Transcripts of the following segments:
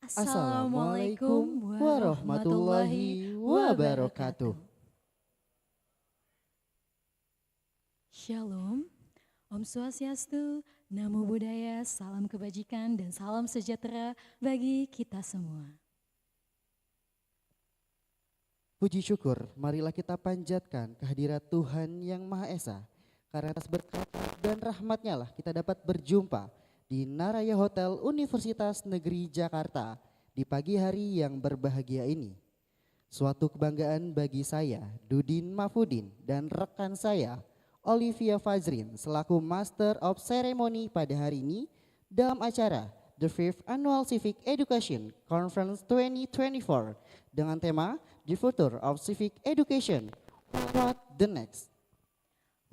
Assalamualaikum warahmatullahi wabarakatuh. Shalom, Om Swastiastu, Namo Buddhaya, salam kebajikan dan salam sejahtera bagi kita semua. Puji syukur, marilah kita panjatkan kehadirat Tuhan yang Maha Esa. Karena atas berkat dan rahmatnya lah kita dapat berjumpa di Naraya Hotel Universitas Negeri Jakarta di pagi hari yang berbahagia ini. Suatu kebanggaan bagi saya, Dudin Mafudin, dan rekan saya, Olivia Fazrin, selaku Master of Ceremony pada hari ini dalam acara The 5th Annual Civic Education Conference 2024 dengan tema The Future of Civic Education, What the Next?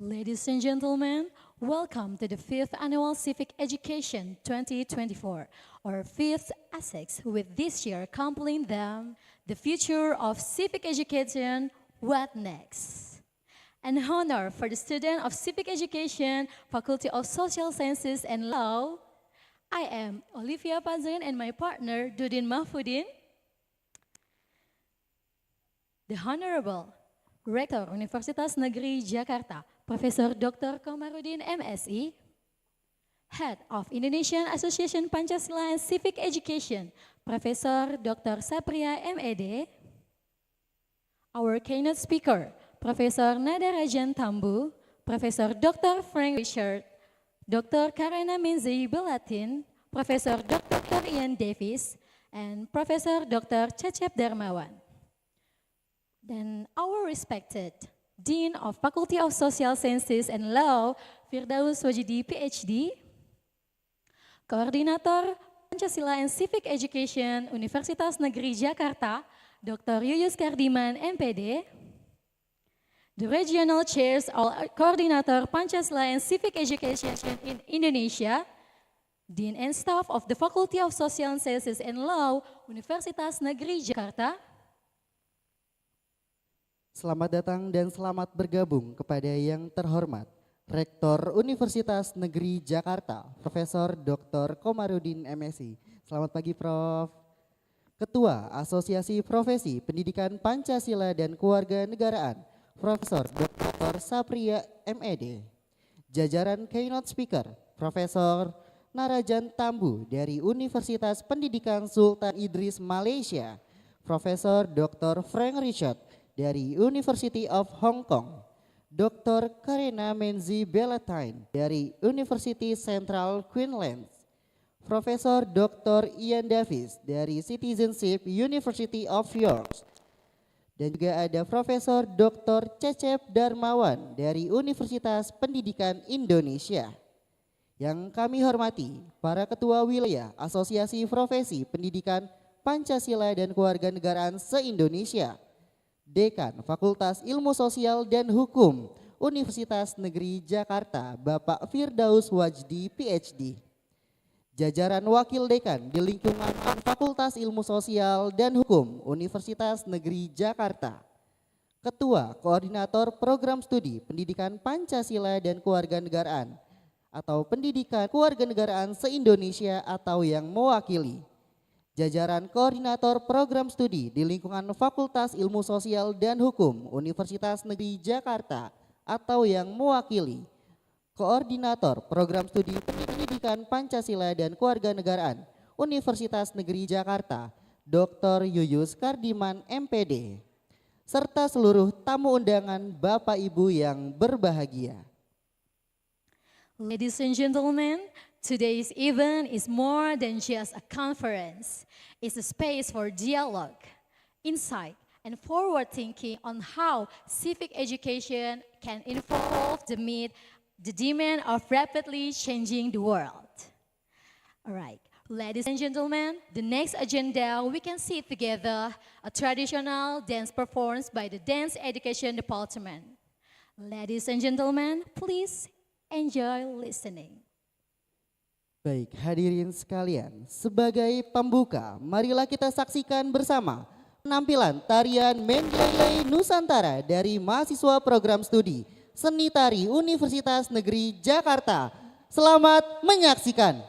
Ladies and gentlemen, welcome to the 5th Annual Civic Education 2024, or 5th ACEC, with this year compelling them, the future of civic education, what next? An honor for the student of Civic Education, Faculty of Social Sciences and Law. I am Olivia Pazin and my partner, Dudin Mahfudin. The Honorable Rector Universitas Negeri Jakarta, Profesor Dr. Komarudin MSI, Head of Indonesian Association Pancasila and Civic Education, Profesor Dr. Sapria MED, our keynote speaker, Profesor Nadarajan Thambu, Profesor Dr. Reichert, Dr. Karena Menzie Belatin, Profesor Dr. Davies, and Profesor Dr. Darmawan. Then our respected Dean of Faculty of Social Sciences and Law, Firdaus Wajidi PhD, Koordinator Pancasila and Civic Education Universitas Negeri Jakarta, Dr. Yuyus Kardiman MPD, the Regional Chairs or Coordinator Pancasila and Civic Education in Indonesia, Dean and Staff of the Faculty of Social Sciences and Law, Universitas Negeri Jakarta. Selamat datang dan selamat bergabung kepada yang terhormat Rektor Universitas Negeri Jakarta, Profesor Dr. Komarudin MSI. Selamat pagi, Prof. Ketua Asosiasi Profesi Pendidikan Pancasila dan Kewarganegaraan, Profesor Dr. Sapria MED. Jajaran Keynote Speaker, Profesor Narajan Thambu dari Universitas Pendidikan Sultan Idris Malaysia, Profesor Dr. Reichert dari University of Hong Kong, Dr. Karena Menzie Belatin dari University Central Queensland, Profesor Dr. Davies dari Citizenship University of York, dan juga ada Profesor Dr. Darmawan dari Universitas Pendidikan Indonesia. Yang kami hormati para Ketua Wilayah Asosiasi Profesi Pendidikan Pancasila dan Kewarganegaraan se-Indonesia, Dekan Fakultas Ilmu Sosial dan Hukum Universitas Negeri Jakarta, Bapak Firdaus Wajdi PhD. Jajaran Wakil Dekan di lingkungan Fakultas Ilmu Sosial dan Hukum Universitas Negeri Jakarta. Ketua Koordinator Program Studi Pendidikan Pancasila dan Kewarganegaraan atau Pendidikan Kewarganegaraan se-Indonesia atau yang mewakili. Jajaran Koordinator Program Studi di lingkungan Fakultas Ilmu Sosial dan Hukum Universitas Negeri Jakarta atau yang mewakili. Koordinator Program Studi Pendidikan Pancasila dan Kewarganegaraan Universitas Negeri Jakarta, Dr. Yuyus Kardiman MPD. Serta seluruh tamu undangan Bapak Ibu yang berbahagia. Ladies and gentlemen, today's event is more than just a conference. It's a space for dialogue, insight, and forward thinking on how civic education can evolve to meet the demand of rapidly changing the world. All right, ladies and gentlemen, the next agenda we can see together a traditional dance performance by the Dance Education Department. Ladies and gentlemen, please enjoy listening. Baik, hadirin sekalian, sebagai pembuka, marilah kita saksikan bersama penampilan tarian Menzie Nusantara dari mahasiswa program studi Seni Tari Universitas Negeri Jakarta. Selamat menyaksikan.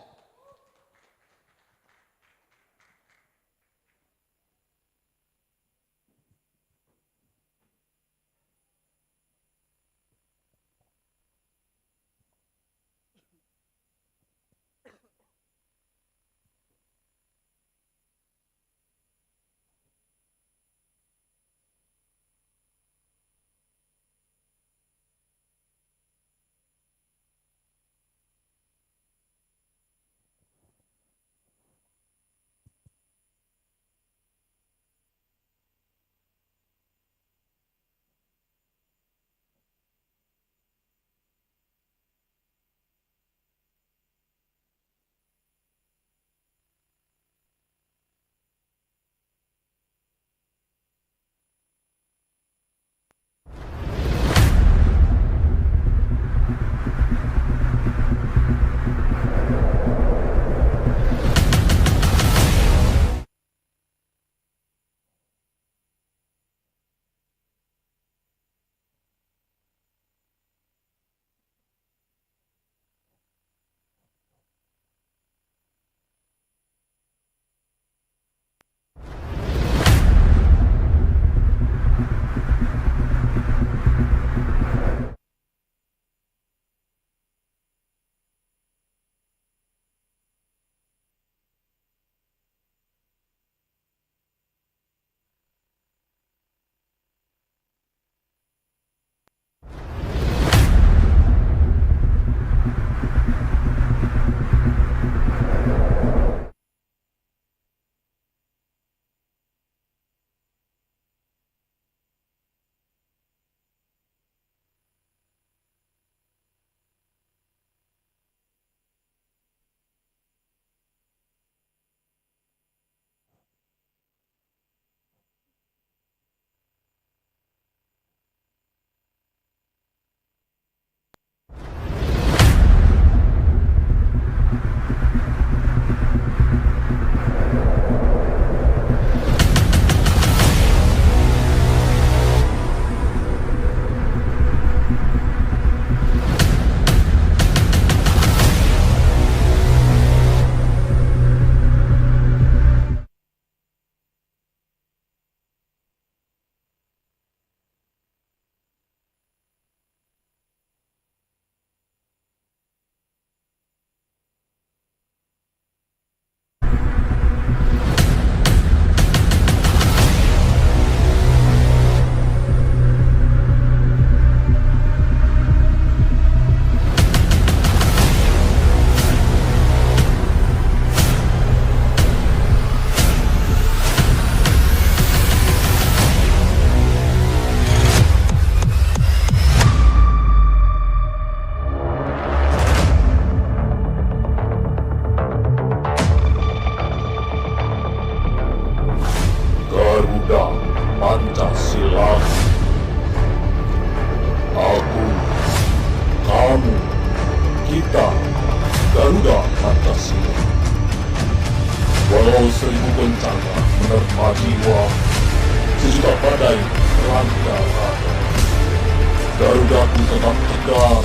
Garudaku tetap tegar,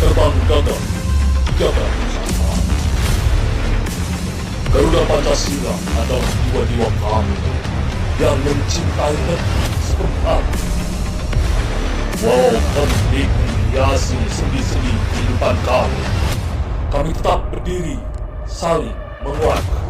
terbang gagah, jaga bersama. Garuda Pancasila adalah jiwa-jiwa kami yang mencintai negeri seperti aku. Walau konflik menghiasi sendi-sendi kehidupan kami tetap berdiri, saling menguatkan.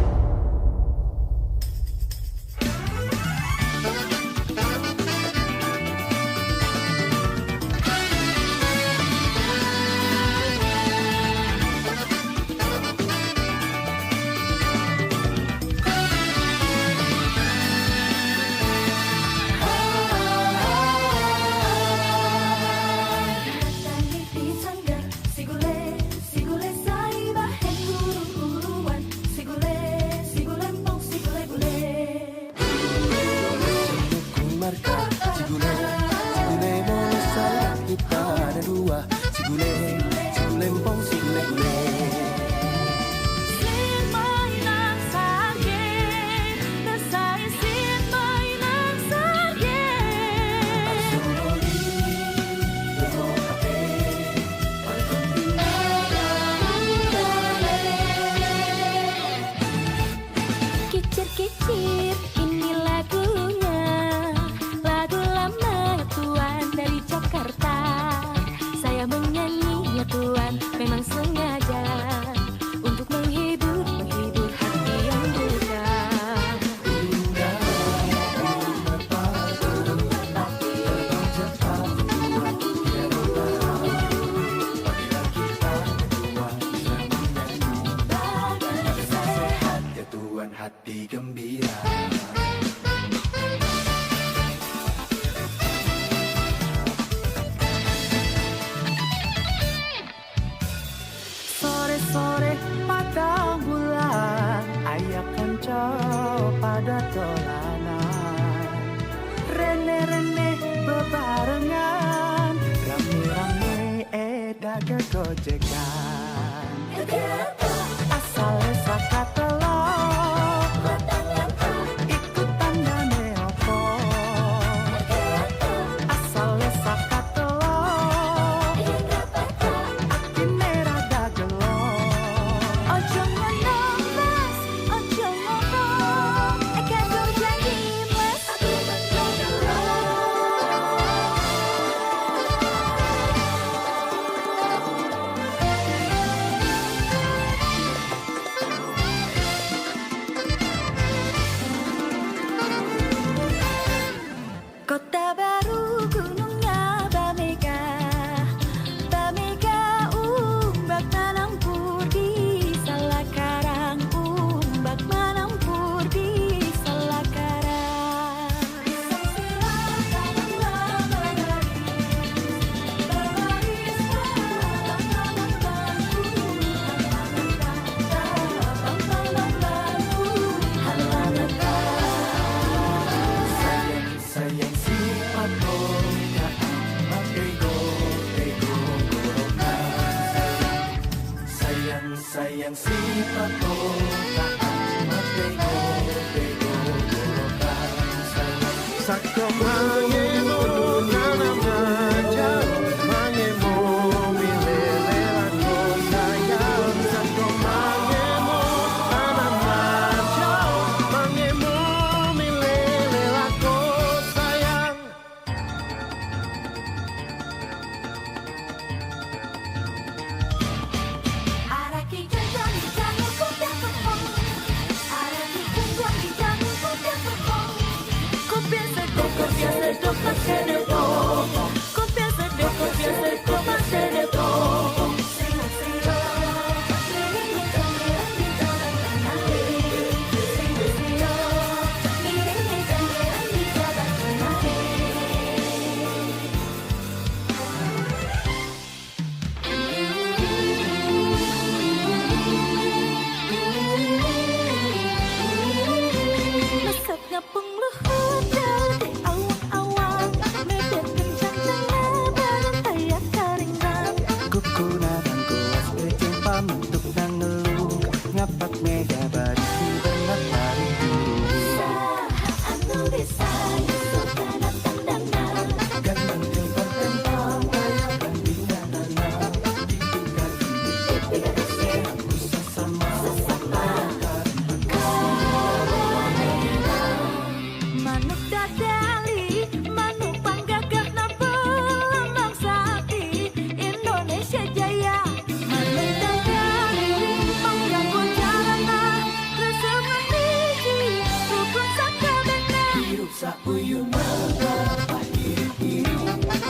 Araki jangan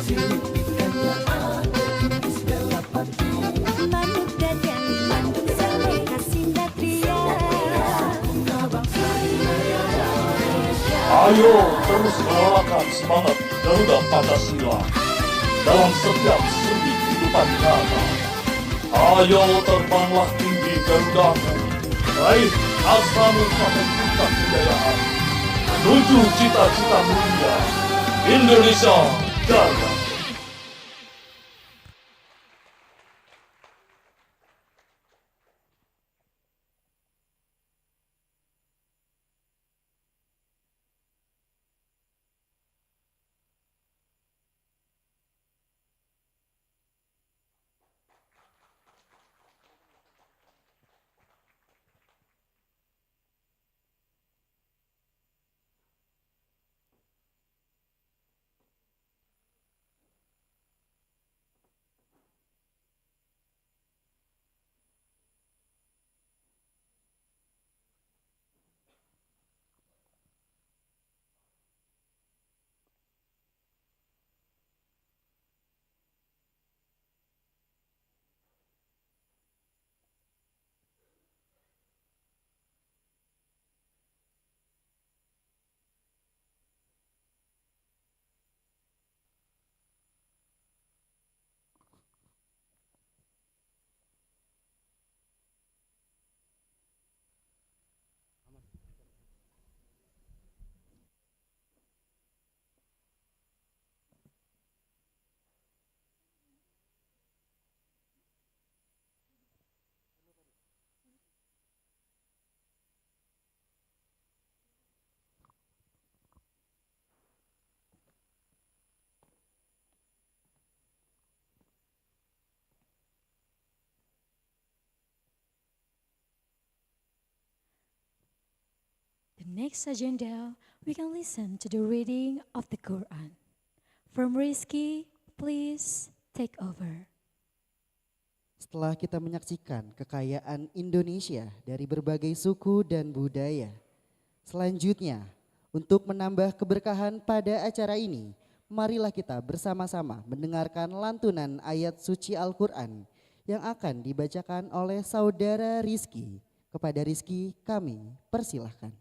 Manuk dadan, mandung selera Sapria. Ayo terus galakan semangat Garuda Pancasila dalam setiap sendi kehidupan nyata. Ayo terbanglah tinggi Garudamu, raih asamu sampai puncak kejayaan, menuju cita-cita mulia Indonesia Jaya. The next agenda, we can listen to the reading of the Quran. From Rizky, please take over. Setelah kita menyaksikan kekayaan Indonesia dari berbagai suku dan budaya, selanjutnya untuk menambah keberkahan pada acara ini, marilah kita bersama-sama mendengarkan lantunan ayat suci Al-Quran yang akan dibacakan oleh saudara Rizky. Kepada Rizky kami persilahkan.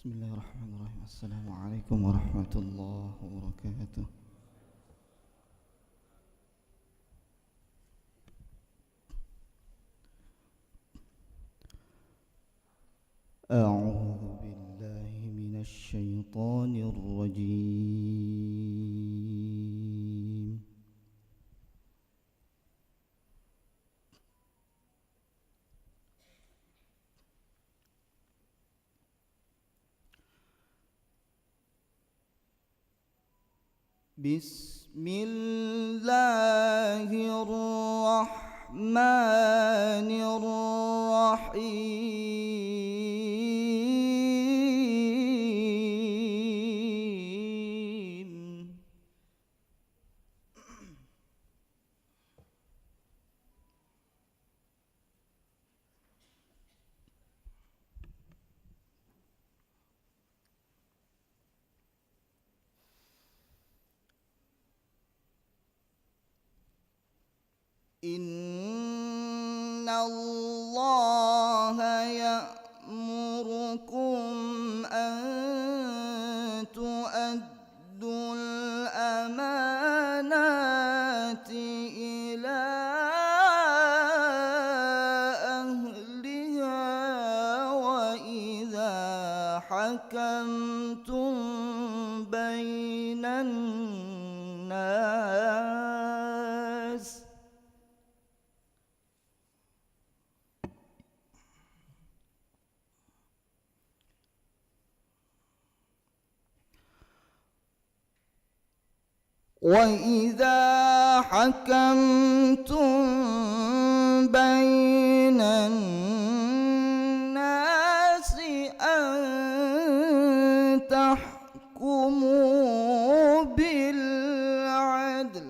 Bismillahirrahmanirrahim. Assalamualaikum warahmatullahi wabarakatuh. A'udzu billahi minasy syaithanir rajim. Bismillahirrahmanirrahim. Inna Allah ya'murukum an tu'addul amanati ila ahliha wa idha hakamtum bainan nas وَإِذَا حَكَمْتُمْ بَيْنَ النَّاسِ أَن تَحْكُمُوا بِالْعَدْلِ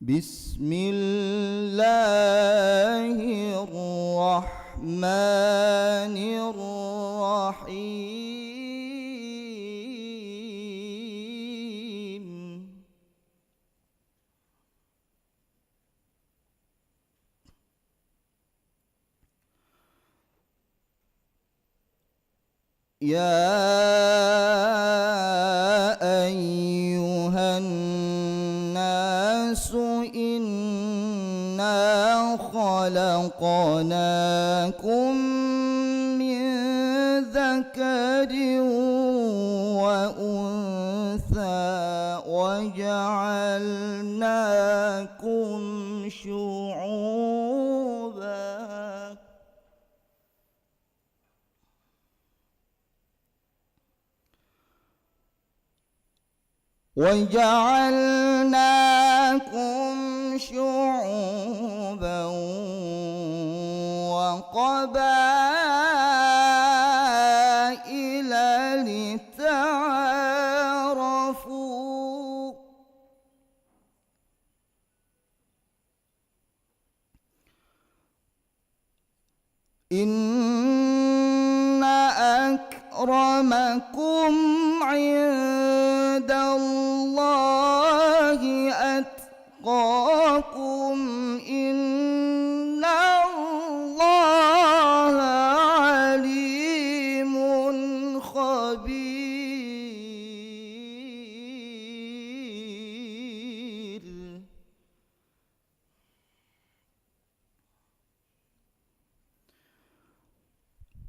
بسم الله الرحمن الرحيم يا أيها الناس إنا خلقناكم من ذكر وأنثى وجعلناكم شعوبا وقبائل لتعارفوا إن أكرمكم عند الله أتقاكم إن الله عليم خبير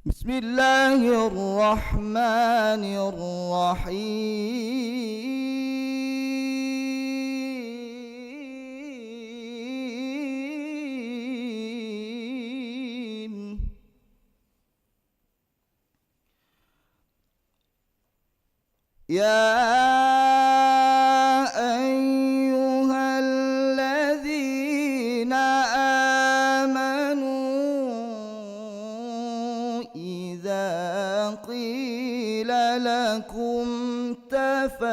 بسم الله الرحمن الرحيم يا أيها الذين آمنوا إذا قيل لكم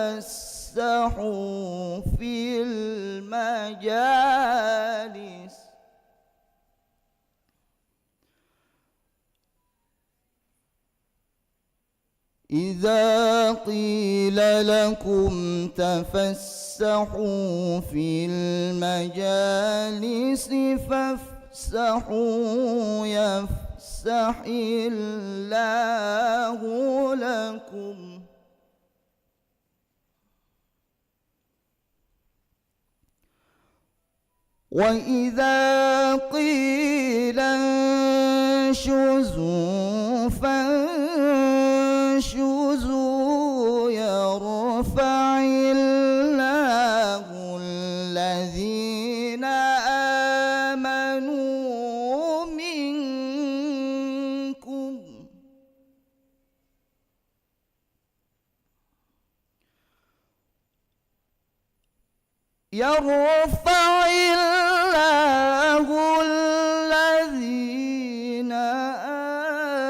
تفسحوا في المجالس إذا قيل لكم تفسحوا في المجالس فافسحوا يفسح الله لكم وإذا قيل انشزوا فانشزوا يرفع الله الذين آمنوا منكم يرفع الله الذين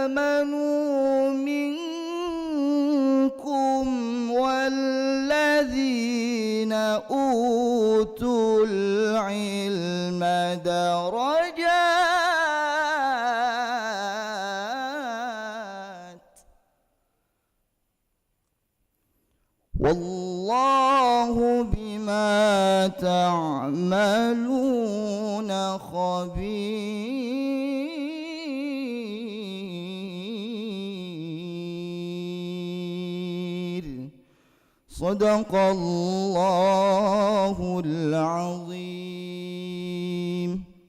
آمنوا منكم والذين أوتوا العلم درجات والله بما تعملون خبير صدق الله العظيم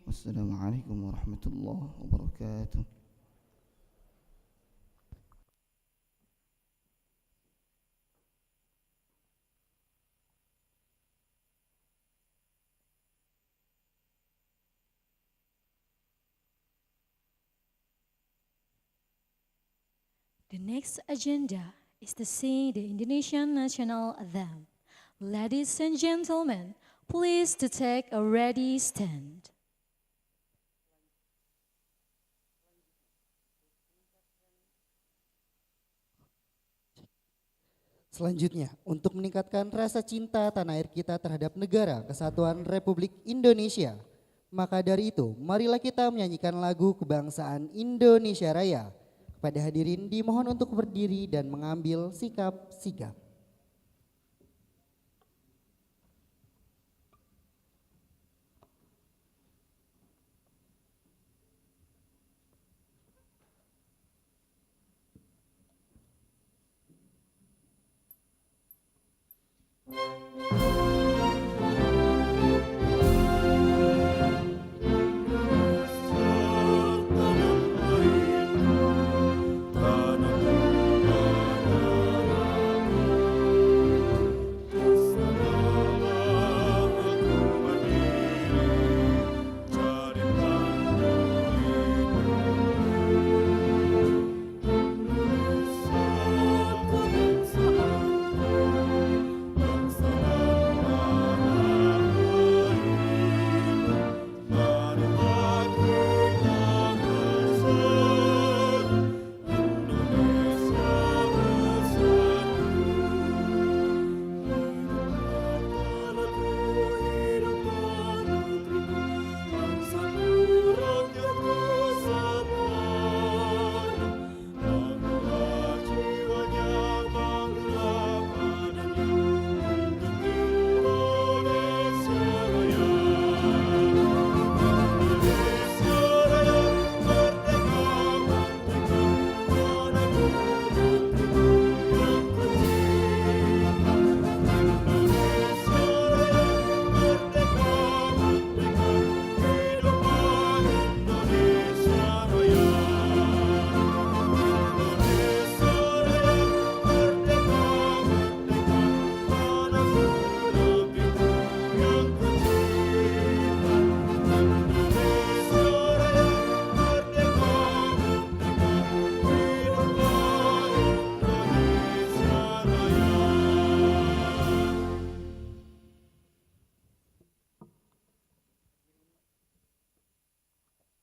والسلام عليكم ورحمة الله وبركاته. The next agenda is to sing the Indonesian national anthem. Ladies and gentlemen, please to take a ready stand. Selanjutnya, untuk meningkatkan rasa cinta tanah air kita terhadap negara kesatuan Republik Indonesia, maka dari itu, marilah kita menyanyikan lagu kebangsaan Indonesia Raya. Kepada hadirin dimohon untuk berdiri dan mengambil sikap sigap.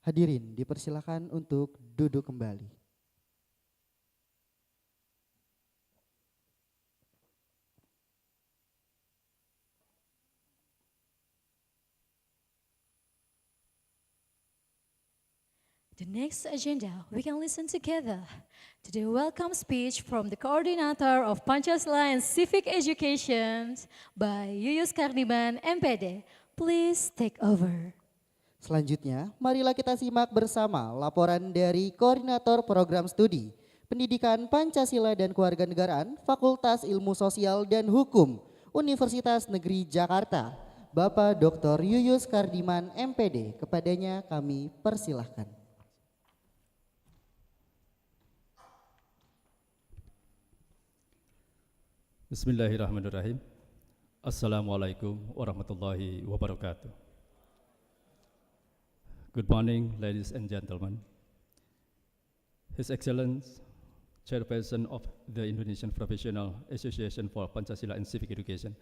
Hadirin dipersilakan untuk duduk kembali. The next agenda, we can listen together to the welcome speech from the coordinator of Pancasila and Civic Education by Yuyus Kardiman, MPD. Please take over. Selanjutnya, marilah kita simak bersama laporan dari Koordinator Program Studi Pendidikan Pancasila dan Kewarganegaraan Fakultas Ilmu Sosial dan Hukum Universitas Negeri Jakarta, Bapak Dr. Yuyus Kardiman, MPD. Kepadanya kami persilahkan. Bismillahirrahmanirrahim. Assalamualaikum warahmatullahi wabarakatuh. Good morning, ladies and gentlemen. His Excellency, Chairperson of the Indonesian Professional Association for Pancasila and Civic Education,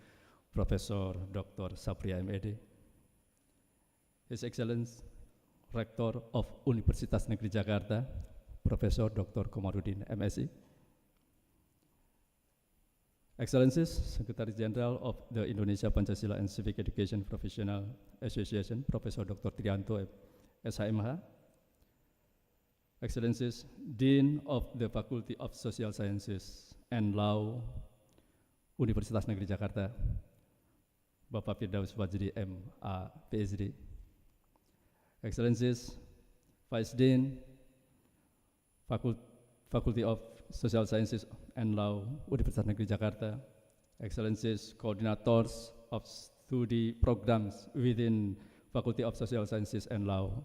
Profesor Dr. Sapria, M.Ed. His Excellency, Rektor of Universitas Negeri Jakarta, Profesor Dr. Komarudin, M.Sc. Excellencies, Secretary General of the Indonesia Pancasila and Civic Education Professional Association, Profesor Dr. Trianto, SHMH. Excellencies, Dean of the Faculty of Social Sciences and Law, Universitas Negeri Jakarta, Bapak Firdaus Wajdi, M.A., PhD. Excellencies, Vice Dean, Faculty of Social Sciences and Law, Universitas Negeri Jakarta, Excellencies, Coordinators of Studi Programs within Faculty of Social Sciences and Law,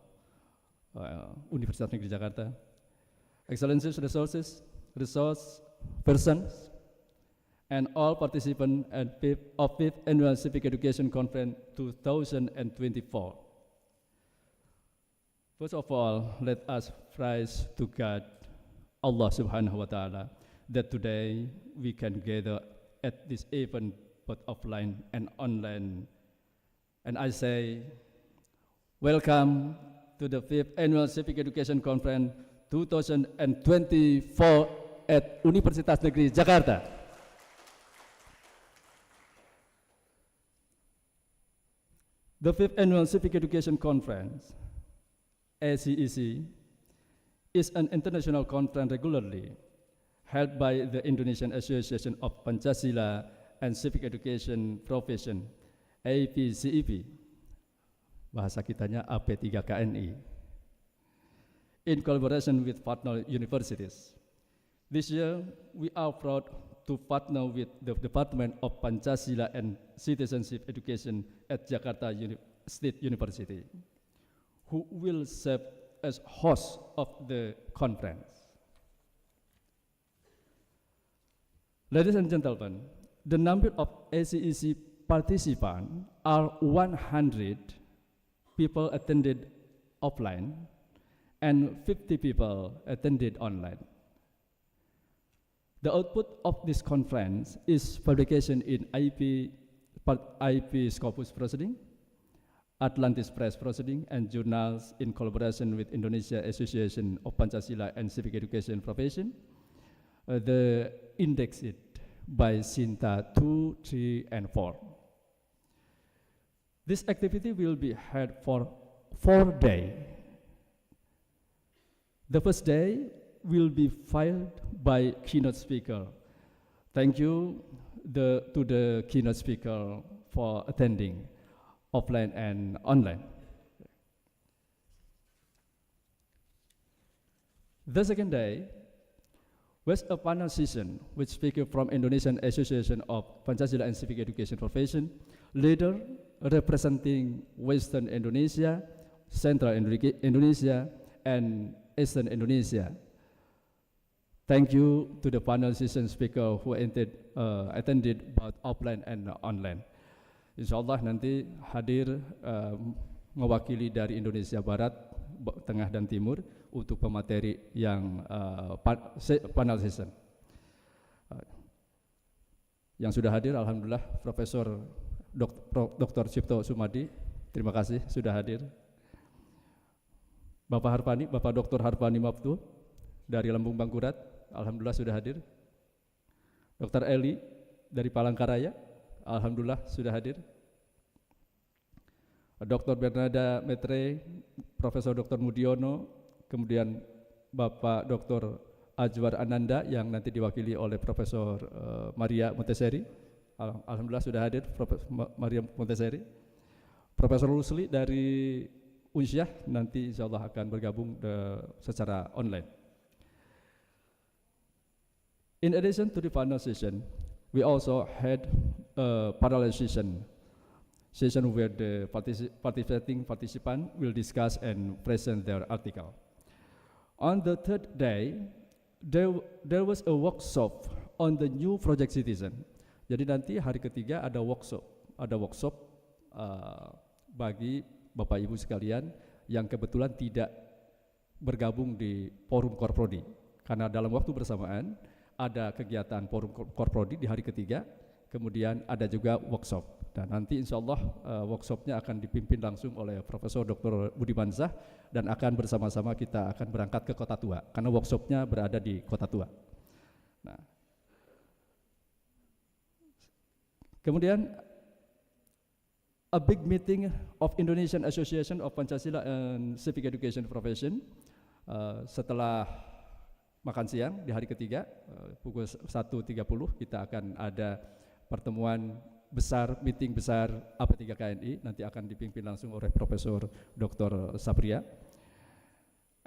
Universitas Negeri Jakarta, Excellencies, resource persons, and all participants of 5th Annual Civic Education Conference 2024. First of all, let us praise to God, Allah Subhanahu wa Ta'ala, that today we can gather at this event both offline and online. And I say, welcome to the 5th Annual Civic Education Conference 2024 at Universitas Negeri Jakarta. The 5th Annual Civic Education Conference, ACEC, is an international conference regularly held by the Indonesian Association of Pancasila and Civic Education Profession, AAPCEP, bahasa kitanya AP3KNI, in collaboration with partner universities. This year, we are proud to partner with the Department of Pancasila and Citizenship Education at Jakarta State University, who will serve as host of the conference. Ladies and gentlemen, the number of ACEC participants are 100 people attended offline and 50 people attended online. The output of this conference is publication in IP Scopus Proceeding, Atlantis Press Proceeding, and journals in collaboration with Indonesia Association of Pancasila and Civic Education Profession. The indexed by Sinta 2, 3, and 4. This activity will be held for 4 days. The first day will be filed by keynote speaker. Thank you to the keynote speaker for attending offline and online. The second day was a panel session with speakers from Indonesian Association of Pancasila and Civic Education Profession, leader representing Western Indonesia, Central Indonesia, and Eastern Indonesia. Thank you to the panel session speaker who attended both offline and online. Insyaallah nanti hadir mewakili dari Indonesia Barat, Tengah dan Timur untuk pemateri yang panel session. Yang sudah hadir, alhamdulillah, Profesor Dr. Cipto Sumadi, terima kasih sudah hadir. Bapak Harpani, Bapak Dr. Harpani Mabtu dari Lambung Bangkurat, alhamdulillah sudah hadir. Dr. Eli dari Palangkaraya, alhamdulillah sudah hadir. Dr. Bernada Metre, Profesor Dr. Mudiono, kemudian Bapak Dr. Ajwar Ananda yang nanti diwakili oleh Profesor Maria Montesseri, alhamdulillah sudah hadir Profesor Maria Montesseri. Profesor Rusli dari Unsyah nanti insyaallah akan bergabung secara online. In addition to the panel session, we also had a parallel session where the participating participants will discuss and present their article. On the third day, there was a workshop on the new project citizen. Jadi nanti hari ketiga ada workshop bagi Bapak Ibu sekalian yang kebetulan tidak bergabung di forum Korprodi, karena dalam waktu bersamaan ada kegiatan forum Korprodi di hari ketiga, kemudian ada juga workshop. Dan nanti insya Allah workshopnya akan dipimpin langsung oleh Profesor Dr. Budi Manzah dan akan bersama-sama kita akan berangkat ke Kota Tua karena workshopnya berada di Kota Tua. Nah, kemudian a big meeting of Indonesian Association of Pancasila and Civic Education Profession setelah makan siang di hari ketiga pukul 1.30 kita akan ada pertemuan besar, meeting besar AP3KNI, nanti akan dipimpin langsung oleh Profesor Dr. Sapria.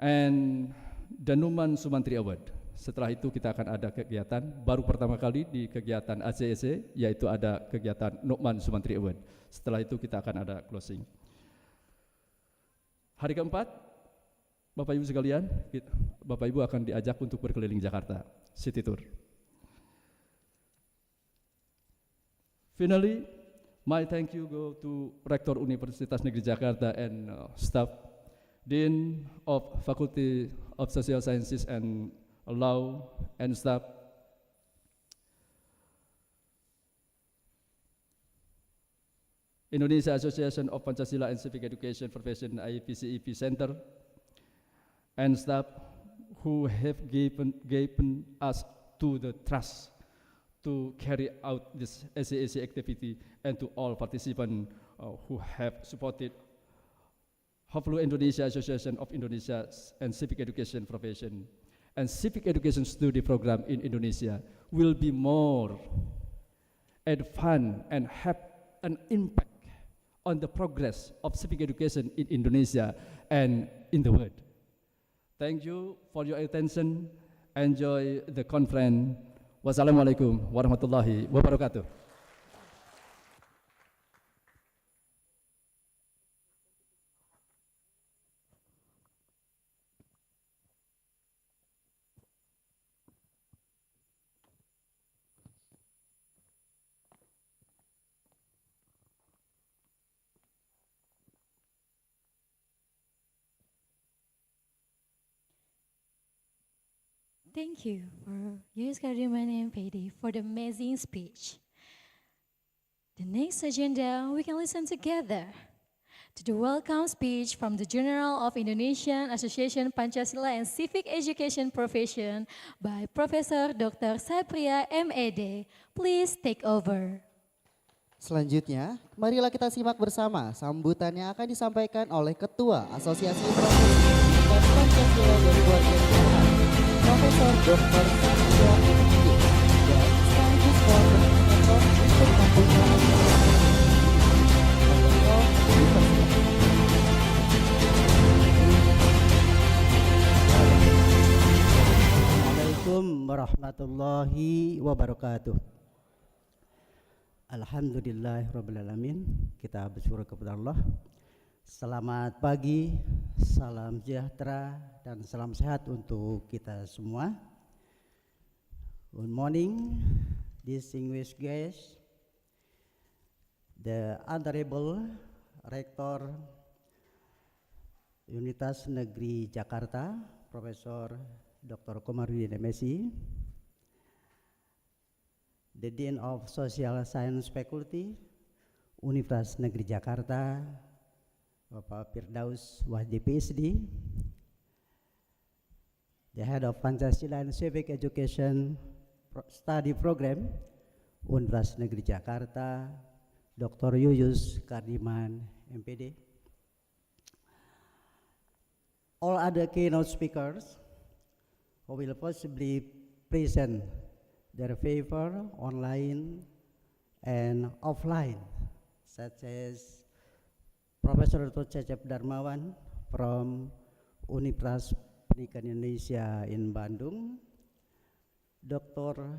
And the Numan Sumantri Award. Setelah itu kita akan ada kegiatan, baru pertama kali di kegiatan ACEC, yaitu ada kegiatan Numan Sumantri Award. Setelah itu kita akan ada closing. Hari keempat, Bapak Ibu sekalian, Bapak Ibu akan diajak untuk berkeliling Jakarta, city tour. Finally, my thank you go to Rektor Universitas Negeri Jakarta and staff, Dean of Faculty of Social Sciences and Law and staff, Indonesia Association of Pancasila and Civic Education Profession IAPCEP Center, and staff who have given us to the trust to carry out this ACEC activity, and to all participants who have supported Hopefully Indonesia Association of Indonesia and Civic Education Profession and Civic Education Study Program in Indonesia will be more advanced and have an impact on the progress of civic education in Indonesia and in the world. Thank you for your attention. Enjoy the conference. Wassalamualaikum warahmatullahi wabarakatuh. Thank you for Yus Kadiman MPD for the amazing speech. The next agenda, we can listen together to the welcome speech from the General of Indonesian Association Pancasila and Civic Education Profession by Profesor Dr. Sapria MED. Please take over. Selanjutnya, marilah kita simak bersama sambutan yang akan disampaikan oleh Ketua Asosiasi Profesi dan Pancasila dari Warga Profesor Dr. Sapria MED dan sekaligus koordinator untuk pembukaan Assalamualaikum warahmatullahi wabarakatuh. Alhamdulillahirrabbilalamin. Kita bersyukur kepada Allah. Selamat pagi, salam sejahtera dan salam sehat untuk kita semua. Good morning, distinguished guests, the Honorable Rektor Universitas Negeri Jakarta, Profesor Dr. Komarudin Menzie, the Dean of Social Science Faculty, Universitas Negeri Jakarta, Bapak Firdaus Wahdi PhD, the Head of Pancasila and Civic Education Study Program, Universitas Negeri Jakarta, Dr. Yuyus Kardiman, MPD, all other keynote speakers who will possibly present their paper online and offline, such as Profesor Dr. Cecep Darmawan from Universitas Pendidikan Indonesia in Bandung, Dr.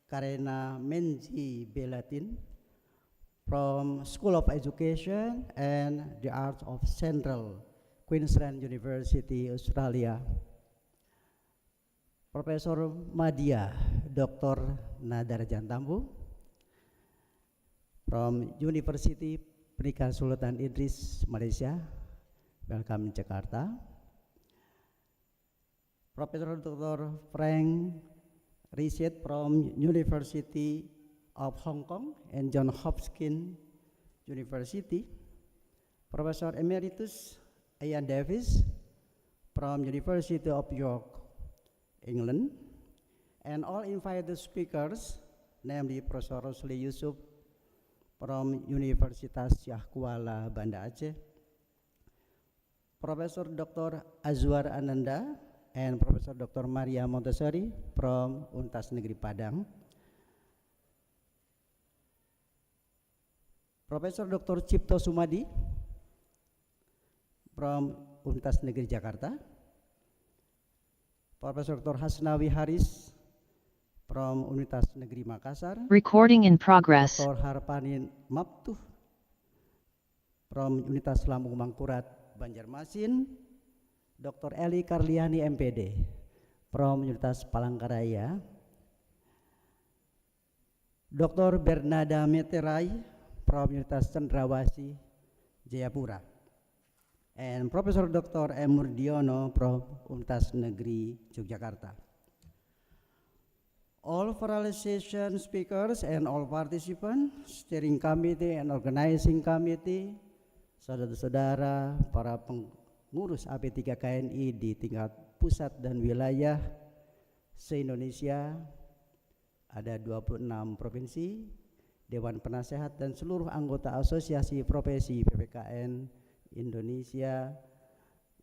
Karena Menzie Belatin from School of Education and the Arts of Central Queensland University, Australia, Profesor Madya Dr. Nadar Thambu from University Pendidikan Sultan Idris, Malaysia. Welcome Jakarta. Profesor Dr. Frank Reichert from University of Hong Kong and Johns Hopkins University. Professor Emeritus Ian Davies from University of York, England, and all invited speakers, namely Professor Rosli Yusuf from Universitas Syah Kuala, Banda Aceh, Professor Dr. Azwar Ananda and Professor Dr. Maria Montessori from Universitas Negeri Padang, Profesor Dr. Cipto Sumadi from Universitas Negeri Jakarta, Profesor Dr. Hasnawi Haris from Universitas Negeri Makassar. Recording in progress. Dr. Harpanin Maptuh from Universitas Lambung Mangkurat, Banjarmasin. Dr. Eli Karliani MPD from Universitas Palangkaraya. Dr. Bernada Meterai from Universitas Cendrawasih, Jayapura. And Profesor Dr. M. Murdiono from Universitas Negeri Yogyakarta. All facilitation speakers and all participants, steering committee and organizing committee, saudara-saudara, para pengurus AP3KNI di tingkat pusat dan wilayah se-Indonesia, Ada 26 provinsi, Dewan Penasehat dan seluruh anggota Asosiasi Profesi PPKN Indonesia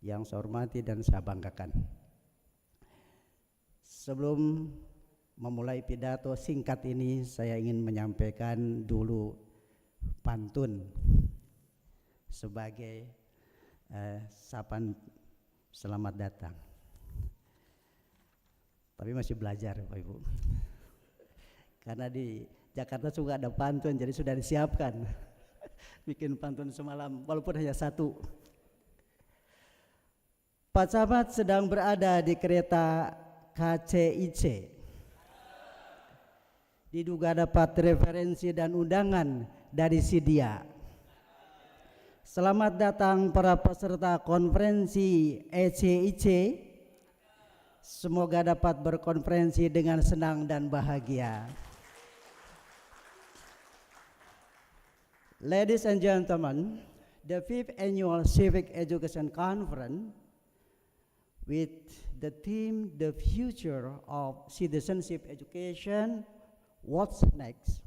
yang saya hormati dan saya banggakan. Sebelum memulai pidato singkat ini, saya ingin menyampaikan dulu pantun sebagai sapaan selamat datang. Tapi masih belajar Bapak Ibu. Karena di Jakarta juga ada pantun, jadi sudah disiapkan. Bikin pantun semalam, walaupun hanya satu. Pak Camat sedang berada di kereta KCIC. Diduga dapat referensi dan undangan dari Sidia. Selamat datang para peserta konferensi ACEC. Semoga dapat berkonferensi dengan senang dan bahagia. Ladies and gentlemen, the 5th Annual Civic Education Conference with the theme The Future of Citizenship Education, What's Next,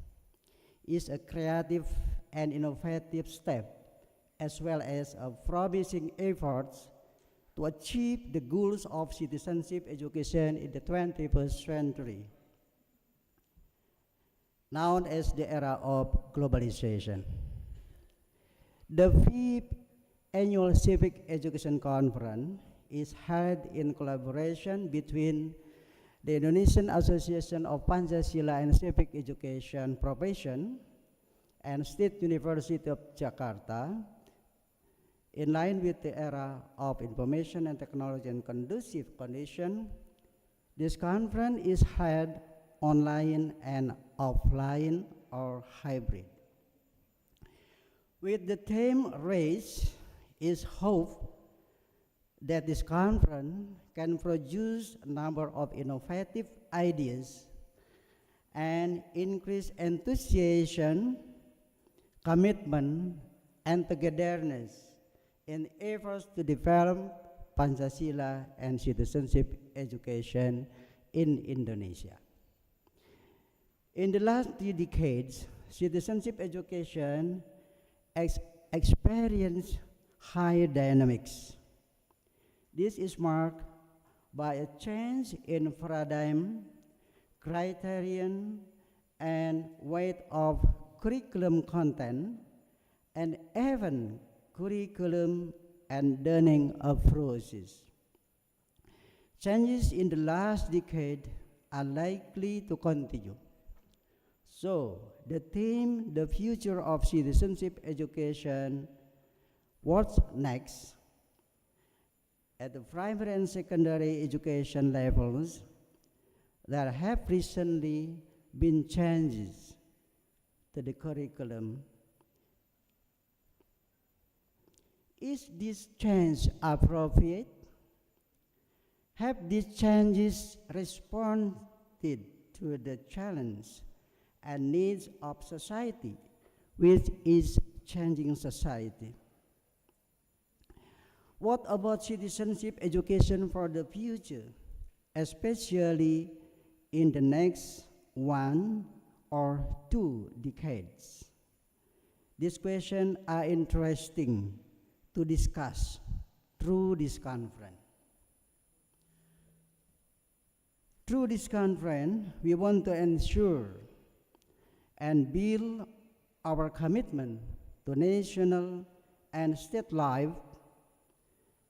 is a creative and innovative step as well as a promising efforts to achieve the goals of citizenship education in the 21st century, known as the era of globalization. The 5th Annual Civic Education Conference is held in collaboration between the Indonesian Association of Pancasila and Civic Education Profession and State University of Jakarta, in line with the era of information and technology and conducive condition. This conference is held online and offline or hybrid. With the theme race, is hope that this conference can produce a number of innovative ideas and increase enthusiasm, commitment, and togetherness in efforts to develop Pancasila and citizenship education in Indonesia. In the last 3 decades, citizenship education experienced high dynamics. This is marked by a change in paradigm, criterion, and weight of curriculum content, and even curriculum and learning approaches. Changes in the last decade are likely to continue. So, the theme, the future of citizenship education, what's next? At the primary and secondary education levels, there have recently been changes to the curriculum. Is this change appropriate? Have these changes responded to the challenge and needs of society, which is changing society? What about citizenship education for the future, especially in the next 1 or 2 decades? These questions are interesting to discuss through this conference. Through this conference, we want to ensure and build our commitment to national and state life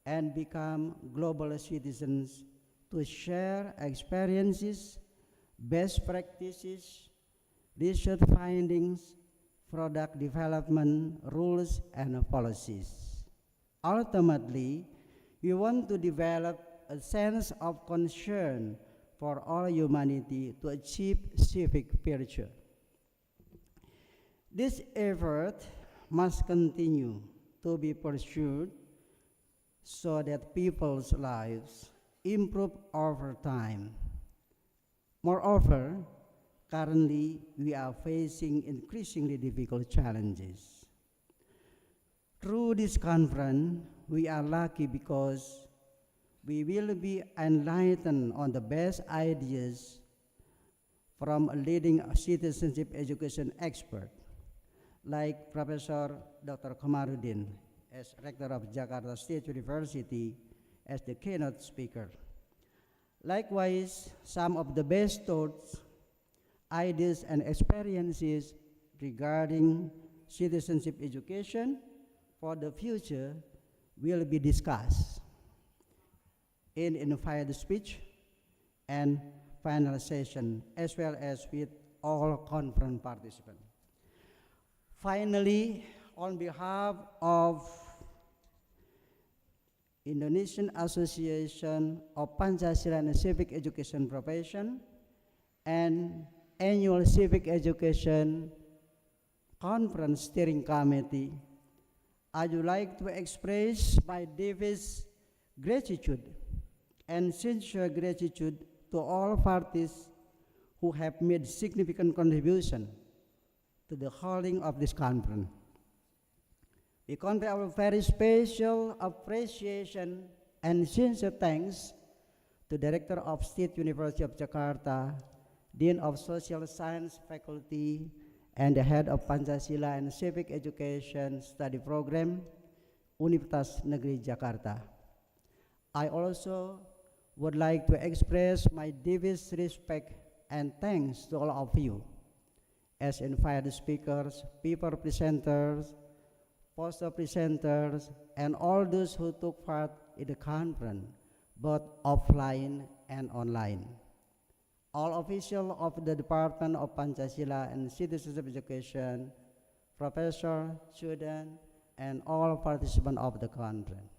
and become global citizens to share experiences, best practices, research findings, product development, rules, and policies. Ultimately, we want to develop a sense of concern for all humanity to achieve civic virtue. This effort must continue to be pursued so that people's lives improve over time. Moreover, currently we are facing increasingly difficult challenges. Through this conference, we are lucky because we will be enlightened on the best ideas from a leading citizenship education expert like Professor Dr. Komarudin as Rector of Jakarta State University as the keynote speaker. Likewise, some of the best thoughts, ideas, and experiences regarding citizenship education for the future will be discussed in invited speech and final session, as well as with all conference participants. Finally, on behalf of Indonesian Association of Pancasila and Civic Education Profession and Annual Civic Education Conference Steering Committee, I would like to express my deepest gratitude and sincere gratitude to all parties who have made significant contribution to the holding of this conference. We convey our very special appreciation and sincere thanks to Director of State University of Jakarta, Dean of Social Science Faculty, and the Head of Pancasila and Civic Education Study Program, Universitas Negeri Jakarta. I also would like to express my deepest respect and thanks to all of you as invited speakers, paper presenters, poster presenters, and all those who took part in the conference, both offline and online. All officials of the Department of Pancasila and Citizenship Education, professors, students, and all participants of the conference.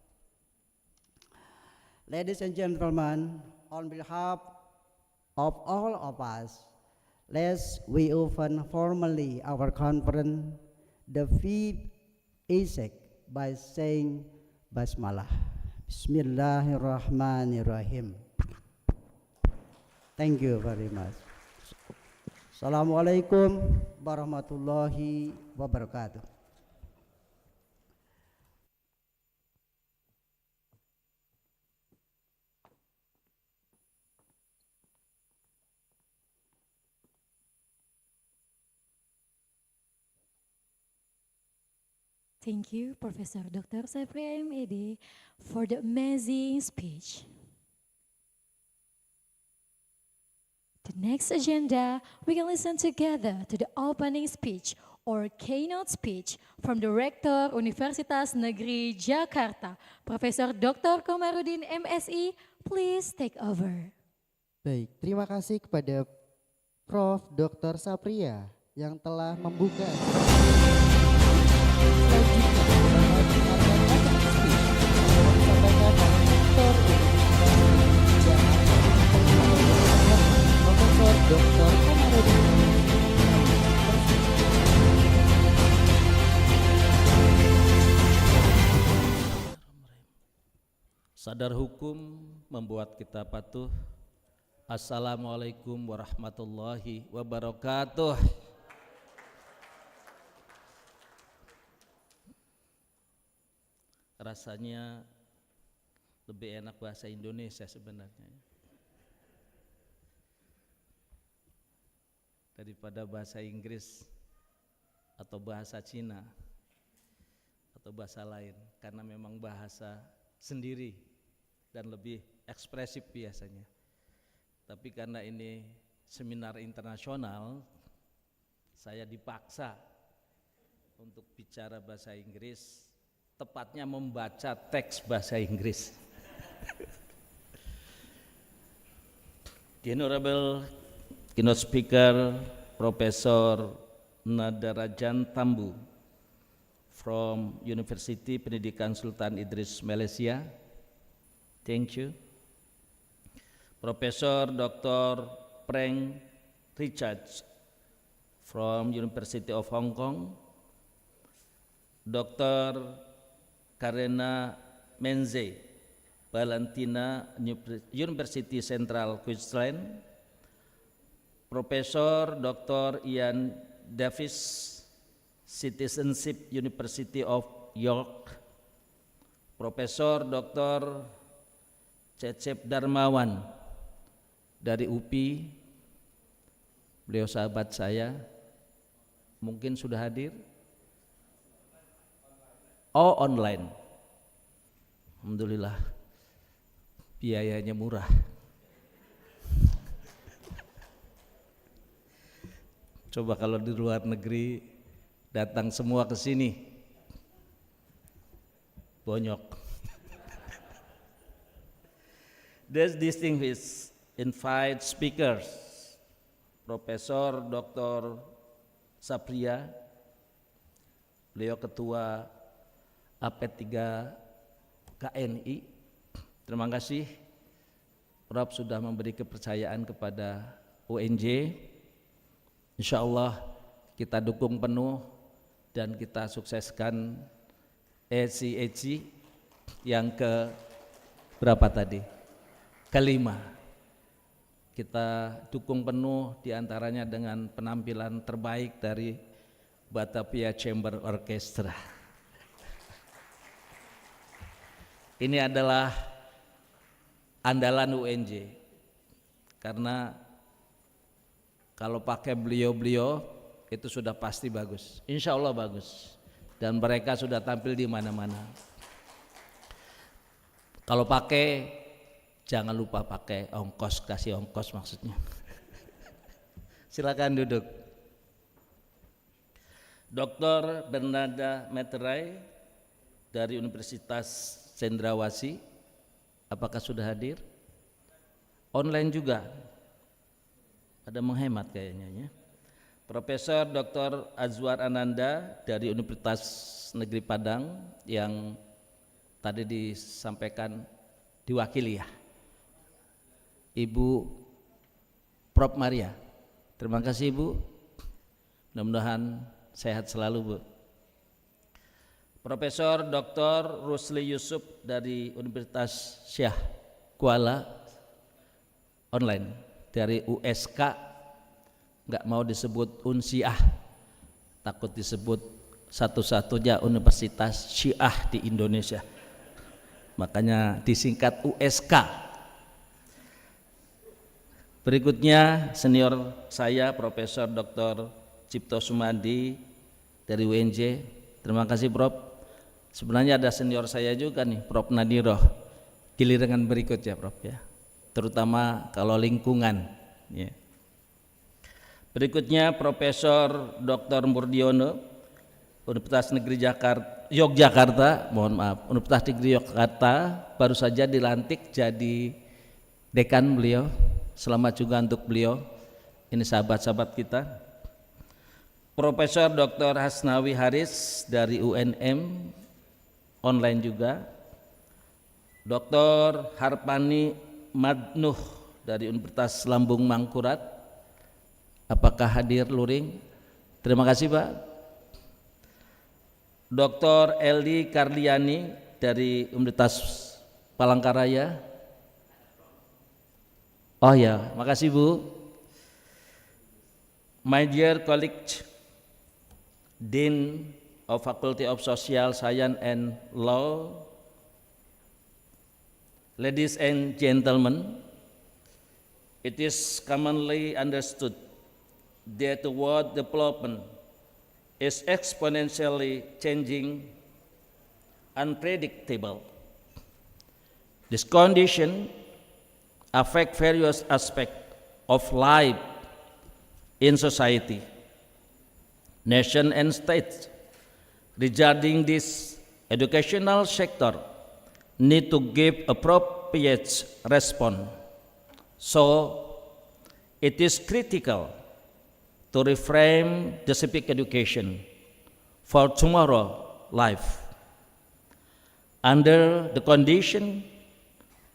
Ladies and gentlemen, on behalf of all of us, we open formally our conference, the 5th ACEC, by saying Basmalah. Bismillahirrahmanirrahim. Thank you very much. Assalamualaikum warahmatullahi wabarakatuh. Thank you, Professor Dr. Sapria MED, for the amazing speech. The next agenda, we can listen together to the opening speech or keynote speech from the Rector Universitas Negeri Jakarta, Profesor Dr. Komarudin MSI. Please take over. Baik, terima kasih kepada Prof. Dr. Sapria yang telah membuka. Dr. Komarudin. Sadar hukum membuat kita patuh. Assalamualaikum warahmatullahi wabarakatuh. Rasanya lebih enak bahasa Indonesia sebenarnya daripada bahasa Inggris atau bahasa Cina atau bahasa lain, karena memang bahasa sendiri dan lebih ekspresif biasanya. Tapi karena ini seminar internasional, saya dipaksa untuk bicara bahasa Inggris, tepatnya membaca teks bahasa Inggris. The Honorable Keynote Speaker, Profesor Nadarajan Thambu from University Pendidikan Sultan Idris Malaysia. Thank you. Profesor Dr. Reichert from University of Hong Kong. Dr. Karena Menzie, Valentina University Central Queensland. Profesor Dr. Ian Davies, Citizenship University of York. Profesor Dr. Darmawan dari UPI. Beliau sahabat saya, mungkin sudah hadir. Oh, online. Alhamdulillah, biayanya murah. Coba kalau di luar negeri datang semua ke sini, bonyok. This distinguished invite speakers, Profesor Dr. Sapria, beliau ketua APPKN. Terima kasih Prof sudah memberi kepercayaan kepada UNJ. Insya Allah kita dukung penuh dan kita sukseskan ACEC yang ke berapa tadi? Kelima. Kita dukung penuh diantaranya dengan penampilan terbaik dari Batavia Chamber Orchestra. Ini adalah andalan UNJ karena kalau pakai beliau-beliau itu sudah pasti bagus, insya Allah bagus, dan mereka sudah tampil di mana-mana. Kalau pakai, jangan lupa pakai ongkos, kasih ongkos maksudnya. Silakan duduk. Dr. Bernarda Meterai dari Universitas Cendrawasih, apakah sudah hadir? Online juga. Ada menghemat kayaknya ya. Profesor Dr. Azwar Ananda dari Universitas Negeri Padang yang tadi disampaikan diwakili ya. Ibu Prof Maria. Terima kasih Ibu. Mudah-mudahan sehat selalu Bu. Profesor Dr. Rusli Yusuf dari Universitas Syah Kuala online. Dari USK, nggak mau disebut Unsiah, takut disebut satu-satunya universitas Syiah di Indonesia, makanya disingkat USK. Berikutnya senior saya Profesor Dr. Cipto Sumandi dari UNJ. Terima kasih Prof. Sebenarnya ada senior saya juga nih, Prof Nadiroh, giliran berikut ya Prof ya, terutama kalau lingkungan ya. Berikutnya Profesor Dr. Murdiono Universitas Negeri Yogyakarta, mohon maaf, Universitas Negeri Yogyakarta baru saja dilantik jadi dekan beliau. Selamat juga untuk beliau, ini sahabat-sahabat kita. Profesor Dr. Hasnawi Haris dari UNM online juga. Dr. Harpani Madnuh dari Universitas Lambung Mangkurat, apakah hadir luring? Terima kasih Pak. Dr. Eldi Karliani dari Universitas Palangkaraya. Oh ya, makasih Bu. My dear colleague, Dean of Faculty of Social Science and Law, ladies and gentlemen, it is commonly understood that the world development is exponentially changing, unpredictable. This condition affects various aspects of life in society, nation and states. Regarding this, educational sector need to give appropriate response. So, it is critical to reframe the civic education for tomorrow life. Under the condition,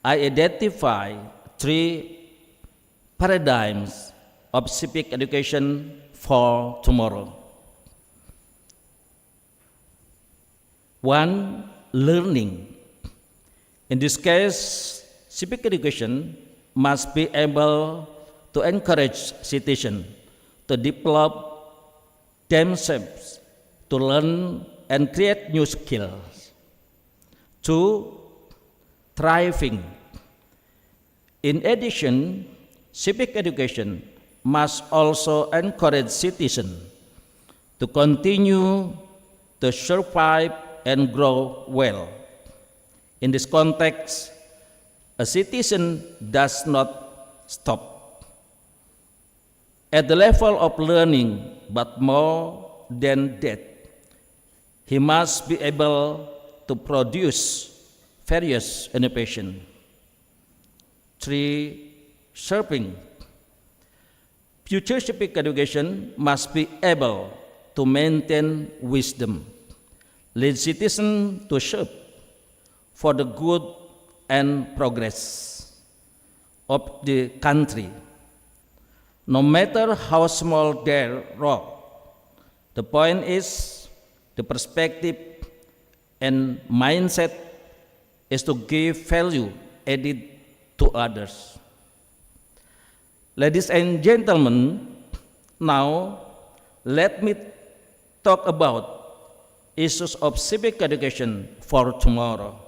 I identify three paradigms of civic education for tomorrow. One, learning. In this case, civic education must be able to encourage citizens to develop themselves, to learn and create new skills. Two, thriving. In addition, civic education must also encourage citizens to continue to survive and grow well. In this context, a citizen does not stop at the level of learning, but more than that, he must be able to produce various innovation. 3. Serving. Future civic education must be able to maintain wisdom, lead citizens to serve for the good and progress of the country, no matter how small their role. The point is, the perspective and mindset is to give value added to others. Ladies and gentlemen, now let me talk about issues of civic education for tomorrow.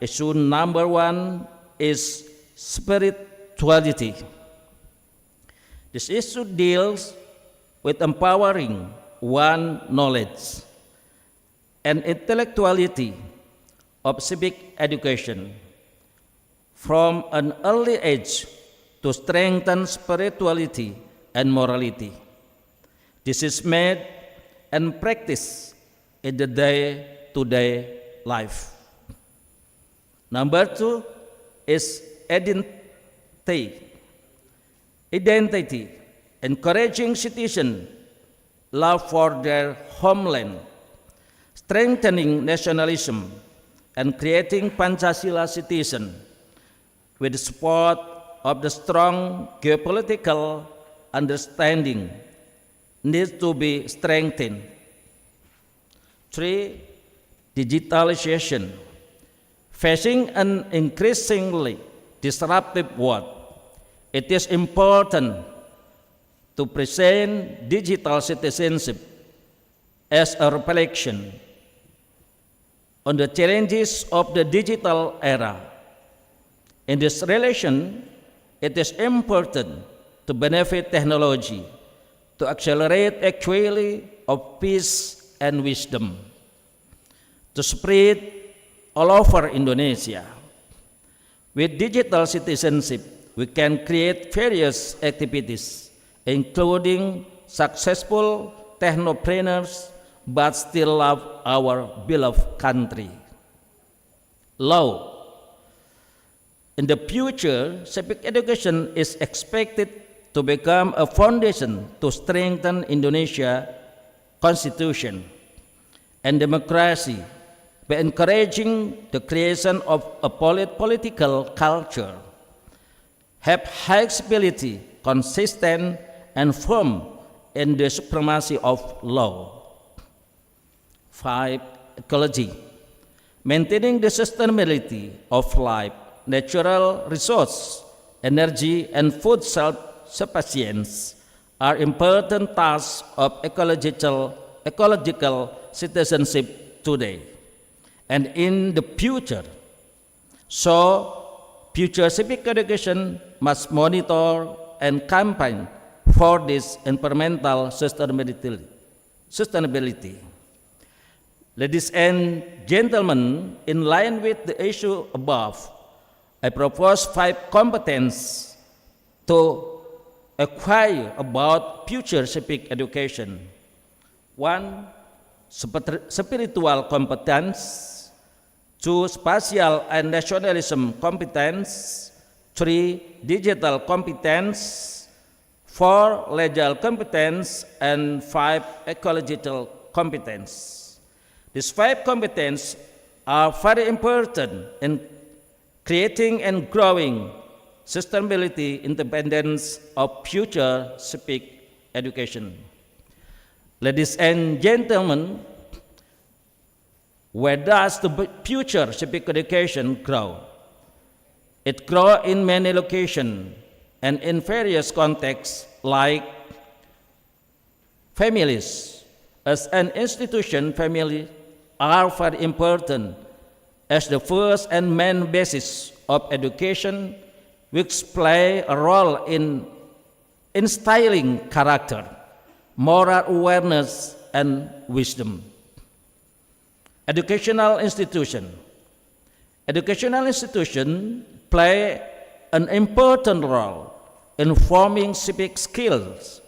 Issue number one is spirituality. This issue deals with empowering one knowledge and intellectuality of civic education from an early age to strengthen spirituality and morality. This is made and practiced in the day-to-day life. Number two is identity. Identity, encouraging citizens' love for their homeland, strengthening nationalism, and creating Pancasila citizens with the support of the strong geopolitical understanding needs to be strengthened. 3. Digitalization. Facing an increasingly disruptive world, it is important to present digital citizenship as a reflection on the challenges of the digital era. In this relation, it is important to benefit technology to accelerate equality of peace and wisdom, to spread all over Indonesia. With digital citizenship, we can create various activities, including successful technopreneurs, but still love our beloved country. Law. In the future, civic education is expected to become a foundation to strengthen Indonesia's constitution and democracy by encouraging the creation of a political culture, have high stability, consistent, and firm in the supremacy of law. 5. Ecology. Maintaining the sustainability of life, natural resources, energy, and food self-sufficiency are important tasks of ecological citizenship today and in the future. So, future civic education must monitor and campaign for this environmental sustainability. Ladies and gentlemen, in line with the issue above, I propose 5 competences to acquire about future civic education. 1. Spiritual competence. 2. Spatial and nationalism competence. 3. Digital competence. 4. Legal competence. And 5. Ecological competence. These 5 competences are very important in creating and growing sustainability independence of future civic education. Ladies and gentlemen, where does the future civic education grow? It grows in many locations and in various contexts like families. As an institution, families are very important as the first and main basis of education, which play a role in instilling character, moral awareness, and wisdom. Educational institutions play an important role in forming civic skills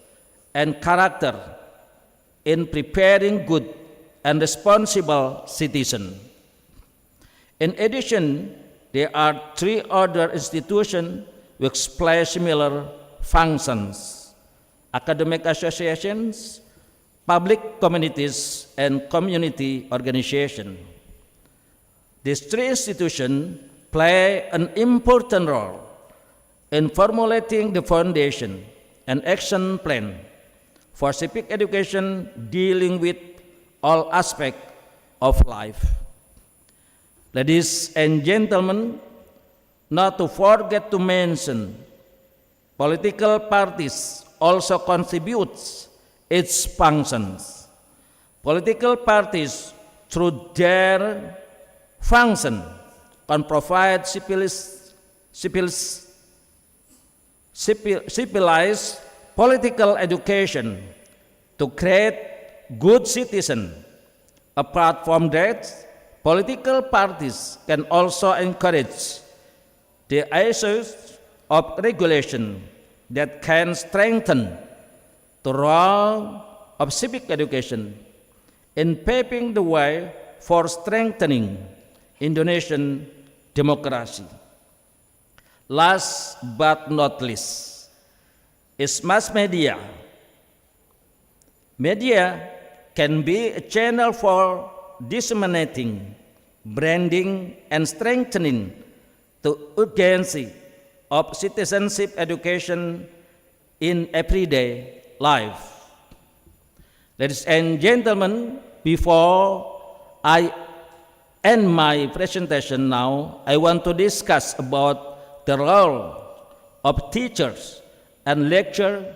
and character in preparing good and responsible citizens. In addition, there are three other institutions which play similar functions: academic associations, public communities, and community organizations. These three institutions play an important role in formulating the foundation and action plan for civic education dealing with all aspects of life. Ladies and gentlemen, not to forget to mention, political parties also contributes its functions. Political parties, through their function, can provide civilized political education to create good citizens. Apart from that, political parties can also encourage the issues of regulation that can strengthen the role of civic education in paving the way for strengthening Indonesian democracy. Last but not least is mass media. Media can be a channel for disseminating, branding, and strengthening the urgency of citizenship education in everyday life. Ladies and gentlemen, before I end my presentation now, I want to discuss about the role of teachers and lecturers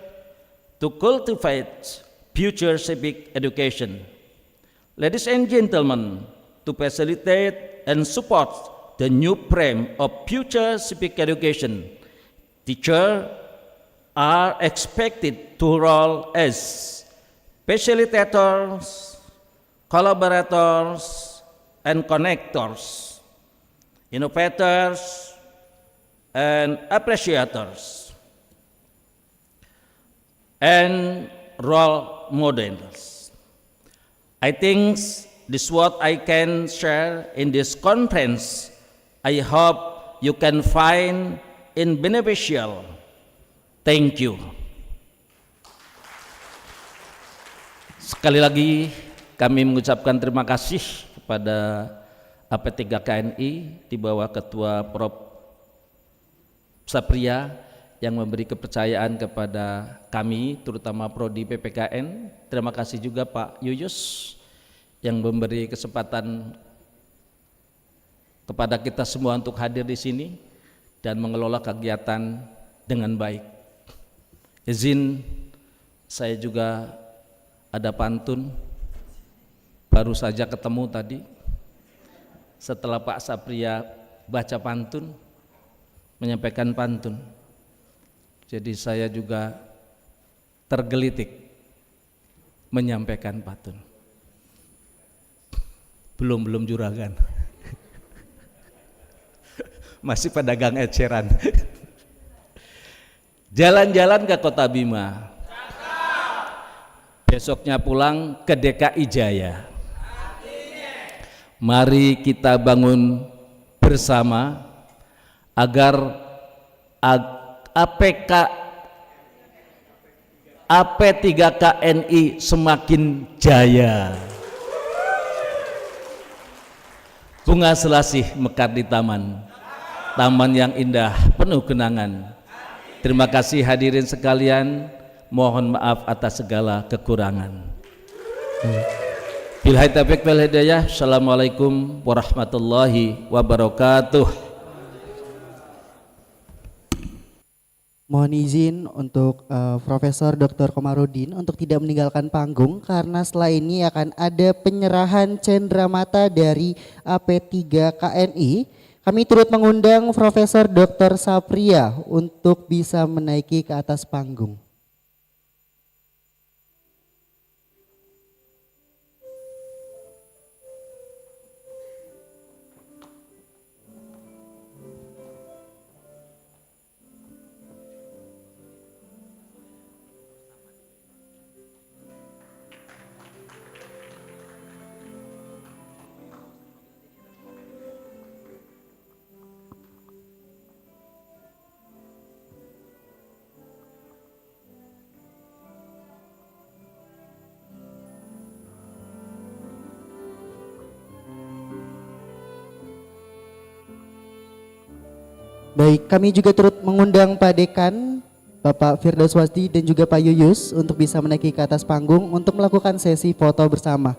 to cultivate future civic education. Ladies and gentlemen, to facilitate and support the new frame of future civic education, teachers are expected to role as facilitators, collaborators, and connectors, innovators, and appreciators, and role models. I think this is what I can share in this conference. I hope you can find it beneficial. Thank you. Sekali lagi kami mengucapkan terima kasih kepada AP3KNI di bawah Ketua Prof Sapria yang memberi kepercayaan kepada kami, terutama Prodi PPKN. Terima kasih juga Pak Yuyus yang memberi kesempatan kepada kita semua untuk hadir di sini dan mengelola kegiatan dengan baik. Izin saya juga ada pantun, baru saja ketemu tadi. Setelah Pak Sapria baca pantun, menyampaikan pantun, jadi saya juga tergelitik menyampaikan pantun. Belum juragan, masih pedagang eceran. Jalan-jalan ke Kota Bima, besoknya pulang ke DKI Jaya. Mari kita bangun bersama agar AP3KNI semakin jaya. Bunga selasih mekar di taman, taman yang indah penuh kenangan. Terima kasih hadirin sekalian, mohon maaf atas segala kekurangan. Billahi taufiq wal hidayah. Assalamualaikum warahmatullahi wabarakatuh. Mohon izin untuk Profesor Dr. Komarudin untuk tidak meninggalkan panggung karena setelah ini akan ada penyerahan cenderamata dari AP3KNI Kami turut mengundang Profesor Dr. Sapria untuk bisa menaiki ke atas panggung. Baik, kami juga turut mengundang Pak Dekan, Bapak Firdaus Wasdi dan juga Pak Yuyus untuk bisa menaiki ke atas panggung untuk melakukan sesi foto bersama.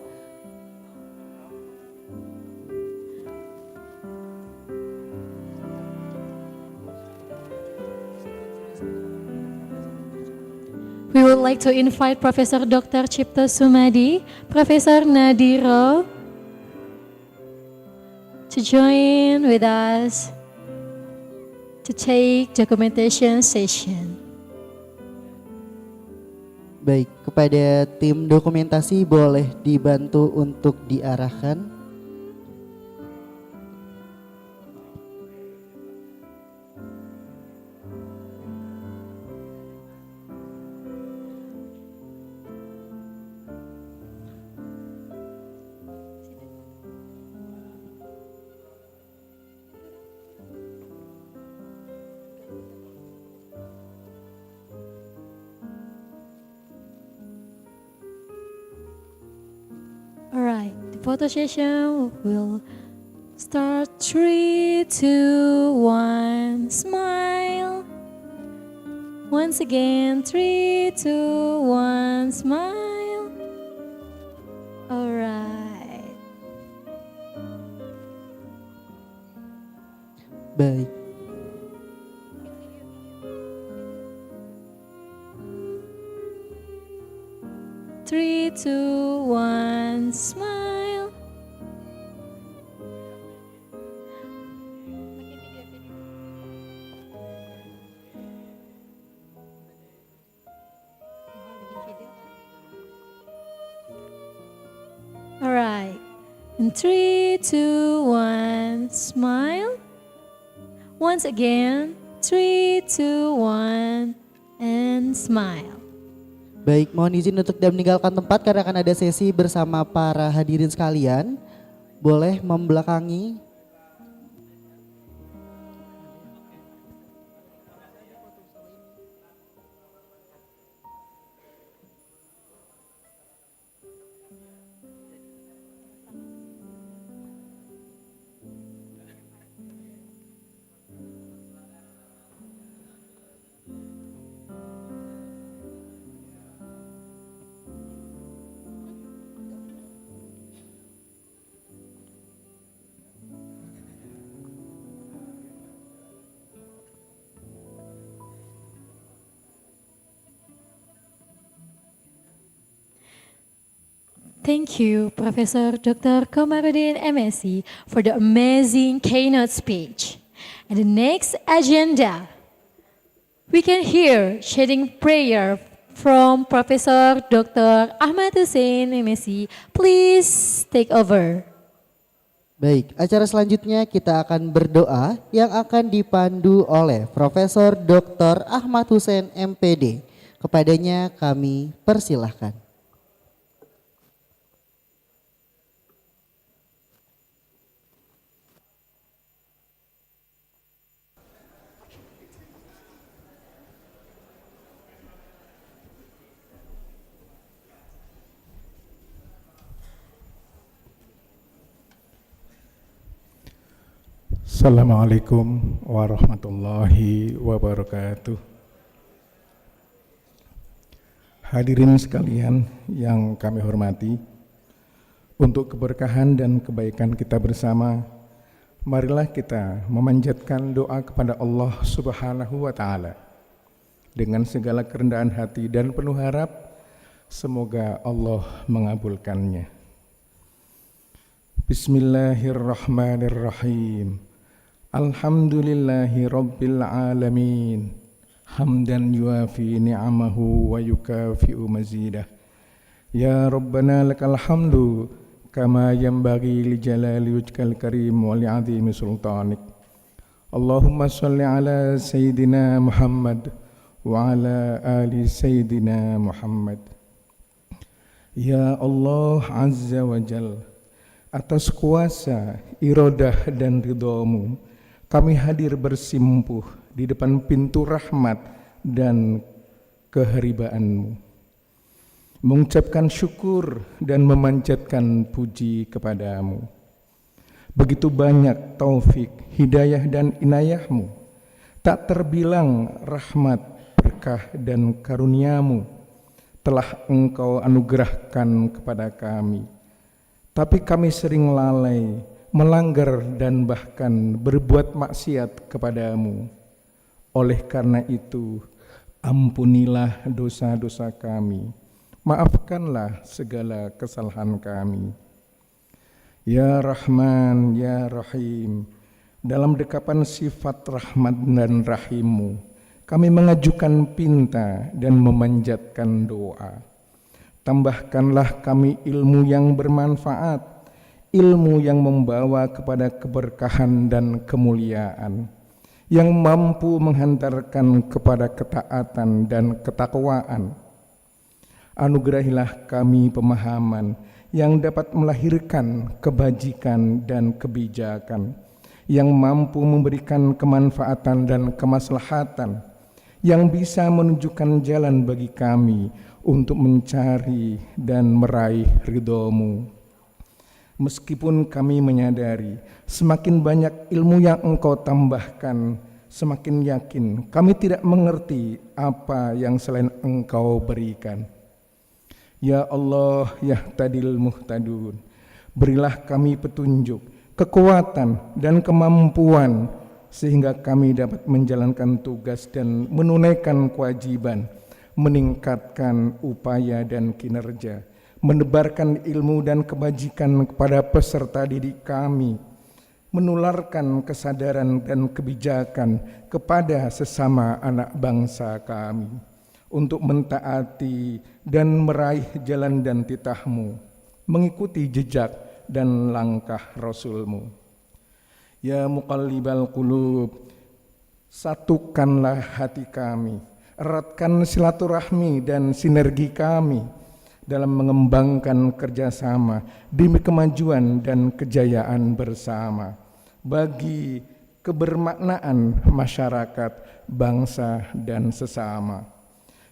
We would like to invite Professor Dr. Cipto Sumadi, Professor Nadiro to join with us to take documentation session. Baik, kepada tim dokumentasi boleh dibantu untuk diarahkan. Alright, the photo session will start. 3, 2, 1, smile. Once again, 3, 2, 1, smile. Alright. Baik. Three, two, one, smile. All right. And 3, 2, 1, smile. Once again, 3, 2, 1, and smile. Baik, mohon izin untuk tidak meninggalkan tempat karena akan ada sesi bersama para hadirin sekalian. Boleh membelakangi. Thank you, Professor Dr. Komarudin, MSc, for the amazing keynote speech. And the next agenda, we can hear shedding prayer from Professor Dr. Ahmad Hussein, MSc. Please take over. Baik, acara selanjutnya kita akan berdoa yang akan dipandu oleh Profesor Dr. Ahmad Hussein, MPD. Kepadanya kami persilahkan. Assalamualaikum warahmatullahi wabarakatuh. Hadirin sekalian yang kami hormati, untuk keberkahan dan kebaikan kita bersama, marilah kita memanjatkan doa kepada Allah Subhanahu wa Ta'ala dengan segala kerendahan hati dan penuh harap, semoga Allah mengabulkannya. Bismillahirrahmanirrahim. Alhamdulillahi Rabbil Alamin. Hamdan yuafi ni'amahu wa yukafi'u mazidah. Ya Rabbana lakal hamdu kama yanbaghi li jalali wajhikal karim wa li 'azimi sultanik. Allahumma shalli ala Sayyidina Muhammad wa ala ali Sayyidina Muhammad. Ya Allah Azza wa Jal, atas kuasa, iradah dan ridhamu, kami hadir bersimpuh di depan pintu rahmat dan keharibaanmu, mengucapkan syukur dan memanjatkan puji kepadamu. Begitu banyak taufik, hidayah dan inayahmu, tak terbilang rahmat, berkah dan karuniamu telah engkau anugerahkan kepada kami. Tapi kami sering lalai, melanggar dan bahkan berbuat maksiat kepadamu. Oleh karena itu, ampunilah dosa-dosa kami, maafkanlah segala kesalahan kami. Ya Rahman, Ya Rahim, dalam dekapan sifat rahmat dan rahimmu, kami mengajukan pinta dan memanjatkan doa. Tambahkanlah kami ilmu yang bermanfaat, ilmu yang membawa kepada keberkahan dan kemuliaan, yang mampu menghantarkan kepada ketaatan dan ketakwaan. Anugerahilah kami pemahaman yang dapat melahirkan kebajikan dan kebijakan, yang mampu memberikan kemanfaatan dan kemaslahatan, yang bisa menunjukkan jalan bagi kami untuk mencari dan meraih ridho-Mu. Meskipun kami menyadari semakin banyak ilmu yang Engkau tambahkan, semakin yakin kami tidak mengerti apa yang selain Engkau berikan. Ya Allah, ya Tadil Muhtadun, berilah kami petunjuk, kekuatan dan kemampuan sehingga kami dapat menjalankan tugas dan menunaikan kewajiban, meningkatkan upaya dan kinerja, menebarkan ilmu dan kebajikan kepada peserta didik kami, menularkan kesadaran dan kebijakan kepada sesama anak bangsa kami untuk mentaati dan meraih jalan dan titah-Mu, mengikuti jejak dan langkah Rasul-Mu. Ya Muqallibal Qulub, satukanlah hati kami, eratkan silaturahmi dan sinergi kami dalam mengembangkan kerjasama demi kemajuan dan kejayaan bersama bagi kebermaknaan masyarakat, bangsa dan sesama.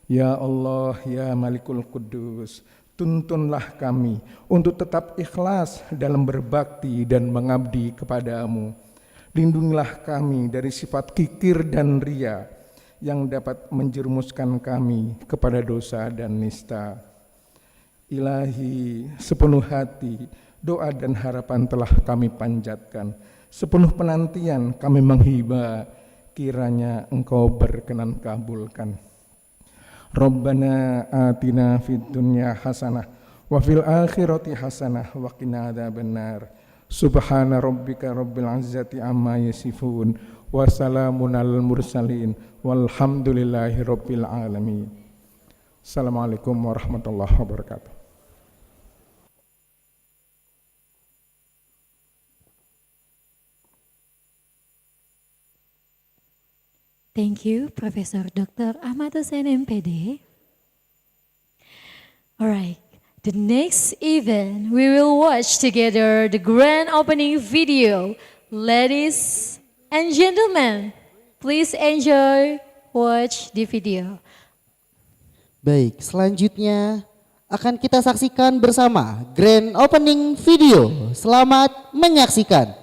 Ya Allah, ya Malikul Quddus, tuntunlah kami untuk tetap ikhlas dalam berbakti dan mengabdi kepadamu. Lindungilah kami dari sifat kikir dan ria yang dapat menjerumuskan kami kepada dosa dan nista. Ilahi, sepenuh hati, doa dan harapan telah kami panjatkan. Sepenuh penantian kami menghibah, kiranya Engkau berkenan kabulkan. Rabbana atina fid dunya hasanah wa fil akhirati hasanah wa qina adzabannar. Subhana rabbika rabbil izzati amma yasifun wa salamun alal mursalin walhamdulillahi rabbil alamin. Assalamualaikum warahmatullahi wabarakatuh. Thank you, Profesor Dr. Ahmad Hussein MPD. Alright, the next event we will watch together the grand opening video. Ladies and gentlemen, please enjoy, watch the video. Baik, selanjutnya akan kita saksikan bersama grand opening video. Selamat menyaksikan.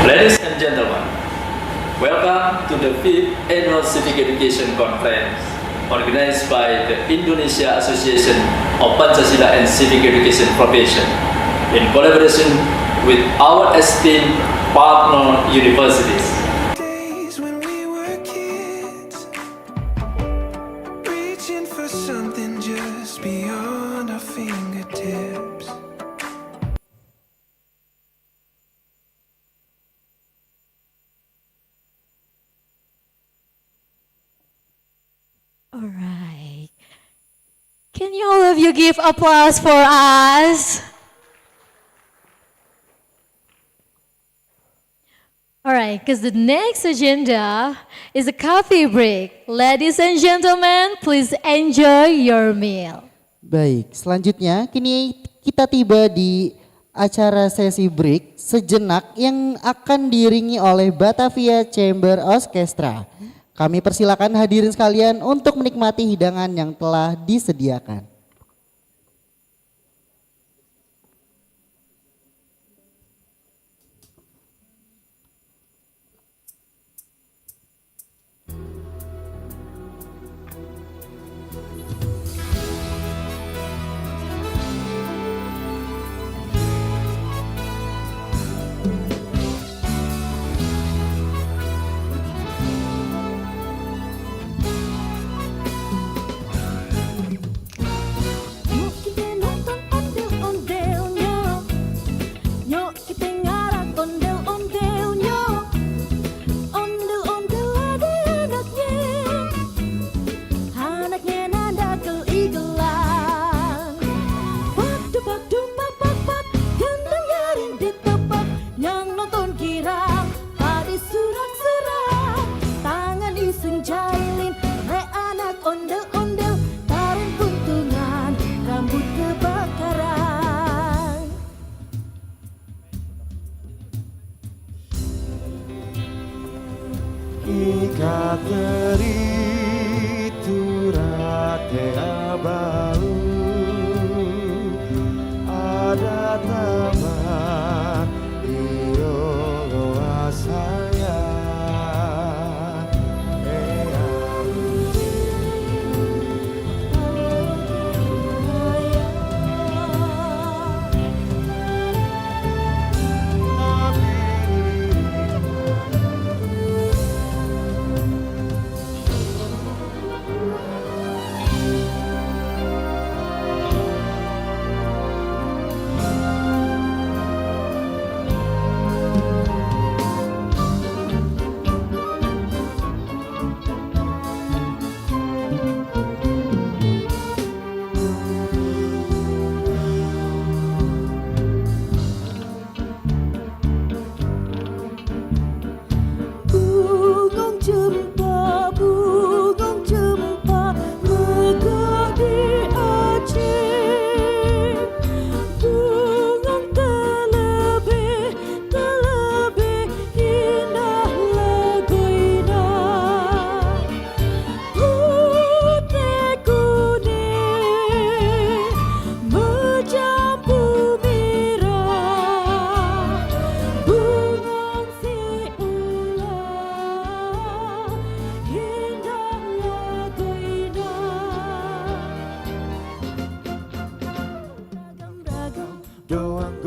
Ladies and gentlemen, Welcome to the 5th Annual Civic Education Conference, organized by the Indonesia Association of Pancasila and Civic Education Profession, in collaboration with our esteemed partner universities. Days when we were kids, reaching for something just beyond our fingertips. All right. Can you all of you give applause for us? All right, because the next agenda is a coffee break. Ladies and gentlemen, please enjoy your meal. Baik, selanjutnya kini kita tiba di acara sesi break sejenak yang akan diiringi oleh Batavia Chamber Orchestra. Kami persilakan hadirin sekalian untuk menikmati hidangan yang telah disediakan.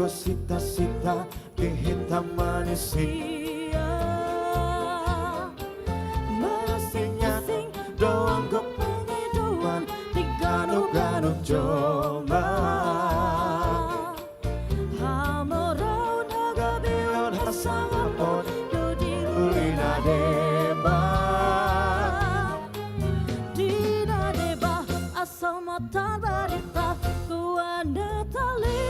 Sita-sita di hitam manis Masingnya doang go pengedoan di ganu-ganu joma Hamorau naga bion hasangapon Dodi ulina deba Dina deba asal mata barita kuanda tali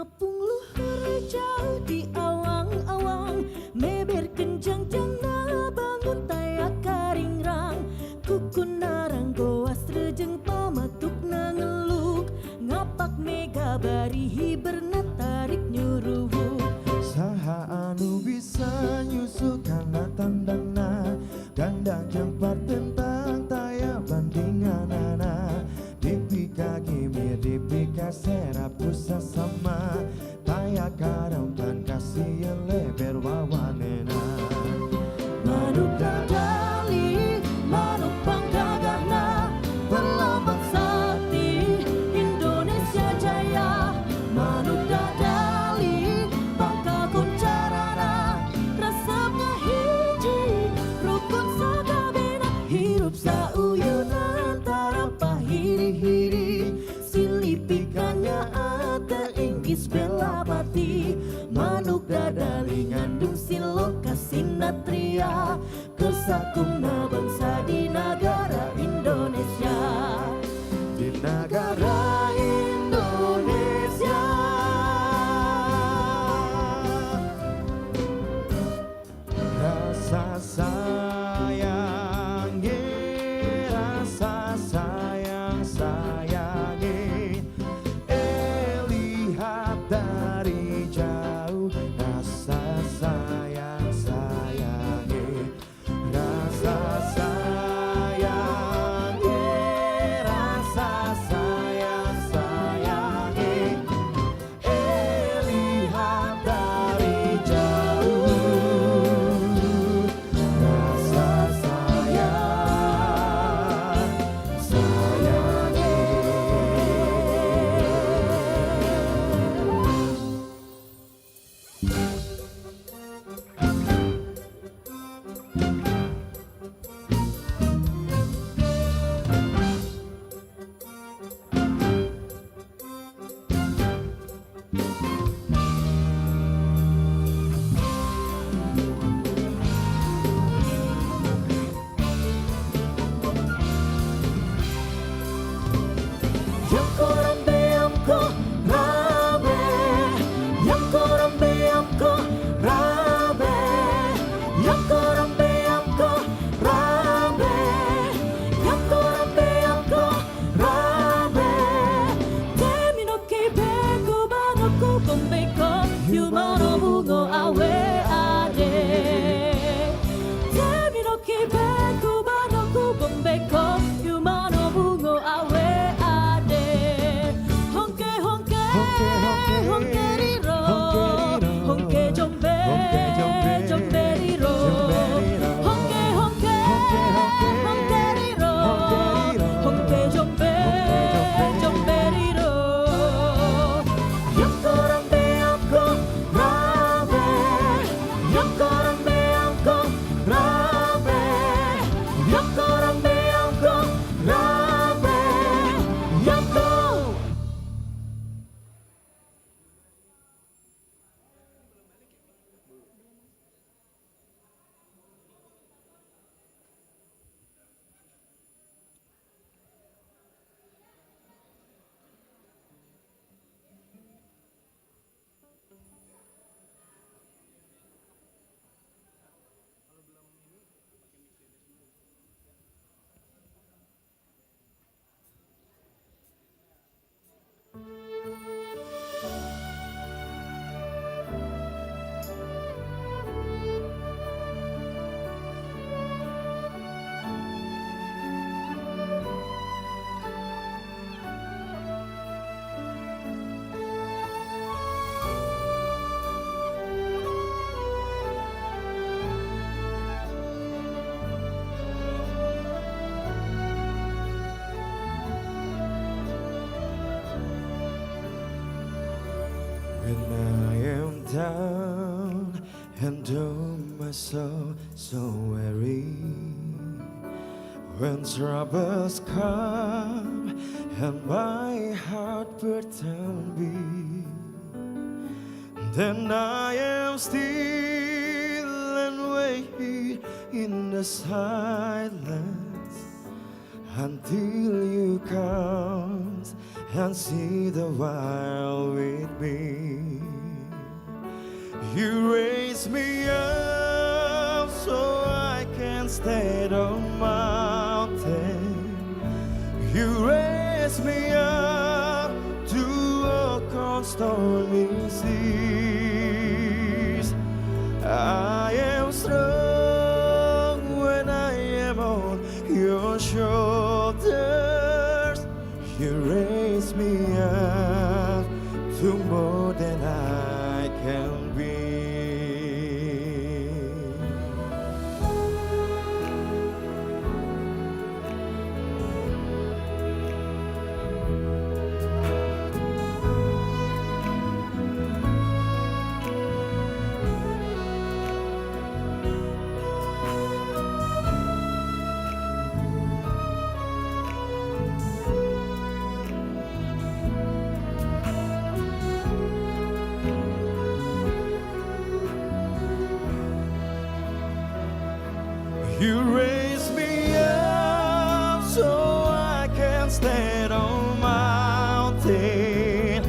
ngapung luhur jauh di awang-awang, meber kenjang jangna bangun tayak karingrang, kuku narang goas rejeng pamatuk nangeluk, ngapak mega barihi bernatarik nyuruhu. Saha anu bisa nyusukan tandangna, dandang jempar tentang taya bandingan anak. Dipika gimir, dipika serap pusat sama, taya karang Pancasila leber wawanena. Manuk dadali, manuk panggagana, berlambang sakti Indonesia jaya. Manuk dadali, pangka kuncarana, rasanya hiji, rukun sagabena, hirup sauyunan tarapa hiri-hiri, silipikannya ada inggis bela pati. Manuk dadali ngandung siloka sinatria, kesakumna bangsa di negara Indonesia. Di negara Indonesia, rasa sayangi, rasa sayang sayangi, lihat dari jauh, rasa sayang sayangi, rasa sayangi, rasa sayang sayangi, lihat dari jauh, rasa sayang sayangi. Down and oh my soul so weary, when troubles come and my heart burden be, then I am still and wait in the silence until you come and see the world with me. You raise me up so I can stand on mountain. You raise me up to walk on stormy seas. I am strong when I am on your shoulders. You raise me up to more than I can be. You raise me up so I can stand on mountain.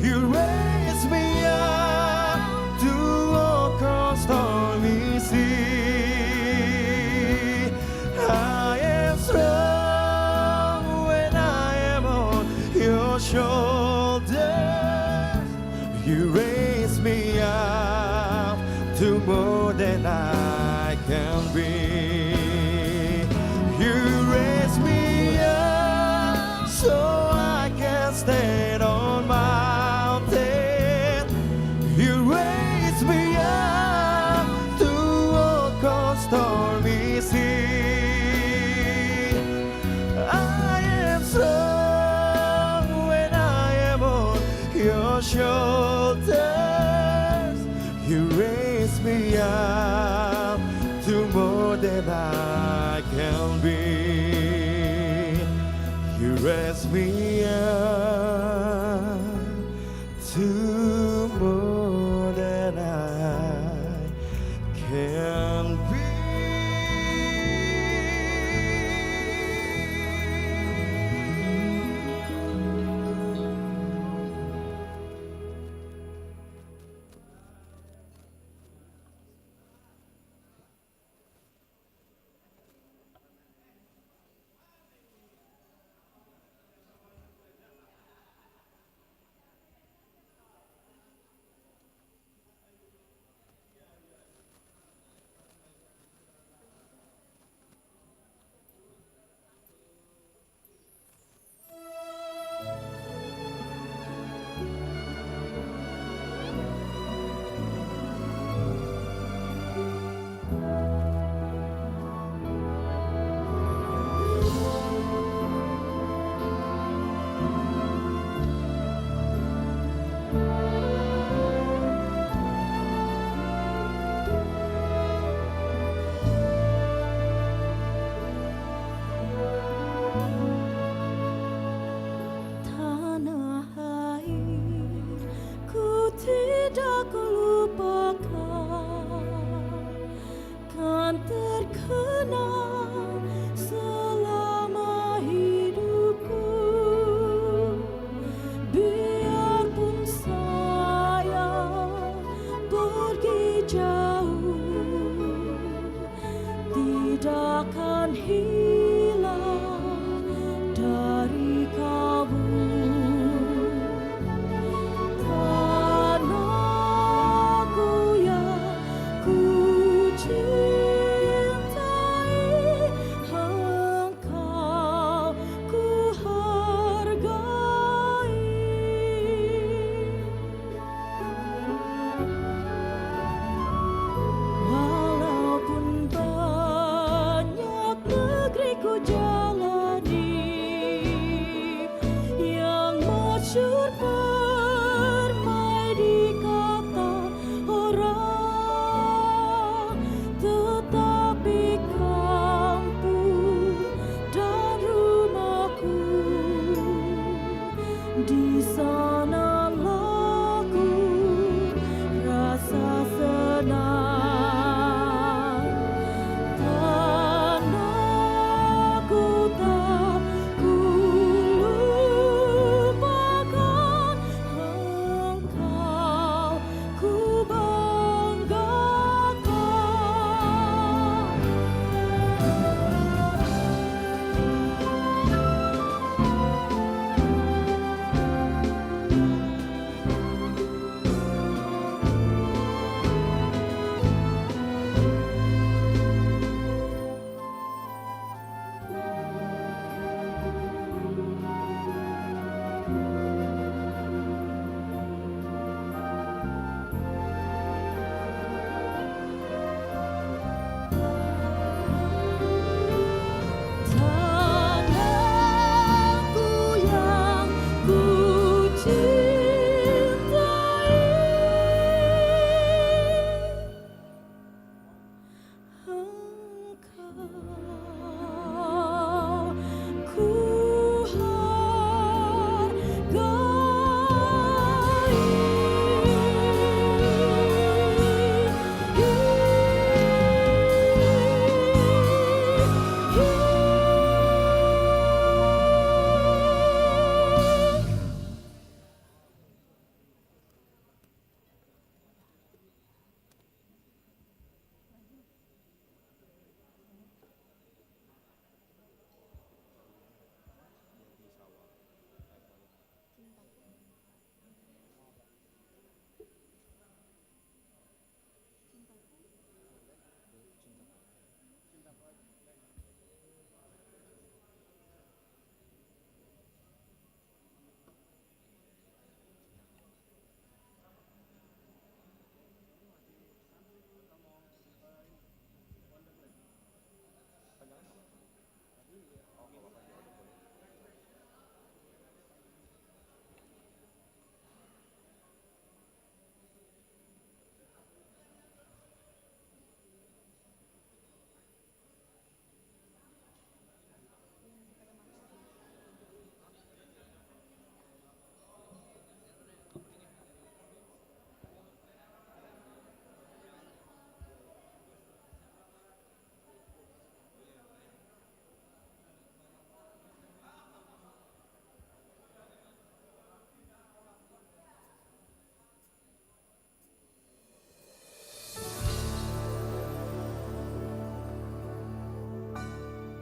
You raise me up to walk on stormy sea. I am strong when I am on your shoulders. You raise me up to more than I can be. You raise me up so I can stand on mountain. You raise me up to walk on stormy sea. I am strong when I am on your shoulders. You raise me up to more than I can be. You raise me up to more than I can be. Walaupun banyak negeri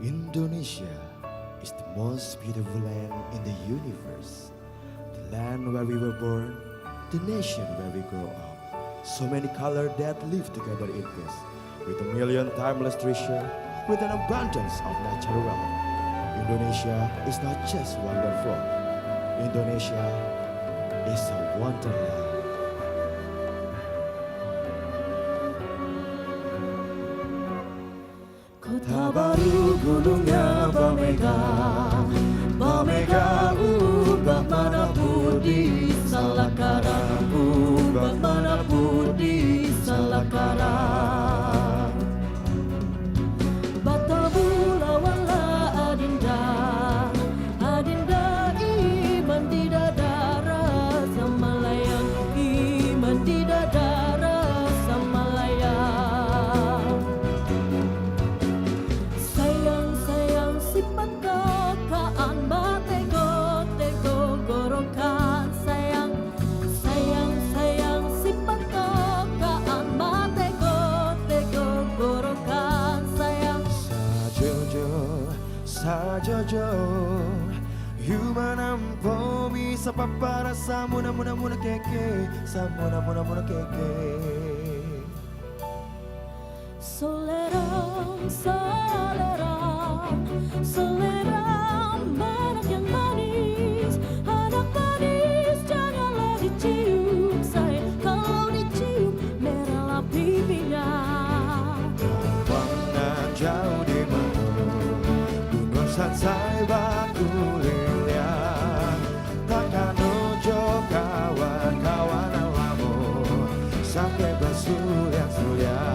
Indonesia is the most beautiful land in the universe. The land where we were born, the nation where we grow up. So many colors that live together in peace, with a million timeless treasure, with an abundance of natural wealth. Indonesia is not just wonderful. Indonesia is a wonderland. Kota baru gunungnya Bamega, Bamega ubah mana budi salakara, ubah mana budi salakara. Batabu lawala adinda, adinda iman di dadara sama layang, iman di dadara sama layang. Sayang sifat kakaan batego tego gorokan. Sayang sifat kakaan batego tego gorokan. Sayang Sajojo Yuma nampo bisa papara samuna muna keke, samuna muna keke. Selera anak yang manis, anak manis janganlah dicium. Sayang kalau dicium merahlah pipinya. Pangan jauh di mata, gunung sansai bakulnya. Takkan ojo kawan-kawan alamu sampai bersulian-sulian.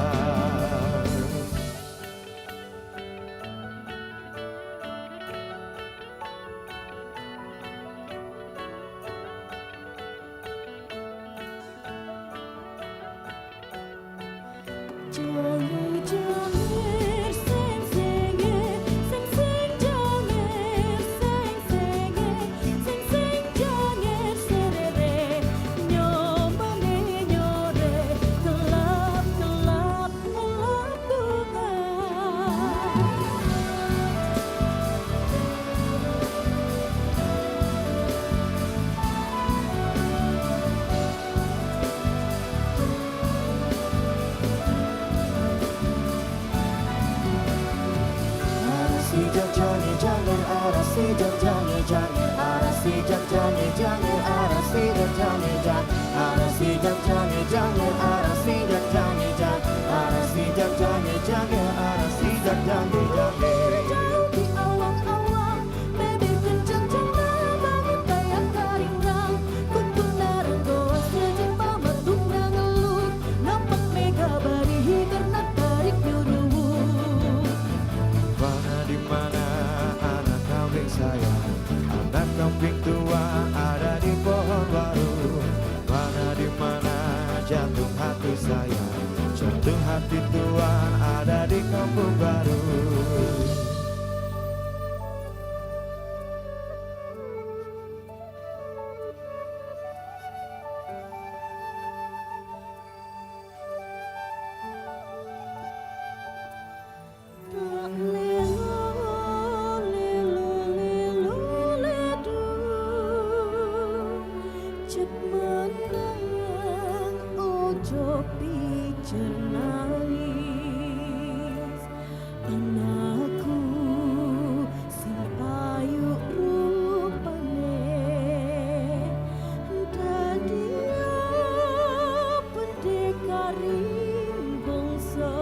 Jauh di awang-awang, baby kencang jangan bangun kayak karinggang. Kutung narang goa sejak pamat tungga ngeluh, nampak mega barihi karena tarik nyuruh. Mana di mana anak kambing saya, anak kambing tua ada di pohon baru. Mana di mana jantung hati saya, jantung hati Tuhan ada di kampung baru. Anakku sing payu rupane, dadia pendekaring bangsa.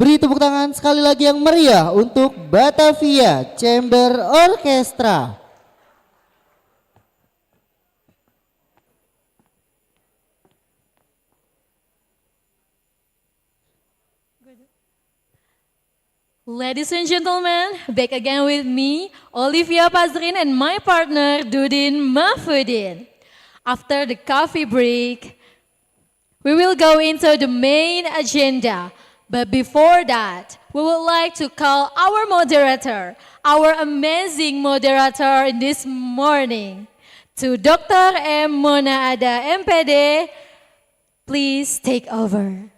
Beri tepuk tangan sekali lagi yang meriah untuk Batavia Chamber Orchestra. Ladies and gentlemen, back again with me, Olivia Pazrin, and my partner, Dudin Mahfudin. After the coffee break, we will go into the main agenda. But before that, we would like to call our moderator, our amazing moderator in this morning, to Dr. M. Mona Ada, MPD. Please take over.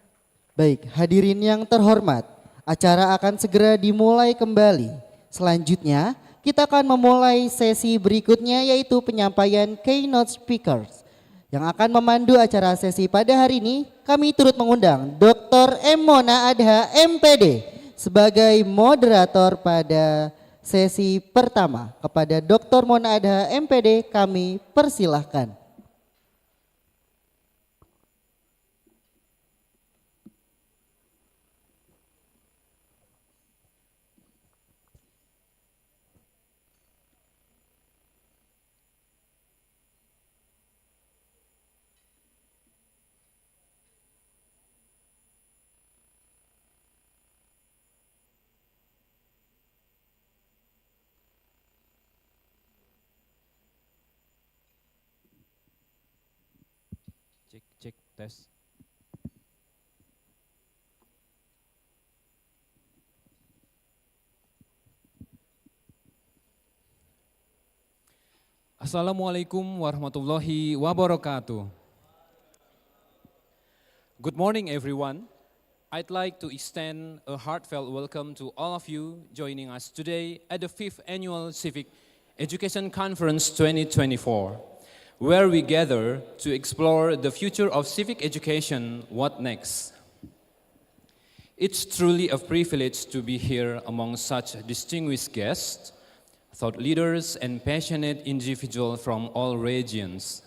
Baik, hadirin yang terhormat, acara akan segera dimulai kembali. Selanjutnya, kita akan memulai sesi berikutnya yaitu penyampaian Keynote Speakers. Yang akan memandu acara sesi pada hari ini, kami turut mengundang Dr. M. Mona Adha, MPD sebagai moderator pada sesi pertama. Kepada Dr. Mona Adha, MPD, kami persilahkan. Cek tes. Assalamualaikum warahmatullahi wabarakatuh. Good morning everyone. I'd like to extend a heartfelt welcome to all of you joining us today at the 5th Annual Civic Education Conference 2024, where we gather to explore the future of civic education, what next. It's truly a privilege to be here among such distinguished guests, thought leaders and passionate individuals from all regions.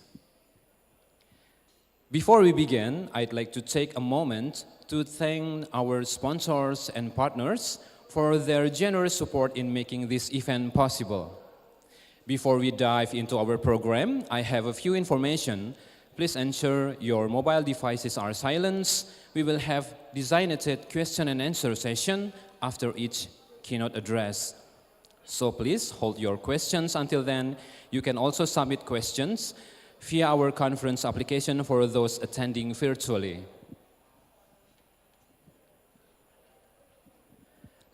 Before we begin, I'd like to take a moment to thank our sponsors and partners for their generous support in making this event possible. Before we dive into our program, I have a few information. Please ensure your mobile devices are silenced. We will have designated question and answer session after each keynote address. So please hold your questions until then. You can also submit questions via our conference application for those attending virtually.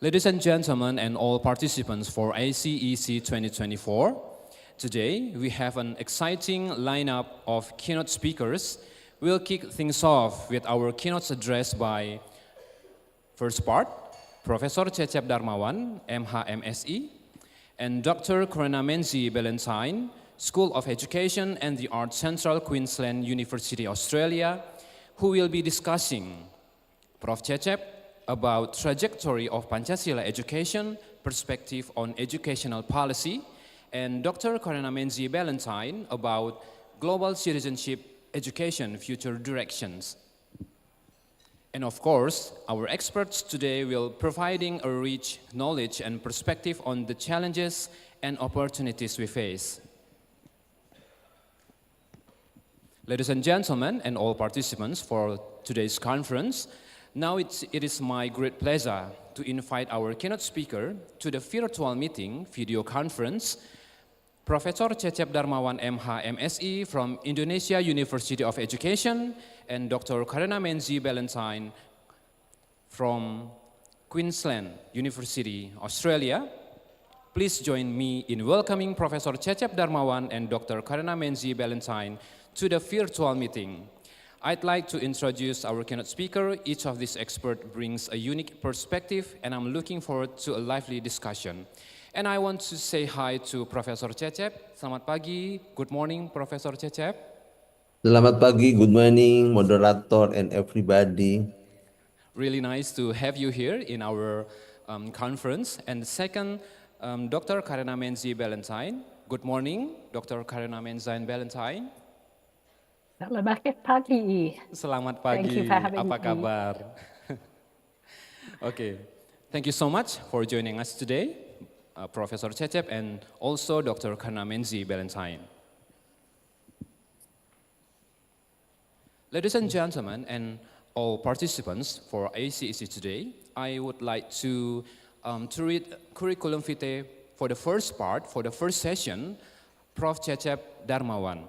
Ladies and gentlemen and all participants for ACEC 2024, today we have an exciting lineup of keynote speakers. We'll kick things off with our keynote address by, first part, Professor Cecep Darmawan, MHMSI, and Dr. Menzie Ballantyne, School of Education and the Arts Central Queensland University, Australia, who will be discussing Prof. Cecep about trajectory of Pancasila education, perspective on educational policy, and Dr. Menzie Ballantyne about global citizenship education future directions. And of course, our experts today will providing a rich knowledge and perspective on the challenges and opportunities we face. Ladies and gentlemen and all participants for today's conference, now it is my great pleasure to invite our keynote speaker to the virtual meeting video conference, Professor Cecep Darmawan MHMSI from Indonesia University of Education and Dr. Menzie Ballantyne from Queensland University, Australia. Please join me in welcoming Professor Cecep Darmawan and Dr. Menzie Ballantyne to the virtual meeting. I'd like to introduce our keynote speaker. Each of these experts brings a unique perspective, and I'm looking forward to a lively discussion. And I want to say hi to Professor Cecep. Selamat pagi. Good morning, Professor Cecep. Selamat pagi, good morning, moderator and everybody. Really nice to have you here in our conference. And second, Dr. Menzie Ballantyne. Good morning, Dr. Menzie Ballantyne. Selamat pagi. Selamat pagi. Thank you for having Apa me. kabar? Okay, thank you so much for joining us today, Professor Cecep and also Dr. Karna Menzie Valentine. Ladies and gentlemen, and all participants for ACEC today, I would like to read curriculum vitae for the first part, for the first session, Prof. Cecep Darmawan.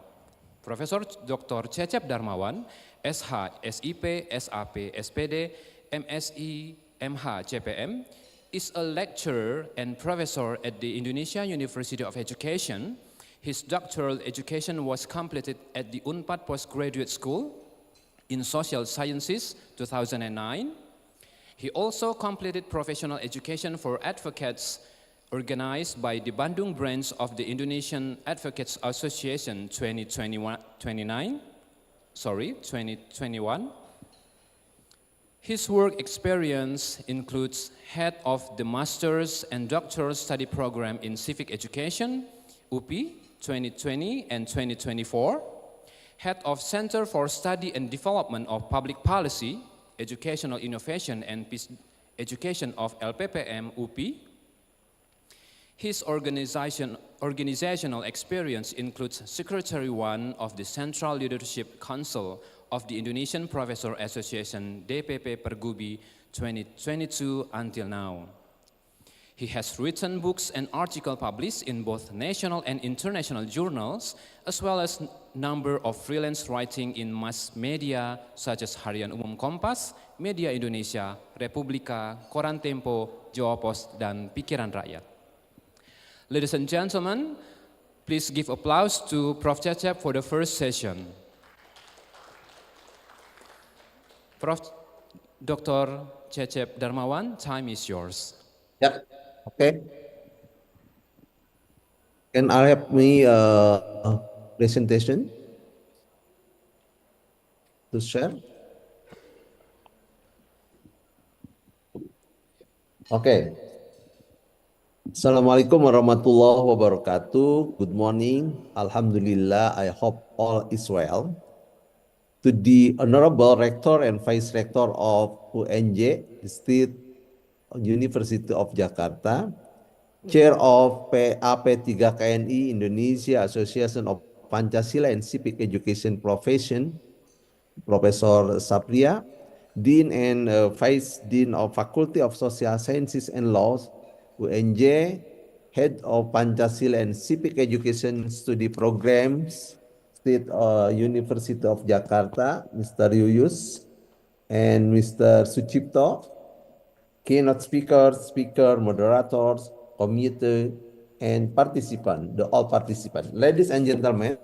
Professor Dr. Cecep Darmawan, SH, SIP, SAP, SPD, MSI, MH, CPM, is a lecturer and professor at the Indonesian University of Education. His doctoral education was completed at the UNPAD Postgraduate School in Social Sciences, 2009. He also completed professional education for advocates organized by the Bandung branch of the Indonesian Advocates Association 2021. His work experience includes head of the Master's and Doctoral Study Program in Civic Education, UPI, 2020 and 2024, head of Center for Study and Development of Public Policy, Educational Innovation and Peace Education of LPPM, UPI. His organizational experience includes Secretary 1 of the Central Leadership Council of the Indonesian Professor Association DPP Pergubi 2022 until now. He has written books and articles published in both national and international journals, as well as number of freelance writing in mass media such as Harian Umum Kompas, Media Indonesia, Republika, Koran Tempo, Jawa Pos, dan Pikiran Rakyat. Ladies and gentlemen, please give applause to Prof. Cecep for the first session. Prof. Dr. Cecep Darmawan, time is yours. Yep. Okay. Can I have me presentation to share? Okay. Assalamualaikum warahmatullahi wabarakatuh. Good morning. Alhamdulillah. I hope all is well. To the Honorable Rector and Vice Rector of UNJ, State University of Jakarta, Chair of AAPCEP Indonesia Association of Pancasila and Civic Education Profession, Professor Sapria, Dean and Vice Dean of Faculty of Social Sciences and Laws, UNJ, Head of Pancasila and Civic Education Study Programs, State University of Jakarta, Mr. Yuyus, and Mr. Sucipto, keynote speaker, moderators, committee, and all participants. Ladies and gentlemen,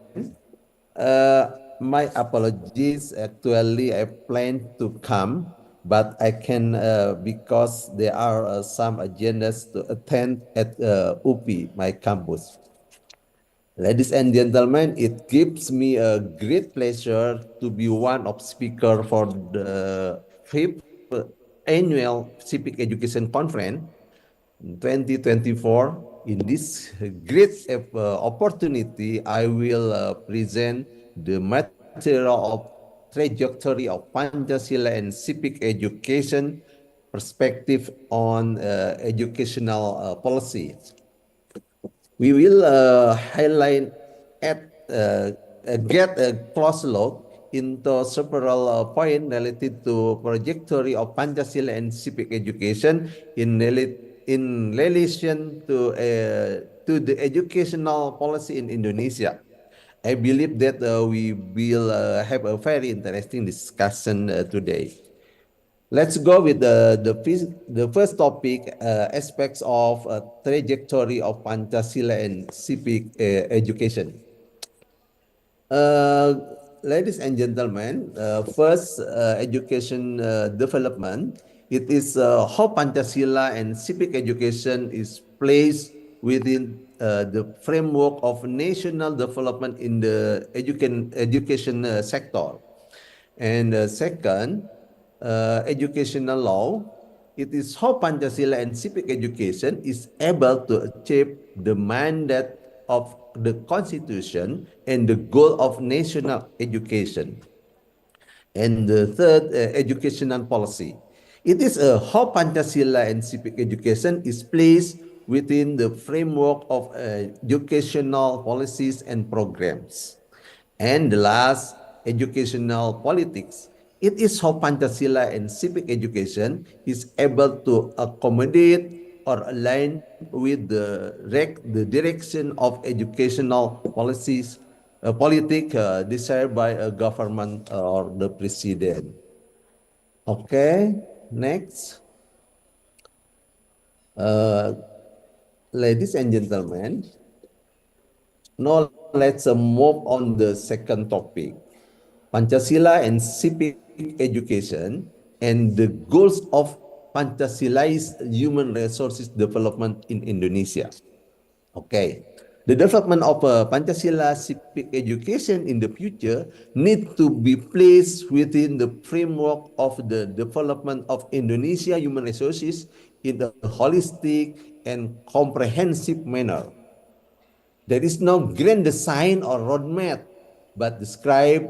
my apologies. Actually, I planned to come, but I can because there are some agendas to attend at UPI, my campus. Ladies and gentlemen, it gives me a great pleasure to be one of speakers for the 5th annual Civic Education Conference 2024. In this great opportunity, I will present the material of trajectory of Pancasila and civic education perspective on educational policy. We will highlight get a close look into several points related to trajectory of Pancasila and civic education in relation to the educational policy in Indonesia. I believe that we will have a very interesting discussion today. Let's go with the first topic, aspects of trajectory of Pancasila and civic education. Ladies and gentlemen, first education development, it is how Pancasila and civic education is placed within the framework of national development in the education sector. And second, educational law, it is how Pancasila and civic education is able to achieve the mandate of the Constitution and the goal of national education. And the third, educational policy. It is how Pancasila and civic education is placed within the framework of educational policies and programs. And the last, educational politics. It is how Pancasila and civic education is able to accommodate or align with the direction of educational policies, desired by a government or the president. Okay, next. Ladies and gentlemen, now let's move on the second topic, Pancasila and civic education and the goals of Pancasila's human resources development in Indonesia. Okay, the development of Pancasila civic education in the future need to be placed within the framework of the development of Indonesia human resources in a holistic and comprehensive manner. There is no grand design or roadmap, but describe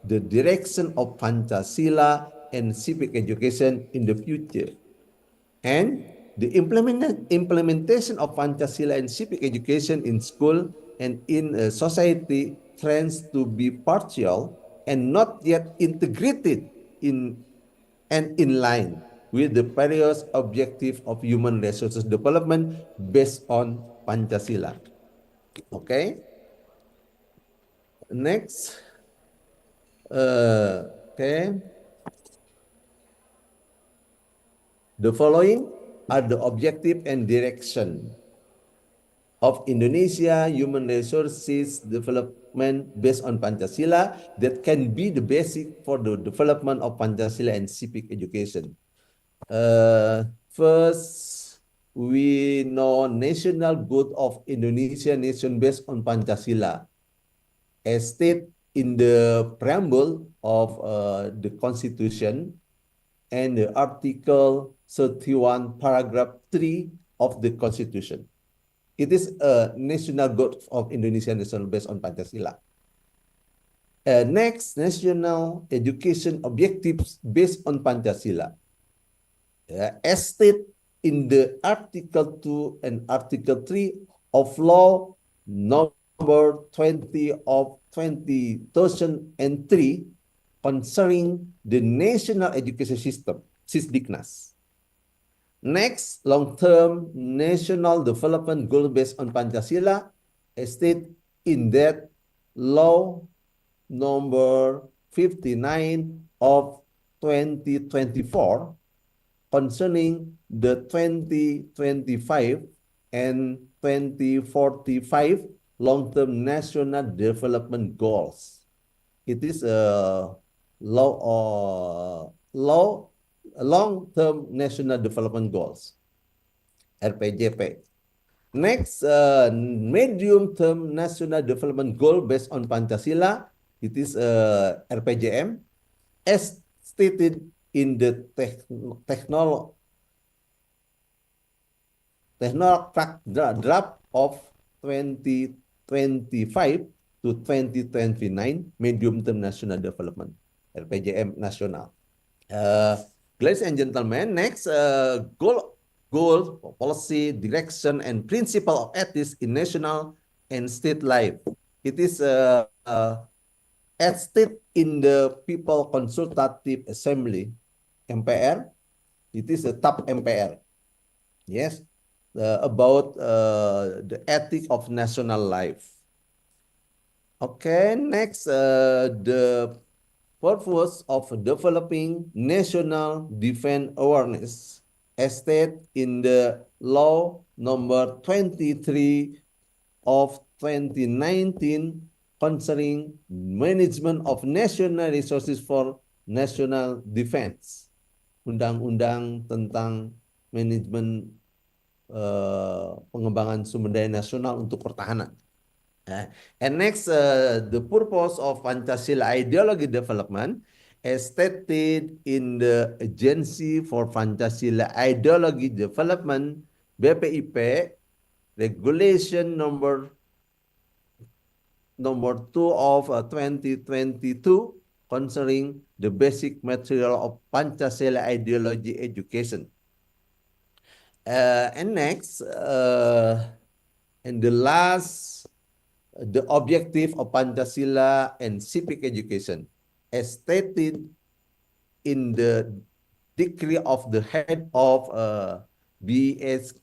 the direction of Pancasila and civic education in the future. And the implementation of Pancasila and civic education in school and in society tends to be partial and not yet integrated in line with the various objectives of human resources development based on Pancasila. Okay. Next. Okay. The following are the objective and direction of Indonesia human resources development based on Pancasila that can be the basic for the development of Pancasila and civic education. First, we know national good of Indonesia nation based on Pancasila, as stated in the preamble of the Constitution and the Article 31, Paragraph 3 of the Constitution. It is a national good of Indonesia nation based on Pancasila. Next, national education objectives based on Pancasila. As stated in the Article 2 and Article 3 of Law number 20 of 2003 concerning the national education system, SISDIKNAS. Next, long-term national development goal based on Pancasila, as stated in that Law number 59 of 2024 concerning the 2025 and 2045 long-term national development goals. It is a long-term national development goals, RPJP. Next, medium-term national development goal based on Pancasila, it is RPJM, as stated in the draft of 2025 to 2029 medium-term national development, RPJM nasional. Ladies and gentlemen, next, goal, policy, direction, and principle of ethics in national and state life. It is as stated in the People Consultative Assembly, MPR. It is a top MPR. Yes, about the ethic of national life. Okay, next, the purpose of developing national defense awareness, as stated in the Law number 23 of 2019 concerning management of national resources for national defense. Undang-undang tentang manajemen pengembangan sumber daya nasional untuk pertahanan. And next, the purpose of Pancasila ideology development, as stated in the Agency for Pancasila Ideology Development, BPIP, Regulation number 2 of 2022 concerning the basic material of Pancasila ideology education. And next, and the last, the objective of Pancasila and civic education, as stated in the decree of the head of BSKAP,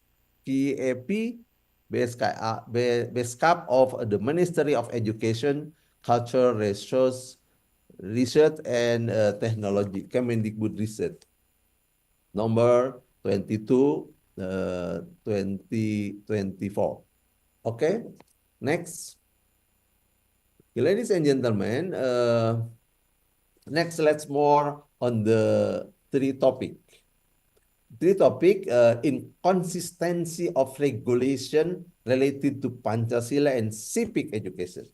BSKAP of the Ministry of Education, Culture, Research, and Technology, Kemendikbud Research, number 22, 2024. Okay, next. Okay, ladies and gentlemen, next let's more on the three topic. Inconsistency of regulation related to Pancasila and civic education.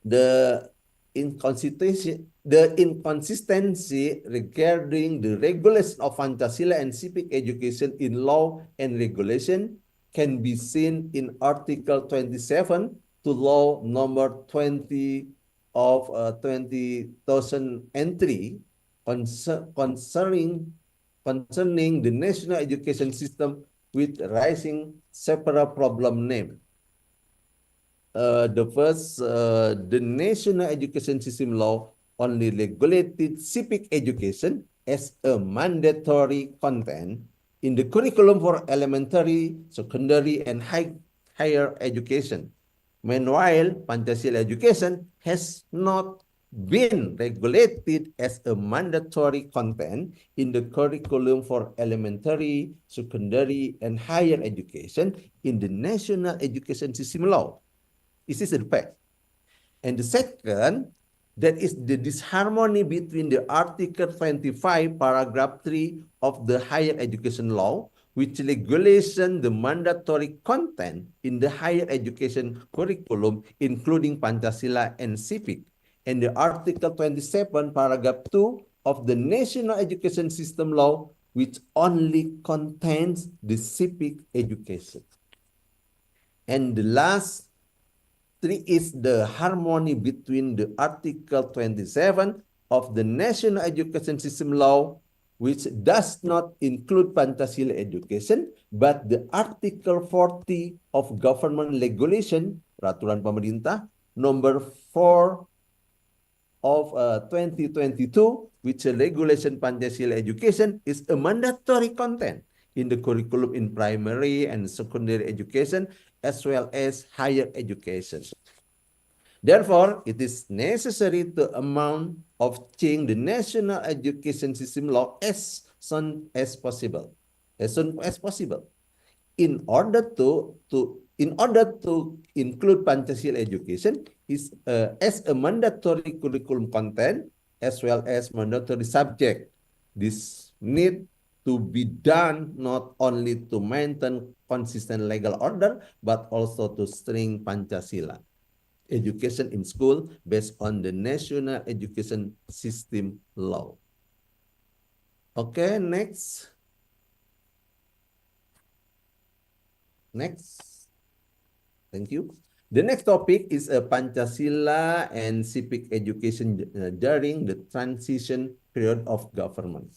The inconsistency regarding the regulation of Pancasila and civic education in law and regulation can be seen in Article 27 to Law number 20 of 2003 concerning the national education system with rising several problem name. The first, the national education system law only regulated civic education as a mandatory content in the curriculum for elementary, secondary, and higher education. Meanwhile, Pancasila education has not been regulated as a mandatory content in the curriculum for elementary, secondary, and higher education in the national education system law. This is the fact. And the second, that is the disharmony between the Article 25, paragraph 3 of the higher education law, which regulation the mandatory content in the higher education curriculum, including Pancasila and civic, and the Article 27, paragraph 2 of the national education system law, which only contains the civic education. And the last three is the harmony between the Article 27 of the national education system law, which does not include Pancasila education, but the Article 40 of government regulation, peraturan pemerintah, number 4 of 2022, which regulation Pancasila education is a mandatory content in the curriculum in primary and secondary education, as well as higher education. Therefore, it is necessary to amount of change the national education system law as soon as possible. In order to include Pancasila education is as a mandatory curriculum content as well as mandatory subject. This need to be done not only to maintain consistent legal order, but also to strengthen Pancasila education in school based on the national education system law. Okay, next. Thank you. The next topic is Pancasila and civic education during the transition period of government.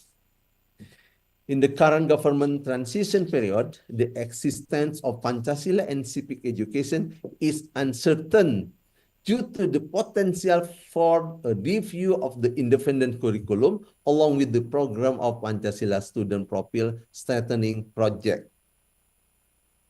In the current government transition period, the existence of Pancasila and civic education is uncertain due to the potential for a review of the independent curriculum along with the program of Pancasila student profile strengthening project.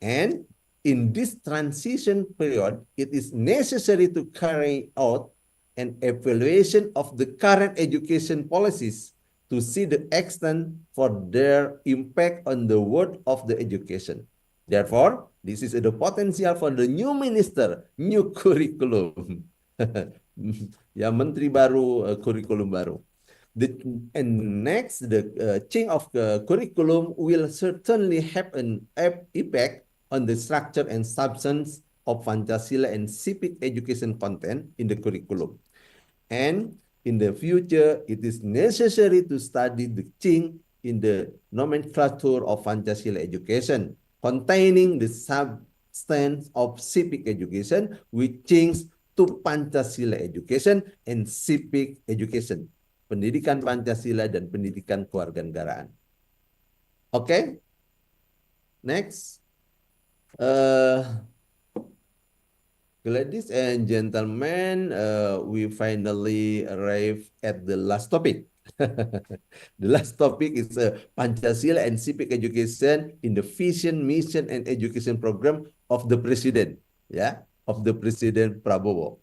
And in this transition period, it is necessary to carry out an evaluation of the current education policies to see the extent for their impact on the world of the education. Therefore, this is the potential for the new minister, new curriculum. Ya, menteri baru, curriculum baru. And next, the change of the curriculum will certainly have an impact on the structure and substance of Pancasila and civic education content in the curriculum. And in the future, it is necessary to study the change in the nomenclature of Pancasila education, containing the substance of civic education, which changes to Pancasila education and civic education. Pendidikan Pancasila dan pendidikan kewarganegaraan. Oke. Next. Ladies and gentlemen, we finally arrived at the last topic. The last topic is Pancasila and civic education in the vision, mission, and education program of the President. Of the President Prabowo.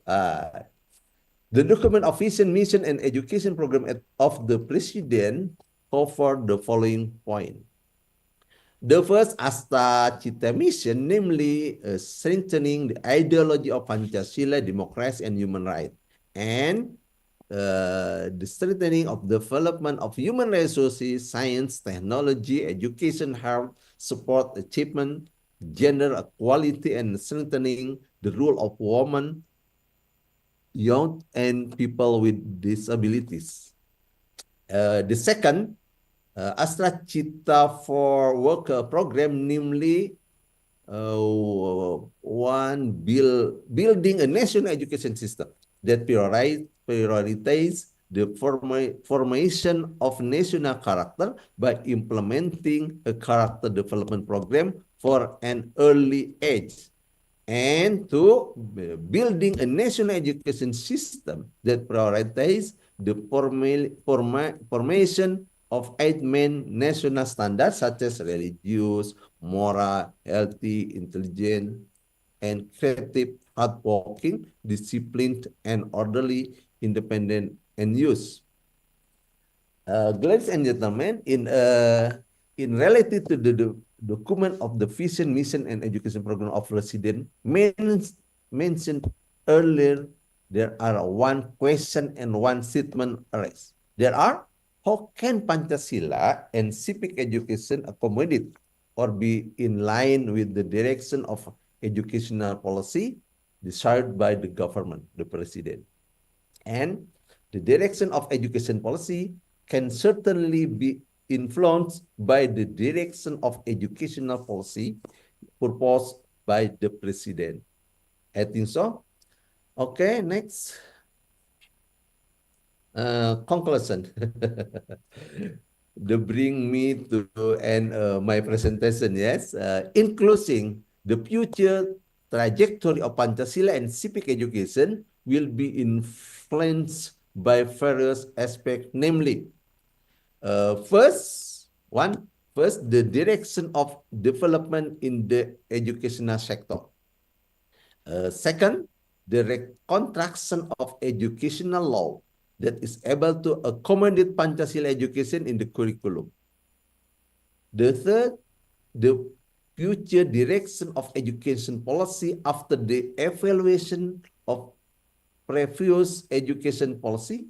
The document of vision, mission, and education program of the President cover the following point. The first Asta Cita mission, namely strengthening the ideology of Pancasila, democracy, and human rights, and the strengthening of development of human resources, science, technology, education, health, support, achievement, gender equality, and strengthening the role of women, young, and people with disabilities. The second Astra Cita for Work program, namely building a national education system that prioritize the formation of national character by implementing a character development program for an early age, and to building a national education system that prioritize the formation of 8 main national standards such as religious, moral, healthy, intelligent, and creative, hardworking, disciplined, and orderly, independent, and use. Ladies and gentlemen, in related to the document of the vision, mission, and education program of President mentioned earlier, there are one question and one statement raised. There are: how can Pancasila and civic education accommodate or be in line with the direction of educational policy decided by the government, the President? And the direction of education policy can certainly be influenced by the direction of educational policy proposed by the President. I think so. Okay, next. Conclusion. To bring me to end my presentation, yes. Including the future trajectory of Pancasila and civic education will be influenced by various aspects, namely, first, the direction of development in the educational sector. Second, the reconstruction of educational law that is able to accommodate Pancasila education in the curriculum. The third, the future direction of education policy after the evaluation of previous education policy.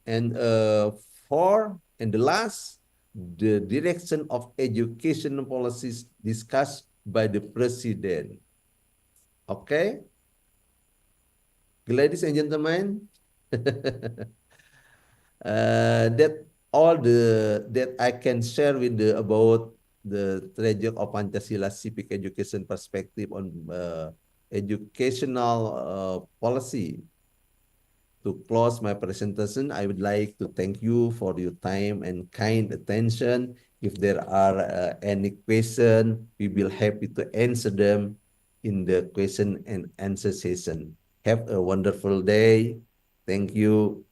And four, and the last, the direction of education policies discussed by the President. Okay? Ladies and gentlemen, that all that I can share with about the trajectory of Pancasila civic education perspective on educational policy. To close my presentation, I would like to thank you for your time and kind attention. If there are any question, we will happy to answer them in the question and answer session. Have a wonderful day. Thank you.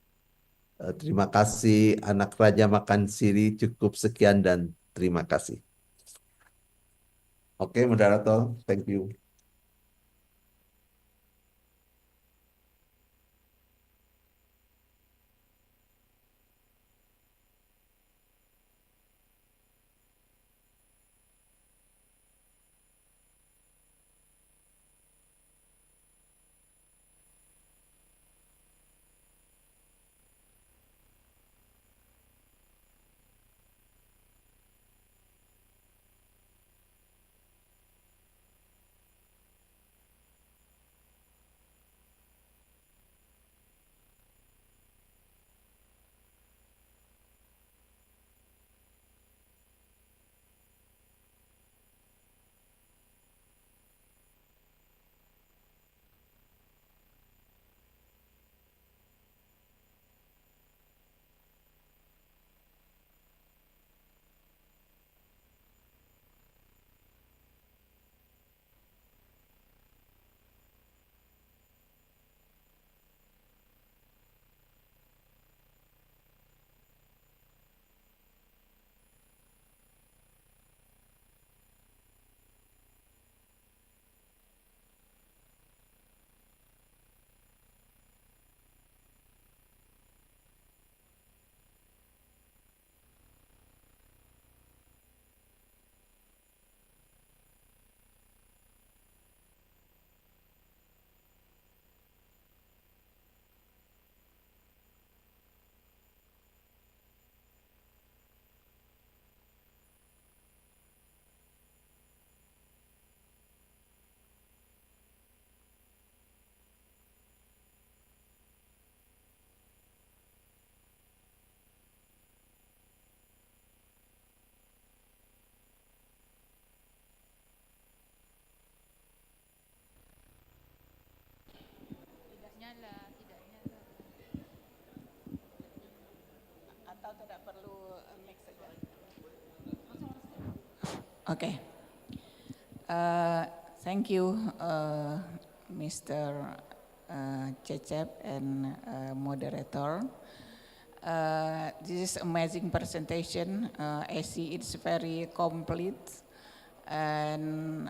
Terima kasih. Anak Raja makan siri. Cukup sekian dan terima kasih. Oke, moderator. Thank you. Okay. Thank you, Mr. Cecep and moderator. This is amazing presentation. I see it's very complete and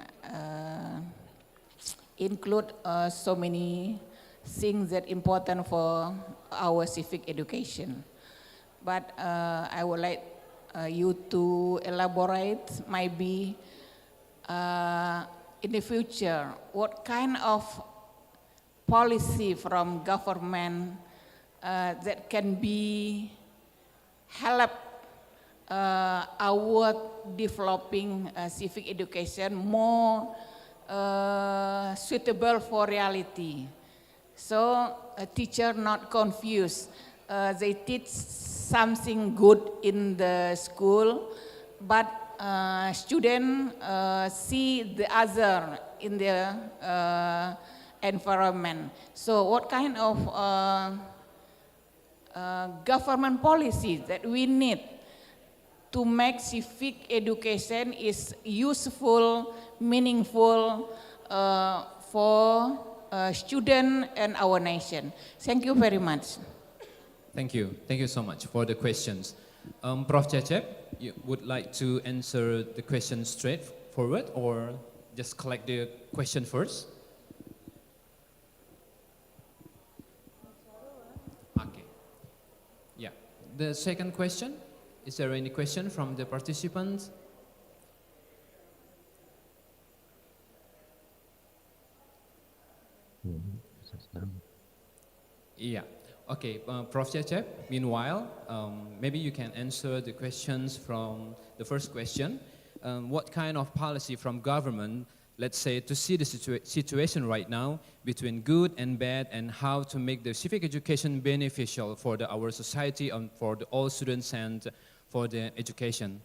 include so many things that important for our civic education. But I would like you to elaborate maybe in the future, what kind of policy from government that can be help our developing civic education more suitable for reality. So a teacher not confused. They teach something good in the school, but students see the other in the environment. So what kind of government policies that we need to make civic education is useful, meaningful for students and our nation? Thank you very much. Thank you. Thank you so much for the questions. Prof. Cecep, you would like to answer the question straightforward or just collect the question first? Okay. Yeah. The second question, is there any question from the participants? Yeah. Okay, Prof. Cecep, meanwhile, maybe you can answer the questions from the first question. What kind of policy from government, let's say, to see the situation right now between good and bad, and how to make the civic education beneficial for our society and for all students and for the education?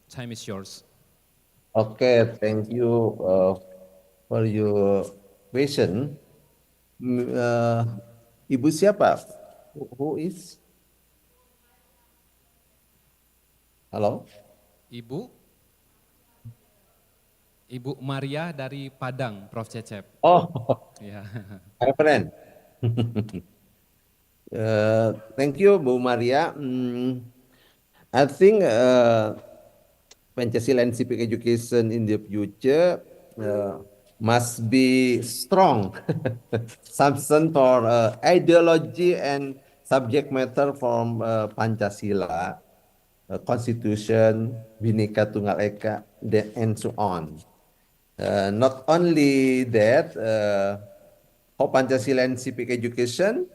Time is yours. Okay, thank you for your question. Ibu siapa? Who is? Halo? Ibu Maria dari Padang, Prof. Cecep. Oh, yeah. My friend. Thank you, Bu Maria. I think Pancasila and civic education in the future must be strong substance for ideology and subject matter from Pancasila, Constitution, Bhinneka Tunggal Ika, and so on. Not only that, how Pancasila and civic education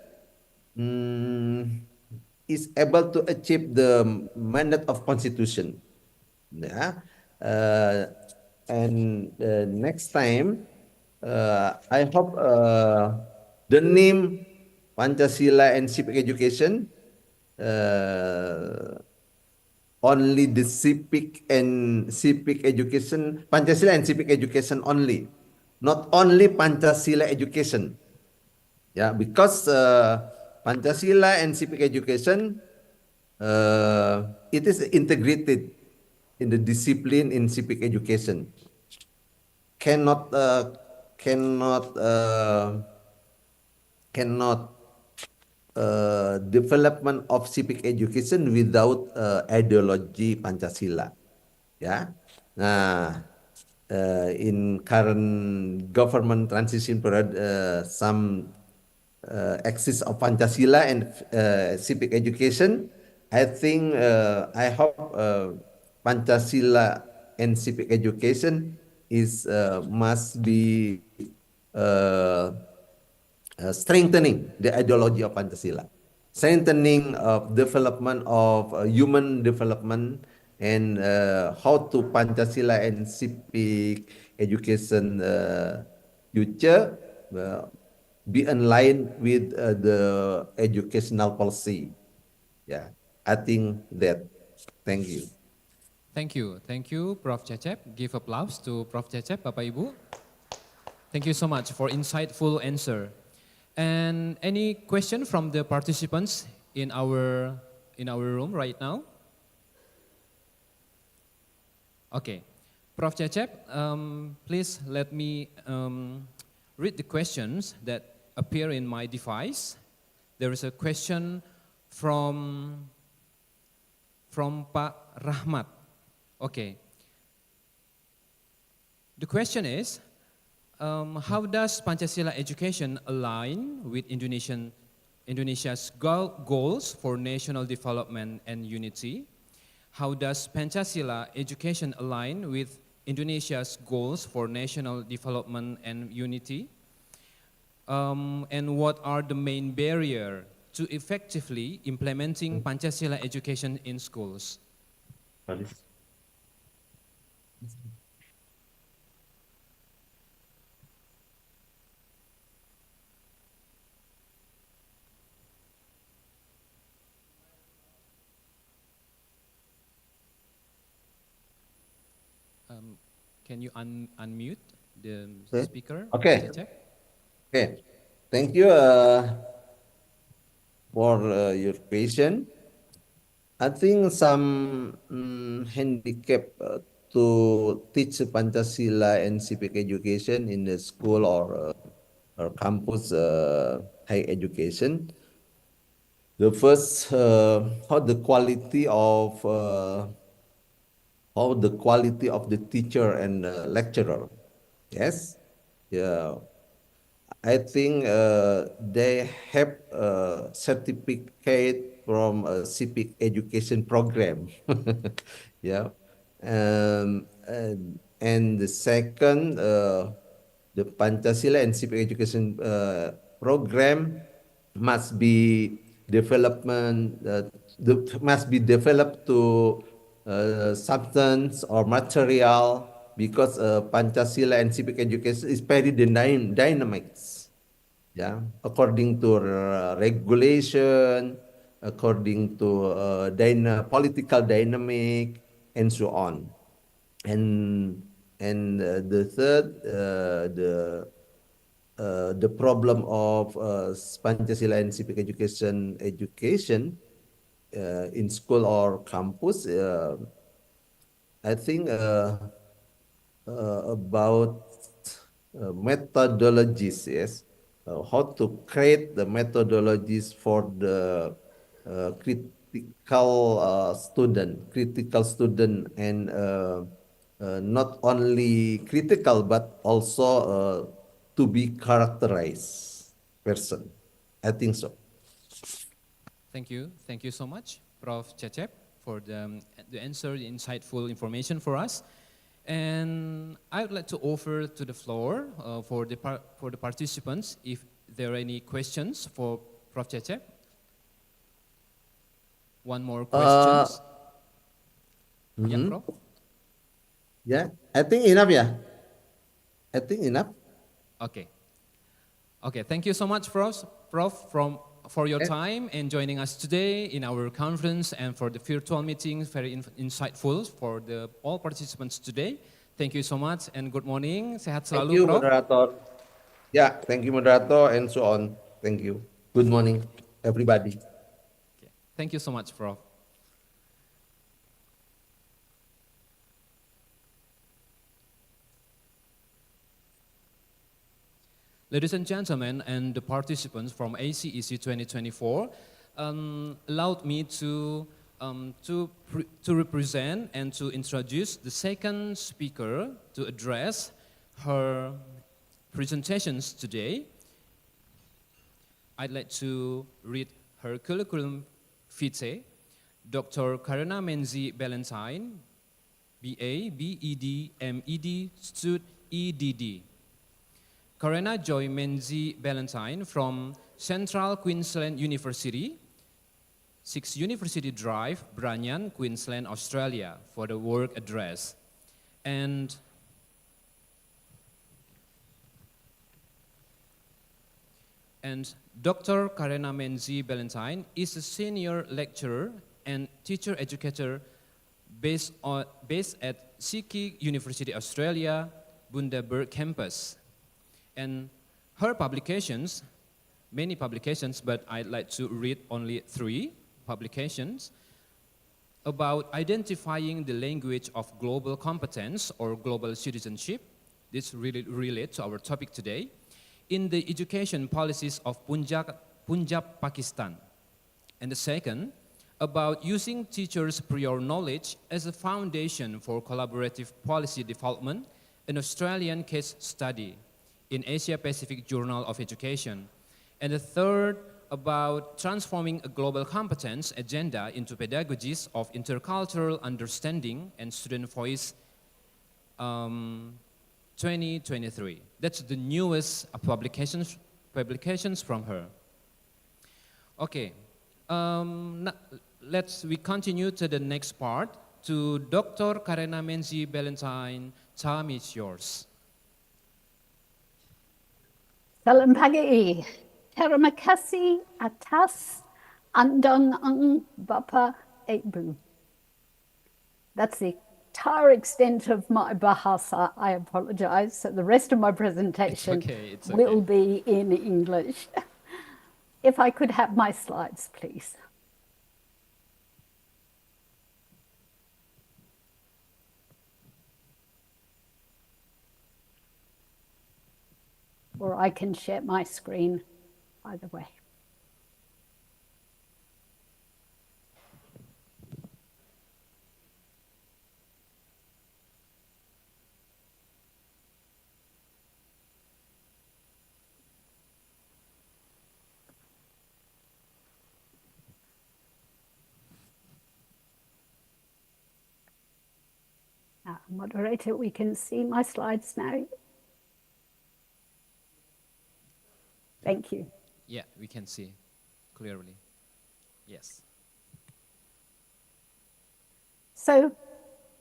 is able to achieve the mandate of Constitution. Yeah. And next time, I hope the name Pancasila and civic education, only the civic education, Pancasila and civic education only, not only Pancasila education. Yeah, because Pancasila and civic education, it is integrated in the discipline in civic education. Cannot development of civic education without ideology Pancasila. Yeah. Nah, in current government transition period, some axis of Pancasila and civic education. I think I hope Pancasila and civic education is must be strengthening the ideology of Pancasila, strengthening of development of human development, and how to Pancasila and civic education future be in line with the educational policy. Yeah, I think that. Thank you. Thank you, Prof. Cecep. Give applause to Prof. Cecep, Bapak Ibu. Thank you so much for insightful answer. And any question from the participants in our room right now? Okay. Prof. Cecep, please let me read the questions that appear in my device. There is a question from Pak Rahmat. Okay. The question is, how does Pancasila education align with Indonesia's goals for national development and unity? How does Pancasila education align with Indonesia's goals for national development and unity? And what are the main barriers to effectively implementing Pancasila education in schools? Can you unmute the speaker? Okay. Okay. Thank you for your question. I think some handicap to teach Pancasila and civic education in the school or campus higher education. The first, how the quality of the teacher and lecturer. Yes, yeah. I think they have a certificate from a civic education program. Yeah, and the second, the Pancasila and civic education program must be must be developed to substance or material, because Pancasila and civic education is very dynamic. Yeah, according to regulation, according to political dynamic, and so on. And the third, the problem of Pancasila and civic education in school or campus, I think about methodologies, yes, how to create the methodologies for the critical student, and not only critical but also to be characterized person. I think so. Thank you so much, Prof. Cecep, for the answer, the insightful information for us. And I would like to offer to the floor for the participants if there are any questions for Prof. Cecep. One more questions. Yeah, Prof. Yeah, I think enough. Yeah, I think enough. Okay. Okay. Thank you so much, Prof. For your time and joining us today in our conference and for the virtual meetings, very insightful for all participants today. Thank you so much and good morning. Sehat selalu, Thank you, Prof. moderator. Yeah, thank you, moderator, and so on. Thank you. Good morning, everybody. Okay. Thank you so much, Prof. Ladies and gentlemen, and the participants from ACEC 2024, allowed me to represent and to introduce the second speaker to address her presentations today. I'd like to read her curriculum vitae. Dr. Karena Menzie Ballantyne, BA, BEd, MEd, Stud, EDD. Karena Joy Menzie Ballantyne from Central Queensland University, 6 University Drive, Branyan, Queensland, Australia, for the work address. And Dr. Karena Menzie Ballantyne is a senior lecturer and teacher educator based at ACEC University, Australia, Bundaberg campus. And her publications, many publications, but I'd like to read only 3 publications. about identifying the language of global competence or global citizenship. This really relates to our topic today. In the education policies of Punjab, Pakistan. And the second, about using teachers' prior knowledge as a foundation for collaborative policy development, an Australian case study in Asia-Pacific Journal of Education. And the third, about transforming a global competence agenda into pedagogies of intercultural understanding and student voice 2023. That's the newest publications from her. Okay, we continue to the next part, to Dr. Karena Menzie Ballantyne. Time is yours. Salam pagi. Terima kasih atas undangan Bapak Ibu. That's the entire extent of my bahasa. I apologize. So the rest of my presentation it's okay. will be in English. If I could have my slides, please. Or I can share my screen, either way. Moderator, we can see my slides now. Thank you. Yeah, we can see clearly. Yes. So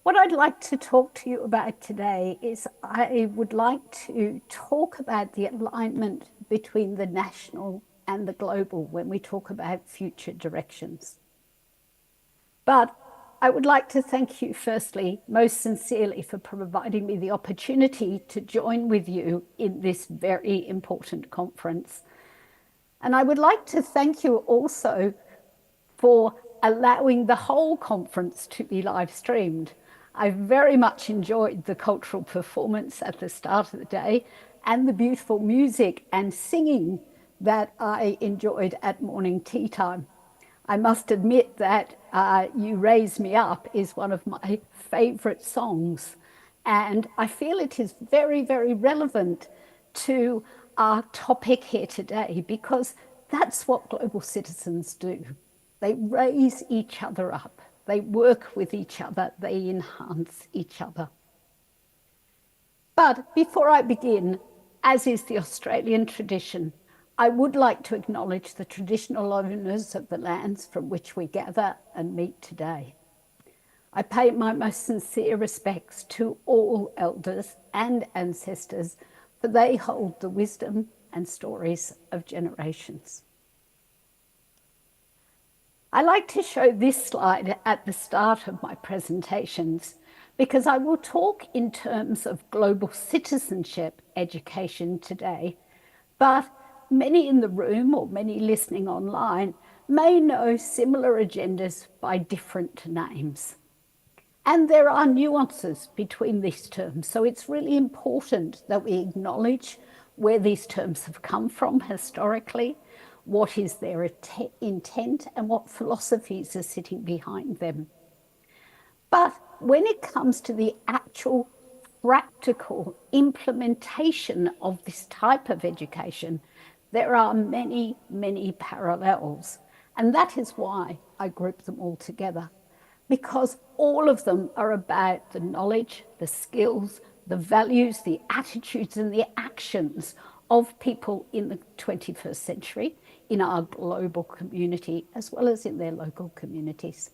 what I'd like to talk to you about today is I would like to talk about the alignment between the national and the global when we talk about future directions. But I would like to thank you firstly, most sincerely, for providing me the opportunity to join with you in this very important conference. And I would like to thank you also for allowing the whole conference to be live streamed. I very much enjoyed the cultural performance at the start of the day and the beautiful music and singing that I enjoyed at morning tea time. I must admit that You Raise Me Up is one of my favorite songs. And I feel it is very, very relevant to our topic here today, because that's what global citizens do. They raise each other up. They work with each other. They enhance each other. But before I begin, as is the Australian tradition, I would like to acknowledge the traditional owners of the lands from which we gather and meet today. I pay my most sincere respects to all elders and ancestors, for they hold the wisdom and stories of generations. I like to show this slide at the start of my presentations because I will talk in terms of global citizenship education today, but many in the room or many listening online may know similar agendas by different names. And there are nuances between these terms, so it's really important that we acknowledge where these terms have come from historically, what is their intent, and what philosophies are sitting behind them. But when it comes to the actual practical implementation of this type of education, there are many, many parallels. And that is why I group them all together, because all of them are about the knowledge, the skills, the values, the attitudes, and the actions of people in the 21st century, in our global community, as well as in their local communities.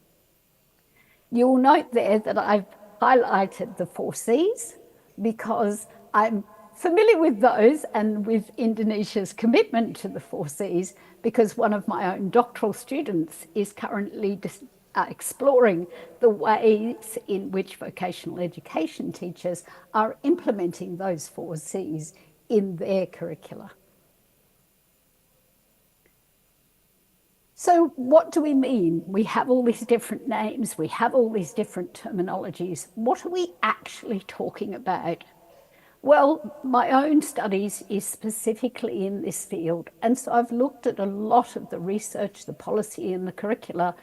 You'll note there that I've highlighted the 4 Cs because I'm familiar with those and with Indonesia's commitment to the 4 Cs, because one of my own doctoral students is currently exploring the ways in which vocational education teachers are implementing those 4 Cs in their curricula. So what do we mean? We have all these different names, we have all these different terminologies. What are we actually talking about? Well, my own studies is specifically in this field, and so I've looked at a lot of the research, the policy and the curricula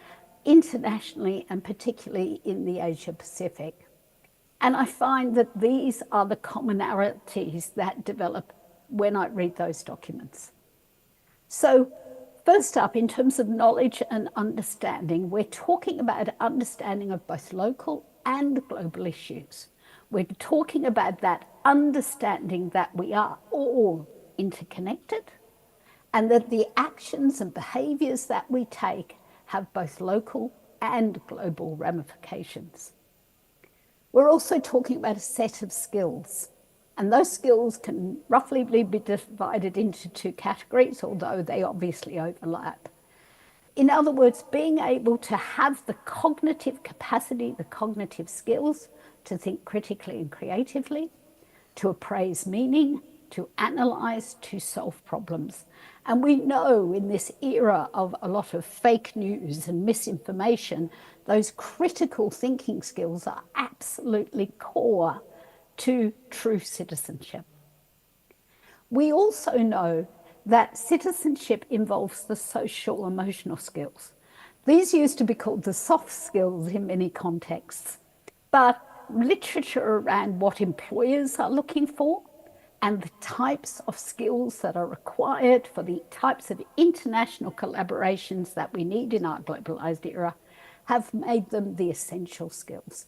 internationally and particularly in the Asia Pacific. And I find that these are the commonalities that develop when I read those documents. So first up, in terms of knowledge and understanding, we're talking about understanding of both local and global issues. We're talking about that understanding that we are all interconnected and that the actions and behaviors that we take have both local and global ramifications. We're also talking about a set of skills, and those skills can roughly be divided into two categories, although they obviously overlap. In other words, being able to have the cognitive capacity, the cognitive skills to think critically and creatively, to appraise meaning, to analyze, to solve problems. And we know in this era of a lot of fake news and misinformation, those critical thinking skills are absolutely core to true citizenship. We also know that citizenship involves the social emotional skills. These used to be called the soft skills in many contexts, but literature around what employers are looking for and the types of skills that are required for the types of international collaborations that we need in our globalized era have made them the essential skills.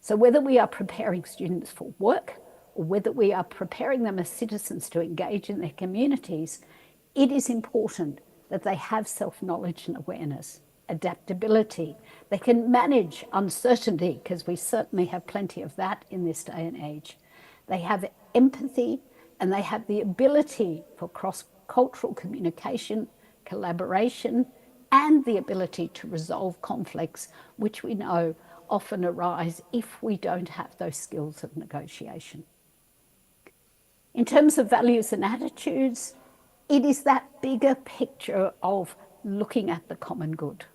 So whether we are preparing students for work or whether we are preparing them as citizens to engage in their communities, it is important that they have self-knowledge and awareness, adaptability. They can manage uncertainty, because we certainly have plenty of that in this day and age. They have empathy, and they have the ability for cross-cultural communication, collaboration, and the ability to resolve conflicts, which we know often arise if we don't have those skills of negotiation. In terms of values and attitudes, it is that bigger picture of looking at the common good.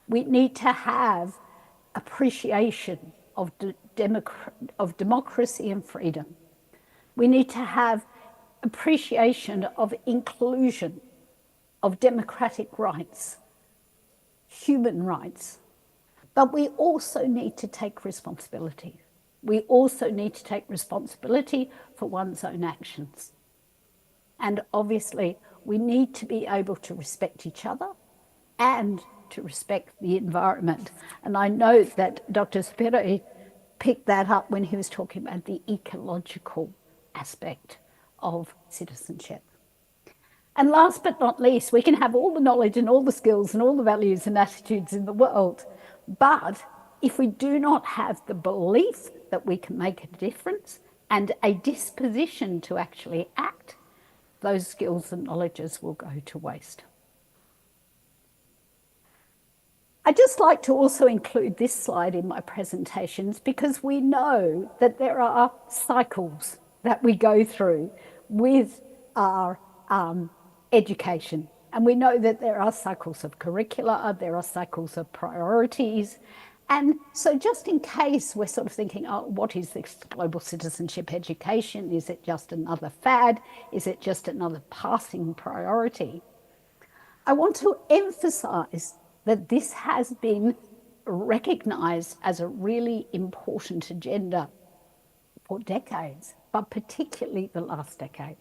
We need to have appreciation of democracy and freedom. We need to have appreciation of inclusion, of democratic rights, human rights. But we also need to take responsibility. We also need to take responsibility for one's own actions. And obviously, we need to be able to respect each other and to respect the environment. And I know that Dr. Sapria picked that up when he was talking about the ecological aspect of citizenship. And last but not least, we can have all the knowledge and all the skills and all the values and attitudes in the world, but if we do not have the belief that we can make a difference and a disposition to actually act, those skills and knowledges will go to waste. I'd just like to also include this slide in my presentations because we know that there are cycles that we go through with our education. And we know that there are cycles of curricula, there are cycles of priorities. And so just in case we're sort of thinking, oh, what is this global citizenship education? Is it just another fad? Is it just another passing priority? I want to emphasize that this has been recognized as a really important agenda for decades, but particularly the last decade.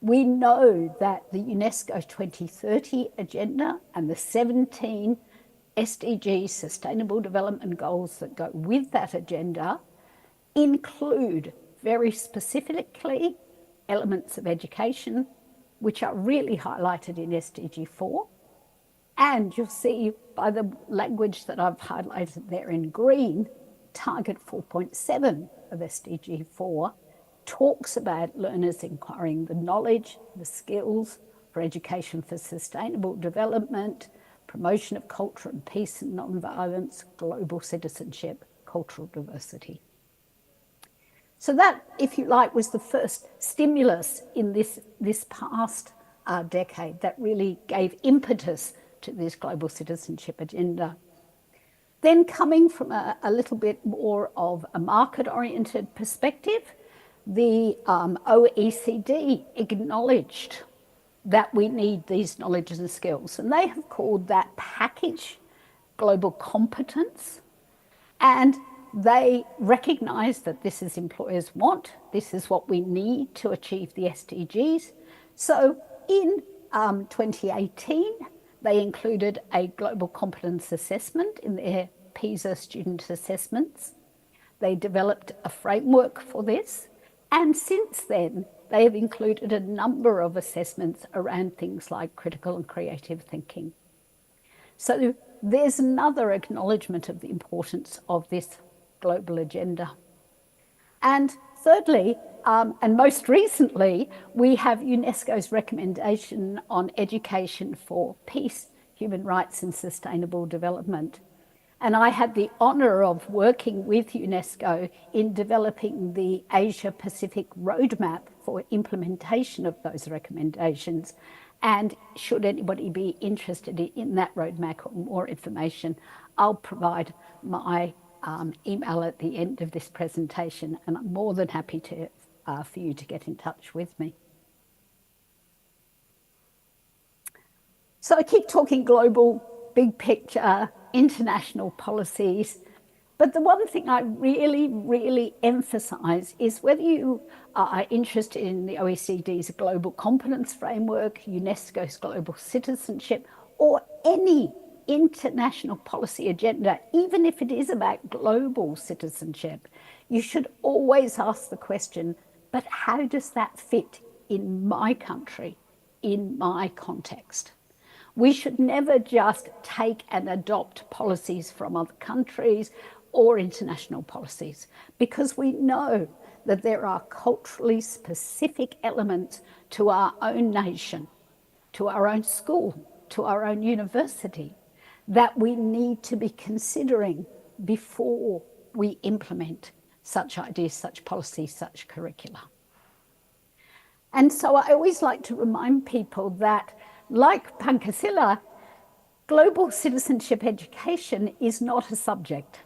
We know that the UNESCO 2030 agenda and the 17 SDG Sustainable Development Goals that go with that agenda include very specifically elements of education, which are really highlighted in SDG 4. And you'll see by the language that I've highlighted there in green, target 4.7 of SDG 4 talks about learners acquiring the knowledge, the skills for education for sustainable development, promotion of culture and peace and non-violence, global citizenship, cultural diversity. So that, if you like, was the first stimulus in this past decade that really gave impetus to this global citizenship agenda. Then coming from a little bit more of a market-oriented perspective, the OECD acknowledged that we need these knowledges and skills, and they have called that package global competence, and they recognize that this is employers want, this is what we need to achieve the SDGs. So in 2018, they included a global competence assessment in their PISA student assessments. They developed a framework for this, and since then, they have included a number of assessments around things like critical and creative thinking. So there's another acknowledgement of the importance of this global agenda. And thirdly, and most recently, we have UNESCO's recommendation on education for peace, human rights and sustainable development. And I had the honor of working with UNESCO in developing the Asia-Pacific roadmap for implementation of those recommendations. And should anybody be interested in that roadmap or more information, I'll provide my email at the end of this presentation, and I'm more than happy to, for you to get in touch with me. So I keep talking global, big picture, international policies, but the one thing I really emphasize is whether you are interested in the OECD's global competence framework, UNESCO's global citizenship, or any international policy agenda, even if it is about global citizenship, you should always ask the question, but how does that fit in my country, in my context? We should never just take and adopt policies from other countries or international policies, because we know that there are culturally specific elements to our own nation, to our own school, to our own university, that we need to be considering before we implement such ideas, such policies, such curricula. And so I always like to remind people that, like Pancasila, global citizenship education is not a subject.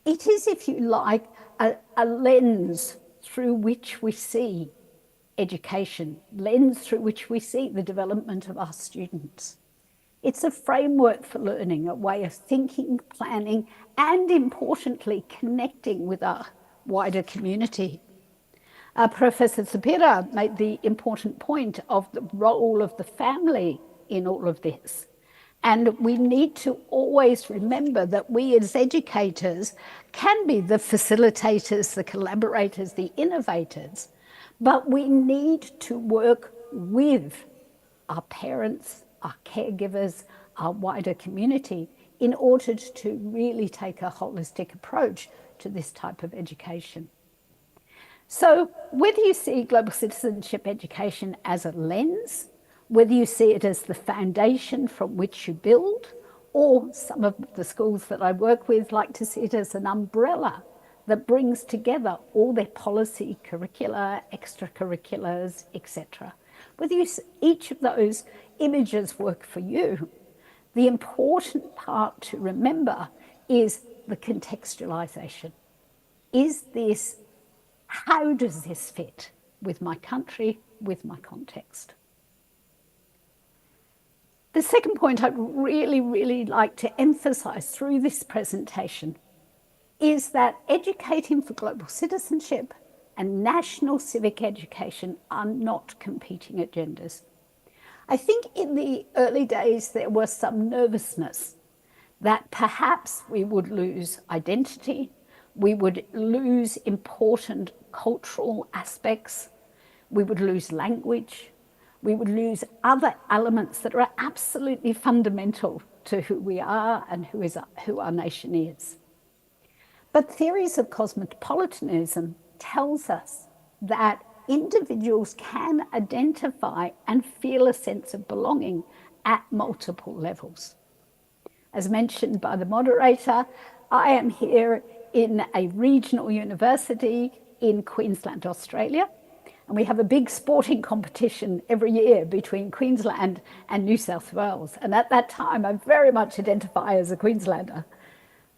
It is, if you like, a lens through which we see education, lens through which we see the development of our students. It's a framework for learning, a way of thinking, planning, and importantly, connecting with our wider community. Professor Sapria made the important point of the role of the family in all of this. And we need to always remember that we as educators can be the facilitators, the collaborators, the innovators, but we need to work with our parents, our caregivers, our wider community in order to really take a holistic approach to this type of education. So whether you see global citizenship education as a lens, whether you see it as the foundation from which you build, or some of the schools that I work with like to see it as an umbrella that brings together all their policy, curricula, extracurriculars, etc. Whether each of those images work for you, the important part to remember is the contextualization. How does this fit with my country, with my context? The second point I'd really like to emphasize through this presentation is that educating for global citizenship and national civic education are not competing agendas. I think in the early days there was some nervousness that perhaps we would lose identity, we would lose important cultural aspects, we would lose language, we would lose other elements that are absolutely fundamental to who we are and who our nation is. But theories of cosmopolitanism tells us that individuals can identify and feel a sense of belonging at multiple levels. As mentioned by the moderator, I am here in a regional university in Queensland, Australia, And we have a big sporting competition every year between Queensland and New South Wales. And at that time, I very much identify as a Queenslander.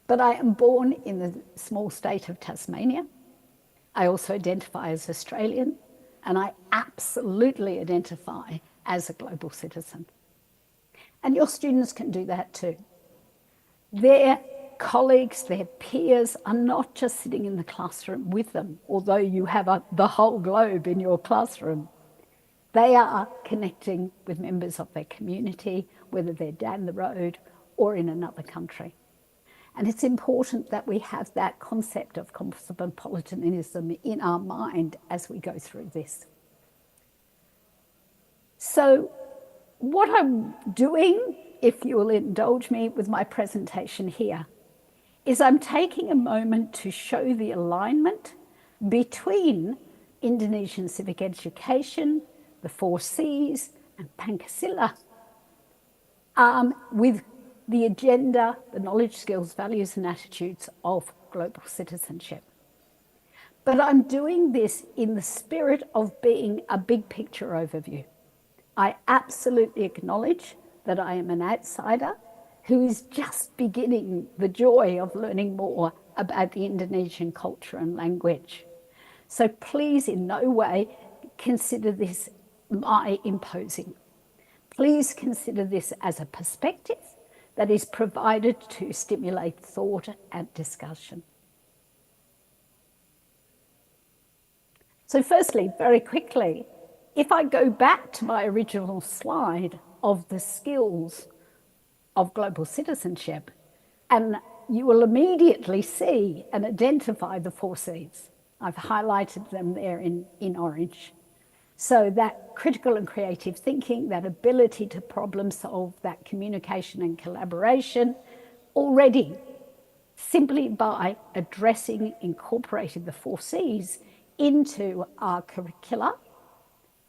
But I am born in the small state of Tasmania. I also identify as Australian, and I absolutely identify as a global citizen. And your students can do that too. Their colleagues, their peers are not just sitting in the classroom with them, although you have the whole globe in your classroom. They are connecting with members of their community, whether they're down the road or in another country. And it's important that we have that concept of cosmopolitanism in our mind as we go through this. So what I'm doing, if you will indulge me with my presentation here, is I'm taking a moment to show the alignment between Indonesian civic education, the 4 Cs, and Pancasila, with the agenda, the knowledge, skills, values, and attitudes of global citizenship. But I'm doing this in the spirit of being a big picture overview. I absolutely acknowledge that I am an outsider who is just beginning the joy of learning more about the Indonesian culture and language. So please in no way consider this my imposing. Please consider this as a perspective that is provided to stimulate thought and discussion. So firstly, very quickly, if I go back to my original slide of the skills of global citizenship, and you will immediately see and identify the 4 Cs. I've highlighted them there in orange. So that critical and creative thinking, that ability to problem solve, that communication and collaboration, already simply by addressing, incorporating the 4 Cs into our curricula,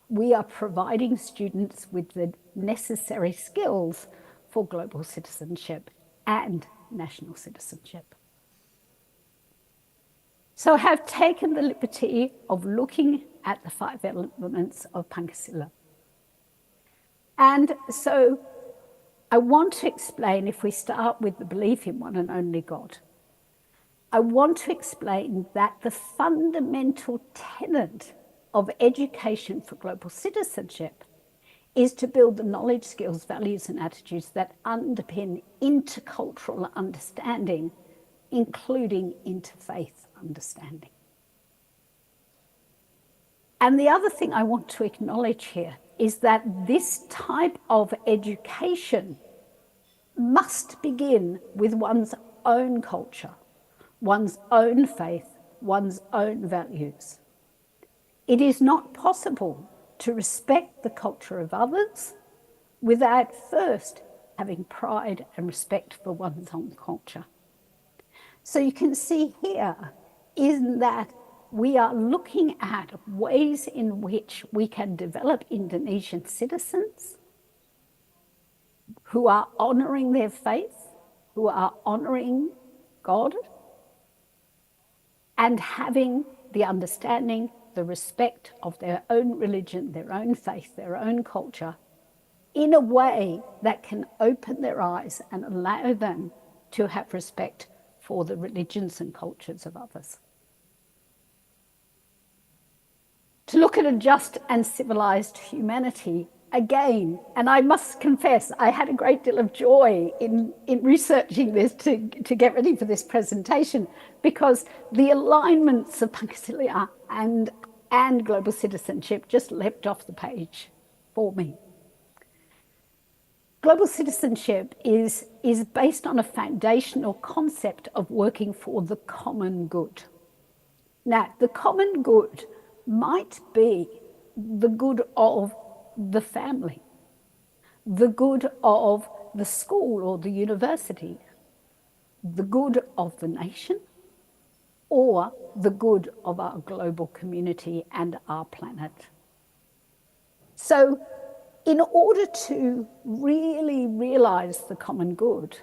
we are providing students with the necessary skills for global citizenship and national citizenship. So I have taken the liberty of looking at the 5 elements of Pancasila. And so I want to explain, if we start with the belief in one and only God, I want to explain that the fundamental tenet of education for global citizenship is to build the knowledge, skills, values, and attitudes that underpin intercultural understanding, including interfaith understanding. And the other thing I want to acknowledge here is that this type of education must begin with one's own culture, one's own faith, one's own values. It is not possible to respect the culture of others without first having pride and respect for one's own culture. So you can see here is that we are looking at ways in which we can develop Indonesian citizens who are honoring their faith, who are honoring God, and having the understanding, the respect of their own religion, their own faith, their own culture, in a way that can open their eyes and allow them to have respect for the religions and cultures of others. To look at a just and civilized humanity again, and I must confess, I had a great deal of joy in researching this to get ready for this presentation, because the alignments of Pancasila and global citizenship just leapt off the page for me. Global citizenship is based on a foundational concept of working for the common good. Now, the common good might be the good of the family, the good of the school or the university, the good of the nation, or the good of our global community and our planet. So, in order to really realize the common good,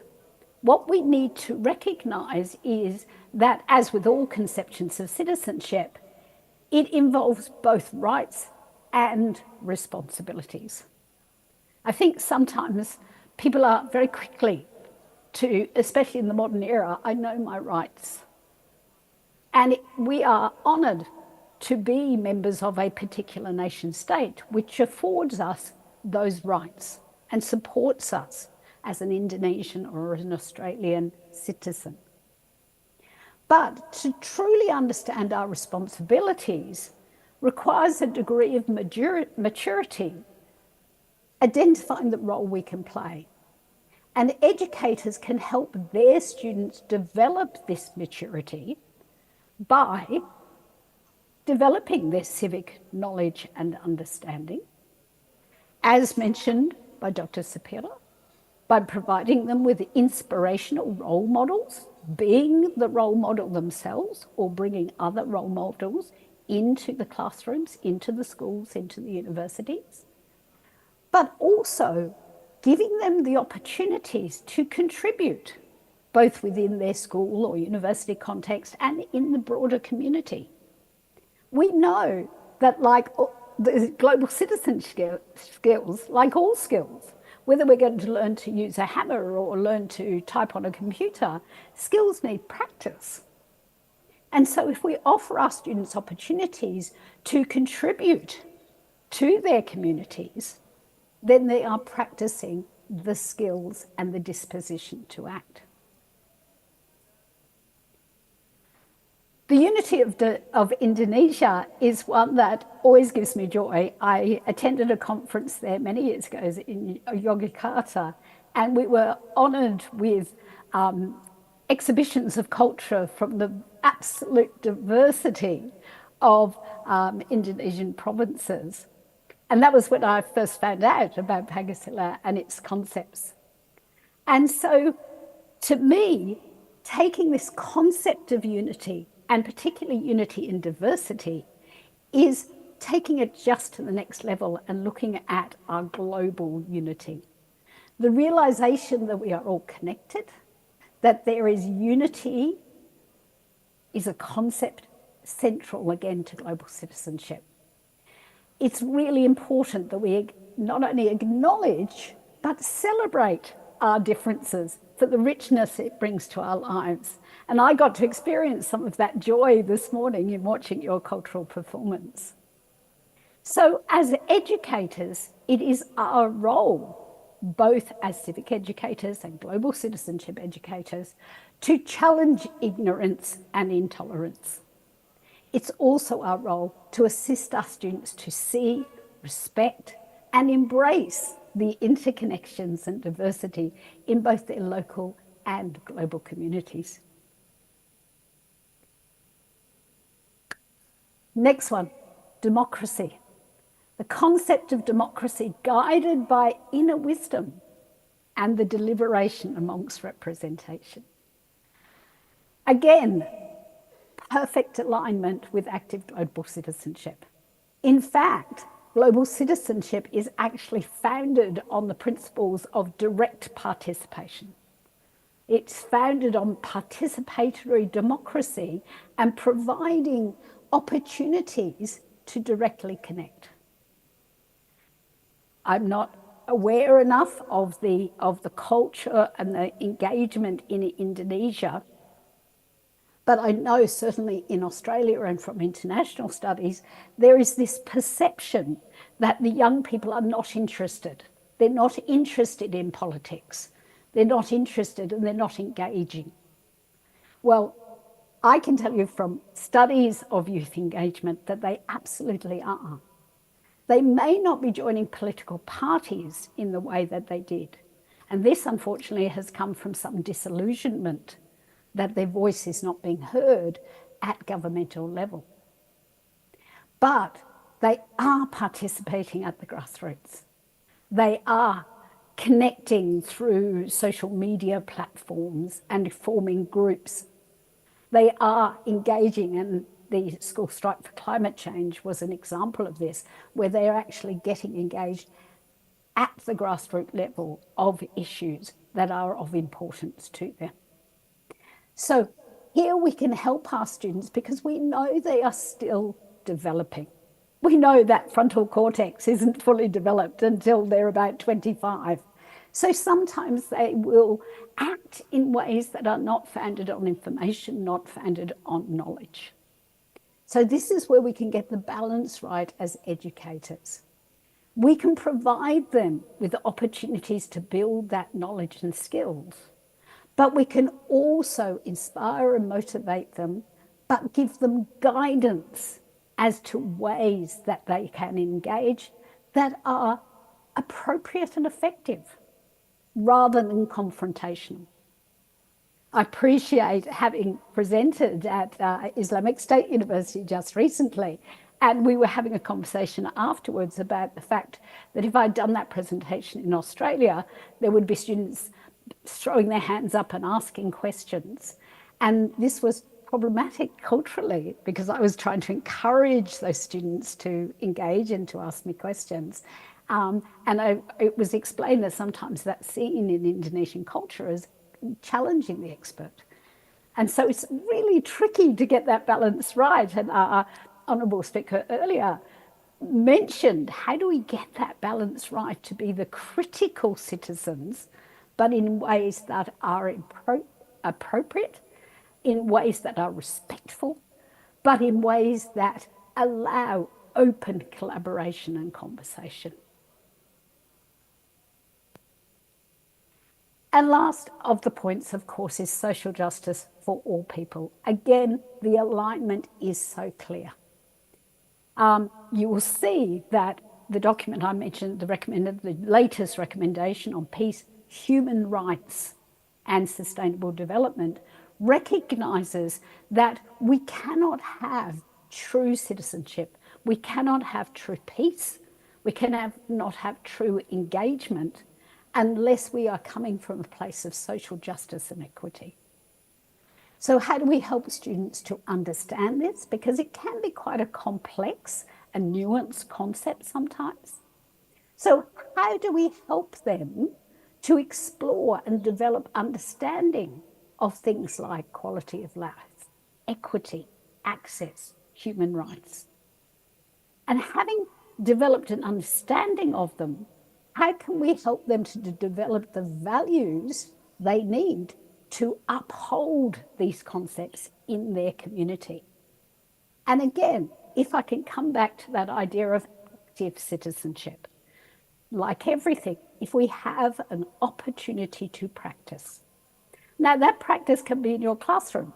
what we need to recognize is that, as with all conceptions of citizenship, It involves both rights and responsibilities. I think sometimes people are very quickly to, especially in the modern era, I know my rights. And we are honoured to be members of a particular nation state, which affords us those rights and supports us as an Indonesian or an Australian citizen. But to truly understand our responsibilities requires a degree of maturity, identifying the role we can play. And educators can help their students develop this maturity by developing their civic knowledge and understanding, as mentioned by Dr. Sapria, by providing them with inspirational role models, being the role model themselves or bringing other role models into the classrooms, into the schools, into the universities, but also giving them the opportunities to contribute both within their school or university context and in the broader community. We know that like the global citizen skills, like all skills, whether we're going to learn to use a hammer or learn to type on a computer, skills need practice. And so if we offer our students opportunities to contribute to their communities, then they are practicing the skills and the disposition to act. The unity of Indonesia is one that always gives me joy. I attended a conference there many years ago in Yogyakarta, and we were honoured with exhibitions of culture from the absolute diversity of Indonesian provinces. And that was when I first found out about Pancasila and its concepts. And so, to me, taking this concept of unity, and particularly unity in diversity, is taking it just to the next level and looking at our global unity. The realization that we are all connected, that there is unity, is a concept central again to global citizenship. It's really important that we not only acknowledge, but celebrate our differences for the richness it brings to our lives. And I got to experience some of that joy this morning in watching your cultural performance. So as educators, it is our role, both as civic educators and global citizenship educators, to challenge ignorance and intolerance. It's also our role to assist our students to see, respect, and embrace the interconnections and diversity in both their local and global communities. Next one, democracy. The concept of democracy guided by inner wisdom and the deliberation amongst representation. Again, perfect alignment with active global citizenship. In fact, global citizenship is actually founded on the principles of direct participation. It's founded on participatory democracy and providing opportunities to directly connect. I'm not aware enough of the culture and the engagement in Indonesia, but I know certainly in Australia and from international studies, there is this perception that the young people are not interested. They're not interested in politics. They're not interested and they're not engaging. Well, I can tell you from studies of youth engagement that they absolutely are. They may not be joining political parties in the way that they did. And this, unfortunately, has come from some disillusionment that their voice is not being heard at governmental level. But they are participating at the grassroots. They are connecting through social media platforms and forming groups. They are engaging, and the School Strike for Climate Change was an example of this, where they are actually getting engaged at the grassroots level of issues that are of importance to them. So here we can help our students because we know they are still developing. We know that frontal cortex isn't fully developed until they're about 25. So sometimes they will act in ways that are not founded on information, not founded on knowledge. So this is where we can get the balance right as educators. We can provide them with opportunities to build that knowledge and skills, but we can also inspire and motivate them, but give them guidance as to ways that they can engage that are appropriate and effective, rather than confrontational. I appreciate having presented at Islamic State University just recently, and we were having a conversation afterwards about the fact that if I'd done that presentation in Australia, there would be students throwing their hands up and asking questions. And this was problematic culturally because I was trying to encourage those students to engage and to ask me questions. It was explained that sometimes that's seen in Indonesian culture as challenging the expert. And so it's really tricky to get that balance right. And our honourable speaker earlier mentioned, how do we get that balance right to be the critical citizens, but in ways that are appropriate, in ways that are respectful, but in ways that allow open collaboration and conversation. And last of the points, of course, is social justice for all people. Again, the alignment is so clear. You will see that the document I mentioned, the latest recommendation on peace, human rights and sustainable development, recognises that we cannot have true citizenship, we cannot have true peace, we cannot have true engagement unless we are coming from a place of social justice and equity. So how do we help students to understand this? Because it can be quite a complex and nuanced concept sometimes. So how do we help them to explore and develop understanding of things like quality of life, equity, access, human rights? And having developed an understanding of them, how can we help them to develop the values they need to uphold these concepts in their community? And again, if I can come back to that idea of active citizenship, like everything, if we have an opportunity to practice. Now that practice can be in your classroom.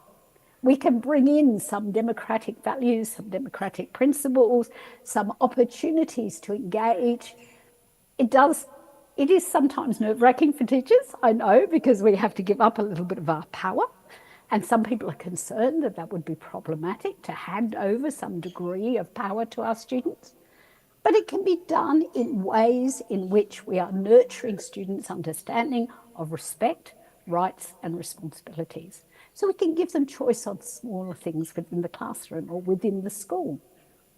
We can bring in some democratic values, some democratic principles, some opportunities to engage. It is sometimes nerve-wracking for teachers, I know, because we have to give up a little bit of our power. And some people are concerned that that would be problematic to hand over some degree of power to our students. But it can be done in ways in which we are nurturing students' understanding of respect, rights, and responsibilities. So we can give them choice on smaller things within the classroom or within the school.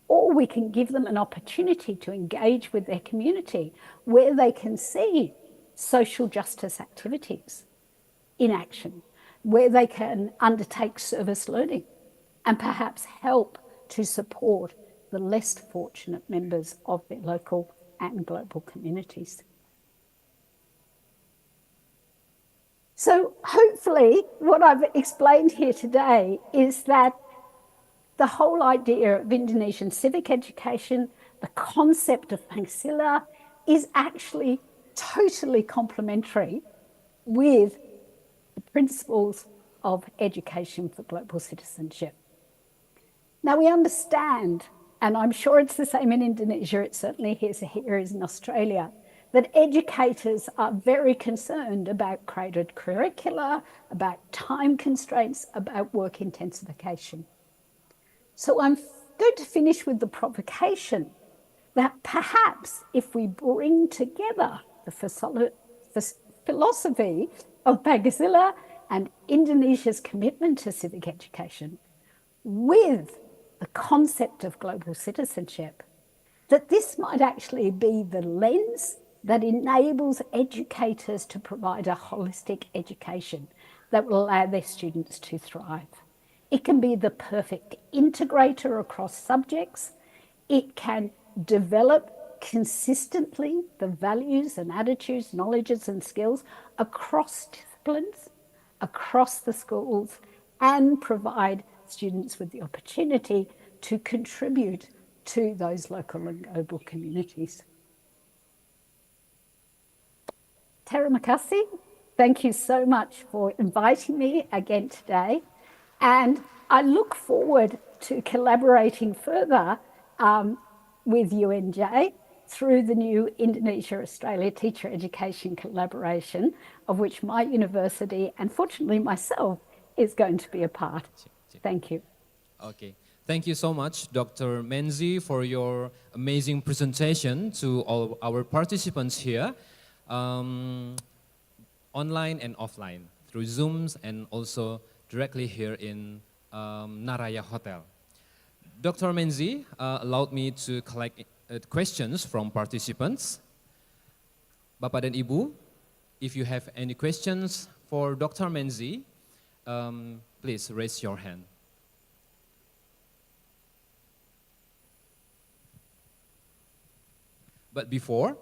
Or we can give them an opportunity to engage with their community where they can see social justice activities in action, where they can undertake service learning and perhaps help to support the less fortunate members of their local and global communities. So hopefully what I've explained here today is that the whole idea of Indonesian civic education, the concept of Pancasila, is actually totally complementary with the principles of education for global citizenship. Now we understand, and I'm sure it's the same in Indonesia, it certainly is here in Australia, that educators are very concerned about crowded curricula, about time constraints, about work intensification. So I'm going to finish with the provocation that perhaps if we bring together the philosophy of Pancasila and Indonesia's commitment to civic education with the concept of global citizenship, that this might actually be the lens that enables educators to provide a holistic education that will allow their students to thrive. It can be the perfect integrator across subjects. It can develop consistently the values and attitudes, knowledges and skills across disciplines, across the schools, and provide students with the opportunity to contribute to those local and global communities. Terima kasih. Thank you so much for inviting me again today. And I look forward to collaborating further with UNJ through the new Indonesia-Australia Teacher Education Collaboration, of which my university, and fortunately myself, is going to be a part. Thank you. Okay. Thank you so much, Dr. Menzie, for your amazing presentation to all our participants here, online and offline, through Zooms and also directly here in Naraya Hotel. Dr. Menzie allowed me to collect questions from participants. Bapak dan Ibu, if you have any questions for Dr. Menzie, please raise your hand. But before,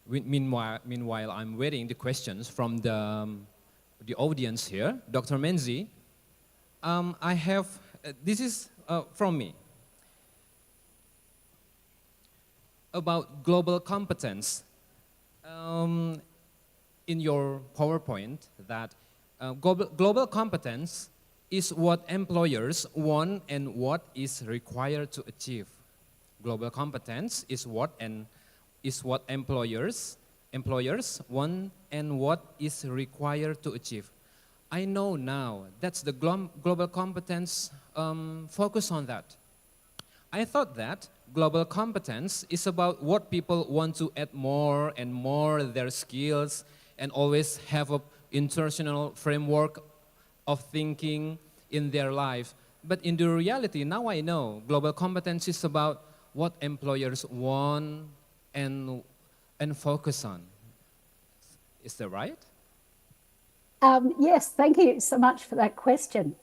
meanwhile, I'm waiting the questions from the audience here. Dr. Menzie, I have, this is from me, about global competence. In your PowerPoint, that global competence is what employers want and what is required to achieve. Global competence is what employers want and what is required to achieve. I know now that's the global competence focus on that. I thought that global competence is about what people want to add more and more their skills and always have an international framework of thinking in their life. But in the reality, now I know global competence is about what employers want and focus on. Is that right? Yes, thank you so much for that question.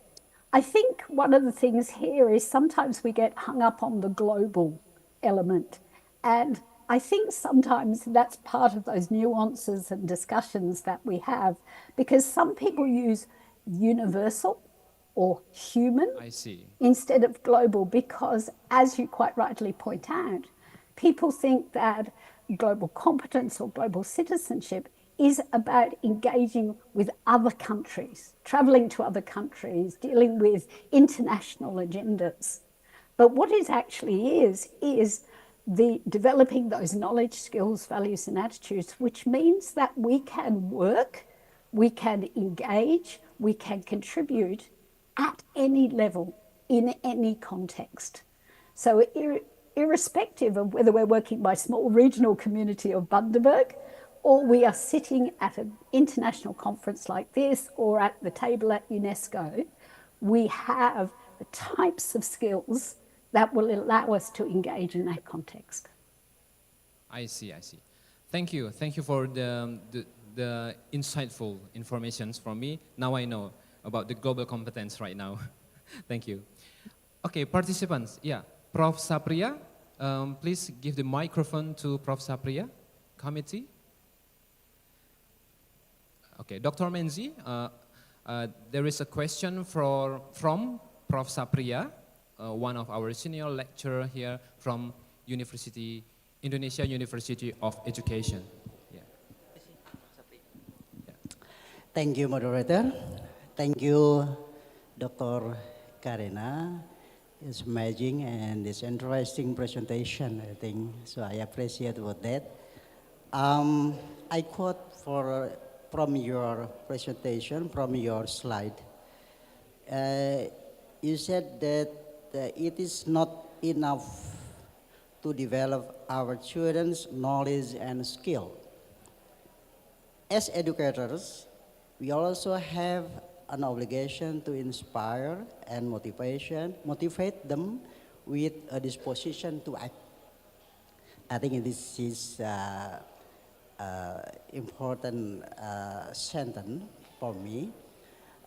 I think one of the things here is sometimes we get hung up on the global element. And I think sometimes that's part of those nuances and discussions that we have, because some people use universal or human instead of global, because as you quite rightly point out, people think that global competence or global citizenship is about engaging with other countries, traveling to other countries, dealing with international agendas. But what it actually is the developing those knowledge, skills, values, and attitudes, which means that we can work, we can engage, we can contribute at any level, in any context. So irrespective of whether we're working by small regional community of Bundaberg, or we are sitting at an international conference like this, or at the table at UNESCO, we have the types of skills that will allow us to engage in that context. I see. Thank you for the insightful informations from me. Now I know about the global competence right now. Thank you. Okay, participants, yeah. Prof. Sapria, please give the microphone to Prof. Sapria, committee. Okay, Dr. Menzie, there is a question from Prof. Sapria, one of our senior lecturer here from Indonesia University of Education. Yeah. Thank you, Moderator. Thank you, Dr. Karina. It's amazing and it's interesting presentation, I think. So I appreciate about that. I quote from your presentation, from your slide. You said that it is not enough to develop our children's knowledge and skill. As educators, we also have an obligation to inspire and motivate them with a disposition to act. I think this is important sentence for me.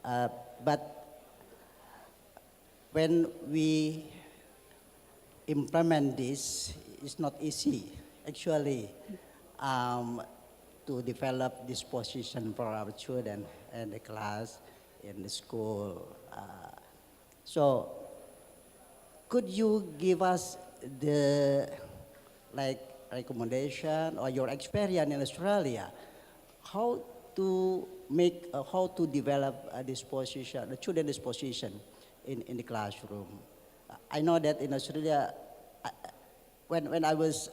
But when we implement this, it's not easy, actually, to develop this position for our children in the class, in the school. So, could you give us the recommendation or your experience in Australia, how to develop this position, the children's position in the classroom? I know that in Australia, when I was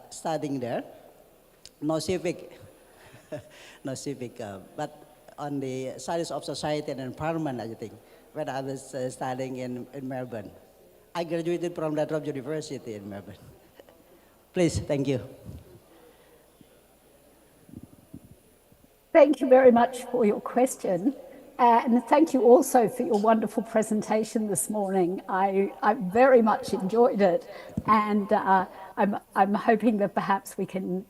studying there, no civic, but on the studies of society and environment, I think, when I was studying in Melbourne. I graduated from La Trobe University in Melbourne. Please, thank you. Thank you very much for your question. And thank you also for your wonderful presentation this morning. I very much enjoyed it. And I'm hoping that perhaps we can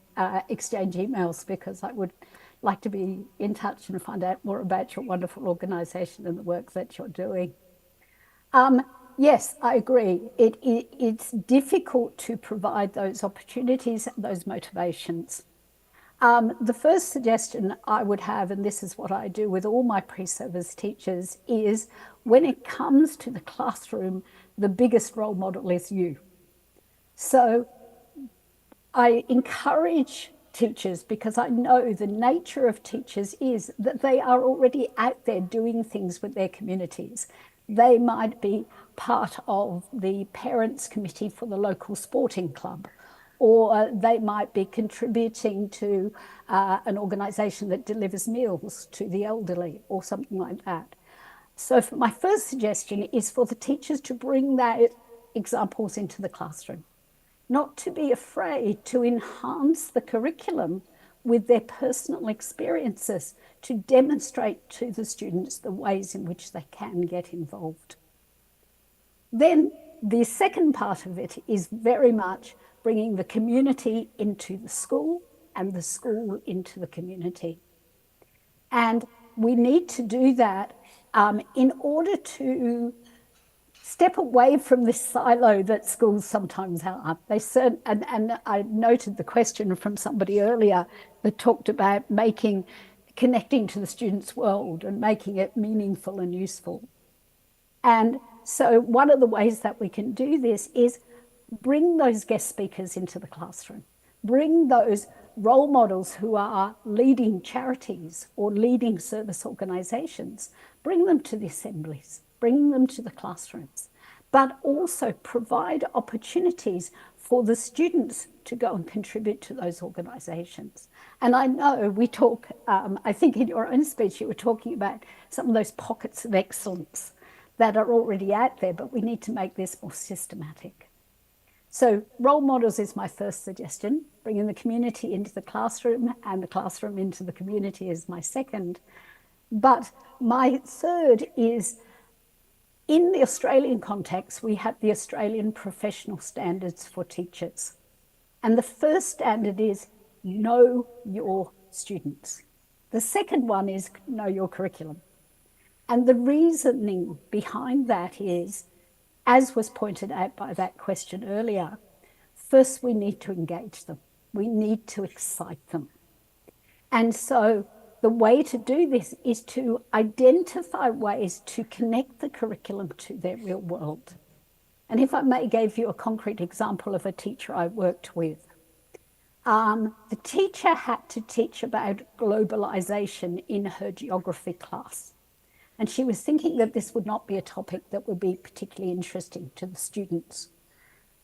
exchange emails, because I would like to be in touch and find out more about your wonderful organization and the work that you're doing. Yes, I agree. It's difficult to provide those opportunities and those motivations. The first suggestion I would have, and this is what I do with all my pre-service teachers, is when it comes to the classroom, the biggest role model is you. So I encourage teachers, because I know the nature of teachers is that they are already out there doing things with their communities. They might be part of the parents' committee for the local sporting club, or they might be contributing to an organization that delivers meals to the elderly or something like that. So my first suggestion is for the teachers to bring those examples into the classroom, not to be afraid to enhance the curriculum with their personal experiences, to demonstrate to the students the ways in which they can get involved. Then the second part of it is very much bringing the community into the school and the school into the community. And we need to do that in order to step away from this silo that schools sometimes are. And I noted the question from somebody earlier that talked about connecting to the students' world and making it meaningful and useful. And so one of the ways that we can do this is bring those guest speakers into the classroom, bring those role models who are leading charities or leading service organizations, bring them to the assemblies, bring them to the classrooms, but also provide opportunities for the students to go and contribute to those organizations. And I know we talk, I think in your own speech, you were talking about some of those pockets of excellence that are already out there, but we need to make this more systematic. So role models is my first suggestion. Bringing the community into the classroom and the classroom into the community is my second. But my third is, in the Australian context, we have the Australian professional standards for teachers. And the first standard is know your students. The second one is know your curriculum. And the reasoning behind that is, as was pointed out by that question earlier, first we need to engage them. We need to excite them. And so the way to do this is to identify ways to connect the curriculum to their real world. And if I may give you a concrete example of a teacher I worked with. The teacher had to teach about globalization in her geography class. And she was thinking that this would not be a topic that would be particularly interesting to the students.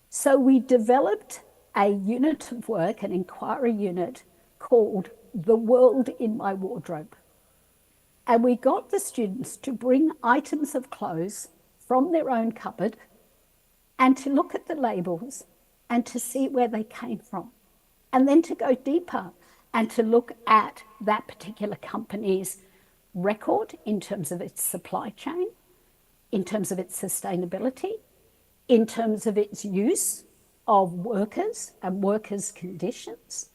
So we developed a unit of work, an inquiry unit, called The World in My Wardrobe. And we got the students to bring items of clothes from their own cupboard and to look at the labels and to see where they came from. And then to go deeper and to look at that particular company's record in terms of its supply chain, in terms of its sustainability, in terms of its use of workers and workers' conditions.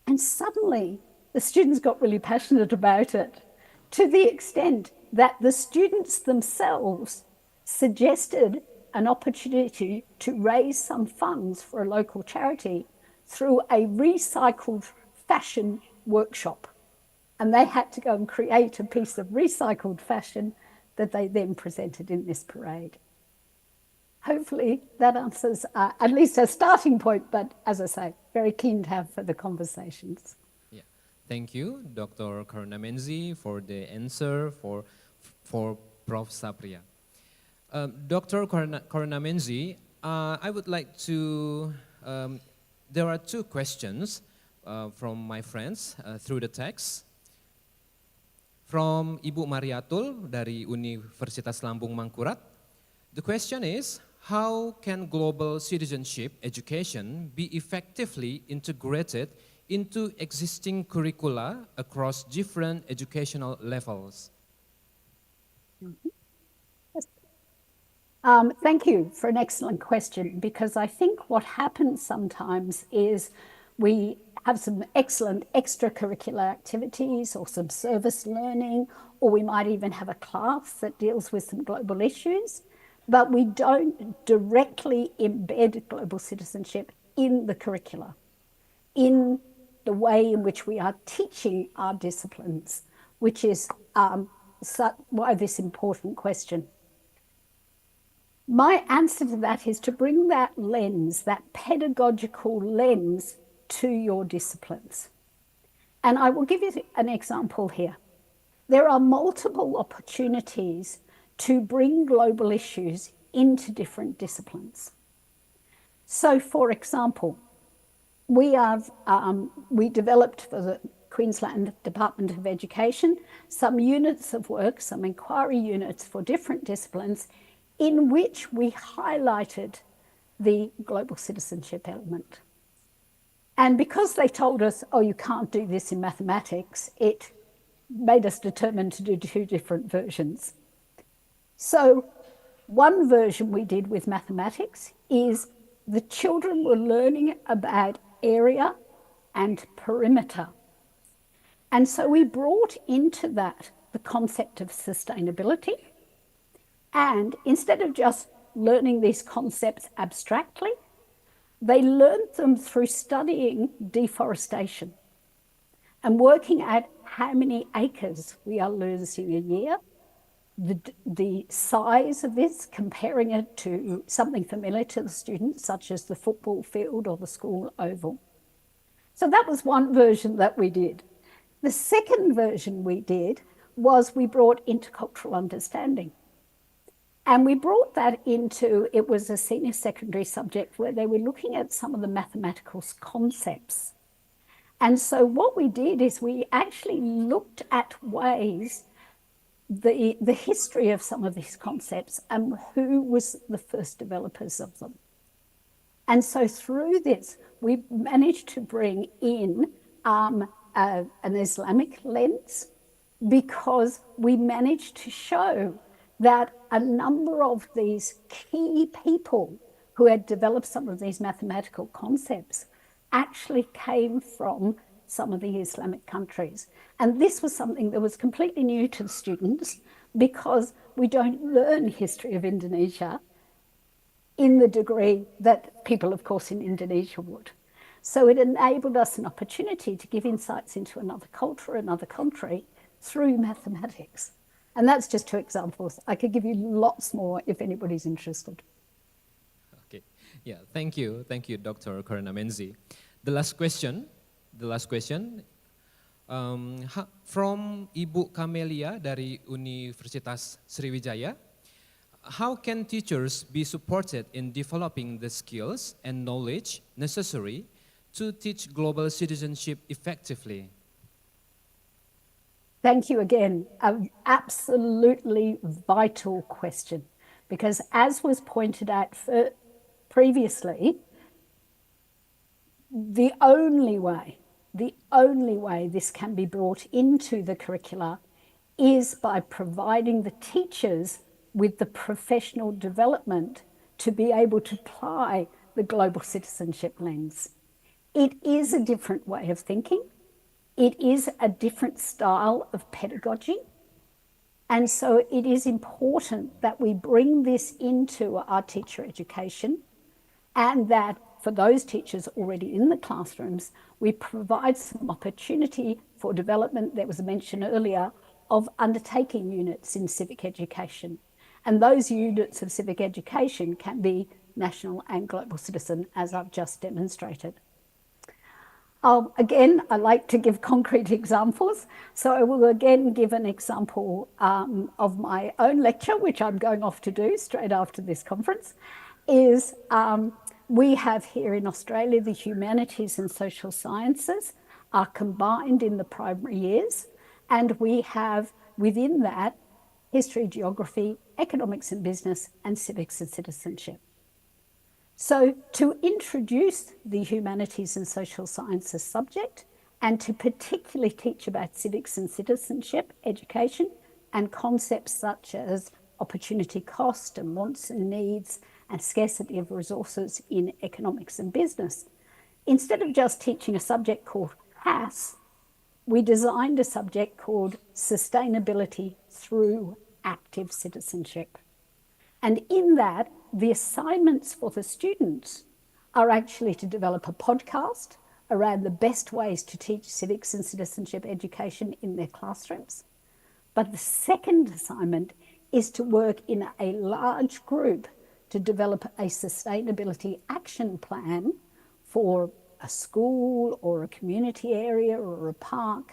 And suddenly the students got really passionate about it, to the extent that the students themselves suggested an opportunity to raise some funds for a local charity through a recycled fashion workshop. And they had to go and create a piece of recycled fashion that they then presented in this parade. Hopefully that answers at least a starting point, but as I say, very keen to have further conversations. Yeah, thank you, Dr. Karuna Menzie, for the answer for Prof. Sapria. Dr. Karuna Menzie, I would like to, there are two questions from my friends through the text. From Ibu Mariatul dari Universitas Lambung Mangkurat, the question is, how can global citizenship education be effectively integrated into existing curricula across different educational levels? Thank you for an excellent question, because I think what happens sometimes is we have some excellent extracurricular activities or some service learning, or we might even have a class that deals with some global issues, but we don't directly embed global citizenship in the curricula, in the way in which we are teaching our disciplines, which is why this important question. My answer to that is to bring that lens, that pedagogical lens, to your disciplines. And I will give you an example here. There are multiple opportunities to bring global issues into different disciplines. So for example, we developed for the Queensland Department of Education some units of work, some inquiry units for different disciplines in which we highlighted the global citizenship element. And because they told us, oh, you can't do this in mathematics, it made us determined to do two different versions. So one version we did with mathematics is the children were learning about area and perimeter. And so we brought into that the concept of sustainability. And instead of just learning these concepts abstractly, they learned them through studying deforestation and working out how many acres we are losing a year, the size of this, comparing it to something familiar to the students, such as the football field or the school oval. So that was one version that we did. The second version we did was we brought intercultural understanding. And we brought that into, it was a senior secondary subject where they were looking at some of the mathematical concepts. And so what we did is we actually looked at ways, the history of some of these concepts and who was the first developers of them. And so through this, we managed to bring in an Islamic lens, because we managed to show that a number of these key people who had developed some of these mathematical concepts actually came from some of the Islamic countries. And this was something that was completely new to the students, because we don't learn history of Indonesia in the degree that people, of course, in Indonesia would. So it enabled us an opportunity to give insights into another culture, another country, through mathematics. And that's just two examples. I could give you lots more if anybody's interested. Okay, yeah, thank you, Dr. Karuna Menzie. The last question from Ibu Camelia dari Universitas Sriwijaya. How can teachers be supported in developing the skills and knowledge necessary to teach global citizenship effectively? Thank you again. An absolutely vital question, because as was pointed out previously, the only way this can be brought into the curricula is by providing the teachers with the professional development to be able to apply the global citizenship lens. It is a different way of thinking. It is a different style of pedagogy. And so it is important that we bring this into our teacher education, and that for those teachers already in the classrooms, we provide some opportunity for development that was mentioned earlier of undertaking units in civic education. And those units of civic education can be national and global citizen, as I've just demonstrated. Again, I like to give concrete examples. So I will again give an example of my own lecture, which I'm going off to do straight after this conference, is we have here in Australia, the humanities and social sciences are combined in the primary years. And we have within that history, geography, economics and business, and civics and citizenship. So to introduce the humanities and social sciences subject, and to particularly teach about civics and citizenship education and concepts such as opportunity cost and wants and needs and scarcity of resources in economics and business, instead of just teaching a subject called HAS, we designed a subject called Sustainability through Active Citizenship. And in that, the assignments for the students are actually to develop a podcast around the best ways to teach civics and citizenship education in their classrooms. But the second assignment is to work in a large group to develop a sustainability action plan for a school or a community area or a park.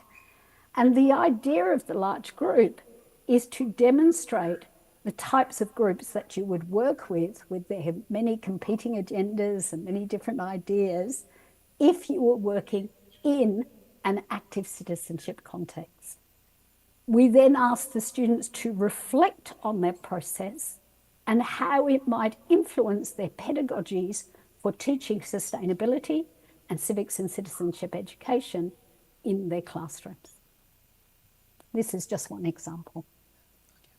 And the idea of the large group is to demonstrate the types of groups that you would work with their many competing agendas and many different ideas, if you were working in an active citizenship context. We then ask the students to reflect on their process and how it might influence their pedagogies for teaching sustainability and civics and citizenship education in their classrooms. This is just one example.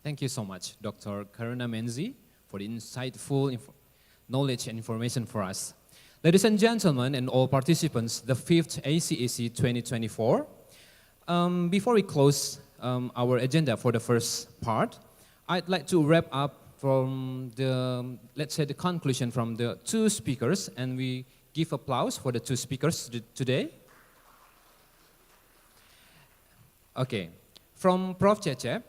Thank you so much, Dr. Karuna Menzie, for the insightful knowledge and information for us. Ladies and gentlemen, and all participants, the 5th ACEC 2024. Before we close our agenda for the first part, I'd like to wrap up from the, let's say, the conclusion from the two speakers, and we give applause for the two speakers today. Okay, from Prof. Cecep,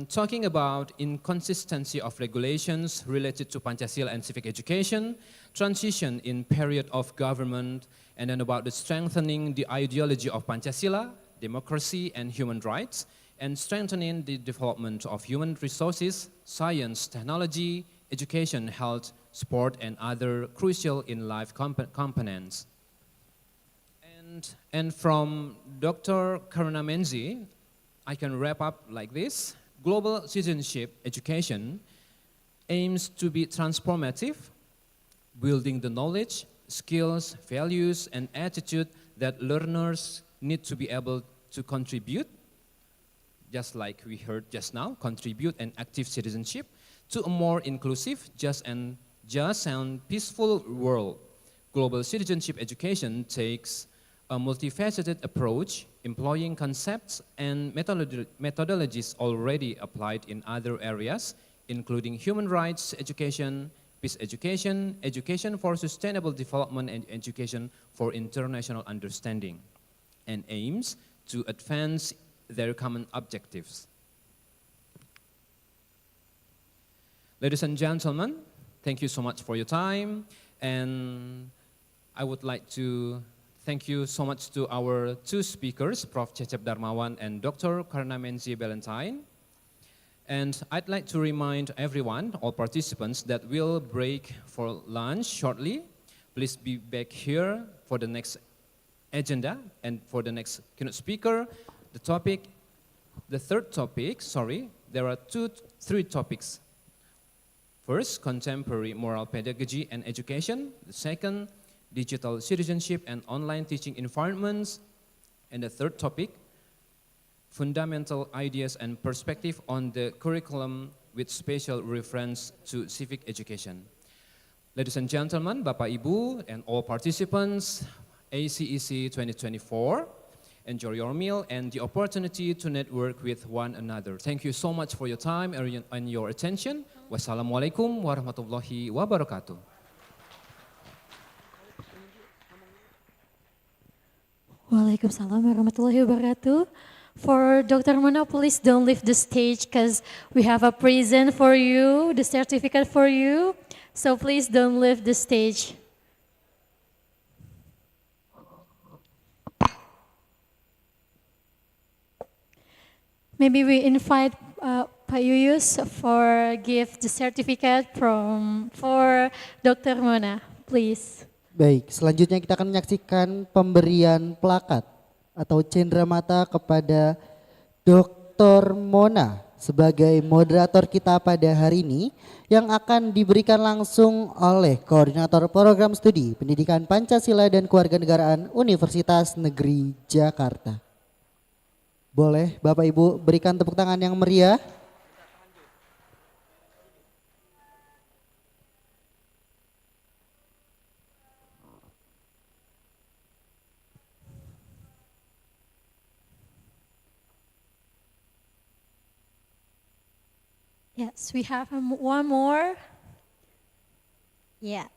talking about inconsistency of regulations related to Pancasila and civic education, transition in period of government, and then about the strengthening the ideology of Pancasila, democracy and human rights, and strengthening the development of human resources, science, technology, education, health, sport, and other crucial in life components. And from Dr. Karuna Menzie, I can wrap up like this. Global citizenship education aims to be transformative, building the knowledge, skills, values, and attitude that learners need to be able to contribute, just like we heard just now, contribute an active citizenship to a more inclusive, just and peaceful world. Global citizenship education takes a multifaceted approach, employing concepts and methodologies already applied in other areas, including human rights education, peace education, education for sustainable development, and education for international understanding, and aims to advance their common objectives. Ladies and gentlemen, thank you so much for your time, and I would like to thank you so much to our two speakers, Prof. Cecep Darmawan and Dr. Karuna Menzie Ballantyne. And I'd like to remind everyone, all participants, that we'll break for lunch shortly. Please be back here for the next agenda and for the next keynote speaker. The third topic, there are three topics. First, contemporary moral pedagogy and education. The second, digital citizenship and online teaching environments. And the third topic, fundamental ideas and perspective on the curriculum with special reference to civic education. Ladies and gentlemen, Bapak Ibu and all participants, ACEC 2024 enjoy your meal, and the opportunity to network with one another. Thank you so much for your time and your attention. Wassalamualaikum warahmatullahi wabarakatuh. Waalaikumsalam warahmatullahi wabarakatuh. For Dr. Mona, please don't leave the stage because we have a present for you, the certificate for you. So please don't leave the stage. Maybe we invite Pak Yuyus for give the certificate for Dr. Mona, please. Baik, selanjutnya kita akan menyaksikan pemberian plakat atau cenderamata kepada Dr. Mona sebagai moderator kita pada hari ini yang akan diberikan langsung oleh Koordinator Program Studi Pendidikan Pancasila dan Kewarganegaraan Universitas Negeri Jakarta. Boleh Bapak Ibu berikan tepuk tangan yang meriah. Yes, we have one more. Yeah.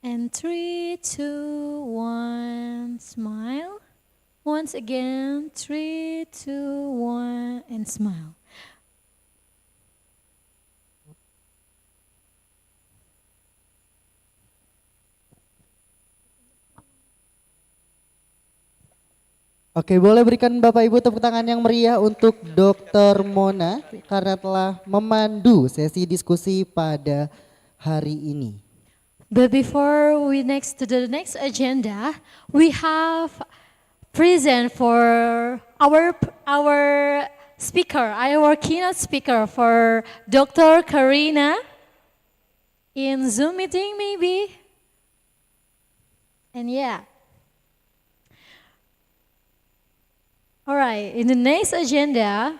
And 3, 2, 1, smile. Once again, 3, 2, 1, and smile. Oke, boleh berikan Bapak Ibu tepuk tangan yang meriah untuk Dr. Mona karena telah memandu sesi diskusi pada hari ini. But before we next to the next agenda, we have present for our speaker, our keynote speaker for Dr. Karina in Zoom meeting maybe. And yeah. All right, in the next agenda,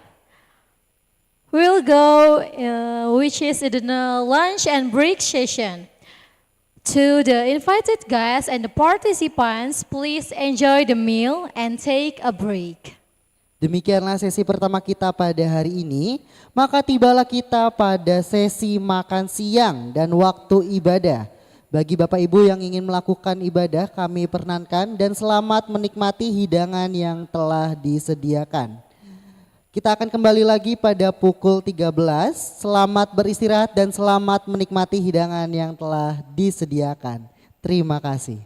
we'll go, which is in the lunch and break session. To the invited guests and the participants, please enjoy the meal and take a break. Demikianlah sesi pertama kita pada hari ini, maka tibalah kita pada sesi makan siang dan waktu ibadah. Bagi Bapak Ibu yang ingin melakukan ibadah, kami perkenankan dan selamat menikmati hidangan yang telah disediakan. Kita akan kembali lagi pada pukul 13. Selamat beristirahat dan selamat menikmati hidangan yang telah disediakan. Terima kasih.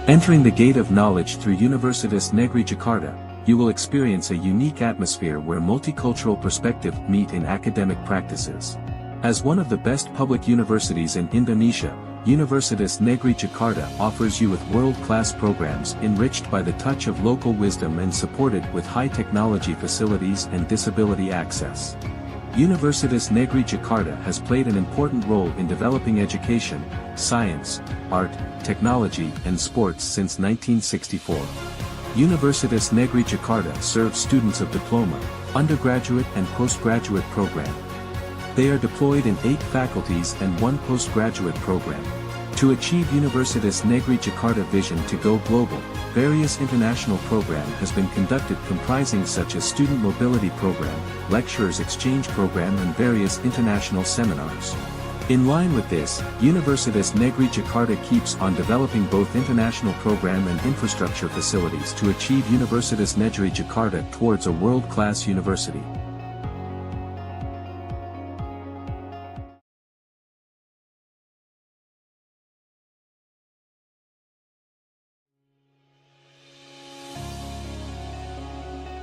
Entering the gate of knowledge through Universitas Negeri Jakarta, you will experience a unique atmosphere where multicultural perspectives meet in academic practices. As one of the best public universities in Indonesia, Universitas Negeri Jakarta offers you with world-class programs enriched by the touch of local wisdom and supported with high-technology facilities and disability access. Universitas Negeri Jakarta has played an important role in developing education, science, art, technology, and sports since 1964. Universitas Negeri Jakarta serves students of diploma, undergraduate and postgraduate program. They are deployed in 8 faculties and 1 postgraduate program. To achieve Universitas Negeri Jakarta vision to go global, various international program has been conducted comprising such as student mobility program, lecturers exchange program and various international seminars. In line with this, Universitas Negeri Jakarta keeps on developing both international program and infrastructure facilities to achieve Universitas Negeri Jakarta towards a world-class university.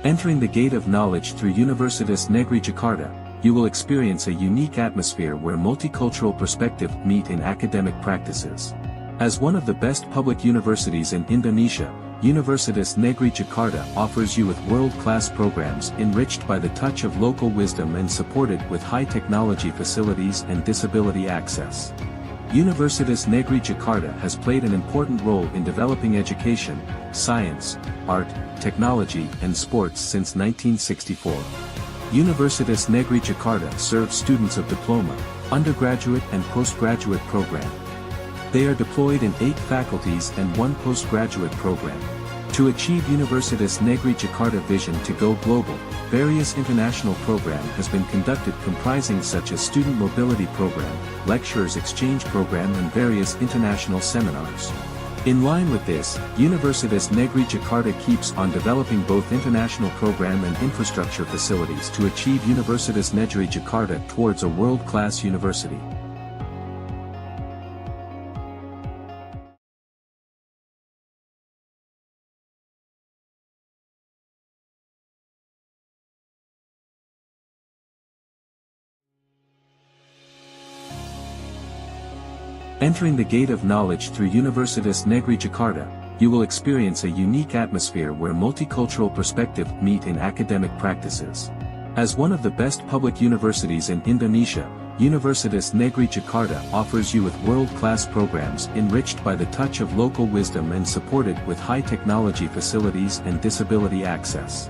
Entering the gate of knowledge through Universitas Negeri Jakarta, you will experience a unique atmosphere where multicultural perspectives meet in academic practices. As one of the best public universities in Indonesia, Universitas Negeri Jakarta offers you with world-class programs enriched by the touch of local wisdom and supported with high-technology facilities and disability access. Universitas Negeri Jakarta has played an important role in developing education, science, art, technology, and sports since 1964. Universitas Negeri Jakarta serves students of diploma, undergraduate and postgraduate program. They are deployed in 8 faculties and 1 postgraduate program. To achieve Universitas Negeri Jakarta vision to go global, various international program has been conducted comprising such as student mobility program, lecturers exchange program and various international seminars. In line with this, Universitas Negeri Jakarta keeps on developing both international program and infrastructure facilities to achieve Universitas Negeri Jakarta towards a world-class university. Entering the gate of knowledge through Universitas Negeri Jakarta, you will experience a unique atmosphere where multicultural perspectives meet in academic practices. As one of the best public universities in Indonesia, Universitas Negeri Jakarta offers you with world-class programs enriched by the touch of local wisdom and supported with high-technology facilities and disability access.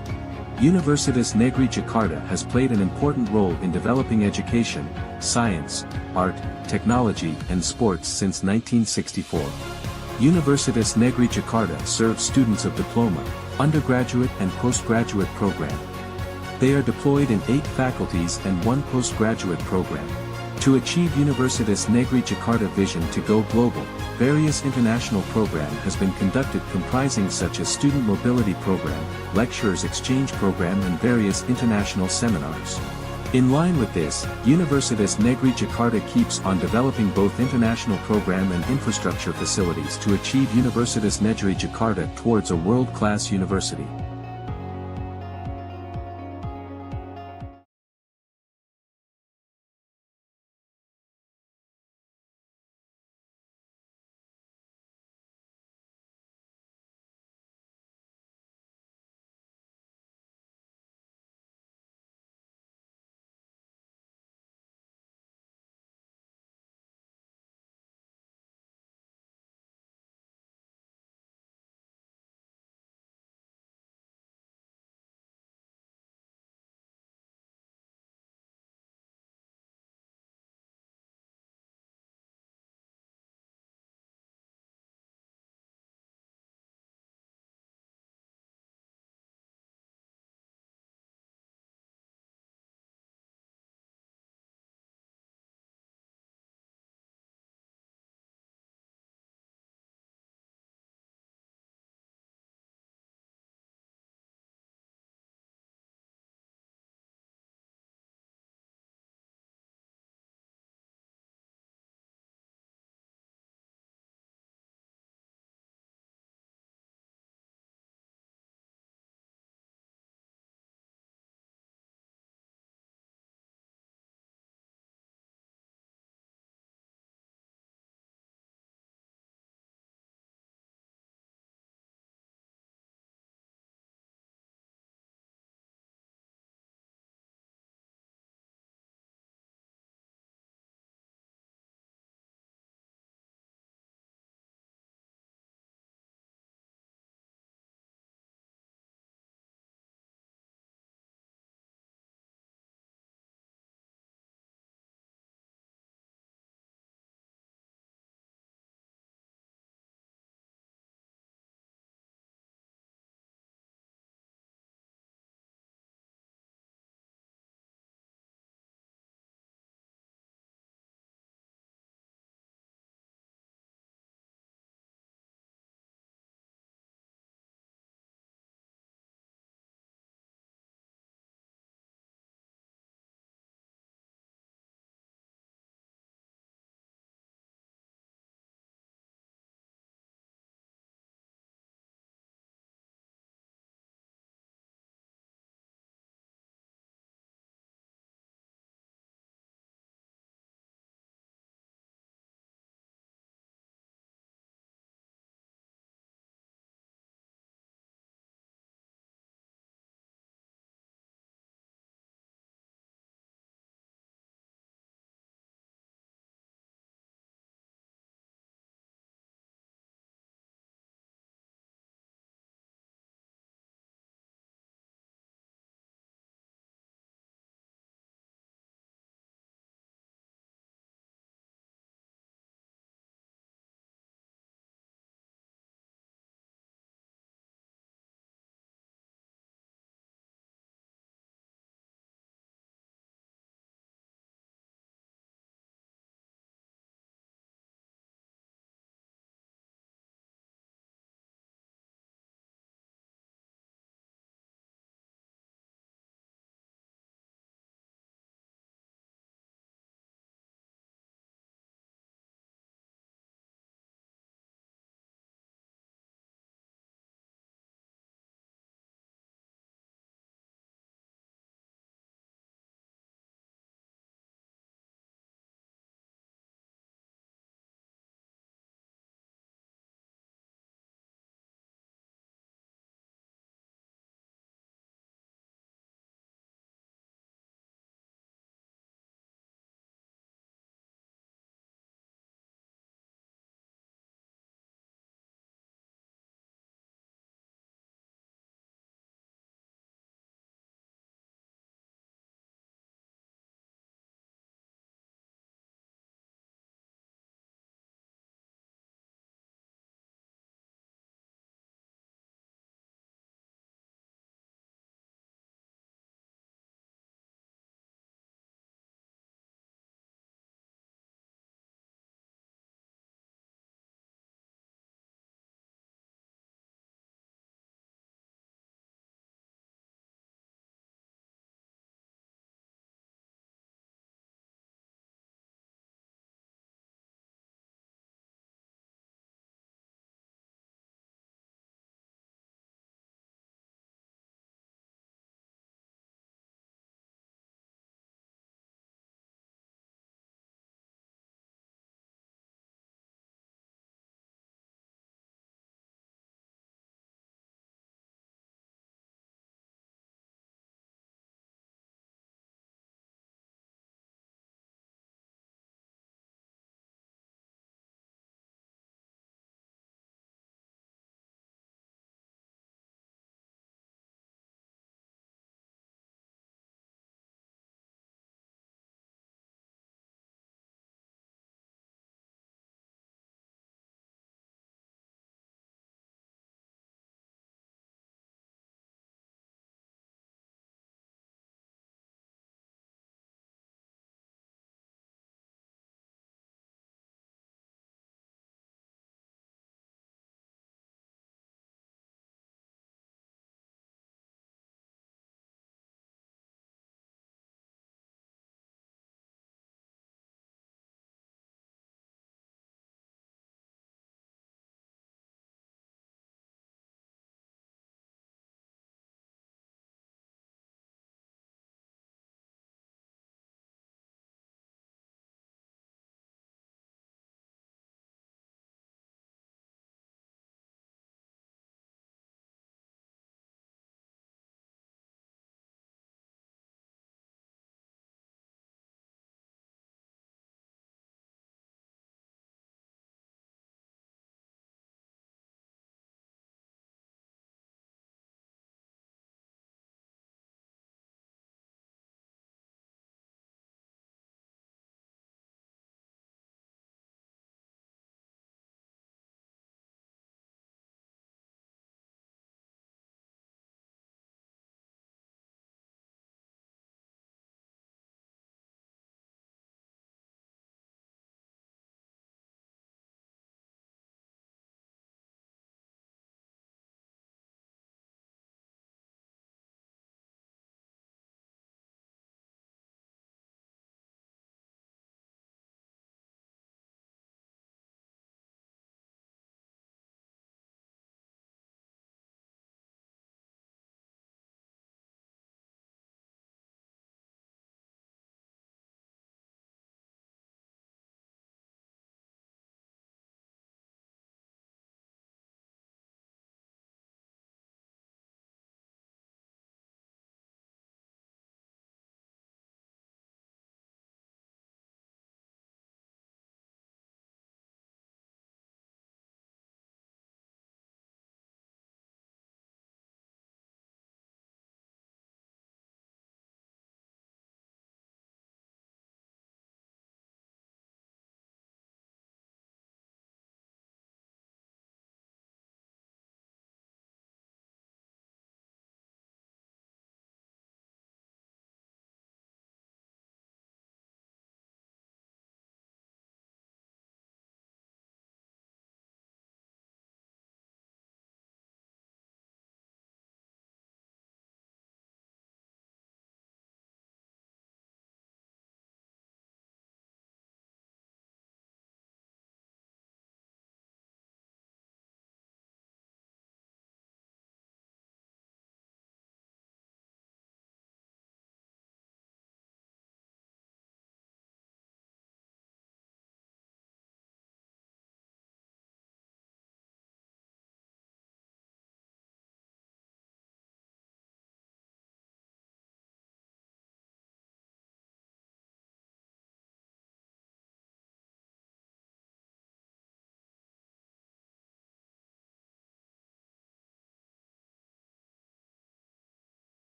Universitas Negeri Jakarta has played an important role in developing education, science, art, technology, and sports since 1964. Universitas Negeri Jakarta serves students of diploma, undergraduate and postgraduate program. They are deployed in 8 faculties and 1 postgraduate program. To achieve Universitas Negeri Jakarta vision to go global, various international program has been conducted comprising such as student mobility program, lecturers exchange program and various international seminars. In line with this, Universitas Negeri Jakarta keeps on developing both international program and infrastructure facilities to achieve Universitas Negeri Jakarta towards a world-class university.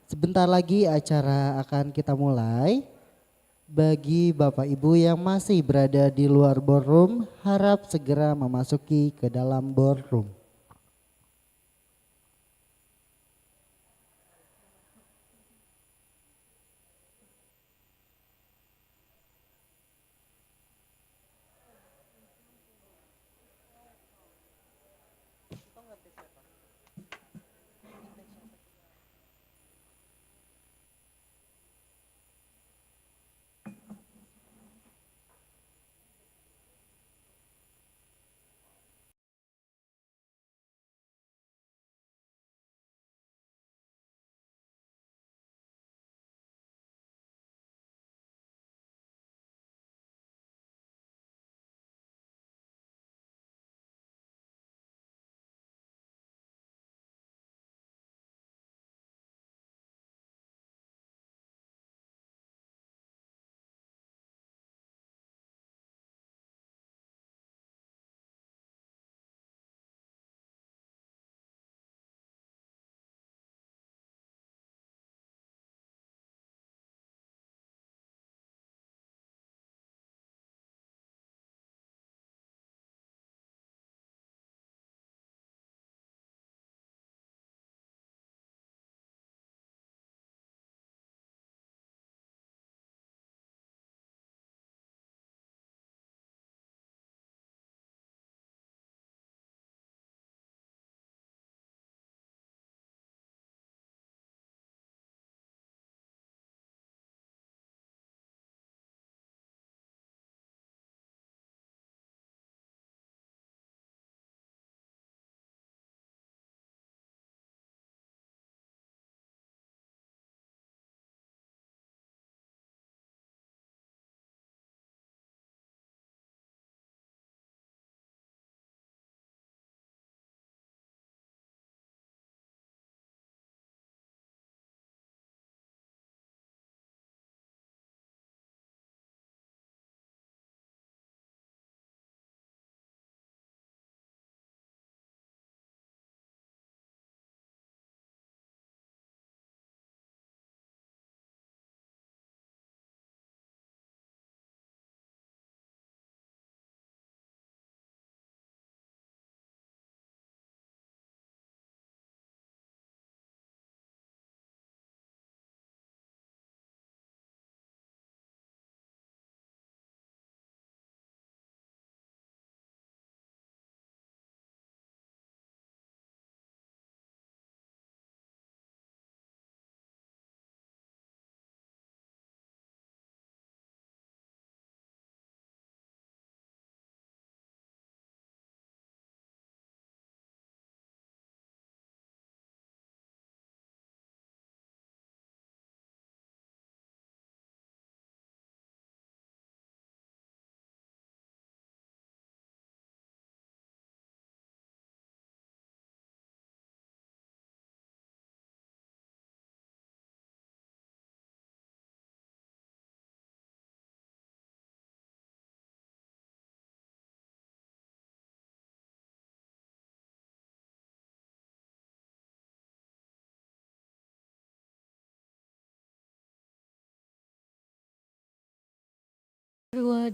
Sebentar lagi acara akan kita mulai. Bagi Bapak Ibu yang masih berada di luar ballroom, harap segera memasuki ke dalam ballroom.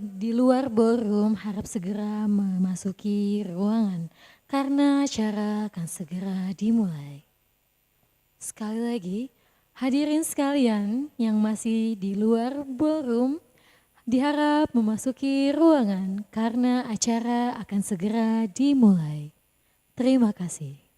Di luar ballroom harap segera memasuki ruangan karena acara akan segera dimulai. Sekali lagi, hadirin sekalian yang masih di luar ballroom diharap memasuki ruangan karena acara akan segera dimulai. Terima kasih.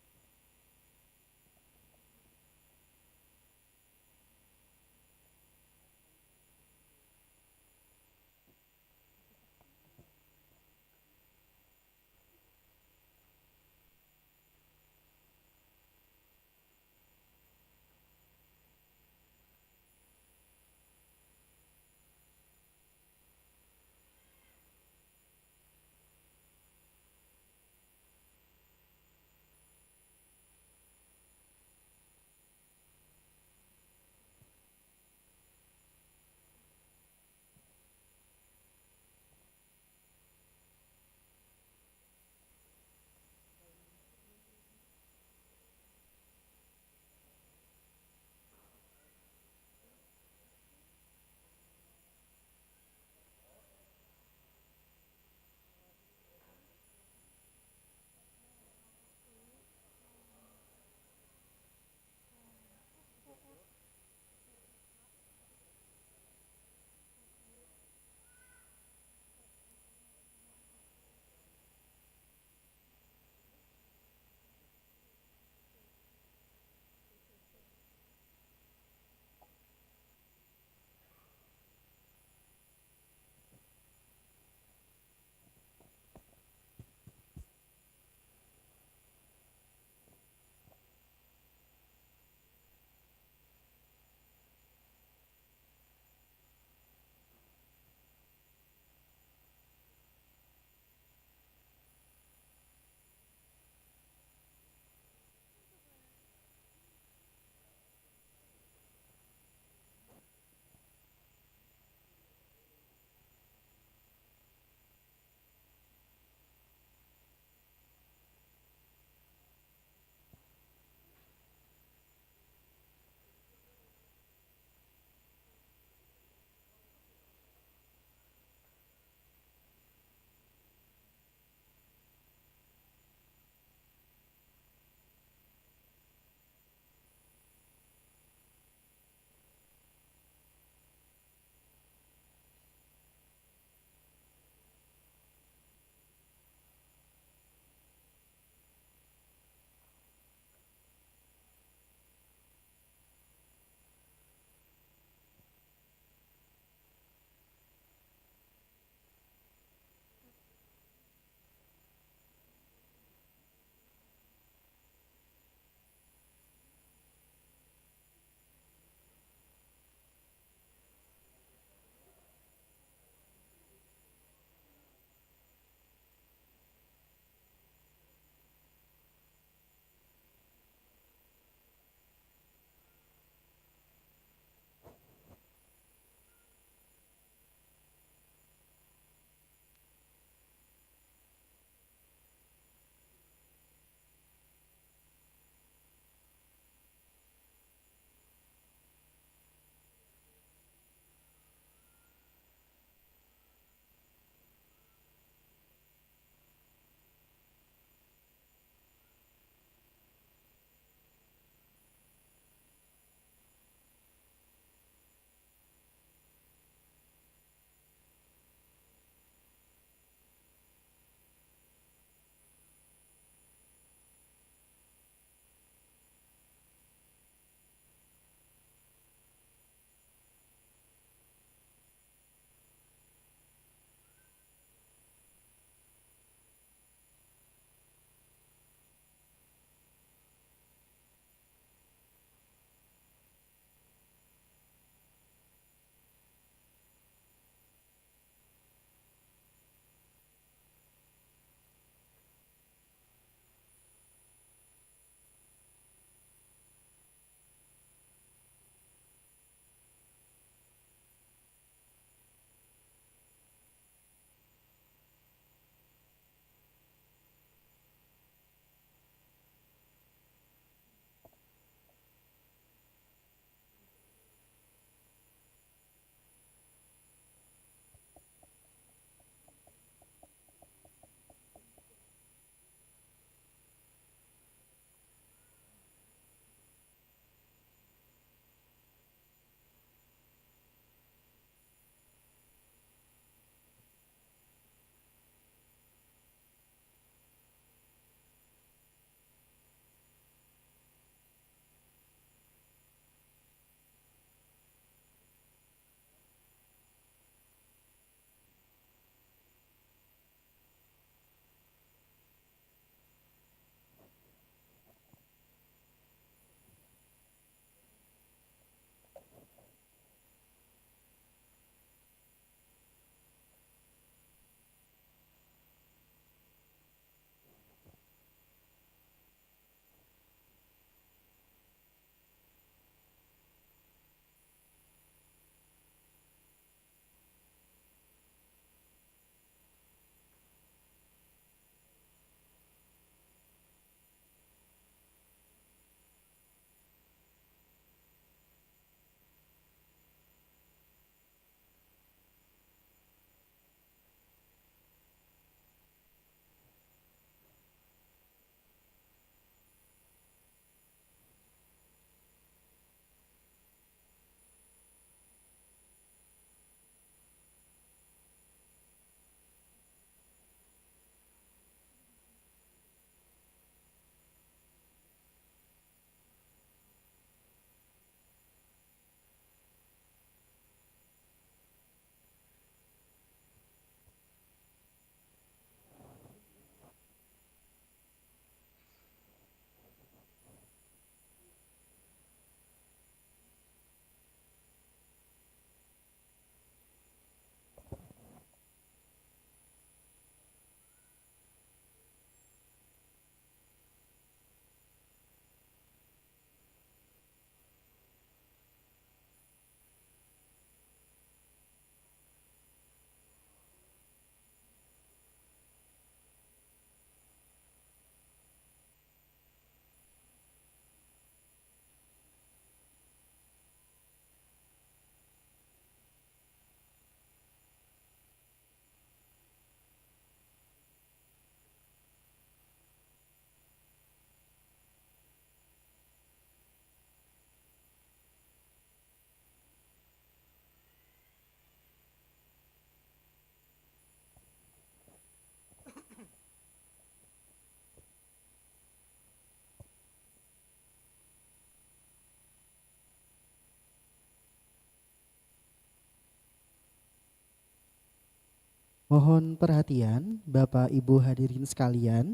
Mohon perhatian Bapak Ibu hadirin sekalian,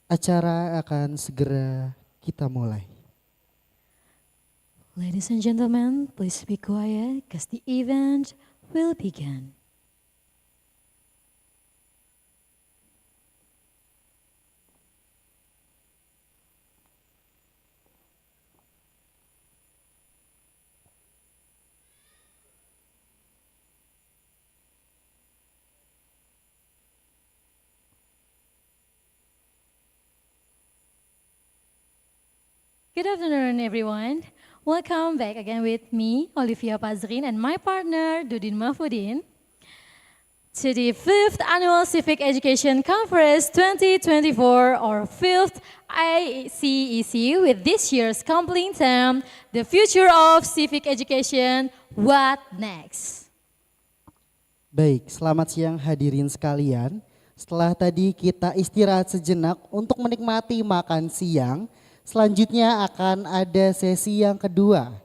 acara akan segera kita mulai. Ladies and gentlemen, please be quiet because the event will begin. Good afternoon, everyone. Welcome back again with me, Olivia Pazrin, and my partner, Dudin Mahfudin, to the 5th Annual Civic Education Conference 2024, or 5th IACEC, with this year's compelling theme, The Future of Civic Education, What Next? Baik, selamat siang hadirin sekalian. Setelah tadi kita istirahat sejenak untuk menikmati makan siang, selanjutnya akan ada sesi yang kedua.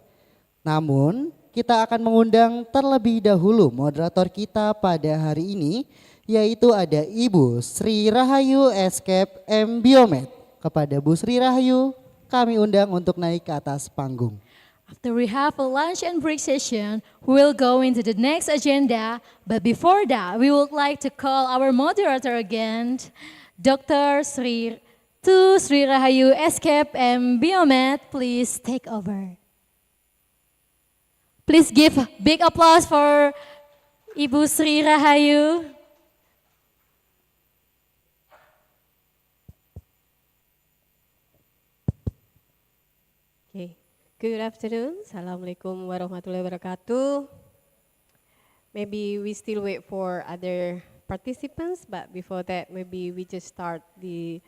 Namun, kita akan mengundang terlebih dahulu moderator kita pada hari ini, yaitu ada Ibu Sri Rahayu ACEC M. Biomed. Kepada Bu Sri Rahayu, kami undang untuk naik ke atas panggung. After we have a lunch and break session, we'll go into the next agenda. But before that, we would like to call our moderator again, Dr. Sri Rahayu ACEC M. Biomed, please take over. Please give big applause for Ibu Sri Rahayu. Okay. Good afternoon. Assalamualaikum warahmatullahi wabarakatuh. Maybe we still wait for other participants, but before that, maybe we just start the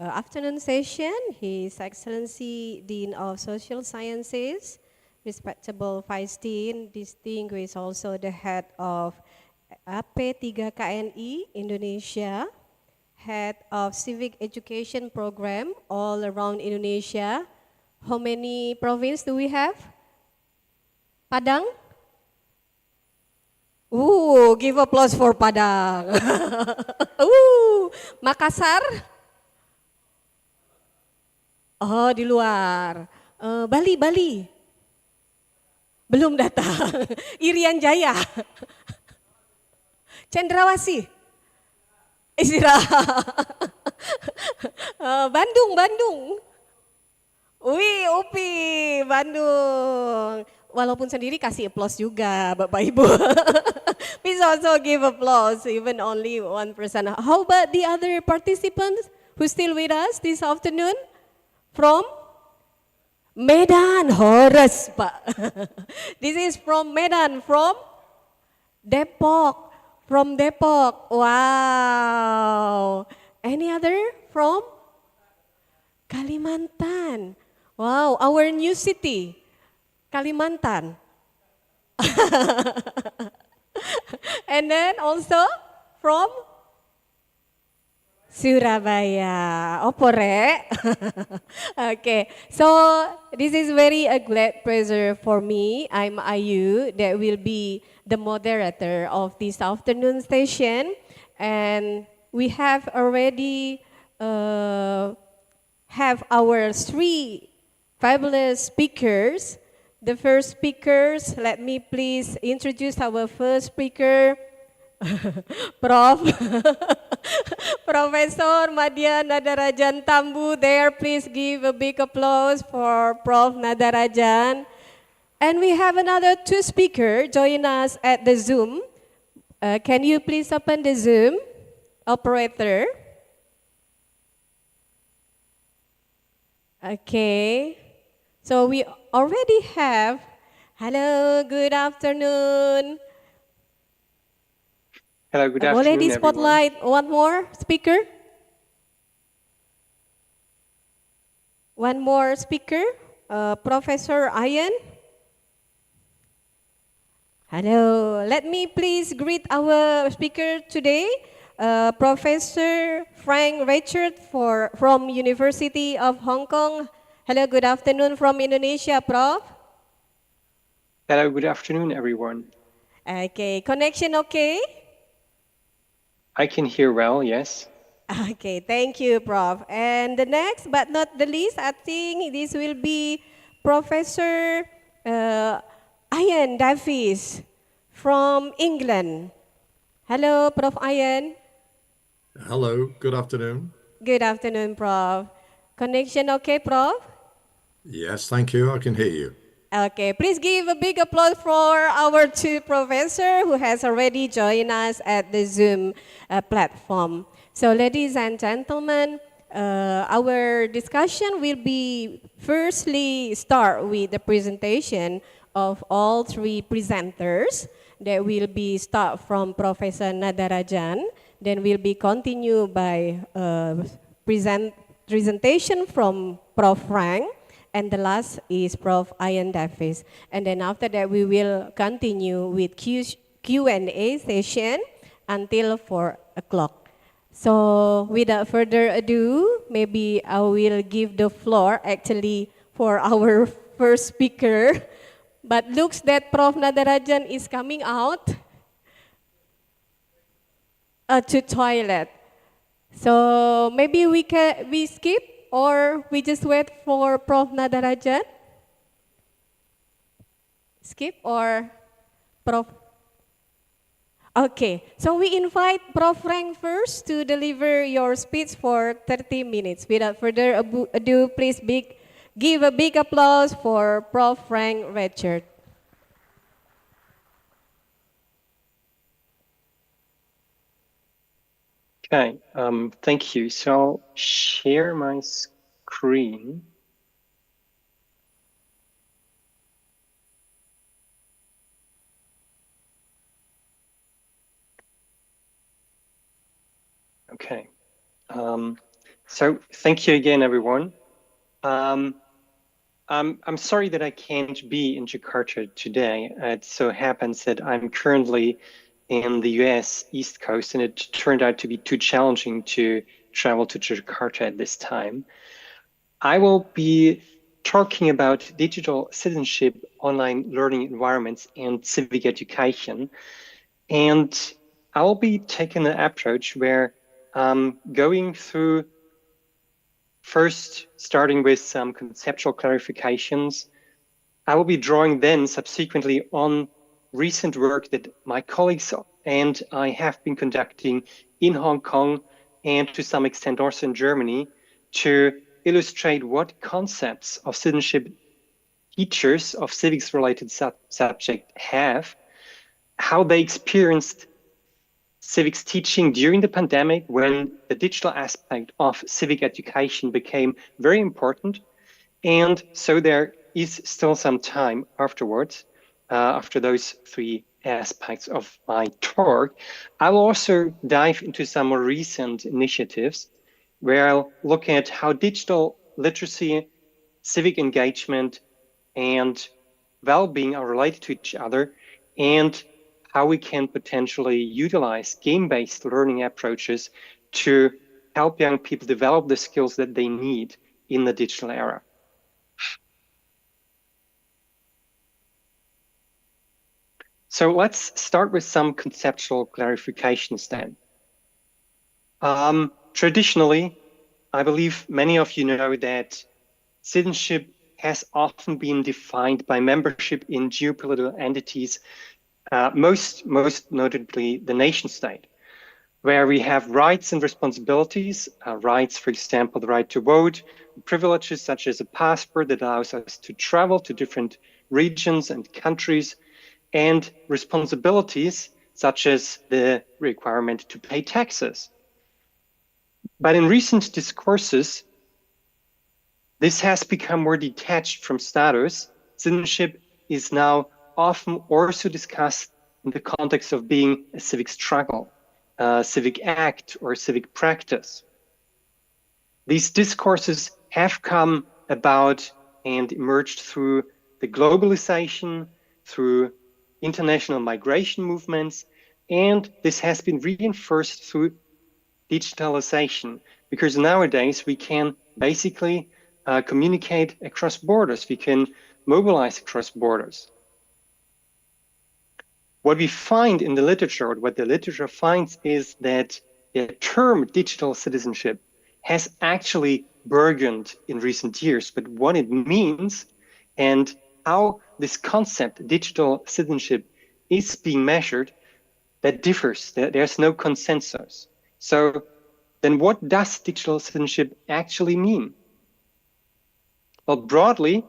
afternoon session. His Excellency Dean of Social Sciences, respectable Vice Dean, distinguished also the head of AAPCEP Indonesia, head of Civic Education Program all around Indonesia. How many provinces do we have? Padang? Give applause for Padang. Makassar? Oh, di luar. Bali. Belum datang. Irian Jaya. Cendrawasih. Istirahat. Bandung. UPI, Bandung. Walaupun sendiri kasih applause juga, Bapak Ibu. Please also give applause, even only one person. How about the other participants who still with us this afternoon? From Medan, Horas, Pak. This is from Medan, from Depok. Wow. Any other from Kalimantan? Wow, our new city, Kalimantan. And then also from Surabaya, opore. Okay, so this is very a glad pleasure for me. I'm Ayu, that will be the moderator of this afternoon session, and we have already have our three fabulous speakers. The first speakers, let me please introduce our first speaker, Prof. Professor Madya Nadarajan Thambu there. Please give a big applause for Prof. Nadarajan. And we have another two speakers join us at the Zoom. Can you please open the Zoom, operator? Okay. So we already have, hello, good afternoon. Hello, good afternoon, Boleh di spotlight one more speaker? One more speaker, Professor Ian. Hello, let me please greet our speaker today, Professor Frank Reichert from University of Hong Kong. Hello, good afternoon from Indonesia, Prof. Hello, good afternoon, everyone. Okay, connection okay? I can hear well, yes. Okay, thank you, Prof. And the next but not the least, I think this will be Professor Ian Davies from England. Hello, Prof. Ian. Hello, good afternoon. Good afternoon, Prof. Connection okay, Prof? Yes, thank you. I can hear you. Okay, please give a big applause for our two professors who has already joined us at the Zoom platform. So ladies and gentlemen, our discussion will be firstly start with the presentation of all three presenters. That will be start from Professor Nadarajan, then will be continued by presentation from Prof. Frank, and the last is Prof. Ian Davies. And then after that, we will continue with Q&A session until 4 o'clock. So without further ado, maybe I will give the floor actually for our first speaker. But looks that Prof. Nadarajan is coming out to toilet. So maybe we skip or we just wait for Prof. Nadarajan? Skip or Prof? Okay, so we invite Prof. Frank first to deliver your speech for 30 minutes. Without further ado, please give a big applause for Prof. Frank Reichert. Okay, thank you. So I'll share my screen. Okay, so thank you again, everyone. I'm sorry that I can't be in Jakarta today. It so happens that I'm currently in the US East Coast, and it turned out to be too challenging to travel to Jakarta at this time. I will be talking about digital citizenship, online learning environments, and civic education. And I will be taking an approach where going through first starting with some conceptual clarifications. I will be drawing then subsequently on recent work that my colleagues and I have been conducting in Hong Kong and to some extent also in Germany to illustrate what concepts of citizenship teachers of civics related subject have, how they experienced civics teaching during the pandemic when the digital aspect of civic education became very important. And so there is still some time afterwards, after those three aspects of my talk. I will also dive into some more recent initiatives where I'll look at how digital literacy, civic engagement, and well-being are related to each other, and how we can potentially utilize game-based learning approaches to help young people develop the skills that they need in the digital era. So let's start with some conceptual clarifications then. Traditionally, I believe many of you know that citizenship has often been defined by membership in geopolitical entities, most notably the nation state, where we have rights and responsibilities, rights, for example, the right to vote, privileges such as a passport that allows us to travel to different regions and countries, and responsibilities such as the requirement to pay taxes. But in recent discourses, this has become more detached from status. Citizenship is now often also discussed in the context of being a civic struggle, a civic act, or civic practice. These discourses have come about and emerged through the globalization, through international migration movements, and this has been reinforced through digitalization, because nowadays we can basically communicate across borders, we can mobilize across borders. What we find in the literature, or what the literature finds, is that the term digital citizenship has actually burgeoned in recent years, but what it means and how this concept, digital citizenship, is being measured, that differs. There's no consensus. So then what does digital citizenship actually mean? Well, broadly,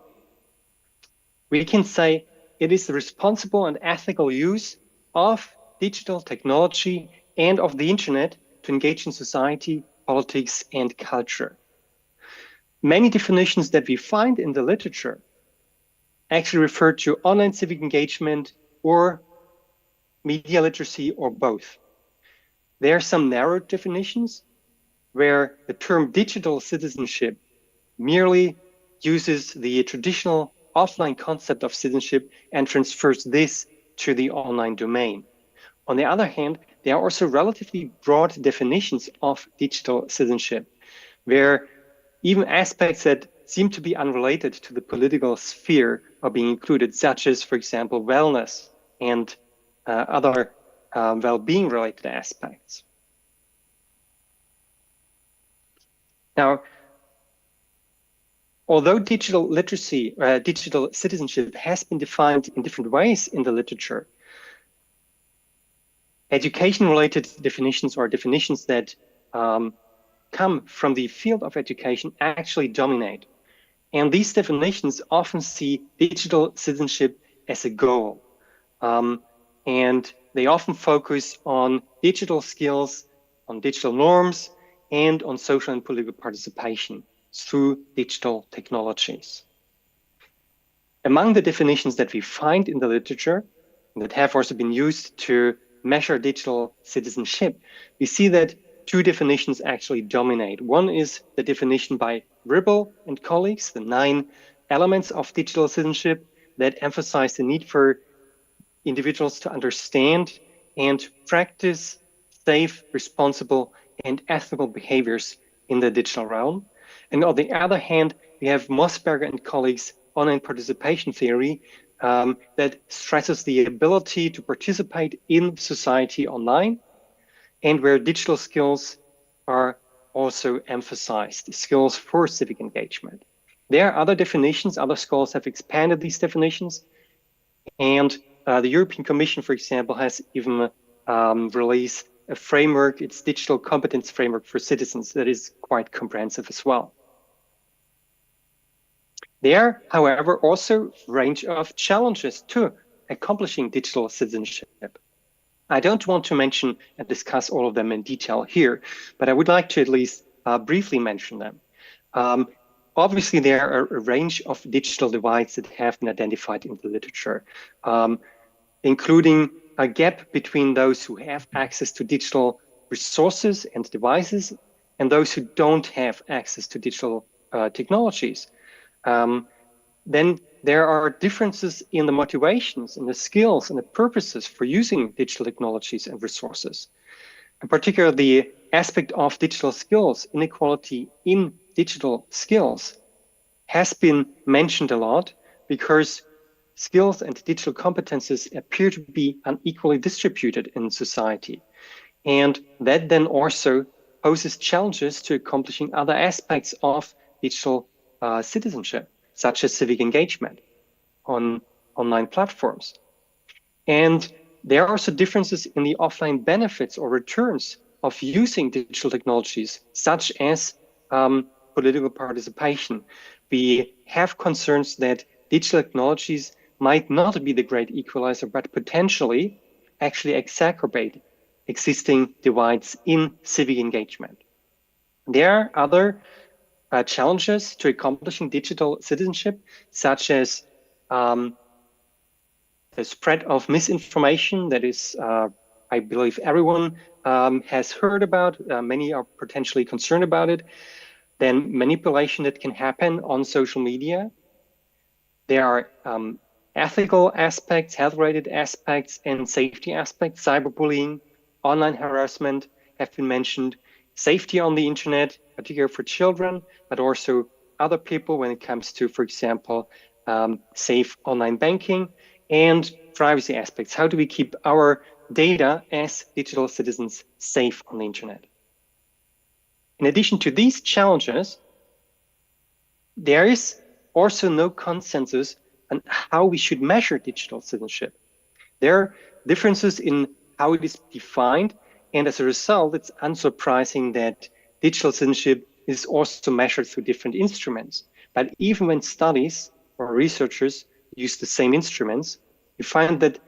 we can say it is the responsible and ethical use of digital technology and of the internet to engage in society, politics, and culture. Many definitions that we find in the literature actually refer to online civic engagement or media literacy or both. There are some narrow definitions where the term digital citizenship merely uses the traditional offline concept of citizenship and transfers this to the online domain. On the other hand, there are also relatively broad definitions of digital citizenship, where even aspects that seem to be unrelated to the political sphere are being included, such as, for example, wellness and other well-being related aspects. Now, although digital literacy, digital citizenship has been defined in different ways in the literature, education-related definitions or definitions that come from the field of education actually dominate. And these definitions often see digital citizenship as a goal. And they often focus on digital skills, on digital norms, and on social and political participation through digital technologies. Among the definitions that we find in the literature that have also been used to measure digital citizenship, we see that two definitions actually dominate. One is the definition by Ribble and colleagues, the 9 elements of digital citizenship that emphasize the need for individuals to understand and practice safe, responsible, and ethical behaviors in the digital realm. And on the other hand, we have Mossberger and colleagues' online participation theory that stresses the ability to participate in society online, and where digital skills are also emphasized, skills for civic engagement. There are other definitions, other scholars have expanded these definitions, and the European Commission, for example, has even released a framework, its digital competence framework for citizens, that is quite comprehensive as well. There are, however, also a range of challenges to accomplishing digital citizenship. I don't want to mention and discuss all of them in detail here, but I would like to at least briefly mention them. Obviously, there are a range of digital divides that have been identified in the literature, including a gap between those who have access to digital resources and devices and those who don't have access to digital technologies. Then there are differences in the motivations and the skills and the purposes for using digital technologies and resources. In particular, the aspect of digital skills, inequality in digital skills, has been mentioned a lot because skills and digital competences appear to be unequally distributed in society. And that then also poses challenges to accomplishing other aspects of digital citizenship, such as civic engagement on online platforms. And there are also differences in the offline benefits or returns of using digital technologies, such as political participation. We have concerns that digital technologies might not be the great equalizer, but potentially actually exacerbate existing divides in civic engagement. There are other challenges to accomplishing digital citizenship, such as the spread of misinformation that is, I believe everyone has heard about, many are potentially concerned about it, then manipulation that can happen on social media. There are ethical aspects, health-related aspects, and safety aspects. Cyberbullying, online harassment have been mentioned. Safety on the internet, particularly for children, but also other people when it comes to, for example, safe online banking, and privacy aspects. How do we keep our data as digital citizens safe on the internet? in addition to these challenges, there is also no consensus on how we should measure digital citizenship. There are differences in how it is defined, and as a result, it's unsurprising that digital citizenship is also measured through different instruments. But even when studies or researchers use the same instruments, you find that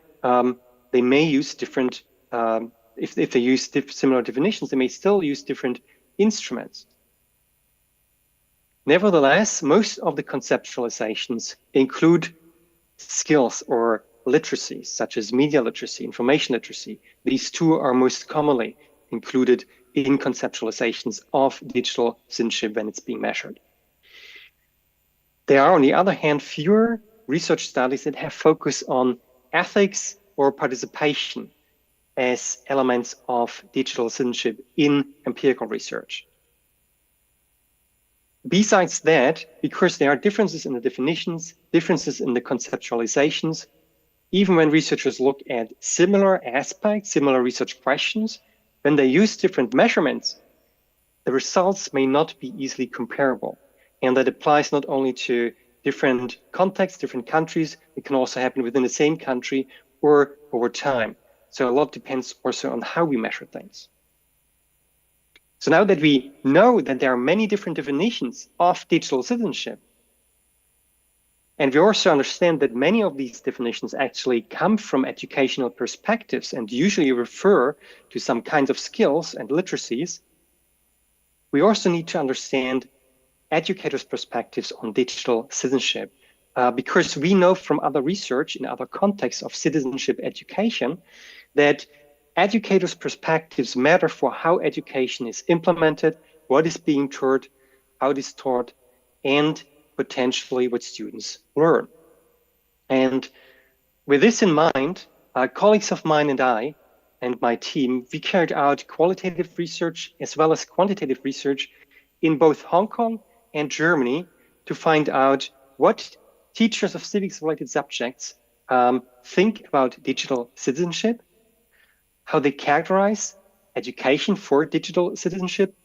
they may use different, if they use similar definitions, they may still use different instruments. Nevertheless, most of the conceptualizations include skills or literacies, such as media literacy, information literacy. These two are most commonly included in conceptualizations of digital citizenship when it's being measured. There are, on the other hand, fewer research studies that have focused on ethics or participation as elements of digital citizenship in empirical research. Besides that, because there are differences in the definitions, differences in the conceptualizations, even when researchers look at similar aspects, similar research questions, when they use different measurements, the results may not be easily comparable. And that applies not only to different contexts, different countries, it can also happen within the same country or over time. So a lot depends also on how we measure things. So now that we know that there are many different definitions of digital citizenship, and we also understand that many of these definitions actually come from educational perspectives and usually refer to some kinds of skills and literacies, we also need to understand educators' perspectives on digital citizenship, because we know from other research in other contexts of citizenship education that educators' perspectives matter for how education is implemented, what is being taught, how it is taught, and potentially what students learn. And with this in mind, colleagues of mine and I and my team, we carried out qualitative research as well as quantitative research in both Hong Kong and Germany to find out what teachers of civics-related subjects think about digital citizenship, how they characterize education for digital citizenship,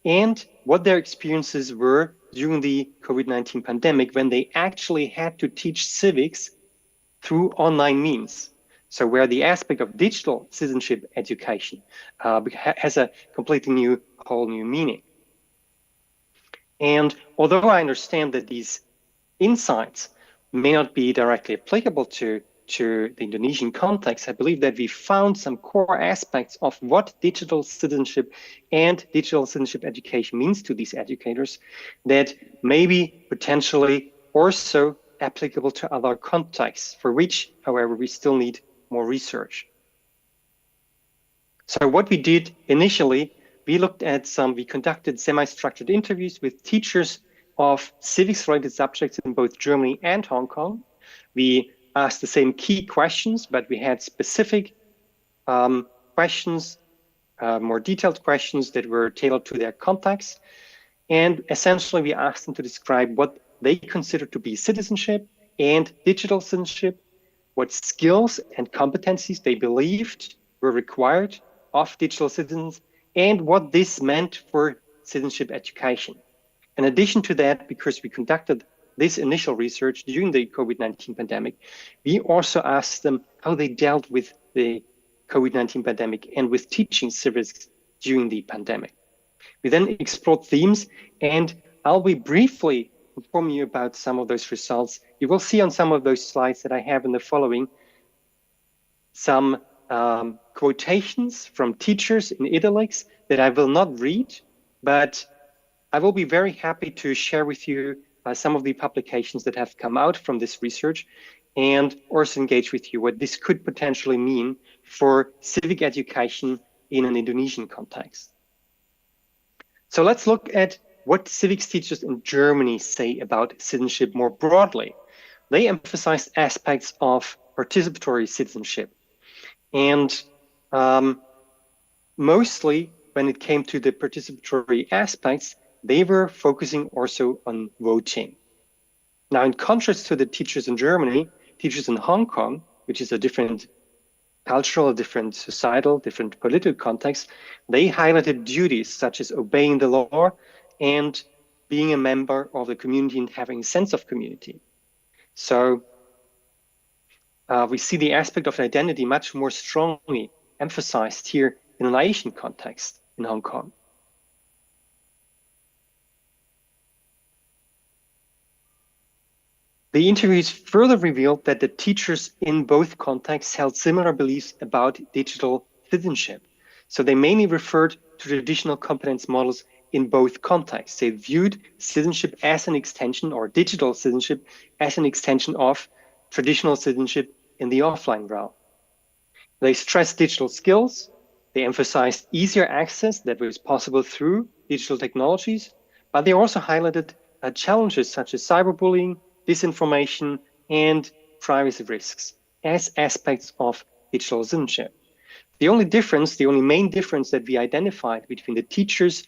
and what their experiences were during the COVID-19 pandemic when they actually had to teach civics through online means. So where the aspect of digital citizenship education has a completely whole new meaning. And although I understand that these insights may not be directly applicable to the Indonesian context, I believe that we found some core aspects of what digital citizenship and digital citizenship education means to these educators that may be potentially also applicable to other contexts, for which, however, we still need more research. So what we did initially, we conducted semi-structured interviews with teachers of civics-related subjects in both Germany and Hong Kong. We asked the same key questions, but we had specific questions, more detailed questions that were tailored to their context. And essentially, we asked them to describe what they consider to be citizenship and digital citizenship, what skills and competencies they believed were required of digital citizens, and what this meant for citizenship education. In addition to that, because we conducted this initial research during the COVID-19 pandemic, we also asked them how they dealt with the COVID-19 pandemic and with teaching civics during the pandemic. We then explored themes, and I'll be briefly inform you about some of those results. You will see on some of those slides that I have in the following some quotations from teachers in italics that I will not read, but I will be very happy to share with you some of the publications that have come out from this research and also engage with you what this could potentially mean for civic education in an Indonesian context. So let's look at what civics teachers in Germany say about citizenship more broadly. They emphasize aspects of participatory citizenship. And mostly when it came to the participatory aspects, they were focusing also on voting. Now, in contrast to the teachers in Germany, teachers in Hong Kong, which is a different cultural, different societal, different political contexts, they highlighted duties such as obeying the law and being a member of the community and having a sense of community. So we see the aspect of identity much more strongly emphasized here in an Asian context in Hong Kong. The interviews further revealed that the teachers in both contexts held similar beliefs about digital citizenship. So they mainly referred to traditional competence models in both contexts. They viewed citizenship as an extension, or digital citizenship as an extension of traditional citizenship in the offline realm. They stressed digital skills. They emphasized easier access that was possible through digital technologies, but they also highlighted challenges such as cyberbullying, disinformation, and privacy risks as aspects of digital citizenship. The only main difference that we identified between the teachers'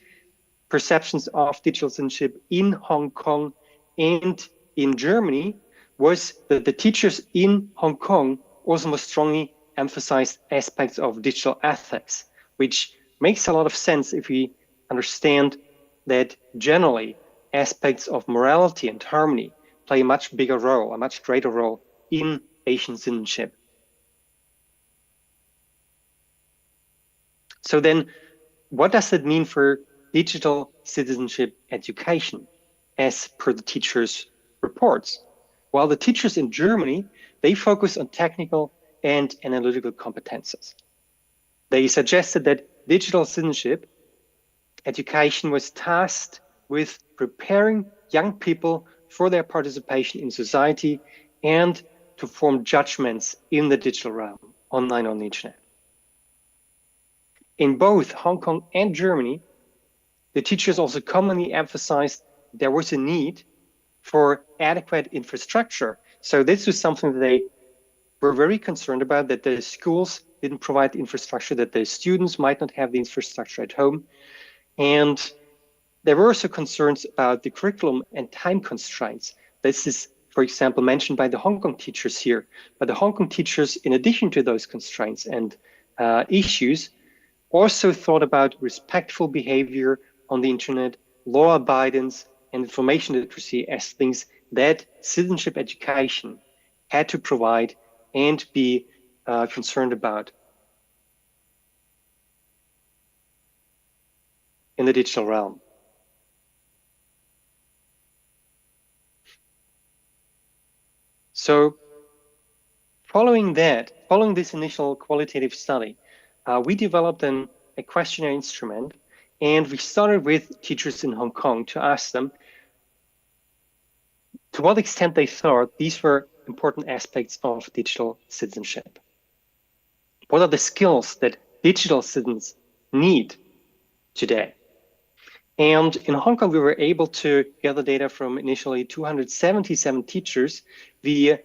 perceptions of digital citizenship in Hong Kong and in Germany was that the teachers in Hong Kong also more strongly emphasized aspects of digital ethics, which makes a lot of sense if we understand that generally aspects of morality and harmony play a much bigger role, a much greater role in Asian citizenship. So then, what does it mean for digital citizenship education as per the teachers' reports? While the teachers in Germany, they focus on technical and analytical competences. They suggested that digital citizenship education was tasked with preparing young people for their participation in society and to form judgments in the digital realm, online on the internet. In both Hong Kong and Germany, the teachers also commonly emphasized there was a need for adequate infrastructure. So this was something that they were very concerned about, that the schools didn't provide the infrastructure, that the students might not have the infrastructure at home. And there were also concerns about the curriculum and time constraints. This is, for example, mentioned by the Hong Kong teachers here. But the Hong Kong teachers, in addition to those constraints and issues, also thought about respectful behavior on the internet, law abidance, and information literacy as things that citizenship education had to provide and be concerned about in the digital realm. So following this initial qualitative study, we developed a questionnaire instrument, and we started with teachers in Hong Kong to ask them to what extent they thought these were important aspects of digital citizenship. What are the skills that digital citizens need today? And in Hong Kong, we were able to gather data from initially 277 teachers. We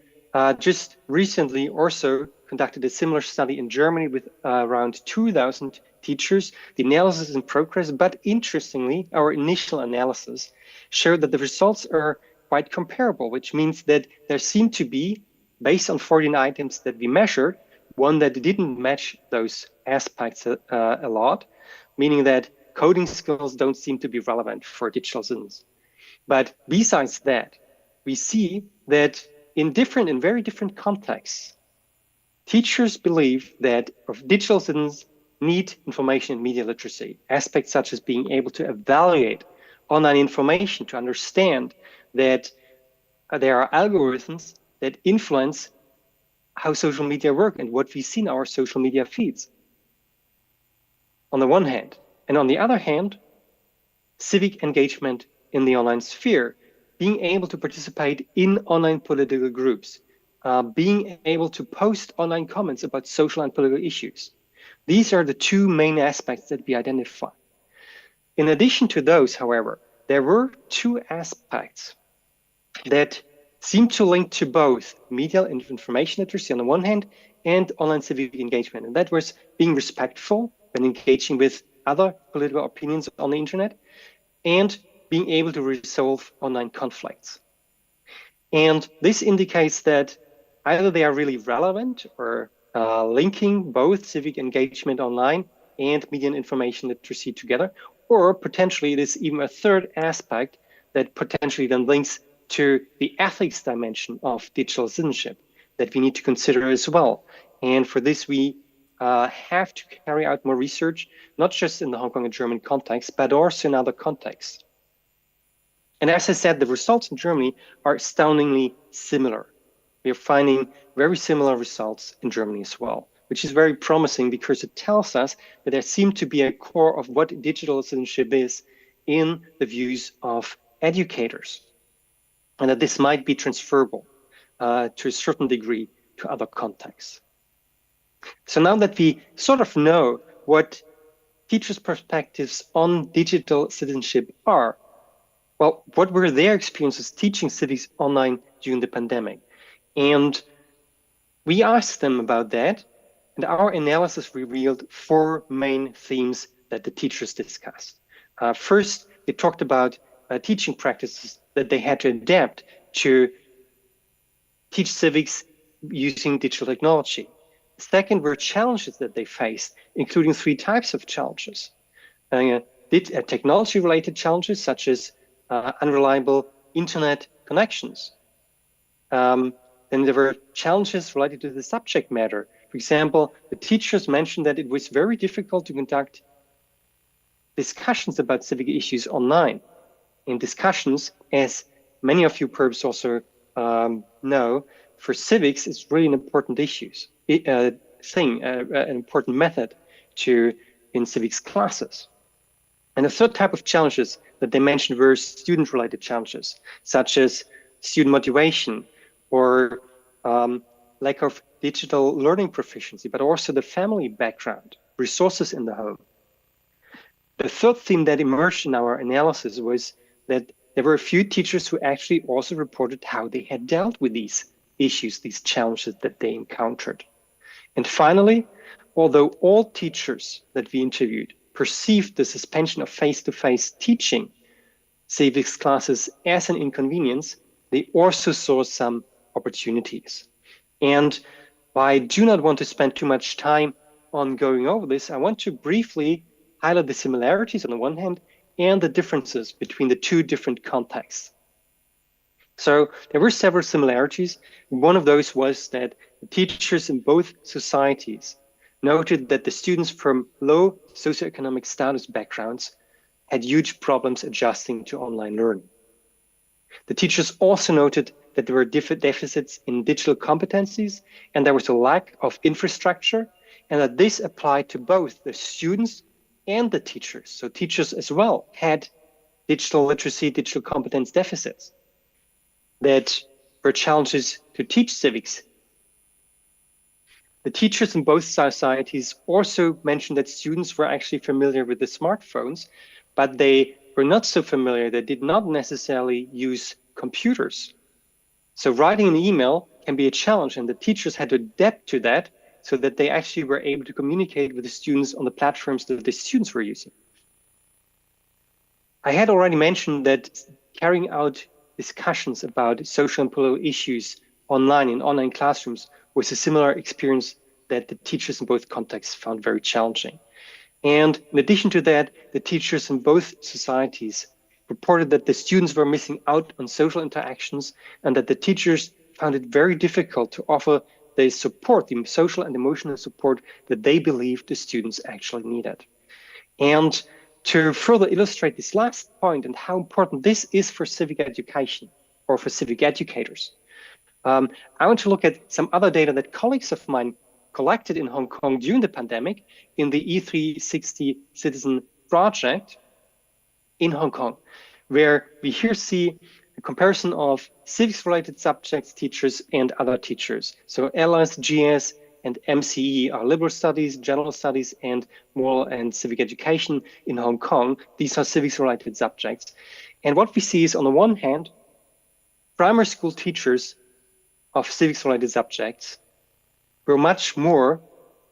just recently also conducted a similar study in Germany with around 2,000 teachers. The analysis is in progress, but interestingly, our initial analysis showed that the results are quite comparable, which means that there seemed to be, based on 14 items that we measured, one that didn't match those aspects a lot, meaning that coding skills don't seem to be relevant for digital citizens. But besides that, we see that in very different contexts, teachers believe that digital citizens need information and media literacy, aspects such as being able to evaluate online information, to understand that there are algorithms that influence how social media work and what we see in our social media feeds, on the one hand. And on the other hand, civic engagement in the online sphere, being able to participate in online political groups, being able to post online comments about social and political issues. These are the two main aspects that we identify. In addition to those, however, there were two aspects that seem to link to both media and information literacy on the one hand and online civic engagement. And that was being respectful when engaging with other political opinions on the internet and being able to resolve online conflicts. And this indicates that either they are really relevant or linking both civic engagement online and media and information literacy together, or potentially it is even a third aspect that potentially then links to the ethics dimension of digital citizenship that we need to consider as well. And for this, we have to carry out more research, not just in the Hong Kong and German context, but also in other contexts. And as I said, the results in Germany are astoundingly similar. We are finding very similar results in Germany as well, which is very promising because it tells us that there seems to be a core of what digital citizenship is in the views of educators, and that this might be transferable to a certain degree to other contexts. So now that we sort of know what teachers' perspectives on digital citizenship are, well, what were their experiences teaching civics online during the pandemic? And we asked them about that, and our analysis revealed 4 main themes that the teachers discussed. First, they talked about teaching practices that they had to adapt to teach civics using digital technology. Second were challenges that they faced, including 3 types of challenges. Technology-related challenges, such as unreliable internet connections. Then there were challenges related to the subject matter. For example, the teachers mentioned that it was very difficult to conduct discussions about civic issues online. And discussions, as many of you perhaps also know, for civics is really an important an important method in civics classes. And the third type of challenges that they mentioned were student-related challenges, such as student motivation or lack of digital learning proficiency, but also the family background, resources in the home. The third theme that emerged in our analysis was that there were a few teachers who actually also reported how they had dealt with these issues, these challenges that they encountered. And finally, although all teachers that we interviewed perceived the suspension of face-to-face teaching civics classes as an inconvenience, they also saw some opportunities. And I do not want to spend too much time on going over this. I want to briefly highlight the similarities on the one hand and the differences between the 2 different contexts. So there were several similarities. One of those was that the teachers in both societies noted that the students from low socioeconomic status backgrounds had huge problems adjusting to online learning. The teachers also noted that there were deficits in digital competencies and there was a lack of infrastructure, and that this applied to both the students and the teachers. So teachers as well had digital literacy, digital competence deficits that were challenges to teach civics. The teachers in both societies also mentioned that students were actually familiar with the smartphones, but they were not so familiar. They did not necessarily use computers. So writing an email can be a challenge, and the teachers had to adapt to that so that they actually were able to communicate with the students on the platforms that the students were using. I had already mentioned that carrying out discussions about social and political issues online in online classrooms was a similar experience that the teachers in both contexts found very challenging. And in addition to that, the teachers in both societies reported that the students were missing out on social interactions and that the teachers found it very difficult to offer the support, the social and emotional support that they believed the students actually needed. And to further illustrate this last point and how important this is for civic education or for civic educators, I want to look at some other data that colleagues of mine collected in Hong Kong during the pandemic in the E360 Citizen Project in Hong Kong, where we here see a comparison of civics-related subjects, teachers, and other teachers. So LS, GS, and MCE are liberal studies, general studies, and moral and civic education in Hong Kong. These are civics-related subjects. And what we see is, on the one hand, primary school teachers of civics-related subjects were much more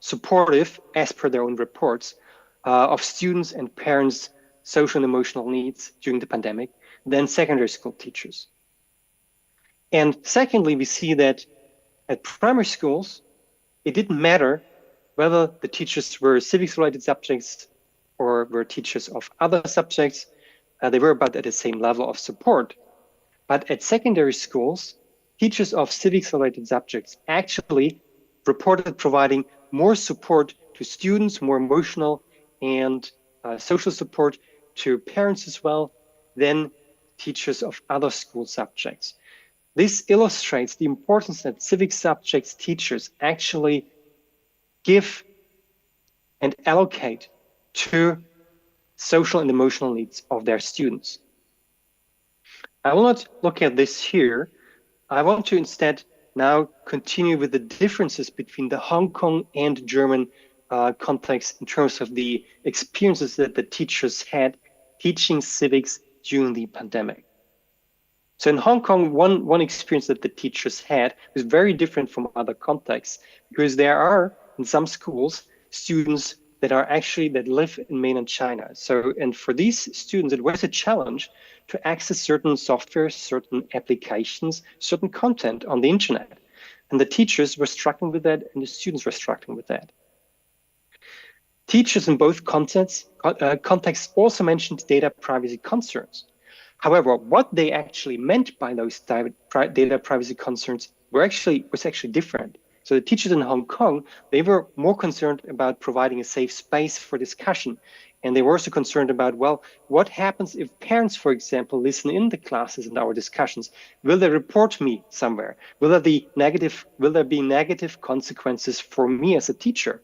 supportive, as per their own reports, of students' and parents' social and emotional needs during the pandemic than secondary school teachers. And secondly, we see that at primary schools, it didn't matter whether the teachers were civics-related subjects or were teachers of other subjects. They were about at the same level of support. But at secondary schools, teachers of civics-related subjects actually reported providing more support to students, more emotional and social support to parents as well than teachers of other school subjects. This illustrates the importance that civic subjects teachers actually give and allocate to social and emotional needs of their students. I will not look at this here. I want to instead now continue with the differences between the Hong Kong and German context in terms of the experiences that the teachers had teaching civics during the pandemic. So in Hong Kong, one experience that the teachers had was very different from other contexts, because there are in some schools students that live in mainland China. So, and for these students, it was a challenge to access certain software, certain applications, certain content on the internet. And the teachers were struggling with that, and the students were struggling with that. Teachers in both contexts also mentioned data privacy concerns. However, what they actually meant by those data privacy concerns was actually different. So the teachers in Hong Kong, they were more concerned about providing a safe space for discussion. And they were also concerned about, well, what happens if parents, for example, listen in the classes and our discussions? Will they report me somewhere? Will there be negative consequences for me as a teacher?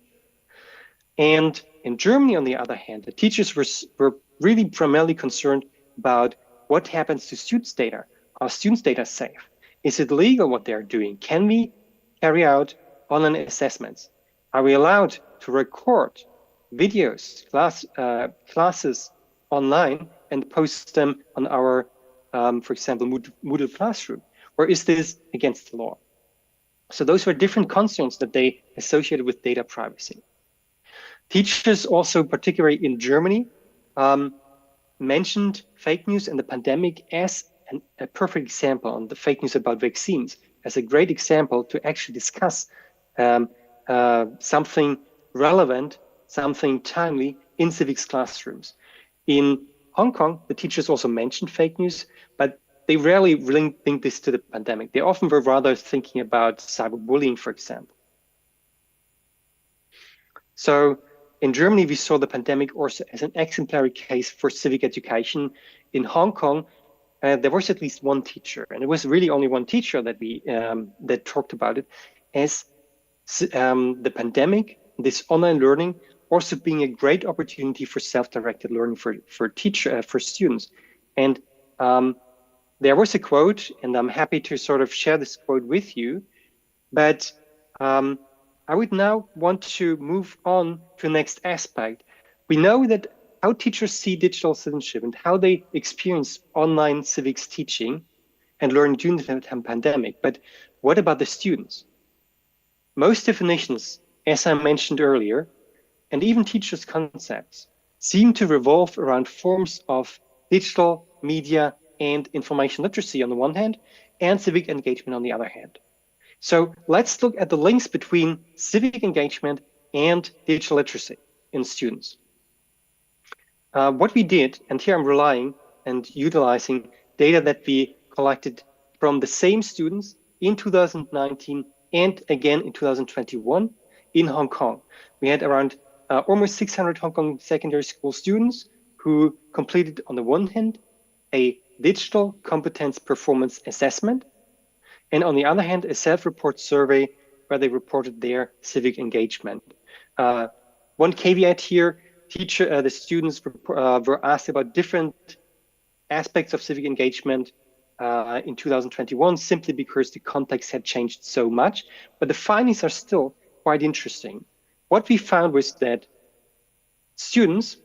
And in Germany, on the other hand, the teachers were really primarily concerned about what happens to students' data. Are students' data safe? Is it legal what they're doing? Can we carry out online assessments? Are we allowed to record videos, classes online and post them on our, for example, Moodle Classroom? Or is this against the law? So those were different concerns that they associated with data privacy. Teachers also, particularly in Germany, mentioned fake news and the pandemic as a perfect example, on the fake news about vaccines, as a great example to actually discuss something relevant, something timely in civics classrooms. In Hong Kong, the teachers also mentioned fake news, but they rarely linked this to the pandemic. They often were rather thinking about cyberbullying, for example. So in Germany, we saw the pandemic also as an exemplary case for civic education. In Hong Kong, there was at least one teacher, and it was really only one teacher that that talked about it as the pandemic, this online learning, also being a great opportunity for self-directed learning for students. And there was a quote, and I'm happy to sort of share this quote with you, but I would now want to move on to the next aspect. We know that how teachers see digital citizenship and how they experience online civics teaching and learning during the pandemic, but what about the students? Most definitions, as I mentioned earlier, and even teachers' concepts, seem to revolve around forms of digital media and information literacy on the one hand, and civic engagement on the other hand. So let's look at the links between civic engagement and digital literacy in students. What we did, and here I'm relying and utilizing data that we collected from the same students in 2019 and again in 2021 in Hong Kong. We had around almost 600 Hong Kong secondary school students who completed, on the one hand, a digital competence performance assessment, and on the other hand, a self-report survey where they reported their civic engagement. One caveat here, the students were asked about different aspects of civic engagement in 2021, simply because the context had changed so much, but the findings are still quite interesting. What we found was that students,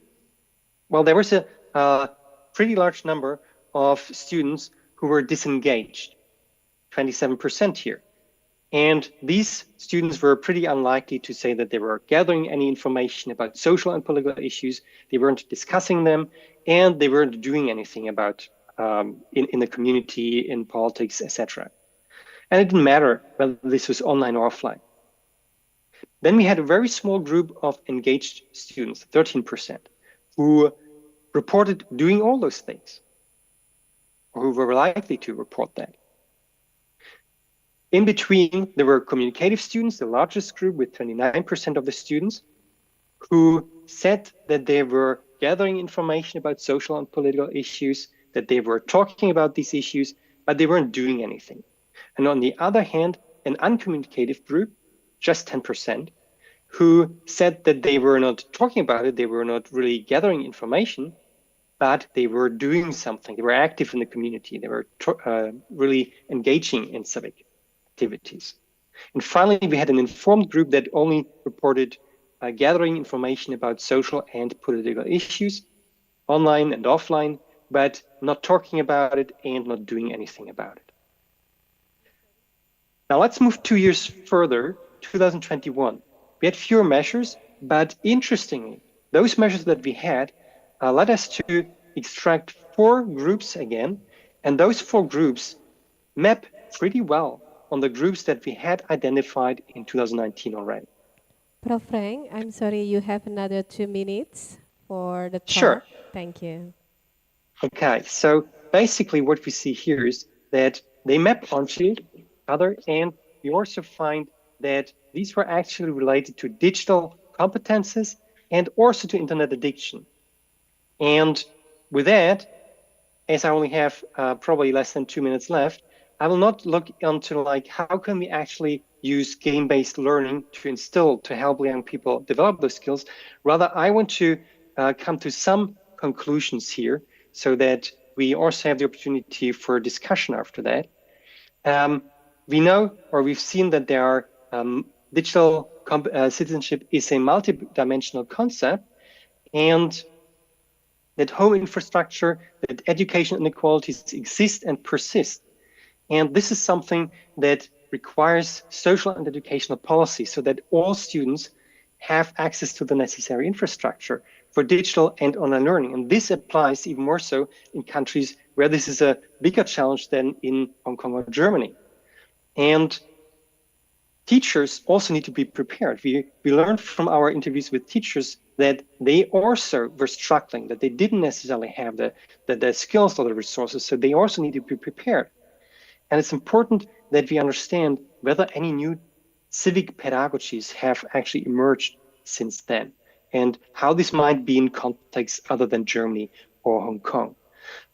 well, there was a pretty large number of students who were disengaged, 27% here. And these students were pretty unlikely to say that they were gathering any information about social and political issues. They weren't discussing them, and they weren't doing anything about in the community, in politics, etc. And it didn't matter whether this was online or offline. Then we had a very small group of engaged students, 13%, who reported doing all those things, or who were likely to report that. In between, there were communicative students, the largest group with 29% of the students, who said that they were gathering information about social and political issues, that they were talking about these issues, but they weren't doing anything. And on the other hand, an uncommunicative group, just 10%, who said that they were not talking about it, they were not really gathering information, but they were doing something. They were active in the community. They were really engaging in civic activities. And finally, we had an informed group that only reported gathering information about social and political issues, online and offline, but not talking about it and not doing anything about it. Now let's move 2 years further, 2021. We had fewer measures, but interestingly, those measures that we had led us to extract 4 groups again, and those 4 groups map pretty well on the groups that we had identified in 2019 already. Prof. Frank, I'm sorry, you have another 2 minutes for the talk. Sure. Thank you. Okay, so basically what we see here is that they map onto each other, and we also find that these were actually related to digital competences and also to internet addiction. And with that, as I only have probably less than 2 minutes left, I will not look into like how can we actually use game-based learning to help young people develop those skills. Rather, I want to come to some conclusions here so that we also have the opportunity for discussion after that. We know, or we've seen that there are digital citizenship is a multidimensional concept, and that home infrastructure, that education inequalities exist and persist. And this is something that requires social and educational policy so that all students have access to the necessary infrastructure for digital and online learning. And this applies even more so in countries where this is a bigger challenge than in Hong Kong or Germany. And teachers also need to be prepared. We learned from our interviews with teachers that they also were struggling, that they didn't necessarily have the skills or the resources, so they also need to be prepared. And it's important that we understand whether any new civic pedagogies have actually emerged since then, and how this might be in contexts other than Germany or Hong Kong.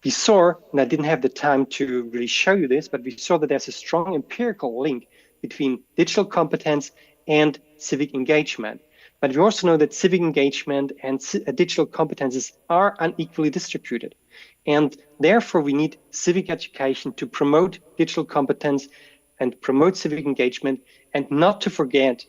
We saw, and I didn't have the time to really show you this, but we saw that there's a strong empirical link between digital competence and civic engagement. But we also know that civic engagement and digital competences are unequally distributed. And therefore, we need civic education to promote digital competence and promote civic engagement, and not to forget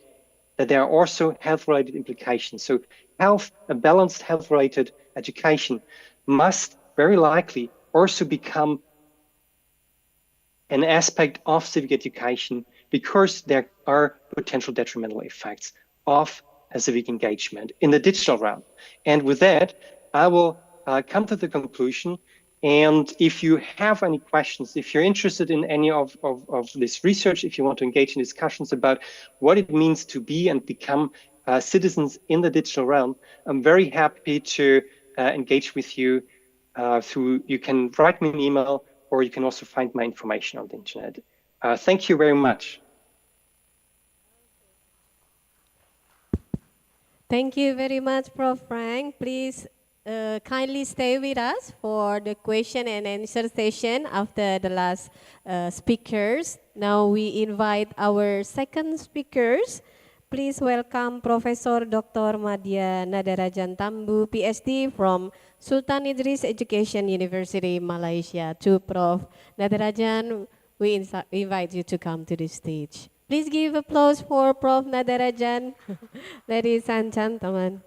that there are also health-related implications. So a balanced health-related education must very likely also become an aspect of civic education, because there are potential detrimental effects of a civic engagement in the digital realm. And with that, I will come to the conclusion. And if you have any questions, if you're interested in any of this research, if you want to engage in discussions about what it means to be and become citizens in the digital realm, I'm very happy to engage with you you can write me an email, or you can also find my information on the internet. Thank you very much. Thank you very much, Prof. Frank. Please kindly stay with us for the question and answer session after the last speakers. Now we invite our second speakers. Please welcome Professor Dr. Madya Nadarajan Thambu, PhD from Sultan Idris Education University, Malaysia. To Prof. Nadarajan, we invite you to come to the stage. Please give applause for Prof. Nadarajan, ladies and gentlemen.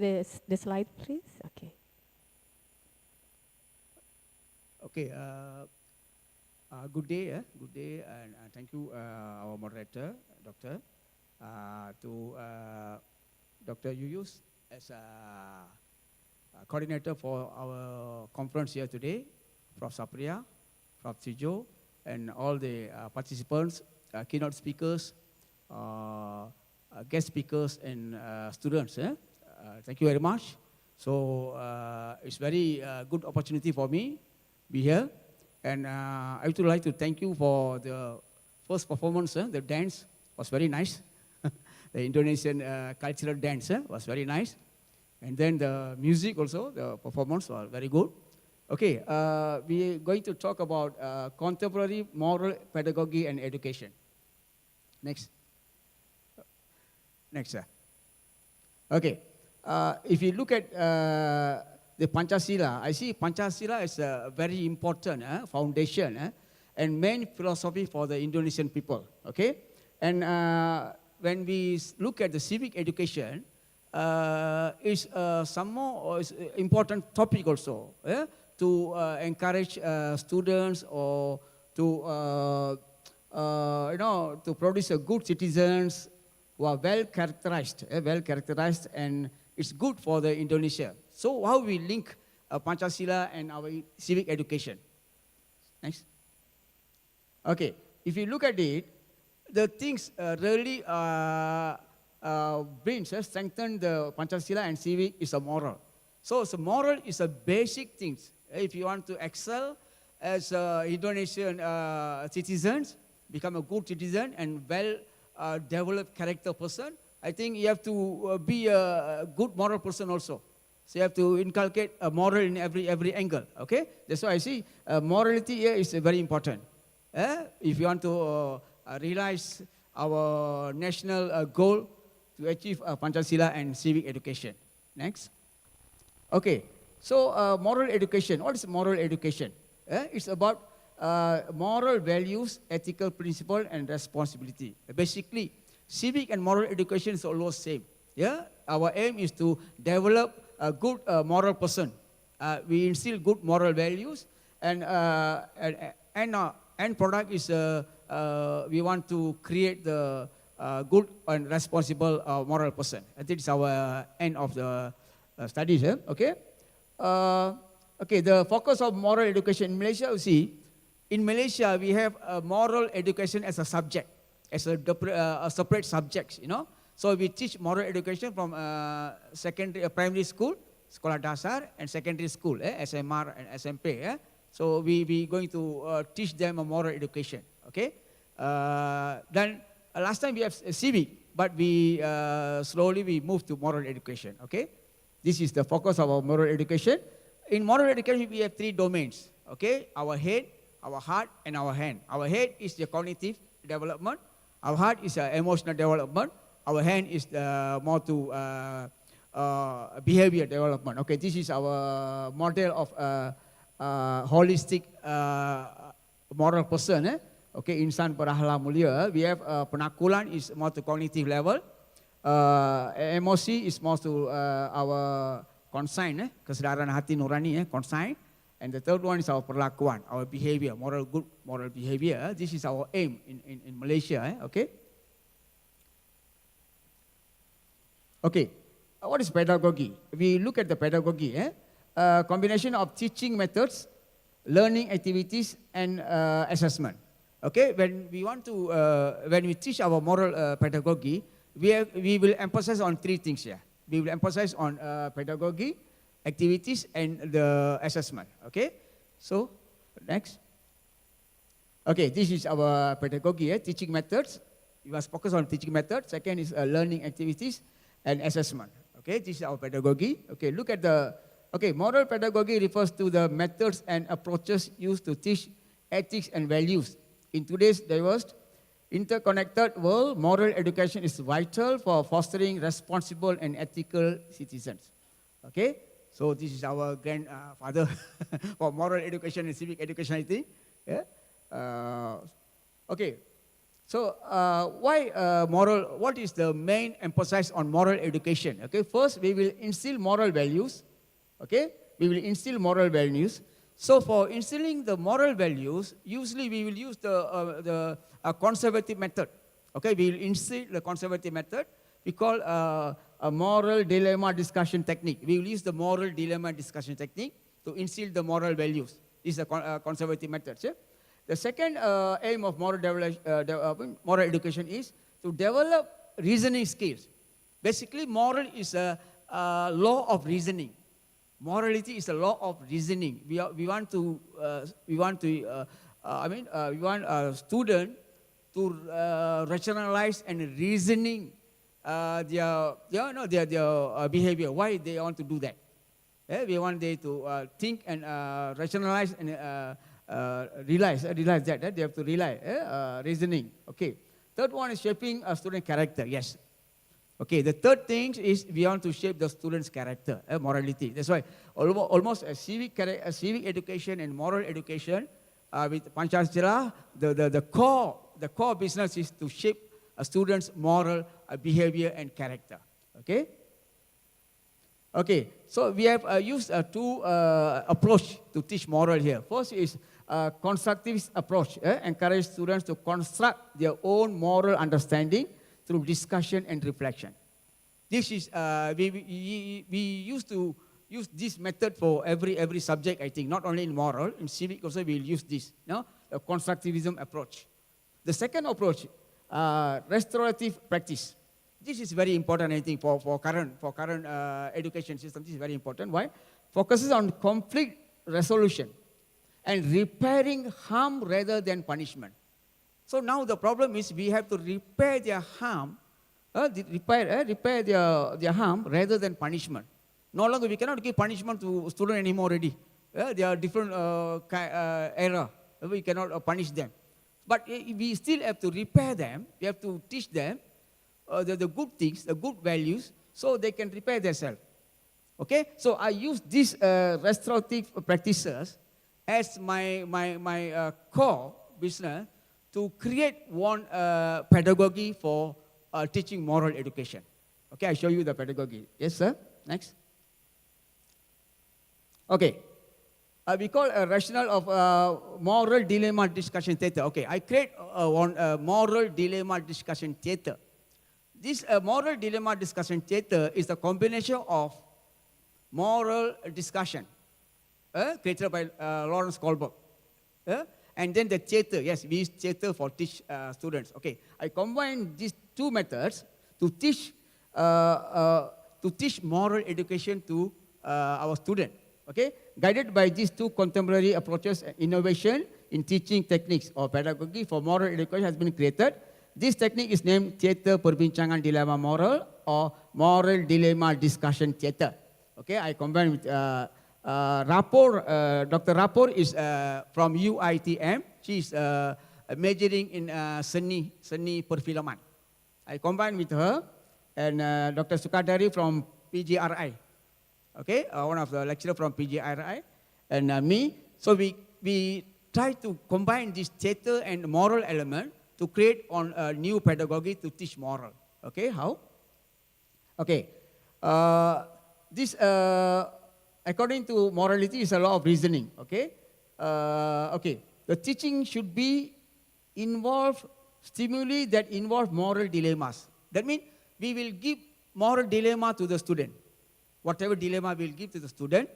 the slide, please. Okay. Okay. Good day. Good day, and thank you, our moderator, Doctor, to Dr. Yuyus as a coordinator for our conference here today, Prof. Sapria, Prof. Tijo, and all the participants, keynote speakers, guest speakers, and students. Thank you very much. So it's very good opportunity for me be here. And I would like to thank you for the first performance. The dance was very nice. The Indonesian cultural dance was very nice. And then the music also, the performance was very good. Okay, we are going to talk about contemporary moral pedagogy and education. Next. Next, sir. Okay, if you look at the Pancasila, I see Pancasila is a very important foundation and main philosophy for the Indonesian people. Okay, and when we look at the civic education, is some more important topic also to encourage students or to to produce a good citizens who are well characterized, and it's good for the Indonesia. So how we link Pancasila and our civic education? Next. Okay, if you look at it, the things really strengthen the Pancasila and civic is a moral. So moral is a basic thing. If you want to excel as Indonesian citizens, become a good citizen and well-developed character person, I think you have to be a good moral person also. So you have to inculcate a moral in every angle. Okay, that's why I see morality here is very important. If you want to realize our national goal to achieve Pancasila and civic education. Next. Okay, so moral education. What is moral education? It's about moral values, ethical principle, and responsibility. Basically, civic and moral education is almost same. Yeah, our aim is to develop a good moral person. We instill good moral values, and end product is we want to create the good and responsible moral person. I think it's our end of the studies. Okay. Okay. The focus of moral education in Malaysia. You see, in Malaysia we have moral education as a subject, as a separate subject. So we teach moral education from primary school, sekolah dasar, and secondary school, SMR and SMP. So we going to teach them a moral education. Okay. Then last time we have civic, but we slowly we move to moral education. Okay. This is the focus of our moral education. In moral education, we have 3 domains. Okay. Our head, our heart, and our hand. Our head is the cognitive development. Our heart is emotional development. Our hand is more to behavior development. Okay, this is our model of holistic moral person. Okay, insan berakhlak mulia. We have penakulan is more to cognitive level. Emosi is more to our consign, kesedaran hati nurani, consign. And the third one is our perlakuan, our behavior, good moral behavior. This is our aim in Malaysia. Okay. Okay, what is pedagogy? We look at the pedagogy, combination of teaching methods, learning activities, and assessment. Okay, when we want to, when we teach our moral pedagogy, we will emphasize on 3 things here. We will emphasize on pedagogy, activities, and the assessment. Okay, so next. Okay, this is our pedagogy, teaching methods. We must focus on teaching methods. Second is learning activities and assessment. Okay, this is our pedagogy. Okay, look at the, moral pedagogy refers to the methods and approaches used to teach ethics and values. In today's diverse, interconnected world, moral education is vital for fostering responsible and ethical citizens. Okay, so this is our grandfather for moral education and civic education, I think. Yeah. Okay. So why moral, what is the main emphasis on moral education? Okay, first we will instill moral values. Okay, we will instill moral values. So for instilling the moral values, usually we will use the conservative method. Okay, we will instill the conservative method. We call a moral dilemma discussion technique. We will use the moral dilemma discussion technique to instill the moral values. This is a conservative method. Yeah? The second aim of moral education is to develop reasoning skills. Basically, moral is a law of reasoning. Morality is a law of reasoning. We want a student to rationalize and reasoning their behavior. Why they want to do that? We want them to think and rationalize and realize that they have to realize reasoning. Okay. Third one is shaping a student character. Yes. Okay. The third thing is we want to shape the student's character, morality. That's why almost a civic education and moral education with Pancasila, the core business is to shape a student's moral behavior and character. Okay. Okay. So we have used two approach to teach moral here. First is constructivist approach, encourage students to construct their own moral understanding through discussion and reflection. This is we used to use this method for every subject. I think not only in moral, in civic also we will use this. No, a constructivism approach. The second approach, restorative practice. This is very important, I think, for current education system. This is very important. Why? Focuses on conflict resolution and repairing harm rather than punishment. So now the problem is we have to repair their harm, repair their harm rather than punishment. No longer we cannot give punishment to students anymore already. They are different era. We cannot punish them. But we still have to repair them. We have to teach them the good things, the good values, so they can repair themselves. Okay? So I use these restorative practices as my core business to create one pedagogy for teaching moral education. Okay, I show you the pedagogy. Yes, sir? Next. Okay. We call a rationale of moral dilemma discussion theater. Okay, I create one moral dilemma discussion theater. This moral dilemma discussion theater is a combination of moral discussion created by Lawrence Kohlberg. And then the theater, yes, we use theater for teach students. Okay, I combine these two methods to teach moral education to our student. Okay, guided by these two contemporary approaches, innovation in teaching techniques or pedagogy for moral education has been created. This technique is named Theater Perbincangan Dilema Moral or Moral Dilemma Discussion Theater. Okay, I combine with Rapport. Dr. Rapport is from UITM. She is majoring in seni perfilman. I combine with her and Dr. Sukadari from PGRI. Okay, one of the lecturers from PGRI and me. So we try to combine this theater and moral element to create on a new pedagogy to teach moral. Okay, how? Okay, this according to morality is a law of reasoning. Okay, okay. The teaching should be involve stimuli that involve moral dilemmas. That means we will give moral dilemma to the student. Whatever dilemma we will give to the student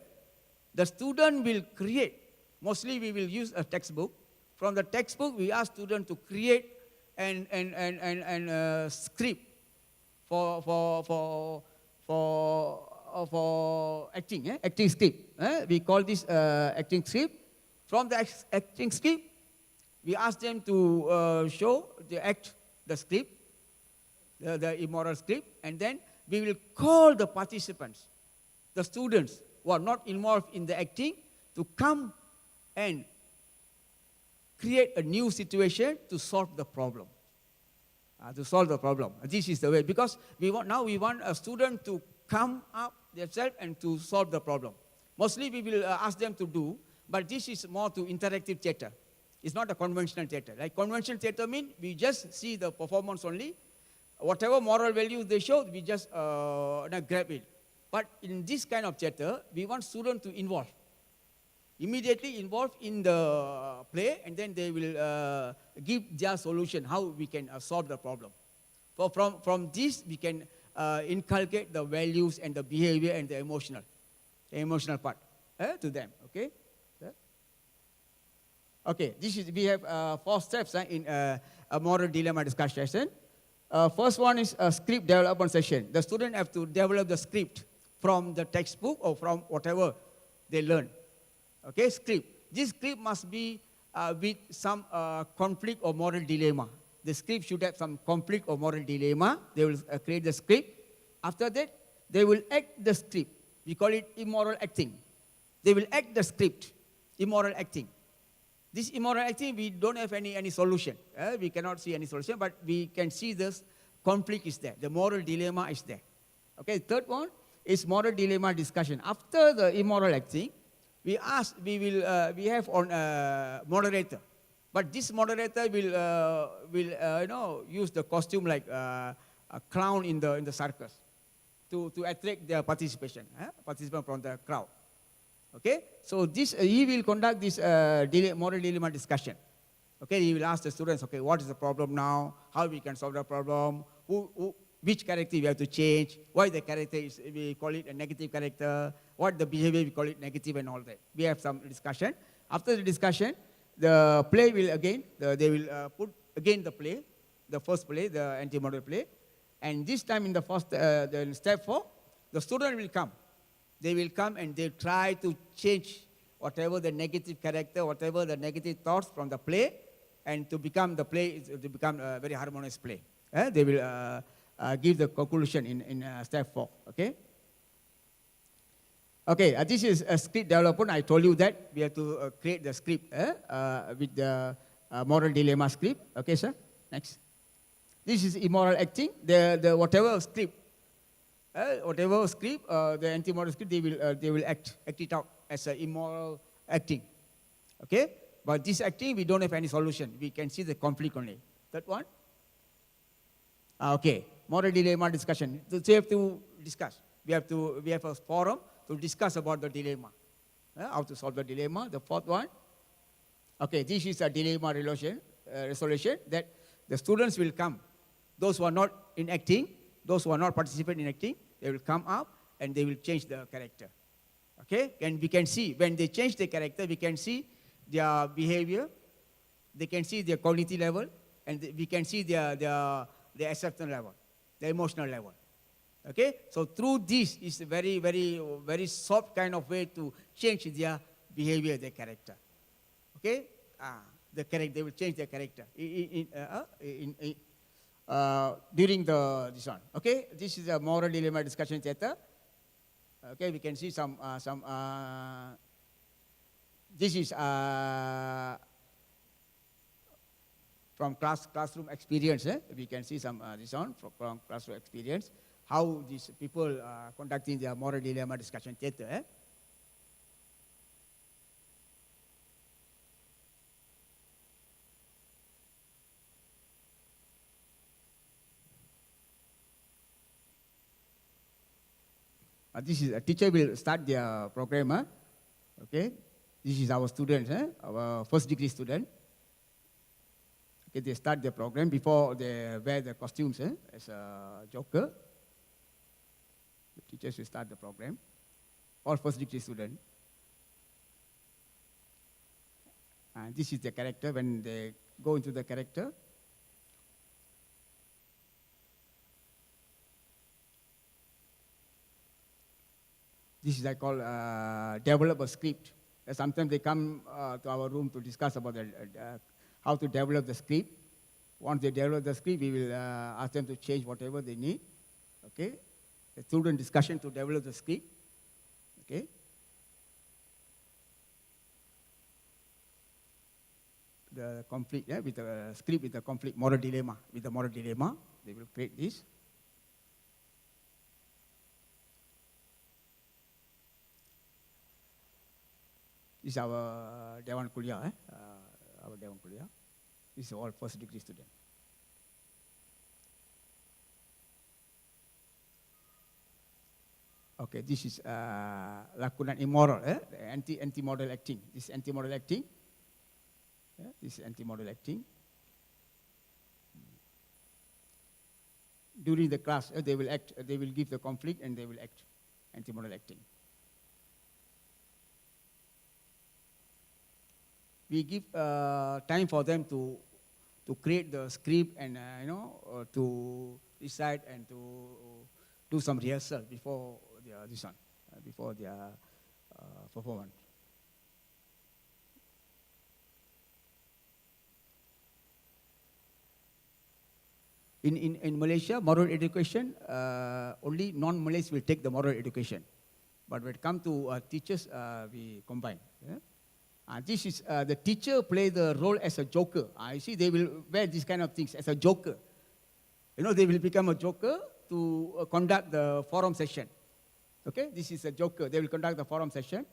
will create. Mostly we will use a textbook. From the textbook, we ask students to create an script for acting, acting script. We call this acting script. From the acting script, we ask them to show the script, the immoral script, and then we will call the participants, the students who are not involved in the acting, to come and create a new situation to solve the problem. This is the way, because we want a student to come up themselves and to solve the problem. Mostly we will ask them to do, but this is more to interactive theater. It's not a conventional theater. Like conventional theater means we just see the performance only. Whatever moral values they show, we just grab it. But in this kind of theater, we want students to involve. Immediately involved in the play, and then they will give their solution, how we can solve the problem. So from this, we can inculcate the values and the behavior and the emotional part to them, okay? Okay, we have 4 steps in a moral dilemma discussion session. First one is a script development session. The student have to develop the script from the textbook or from whatever they learn. Okay, script. This script must be with some conflict or moral dilemma. The script should have some conflict or moral dilemma. They will create the script. After that, they will act the script. We call it immoral acting. They will act the script, immoral acting. This immoral acting, we don't have any solution. We cannot see any solution, but we can see this conflict is there. The moral dilemma is there. Okay, third one is moral dilemma discussion. After the immoral acting, we have on moderator. But this moderator will use the costume like a clown in the circus to attract their participant from the crowd. Okay, so he will conduct this moral dilemma discussion. Okay, he will ask the students, okay, what is the problem now? How we can solve the problem? Which character we have to change? Why the character we call it a negative character? What the behavior we call it negative and all that. We have some discussion. After the discussion, the play will again, they will put again the play, the first play, the anti-model play. And this time in the first, the step 4, the student will come. They will come and they try to change whatever the negative character, whatever the negative thoughts from the play, and to become the play, to become a very harmonious play. They will give the conclusion in step 4. Okay. Okay, this is a script development. I told you that we have to create the script with the moral dilemma script. Okay, sir. Next. This is immoral acting. The whatever script, the anti-moral script, they will act it out as a immoral acting. Okay, but this acting we don't have any solution. We can see the conflict only. That one. Okay, moral dilemma discussion. So we have to discuss. We have a forum to discuss about the dilemma, how to solve the dilemma. The fourth one, okay, this is a dilemma resolution that the students will come. Those who are not in acting, those who are not participating in acting, they will come up and they will change the character. Okay, and we can see when they change the character, we can see their behavior, they can see their cognitive level, and we can see their acceptance level, the emotional level. Okay, so through this is a very, very, very soft kind of way to change their behavior, their character. Okay, they will change their character during this one. Okay, this is a moral dilemma discussion theater. Okay, we can see some. This is from classroom experience. We can see some this one from classroom experience. How these people are conducting their moral dilemma discussion theater. This is a teacher will start their program. Okay, this is our students, our first degree student. Okay, they start their program before they wear the costumes as a joker. The teachers will start the program. All first degree students. And this is the character when they go into the character. This is I call develop a script. Sometimes they come to our room to discuss about how to develop the script. Once they develop the script, we will ask them to change whatever they need. Okay, the student discussion to develop the script. Okay. The conflict with the script with the conflict moral dilemma. With the moral dilemma, they will create this. This is our Dewan Kuliah, our Dewan Kuliah. This is all first degree student. Okay, this is lakunan immoral, anti-model acting. This is anti-model acting. This is anti-model acting. During the class, they will act. They will give the conflict and they will act. Anti-model acting. We give time for them to create the script and to recite and to do some rehearsal before their performance. In Malaysia, moral education, only non-Malays will take the moral education. But when it comes to teachers, we combine. This is the teacher play the role as a joker. You see, they will wear these kind of things as a joker. They will become a joker to conduct the forum session. Okay, this is a joker. They will conduct the forum session.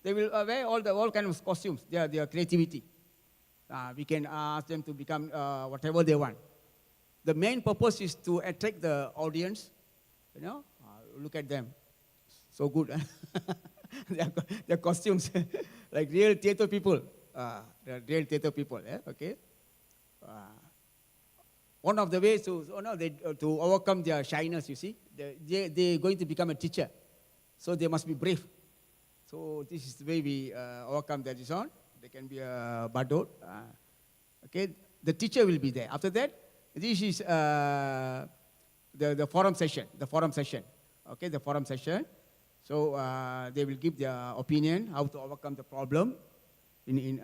They will wear all kind of costumes. Their creativity. We can ask them to become whatever they want. The main purpose is to attract the audience. Look at them, so good. Their costumes, like real theater people. Real theater people. Okay. One of the ways to overcome their shyness, you see, they're going to become a teacher. So they must be brave. So this is the way we overcome that. They can be a badut. Okay, the teacher will be there. After that, this is the forum session. The forum session. Okay, the forum session. So they will give their opinion how to overcome the problem in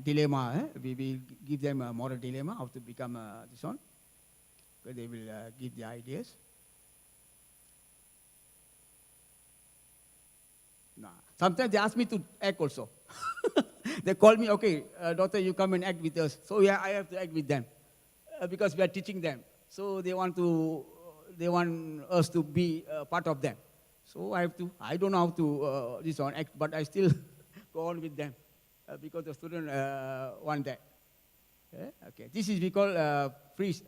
dilemma. We will give them a moral dilemma how to become this one. Okay, they will give their ideas. Sometimes they ask me to act also. They call me, okay, daughter, you come and act with us. So yeah, I have to act with them because we are teaching them. So they want us to be part of them. So I don't know how to act, but I still go on with them because the student want that. Okay, this is we call freeze.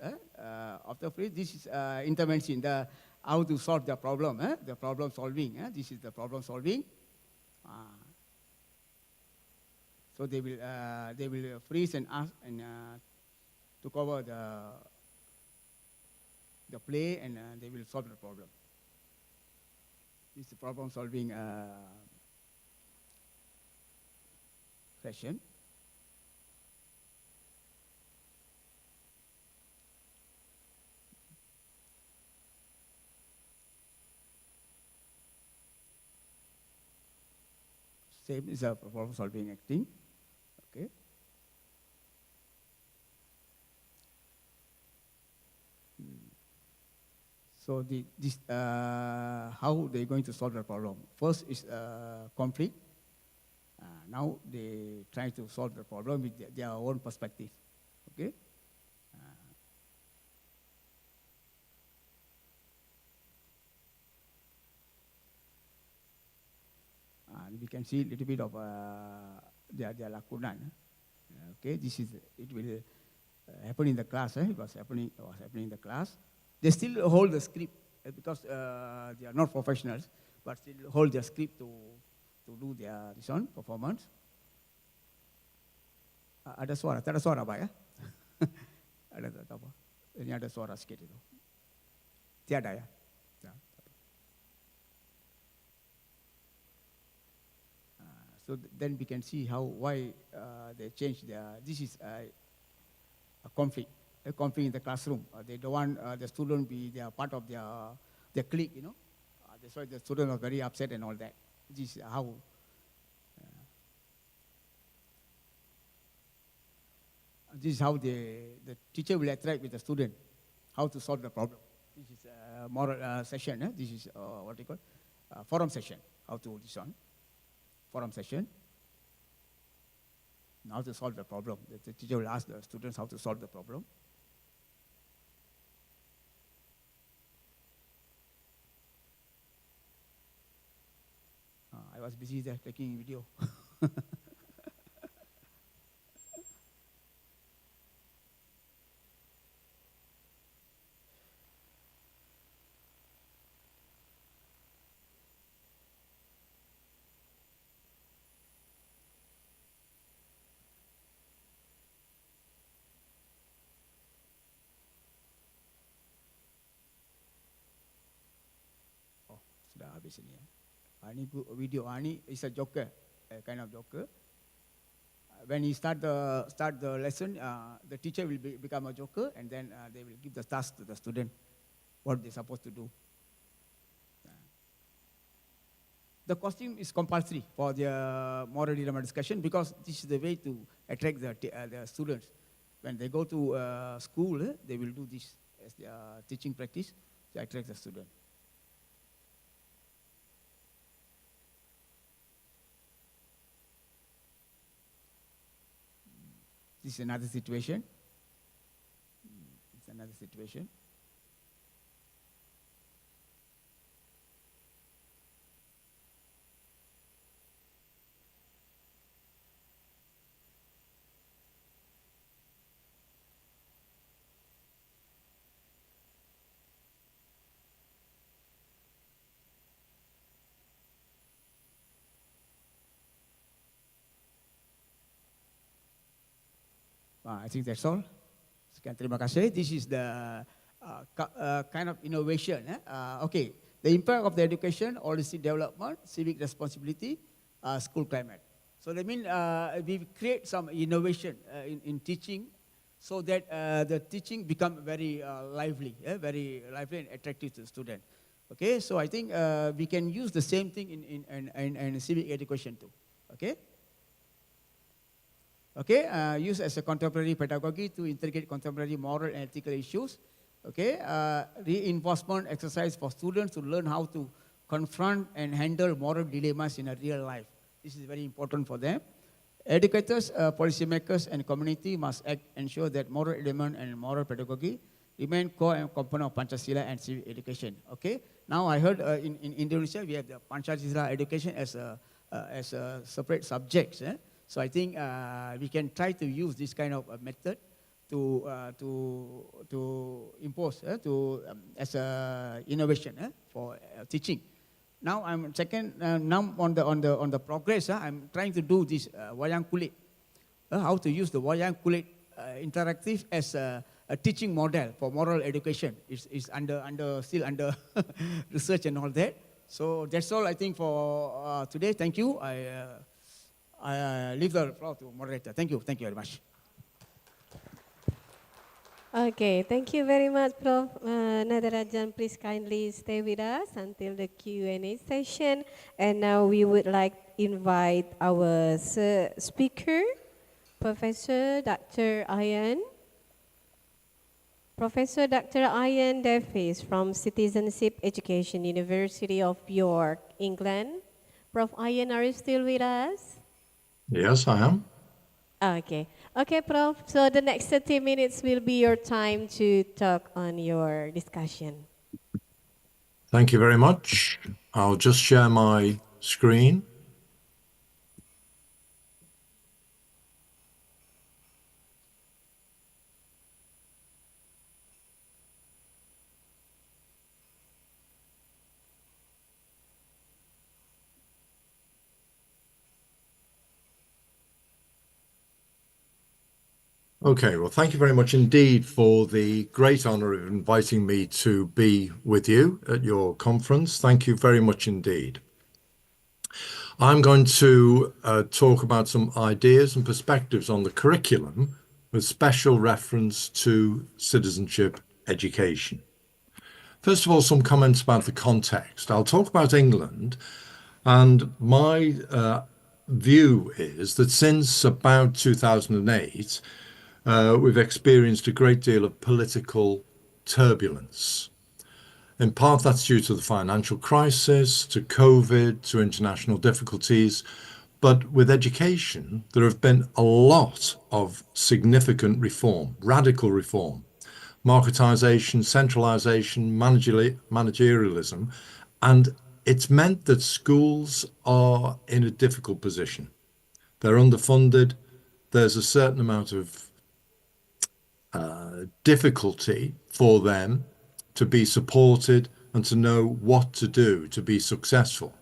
After freeze, this is intervention. How to solve the problem. The problem solving. This is the problem solving. So they will freeze and ask and to cover the play, and they will solve the problem. This is the problem solving session. Same is a problem solving acting. Okay. So how they're going to solve the problem? First is conflict. Now they try to solve the problem with their own perspective. Okay. We can see a little bit of their lacunan. Okay, it will happen in the class. It was happening in the class. They still hold the script because they are not professionals, but still hold their script to do their performance. Ada suara, tak ada suara Pak ya? Ada tak apa? Ini ada suara sikit itu. Tiada ya? So then we can see why they changed this is a conflict in the classroom. They don't want the student be they are part of their clique, that's why the students are very upset and all that. This is how the teacher will interact with the student, how to solve the problem. This is a moral session. This is what you call forum session. How to this on. Forum session. How to solve the problem. The teacher will ask the students how to solve the problem. I was busy there taking video. Sudah habis ini ya. Ini video ini is a joker, a kind of joker. When you start the lesson, the teacher will become a joker, and then they will give the task to the student, what they're supposed to do. The costume is compulsory for the moral dilemma discussion because this is the way to attract the students. When they go to school, they will do this as their teaching practice to attract the student. This is another situation. It's another situation. I think that's all. Sekian terima kasih. This is the kind of innovation. Okay, the impact of the education, policy development, civic responsibility, school climate. So that means we create some innovation in teaching so that the teaching become very lively and attractive to the student. Okay, so I think we can use the same thing in civic education too. Okay. Okay, used as a contemporary pedagogy to integrate contemporary moral and ethical issues. Okay, reinforcement exercise for students to learn how to confront and handle moral dilemmas in a real life. This is very important for them. Educators, policymakers, and community must ensure that moral element and moral pedagogy remain core and component of Pancasila and civic education. Okay, now I heard in Indonesia we have the Pancasila education as a separate subject. So I think we can try to use this kind of method to impose as a innovation for teaching. Now I'm now on the progress. I'm trying to do this wayang kulit. How to use the wayang kulit interactive as a teaching model for moral education. Is still under research and all that. So that's all I think for today. Thank you. I leave the floor to moderator. Thank you very much. Okay, thank you very much, Prof. Nadarajan, please kindly stay with us until the Q&A session. And now we would like to invite our speaker, Professor Dr. Ian. Professor Dr. Ian Davies from Citizenship Education, University of York, England. Prof. Ian, are you still with us? Yes, I am. Okay. Okay, Prof. So the next 30 minutes will be your time to talk on your discussion. Thank you very much. I'll just share my screen. Okay, well, thank you very much indeed for the great honor of inviting me to be with you at your conference. Thank you very much indeed. I'm going to talk about some ideas and perspectives on the curriculum with special reference to citizenship education. First of all, some comments about the context. I'll talk about England, and my view is that since about 2008, we've experienced a great deal of political turbulence. In part, that's due to the financial crisis, to COVID, to international difficulties. But with education, there have been a lot of significant reform, radical reform, marketization, centralization, managerialism, and it's meant that schools are in a difficult position. they're underfunded, there's a certain amount of difficulty for them to be supported and to know what to do to be successful.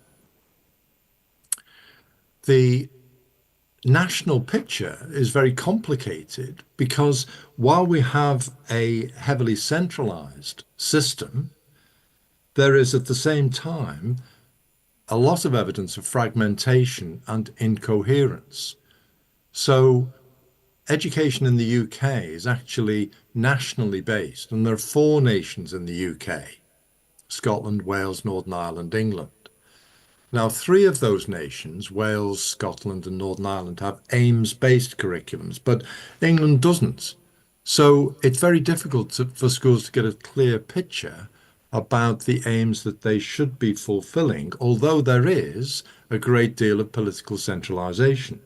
The national picture is very complicated because while we have a heavily centralized system, there is at the same time a lot of evidence of fragmentation and incoherence. So education in the UK is actually nationally based, and there are 4 nations in the UK: Scotland, Wales, Northern Ireland, England. Now, 3 of those nations, Wales, Scotland, and Northern Ireland, have aims-based curriculums, but England doesn't. So it's very difficult for schools to get a clear picture about the aims that they should be fulfilling, although there is a great deal of political centralization.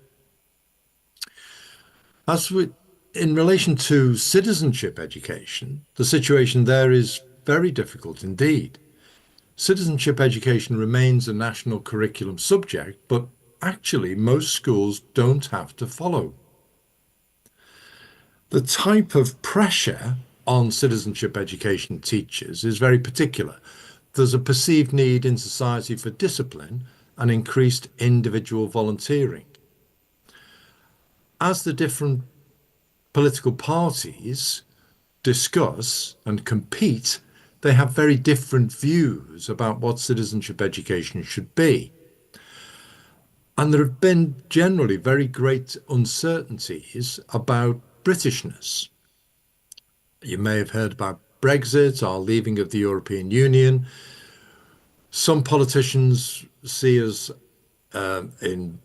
In relation to citizenship education, the situation there is very difficult indeed. Citizenship education remains a national curriculum subject, but actually most schools don't have to follow. The type of pressure on citizenship education teachers is very particular. There's a perceived need in society for discipline and increased individual volunteering. As the different political parties discuss and compete, they have very different views about what citizenship education should be. And there have been generally very great uncertainties about Britishness. You may have heard about Brexit, our leaving of the European Union. Some politicians see us in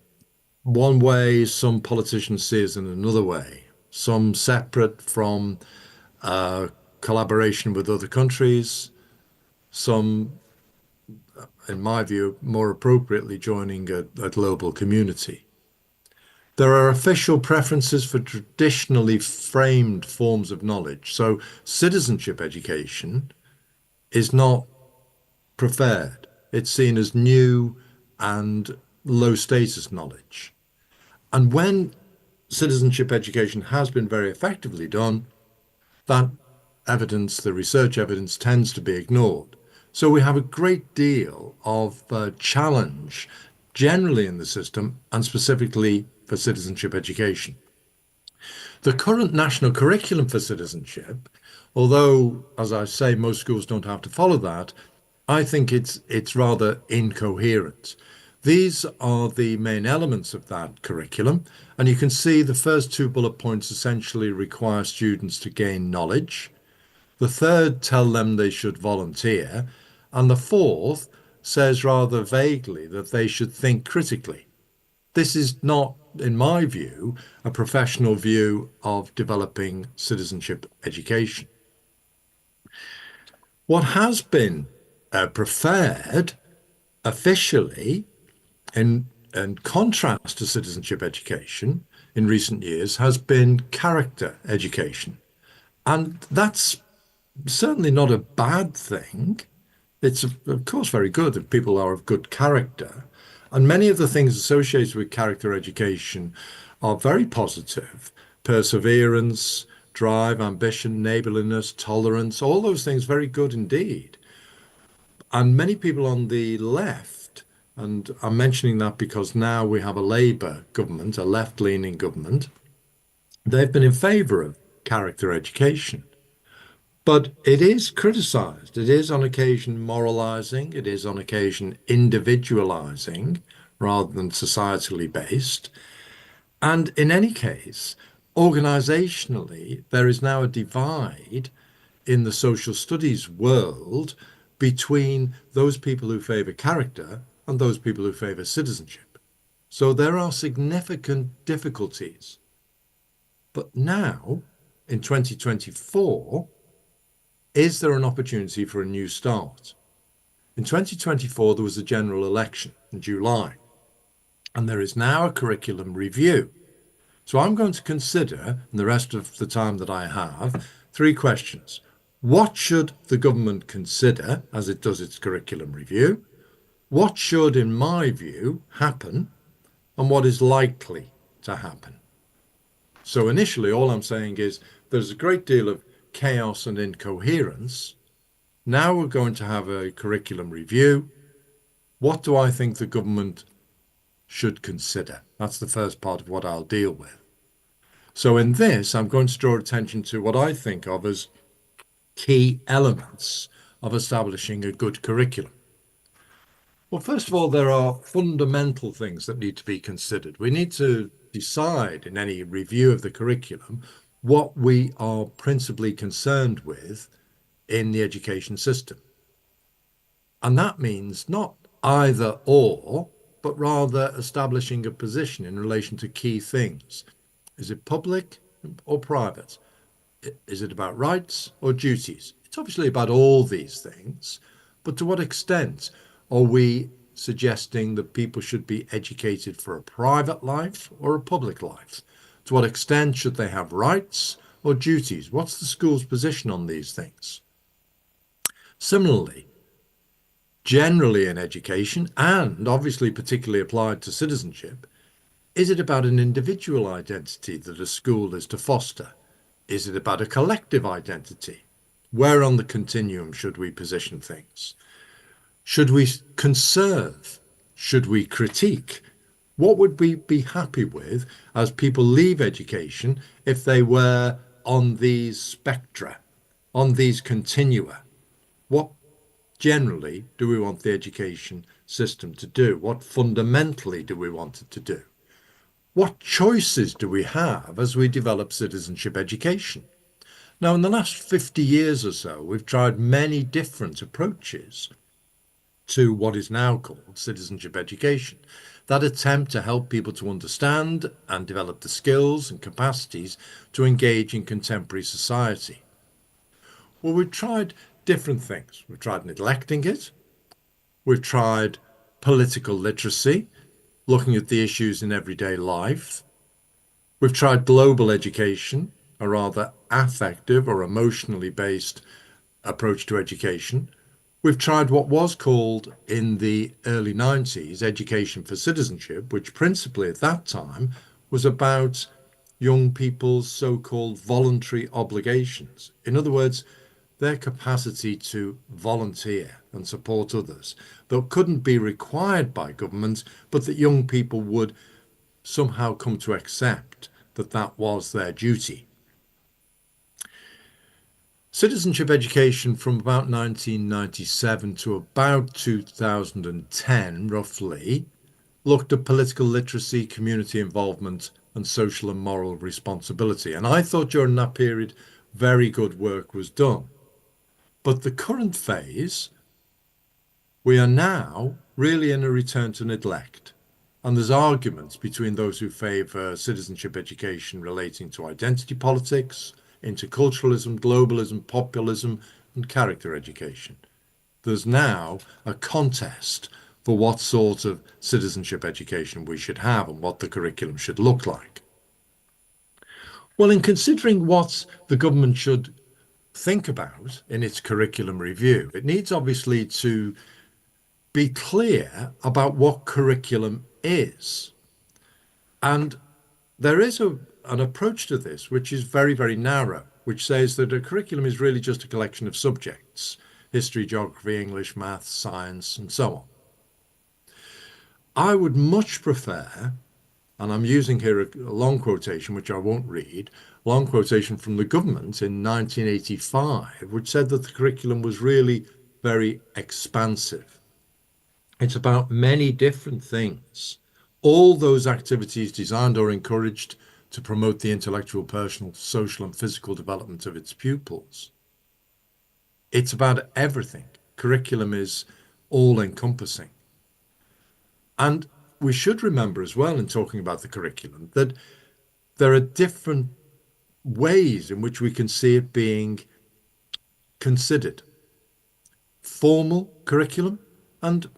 one way, some politicians see us in another way. Some separate from collaboration with other countries, some, in my view, more appropriately joining a global community. There are official preferences for traditionally framed forms of knowledge. So citizenship education is not preferred. It's seen as new and low status knowledge. And when citizenship education has been very effectively done, that evidence, the research evidence, tends to be ignored. So we have a great deal of challenge generally in the system and specifically for citizenship education. The current national curriculum for citizenship, although, as I say, most schools don't have to follow that, I think it's rather incoherent. These are the main elements of that curriculum, and you can see the first 2 bullet points essentially require students to gain knowledge. The third tell them they should volunteer, and the fourth says rather vaguely that they should think critically. This is not, in my view, a professional view of developing citizenship education. What has been preferred officially in contrast to citizenship education in recent years has been character education. And that's certainly not a bad thing. It's of course very good if people are of good character. And many of the things associated with character education are very positive. Perseverance, drive, ambition, neighborliness, tolerance, all those things very good indeed. And many people on the left, and I'm mentioning that because now we have a Labour government, a left-leaning government, they've been in favour of character education. But it is criticised. It is on occasion moralising. It is on occasion individualising rather than societally based. And in any case, organisationally, there is now a divide in the social studies world between those people who favour character and those people who favour citizenship. So there are significant difficulties. But now, in 2024, is there an opportunity for a new start? In 2024, there was a general election in July, and there is now a curriculum review. So I'm going to consider, in the rest of the time that I have, 3 questions. What should the government consider as it does its curriculum review? What should, in my view, happen? And what is likely to happen. So initially, all I'm saying is there's a great deal of chaos and incoherence. Now we're going to have a curriculum review. What do I think the government should consider? That's the first part of what I'll deal with. So in this, I'm going to draw attention to what I think of as key elements of establishing a good curriculum. Well, first of all, there are fundamental things that need to be considered. We need to decide in any review of the curriculum what we are principally concerned with in the education system. And that means not either or, but rather establishing a position in relation to key things. Is it public or private? Is it about rights or duties? It's obviously about all these things, but to what extent are we suggesting that people should be educated for a private life or a public life? To what extent should they have rights or duties? What's the school's position on these things? Similarly, generally in education, and obviously particularly applied to citizenship, is it about an individual identity that a school is to foster? Is it about a collective identity? Where on the continuum should we position things? Should we conserve? Should we critique? What would we be happy with as people leave education if they were on these spectra, on these continua? What generally do we want the education system to do? What fundamentally do we want it to do? What choices do we have as we develop citizenship education? Now, in the last 50 years or so, we've tried many different approaches to what is now called citizenship education, that attempt to help people to understand and develop the skills and capacities to engage in contemporary society. Well, we've tried different things. We've tried neglecting it. We've tried political literacy, looking at the issues in everyday life. We've tried global education, a rather affective or emotionally based approach to education. We've tried what was called in the early 90s education for citizenship, which principally at that time was about young people's so-called voluntary obligations. In other words, their capacity to volunteer and support others that couldn't be required by government, but that young people would somehow come to accept that that was their duty. Citizenship education from about 1997 to about 2010, roughly, looked at political literacy, community involvement, and social and moral responsibility. And I thought during that period, very good work was done. But the current phase, we are now really in a return to neglect. And there's arguments between those who favour citizenship education relating to identity politics, interculturalism, globalism, populism, and character education. There's now a contest for what sort of citizenship education we should have and what the curriculum should look like. Well, in considering what the government should think about in its curriculum review, it needs obviously to be clear about what curriculum is. And there is an approach to this which is very, very narrow, which says that a curriculum is really just a collection of subjects: history, geography, English, maths, science, and so on. I would much prefer, and I'm using here a long quotation, which I won't read, long quotation from the government in 1985, which said that the curriculum was really very expansive. It's about many different things. All those activities designed or encouraged to promote the intellectual, personal, social, and physical development of its pupils. It's about everything. Curriculum is all-encompassing. And we should remember as well in talking about the curriculum that there are different ways in which we can see it being considered. Formal curriculum and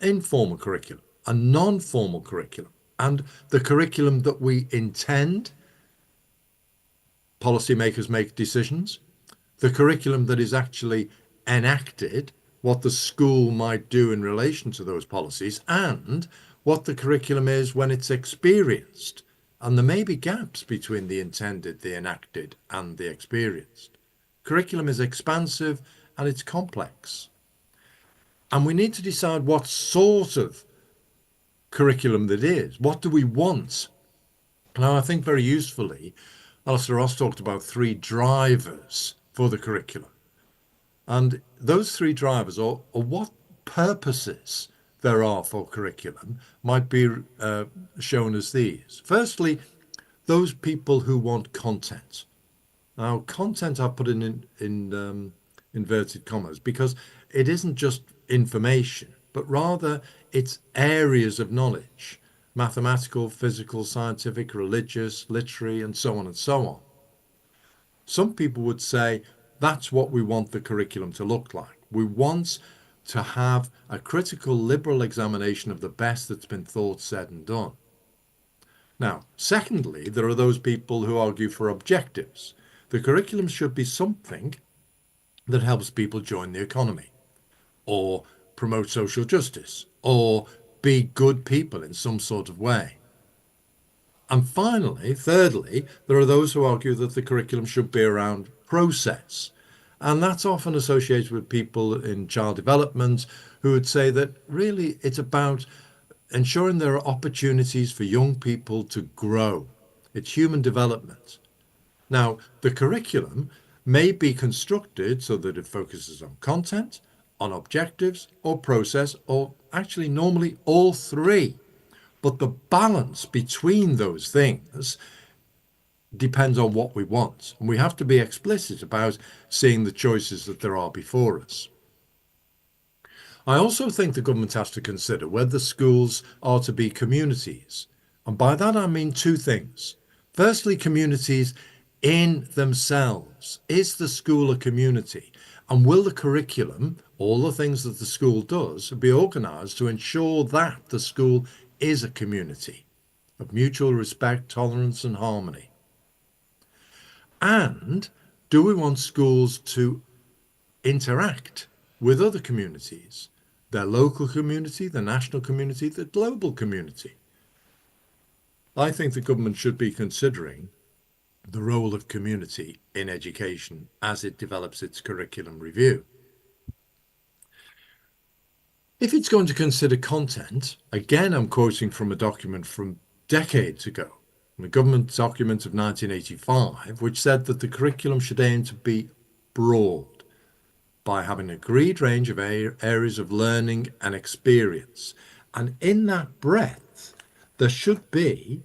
informal curriculum, a non-formal curriculum, and the curriculum that we intend policymakers make decisions, the curriculum that is actually enacted, what the school might do in relation to those policies, and what the curriculum is when it's experienced And there may be gaps between the intended, the enacted, and the experienced. Curriculum is expansive and it's complex. And we need to decide what sort of curriculum that is. What do we want? Now, I think very usefully, Alistair Ross talked about 3 drivers for the curriculum. And those 3 drivers, or what purposes there are for curriculum, might be shown as these. Firstly, those people who want content. Now, content I put in inverted commas because it isn't just information, but rather it's areas of knowledge: mathematical, physical, scientific, religious, literary, and so on and so on. Some people would say that's what we want the curriculum to look like. We want to have a critical, liberal examination of the best that's been thought, said, and done. Now, secondly, there are those people who argue for objectives. The curriculum should be something that helps people join the economy, or promote social justice, or be good people in some sort of way. And finally, thirdly, there are those who argue that the curriculum should be around process. And that's often associated with people in child development who would say that really it's about ensuring there are opportunities for young people to grow. It's human development. Now, the curriculum may be constructed so that it focuses on content, on objectives, or process, or actually normally all 3. But the balance between those things depends on what we want. And we have to be explicit about seeing the choices that there are before us. I also think the government has to consider whether schools are to be communities. And by that I mean 2 things. Firstly, communities in themselves. Is the school a community? And will the curriculum, all the things that the school does, be organised to ensure that the school is a community of mutual respect, tolerance, and harmony? And do we want schools to interact with other communities, their local community, the national community, the global community? I think the government should be considering the role of community in education as it develops its curriculum review. If it's going to consider content, again, I'm quoting from a document from decades ago, a government document of 1985, which said that the curriculum should aim to be broad by having an agreed range of areas of learning and experience. And in that breadth, there should be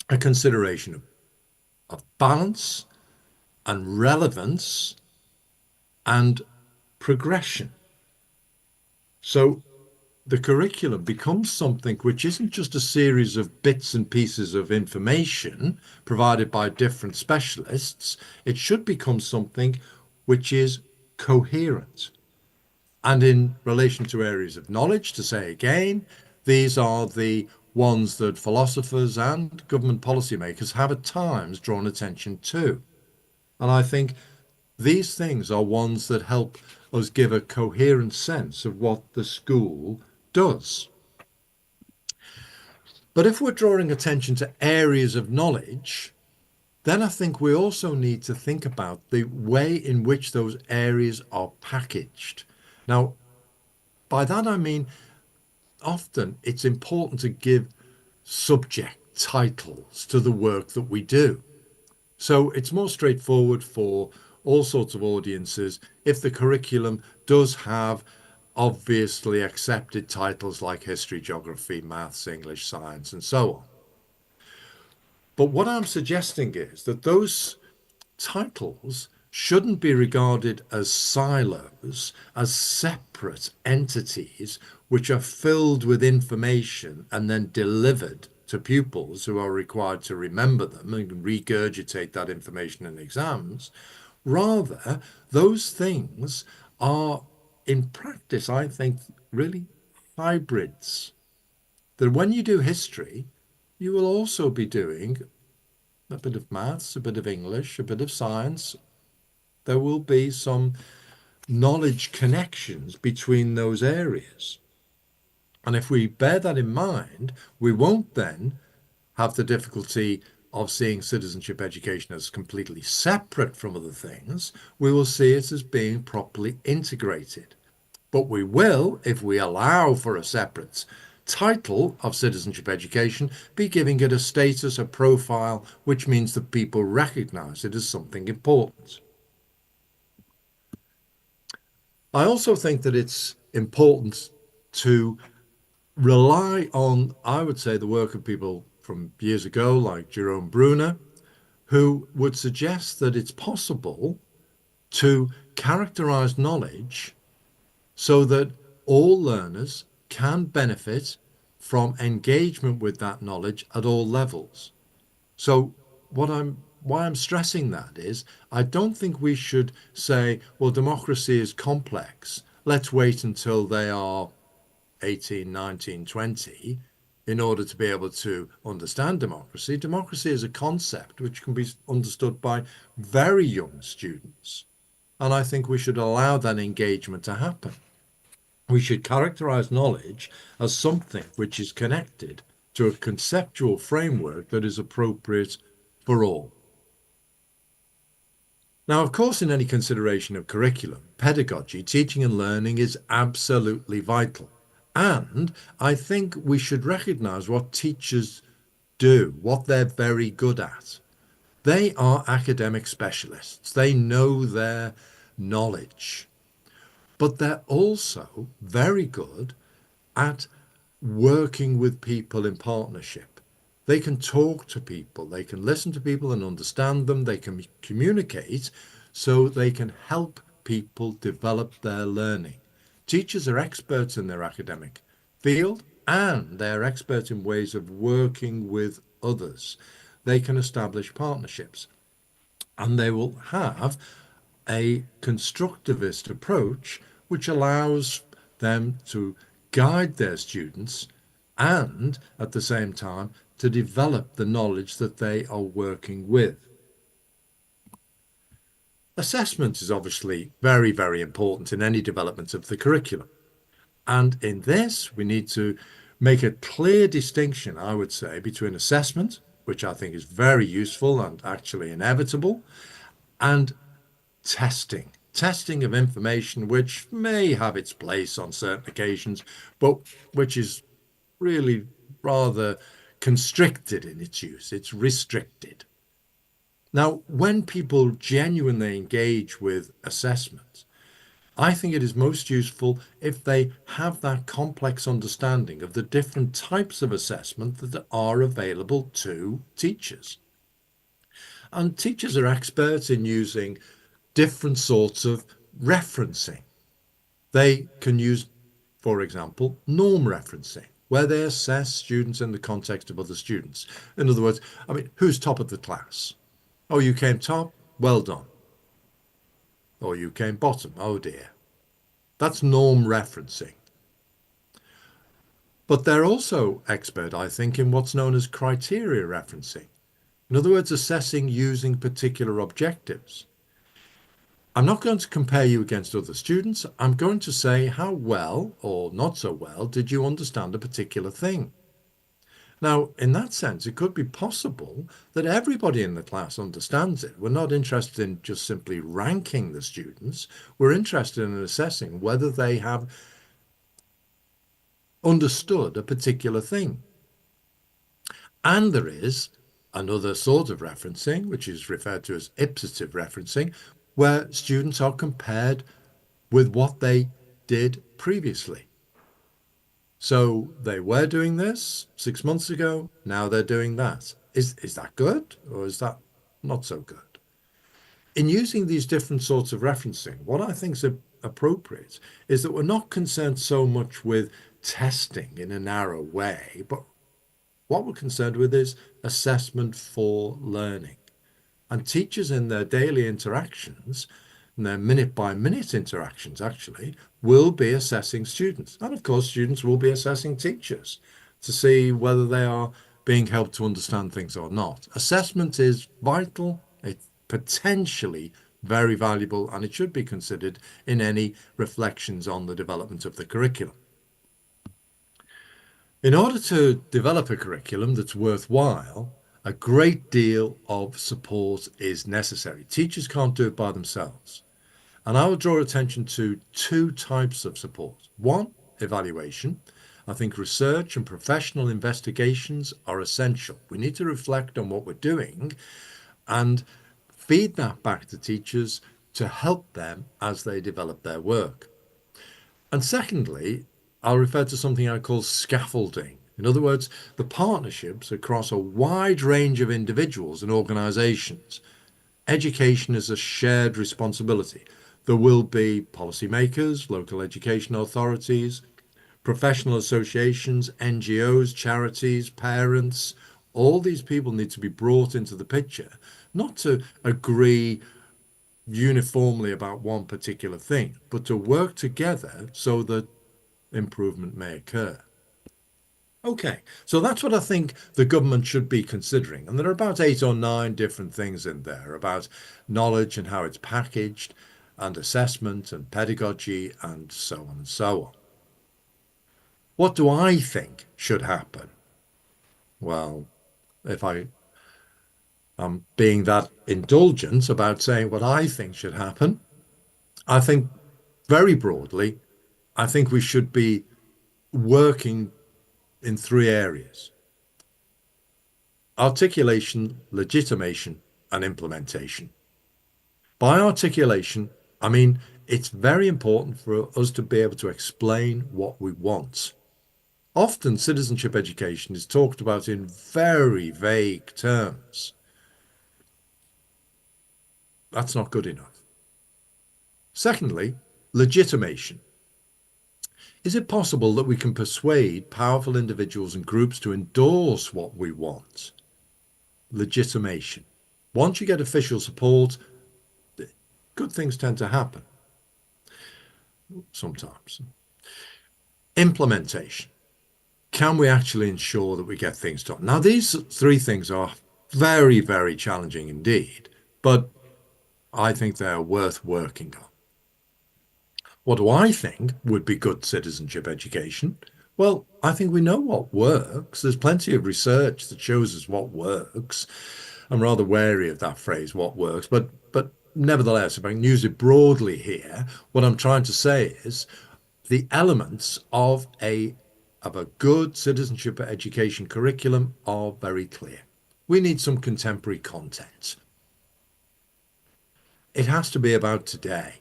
a consideration of balance and relevance and progression. So the curriculum becomes something which isn't just a series of bits and pieces of information provided by different specialists. It should become something which is coherent. And in relation to areas of knowledge, to say again, these are the ones that philosophers and government policymakers have at times drawn attention to. And I think these things are ones that help us give a coherent sense of what the school does. But if we're drawing attention to areas of knowledge, then I think we also need to think about the way in which those areas are packaged. Now, by that I mean often it's important to give subject titles to the work that we do. So it's more straightforward for all sorts of audiences if the curriculum does have obviously accepted titles like history, geography, maths, English, science, and so on. But what I'm suggesting is that those titles shouldn't be regarded as silos, as separate entities which are filled with information and then delivered to pupils who are required to remember them and regurgitate that information in exams. Rather, those things are, in practice, I think, really hybrids. That when you do history, you will also be doing a bit of maths, a bit of English, a bit of science. There will be some knowledge connections between those areas. And if we bear that in mind, we won't then have the difficulty of seeing citizenship education as completely separate from other things, we will see it as being properly integrated. But we will, if we allow for a separate title of citizenship education, be giving it a status, a profile, which means that people recognize it as something important. I also think that it's important to rely on, I would say, the work of people from years ago, like Jerome Bruner, who would suggest that it's possible to characterize knowledge so that all learners can benefit from engagement with that knowledge at all levels. So why I'm stressing that is, I don't think we should say, well, democracy is complex. Let's wait until they are 18, 19, 20 in order to be able to understand democracy. Democracy is a concept which can be understood by very young students. And I think we should allow that engagement to happen. We should characterize knowledge as something which is connected to a conceptual framework that is appropriate for all. Now, of course, in any consideration of curriculum, pedagogy, teaching and learning is absolutely vital. And I think we should recognize what teachers do, what they're very good at. They are academic specialists. They know their knowledge. But they're also very good at working with people in partnership. They can talk to people, they can listen to people and understand them, they can communicate so they can help people develop their learning. Teachers are experts in their academic field and they're experts in ways of working with others. They can establish partnerships and they will have a constructivist approach which allows them to guide their students and at the same time to develop the knowledge that they are working with. Assessment is obviously very, very important in any development of the curriculum. And in this, we need to make a clear distinction, I would say, between assessment, which I think is very useful and actually inevitable, and testing. Testing of information which may have its place on certain occasions, but which is really rather constricted in its use. It's restricted. Now, when people genuinely engage with assessment, I think it is most useful if they have that complex understanding of the different types of assessment that are available to teachers. And teachers are experts in using different sorts of referencing. They can use, for example, norm referencing, where they assess students in the context of other students. In other words, I mean, who's top of the class? Oh, you came top? Well done. Or you came bottom? Oh dear. That's norm referencing. But they're also expert, I think, in what's known as criteria referencing. In other words, assessing using particular objectives. I'm not going to compare you against other students. I'm going to say how well or not so well did you understand a particular thing. Now, in that sense, it could be possible that everybody in the class understands it. We're not interested in just simply ranking the students. We're interested in assessing whether they have understood a particular thing. And there is another sort of referencing, which is referred to as IAPCEC referencing, where students are compared with what they did previously. So they were doing this 6 months ago, now they're doing that. Is that good or is that not so good? In using these different sorts of referencing, what I think is appropriate is that we're not concerned so much with testing in a narrow way, but what we're concerned with is assessment for learning. And teachers in their daily interactions, and their minute-by-minute interactions actually, will be assessing students. And of course, students will be assessing teachers to see whether they are being helped to understand things or not. Assessment is vital, it's potentially very valuable, and it should be considered in any reflections on the development of the curriculum. In order to develop a curriculum that's worthwhile, a great deal of support is necessary. Teachers can't do it by themselves. And I will draw attention to two types of support. One, evaluation. I think research and professional investigations are essential. We need to reflect on what we're doing and feed that back to teachers to help them as they develop their work. And secondly, I'll refer to something I call scaffolding. In other words, the partnerships across a wide range of individuals and organizations. Education is a shared responsibility. There will be policymakers, local education authorities, professional associations, NGOs, charities, parents. All these people need to be brought into the picture, not to agree uniformly about one particular thing, but to work together so that improvement may occur. Okay, so that's what I think the government should be considering. And there are about 8 or 9 different things in there about knowledge and how it's packaged, and assessment and pedagogy, and so on and so on. What do I think should happen? Well, if I'm being that indulgent about saying what I think should happen, I think very broadly, I think we should be working in 3 areas: articulation, legitimation, and implementation. By articulation, I mean it's very important for us to be able to explain what we want. Often citizenship education is talked about in very vague terms. That's not good enough. Secondly, legitimation. Is it possible that we can persuade powerful individuals and groups to endorse what we want? Legitimation. Once you get official support, good things tend to happen. Sometimes. Implementation. Can we actually ensure that we get things done? Now, these 3 things are very, very challenging indeed, but I think they're worth working on. What do I think would be good citizenship education? Well, I think we know what works. There's plenty of research that shows us what works. I'm rather wary of that phrase, what works, but nevertheless, if I can use it broadly here, what I'm trying to say is the elements of a good citizenship education curriculum are very clear. We need some contemporary content. It has to be about today.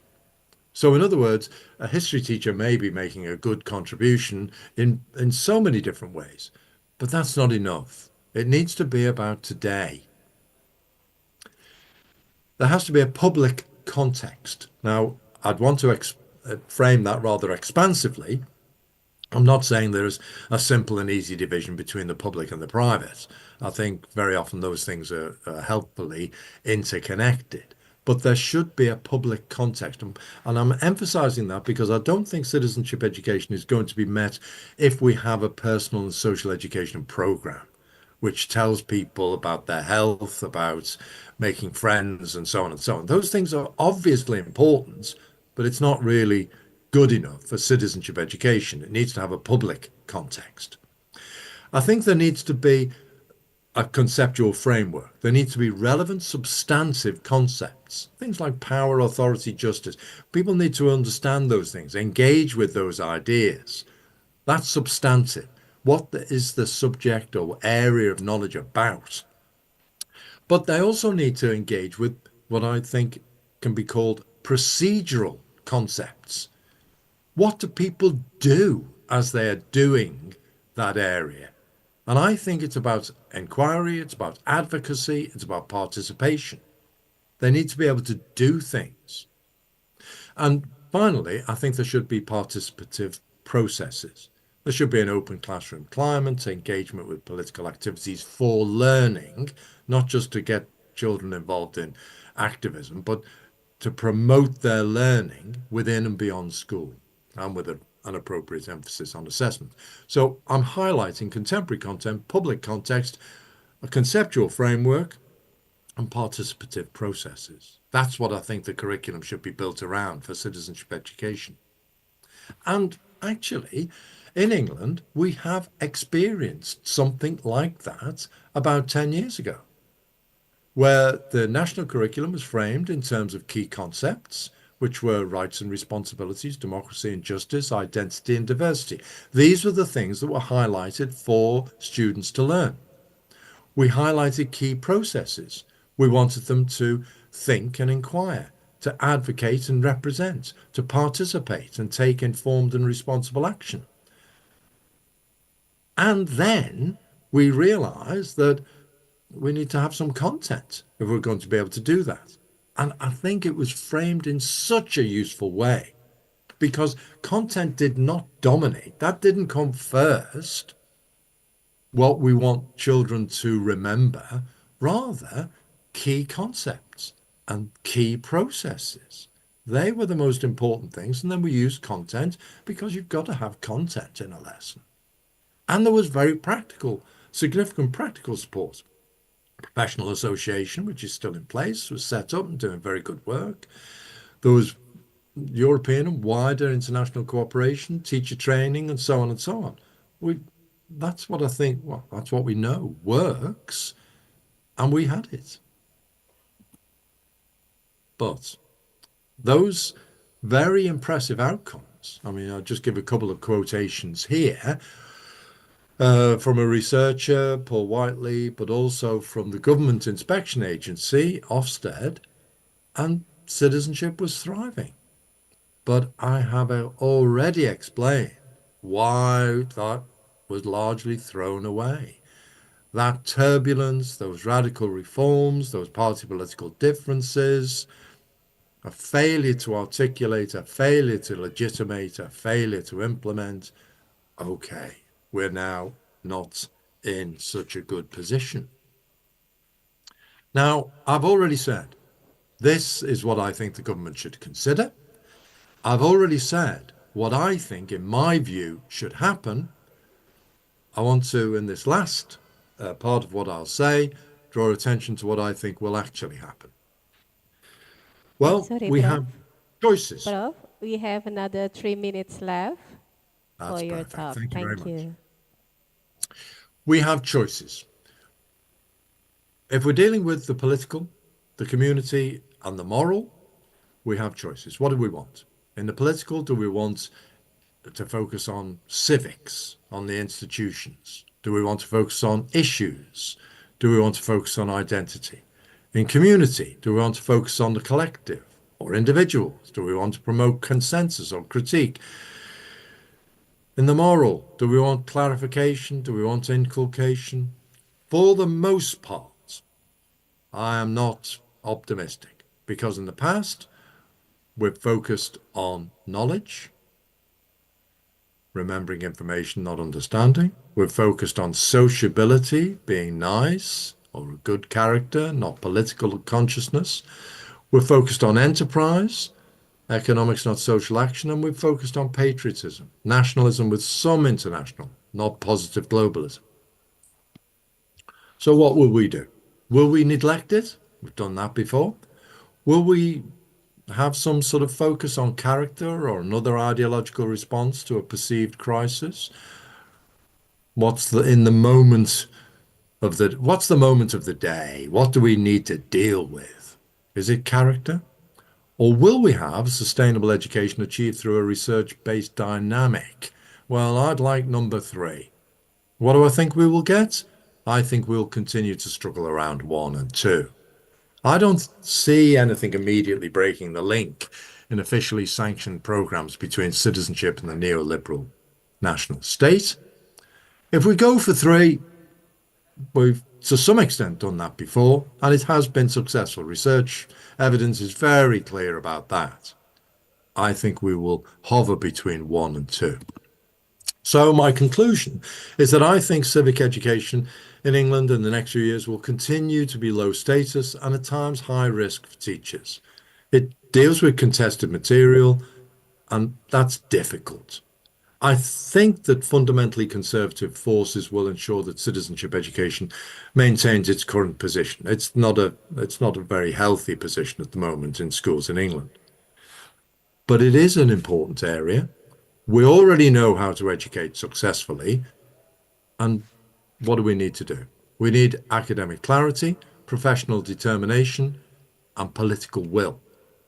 So in other words, a history teacher may be making a good contribution in so many different ways, but that's not enough. It needs to be about today. There has to be a public context. Now, I'd want to frame that rather expansively. I'm not saying there's a simple and easy division between the public and the private. I think very often those things are helpfully interconnected. But there should be a public context. And I'm emphasizing that because I don't think citizenship education is going to be met if we have a personal and social education program, which tells people about their health, about making friends, and so on and so on. Those things are obviously important, but it's not really good enough for citizenship education. It needs to have a public context. I think there needs to be a conceptual framework. There needs to be relevant, substantive concepts, things like power, authority, justice. People need to understand those things, engage with those ideas. That's substantive. What is the subject or area of knowledge about? But they also need to engage with what I think can be called procedural concepts. What do people do as they are doing that area? And I think it's about inquiry, it's about advocacy, it's about participation. They need to be able to do things. And finally, I think there should be participative processes. There should be an open classroom climate, engagement with political activities for learning, not just to get children involved in activism, but to promote their learning within and beyond school, and with an appropriate emphasis on assessment. So I'm highlighting contemporary content, public context, a conceptual framework, and participative processes. That's what I think the curriculum should be built around for citizenship education. And actually, In England, we have experienced something like that about 10 years ago, where the national curriculum was framed in terms of key concepts, which were rights and responsibilities, democracy and justice, identity and diversity. These were the things that were highlighted for students to learn. We highlighted key processes. We wanted them to think and inquire, to advocate and represent, to participate and take informed and responsible action. And then we realized that we need to have some content if we're going to be able to do that. And I think it was framed in such a useful way, because content did not dominate. That didn't come first, what we want children to remember, rather key concepts and key processes. They were the most important things. And then we used content because you've got to have content in a lesson. And there was very practical, significant practical support. Professional association, which is still in place, was set up and doing very good work. There was European and wider international cooperation, teacher training, and so on and so on. That's what I think, well, that's what we know works, and we had it. But those very impressive outcomes, I mean, I'll just give a couple of quotations here, from a researcher, Paul Whiteley, but also from the Government Inspection Agency, Ofsted, and citizenship was thriving. But I have already explained why that was largely thrown away. That turbulence, those radical reforms, those party political differences, a failure to articulate, a failure to legitimate, a failure to implement, okay. We're now not in such a good position. Now, I've already said, this is what I think the government should consider. I've already said what I think, in my view, should happen. I want to, in this last part of what I'll say, draw attention to what I think will actually happen. Well, Sorry, we Prof. have choices. Prof, we have another 3 minutes left. That's for your perfect. talk. Thank you very Thank much. you. We have choices. If we're dealing with the political, the community, and the moral, we have choices. What do we want? In the political, do we want to focus on civics, on the institutions? Do we want to focus on issues? Do we want to focus on identity? In community, do we want to focus on the collective or individuals? Do we want to promote consensus or critique? In the moral, do we want clarification? Do we want inculcation? For the most part, I am not optimistic, because in the past, we've focused on knowledge, remembering information, not understanding. We've focused on sociability, being nice or a good character, not political consciousness. We're focused on enterprise, economics, not social action, and we've focused on patriotism, nationalism with some international, not positive globalism. So what will we do? Will we neglect it? We've done that before. Will we have some sort of focus on character or another ideological response to a perceived crisis? What's the moment of the day? What do we need to deal with? Is it character? Or will we have sustainable education achieved through a research-based dynamic? Well, I'd like number 3. What do I think we will get? I think we'll continue to struggle around 1 and 2. I don't see anything immediately breaking the link in officially sanctioned programs between citizenship and the neoliberal national state. If we go for 3, we've to some extent done that before, and it has been successful. Research evidence is very clear about that. I think we will hover between 1 and 2. So my conclusion is that I think civic education in England in the next few years will continue to be low status and at times high risk for teachers. It deals with contested material, and that's difficult. I think that fundamentally conservative forces will ensure that citizenship education maintains its current position. It's not a very healthy position at the moment in schools in England. But it is an important area We already know how to educate successfully. And what do we need to do? We need academic clarity, professional determination, and political will.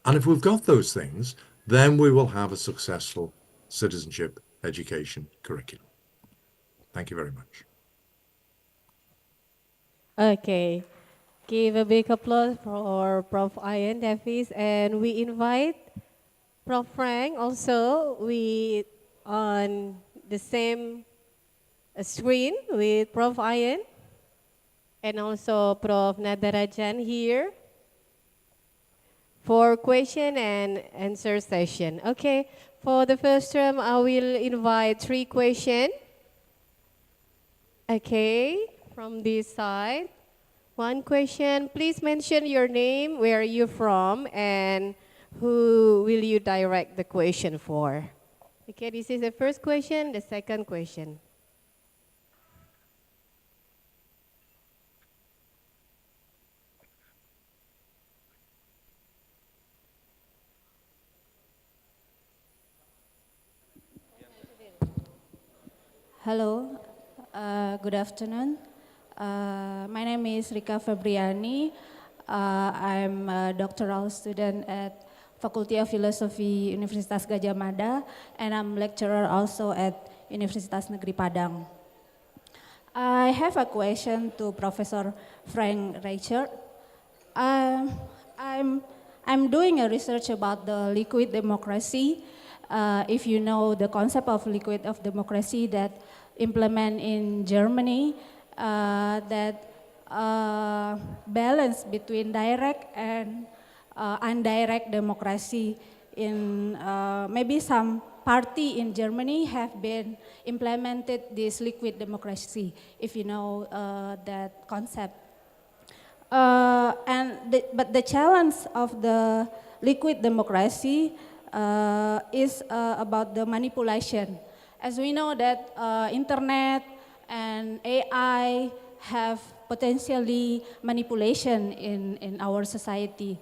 And if we've got those things, then we will have a successful citizenship education curriculum. Thank you very much. Okay. Give a big applause for Prof. Ian Davies, and we invite Prof. Frank also on the same screen with Prof. Ian, and also Prof. Nadarajan here for question and answer session. Okay, for the first term, I will invite 3 questions. Okay, from this side. 1 question, please mention your name, where are you from, and who will you direct the question for? Okay, this is the first question. The second question. Hello, good afternoon. My name is Rika Febriani. I'm a doctoral student at Faculty of Philosophy, Universitas Gadjah Mada, and I'm lecturer also at Universitas Negeri Padang. I have a question to Professor Frank Reichert. I'm doing a research about the liquid democracy. If you know the concept of liquid of democracy that implement in Germany, that balance between direct and indirect democracy in maybe some party in Germany have been implemented this liquid democracy, if you know that concept. But the challenge of the liquid democracy is about the manipulation. As we know that internet and AI have potentially manipulation in our society.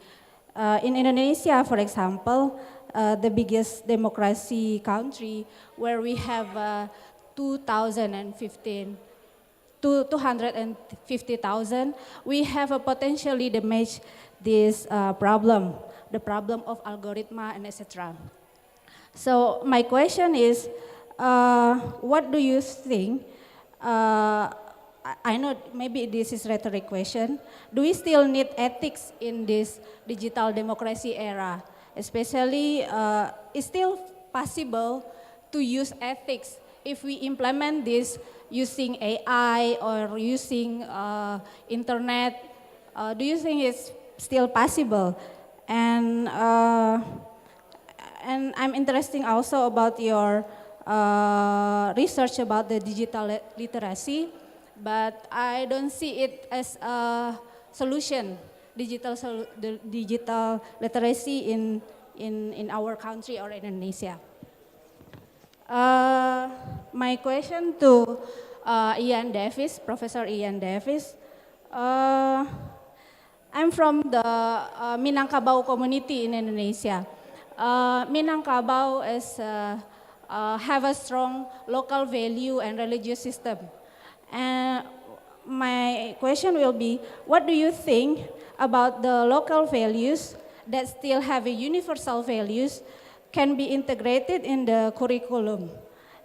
In Indonesia, for example, the biggest democracy country where we have 250,000, we have a potentially damage this problem, the problem of algorithm and etc. So my question is, what do you think? I know maybe this is a rhetoric question. Do we still need ethics in this digital democracy era? Especially, it's still possible to use ethics if we implement this using AI or using internet. Do you think it's still possible? And I'm interested also about your research about the digital literacy, but I don't see it as a solution, the digital literacy in our country or in Indonesia. My question to Ian Davies, Professor Ian Davies. I'm from the Minangkabau community in Indonesia. Minangkabau is have a strong local value and religious system. And my question will be, what do you think about the local values that still have a universal values can be integrated in the curriculum?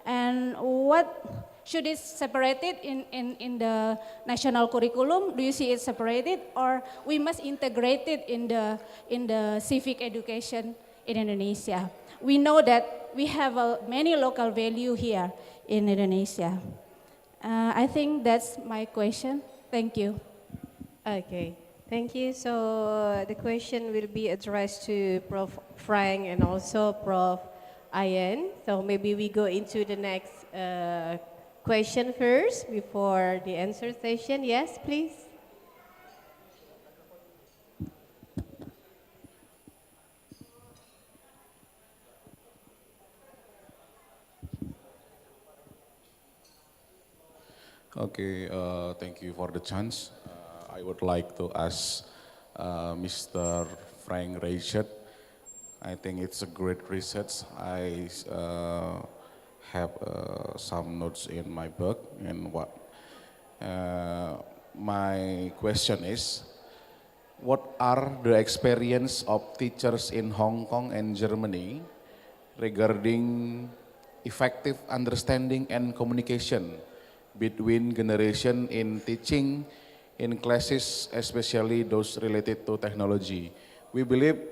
And what should it separated in the national curriculum? Do you see it separated, or we must integrate it in the civic education in Indonesia? We know that we have many local value here in Indonesia. I think that's my question. Thank you. Okay, thank you. So the question will be addressed to Prof. Frank and also Prof. Ian. So maybe we go into the next question first before the answer session. Yes, please. Okay, thank you for the chance. I would like to ask Mr. Frank Reichert. I think it's a great research. have some notes in my book. And what my question is, what are the experience of teachers in Hong Kong and Germany regarding effective understanding and communication between generation in teaching in classes, especially those related to technology? We believe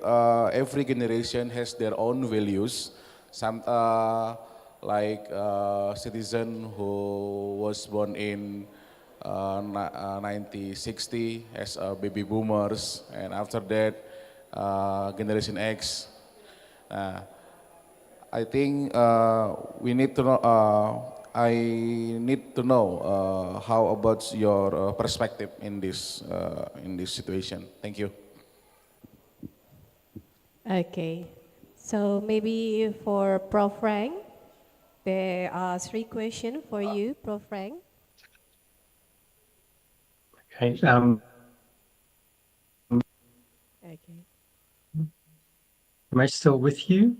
every generation has their own values. Some like citizen who was born in 1960 as baby boomers, and after that Generation X. I think we need to know. I need to know how about your perspective in this situation. Thank you. Okay, so maybe for Prof. Frank, there are 3 questions for you, Prof. Frank. Okay. Okay. Am I still with you?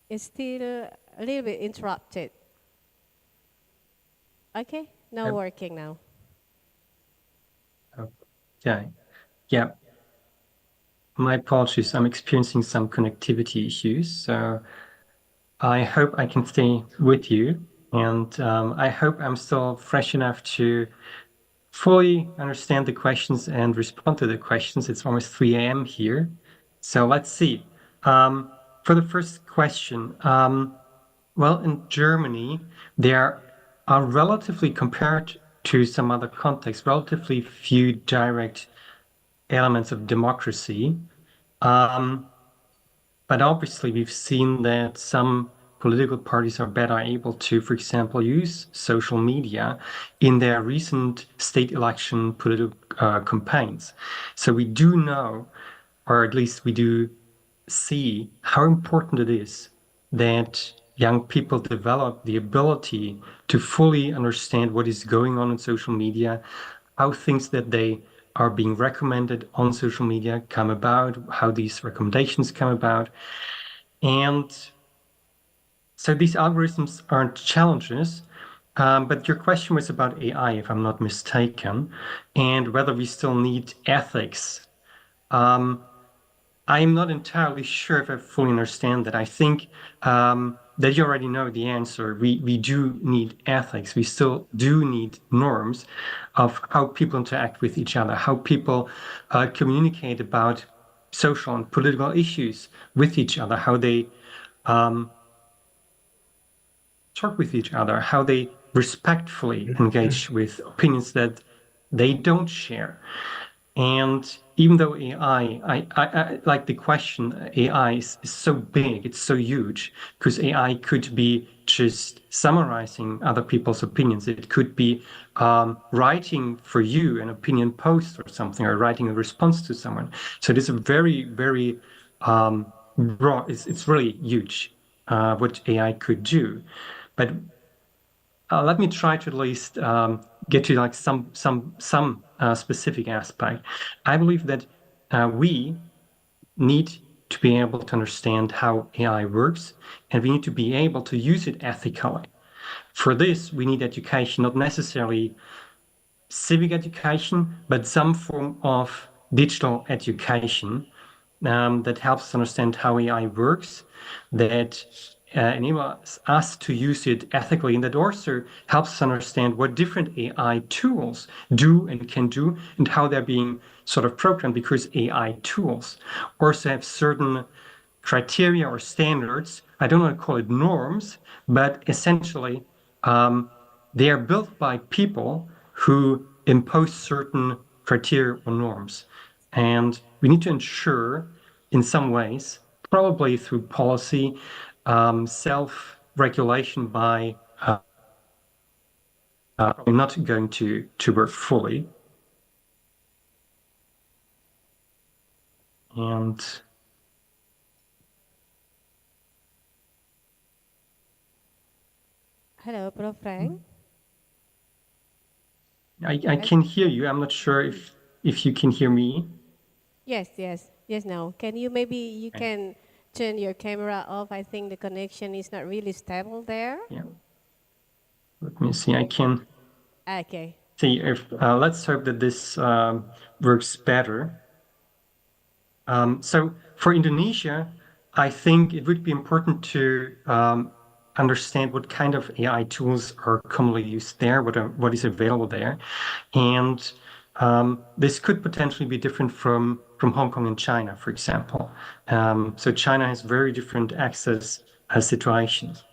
It's still a little bit interrupted. Okay, now working now. Okay. Yeah. My apologies. I'm experiencing some connectivity issues, so I hope I can stay with you, and I hope I'm still fresh enough to fully understand the questions and respond to the questions. It's almost 3 a.m. here, so let's see. For the first question, well, in Germany, there are relatively, compared to some other contexts, relatively few direct elements of democracy. But obviously, we've seen that some political parties are better able to, for example, use social media in their recent state election political campaigns. So we do know, or at least we do see, how important it is that young people develop the ability to fully understand what is going on in social media, how things that they are being recommended on social media come about, how these recommendations come about. And so these algorithms aren't challenges, but your question was about AI, if I'm not mistaken, and whether we still need ethics. I'm not entirely sure if I fully understand that. I think that you already know the answer. We do need ethics. We still do need norms of how people interact with each other, how people communicate about social and political issues with each other, how they talk with each other, how they respectfully engage with opinions that they don't share. And even though AI, I like the question, AI is so big, it's so huge, because AI could be just summarizing other people's opinions. It could be writing for you an opinion post or something, or writing a response to someone. So it is a very, very broad, it's really huge what AI could do. But let me try to at least get to like some specific aspect. I believe that we need to be able to understand how AI works, and we need to be able to use it ethically. For this, we need education, not necessarily civic education, but some form of digital education that helps us understand how AI works, that enables us to use it ethically, and that also helps us understand what different AI tools do and can do, and how they're being sort of programmed, because AI tools also have certain criteria or standards. I don't want to call it norms, but essentially they are built by people who impose certain criteria or norms. And we need to ensure, in some ways, probably through policy, self-regulation by not going to work fully. And hello, Prof. Frank. I can hear you. I'm not sure if you can hear me. Yes. Now, can you maybe you can turn your camera off. I think the connection is not really stable there. Yeah. Let me see. I can Okay. see if. Let's hope that this works better. So for Indonesia, I think it would be important to understand what kind of AI tools are commonly used there, what is available there, and this could potentially be different from Hong Kong and China, for example. So China has very different access situations.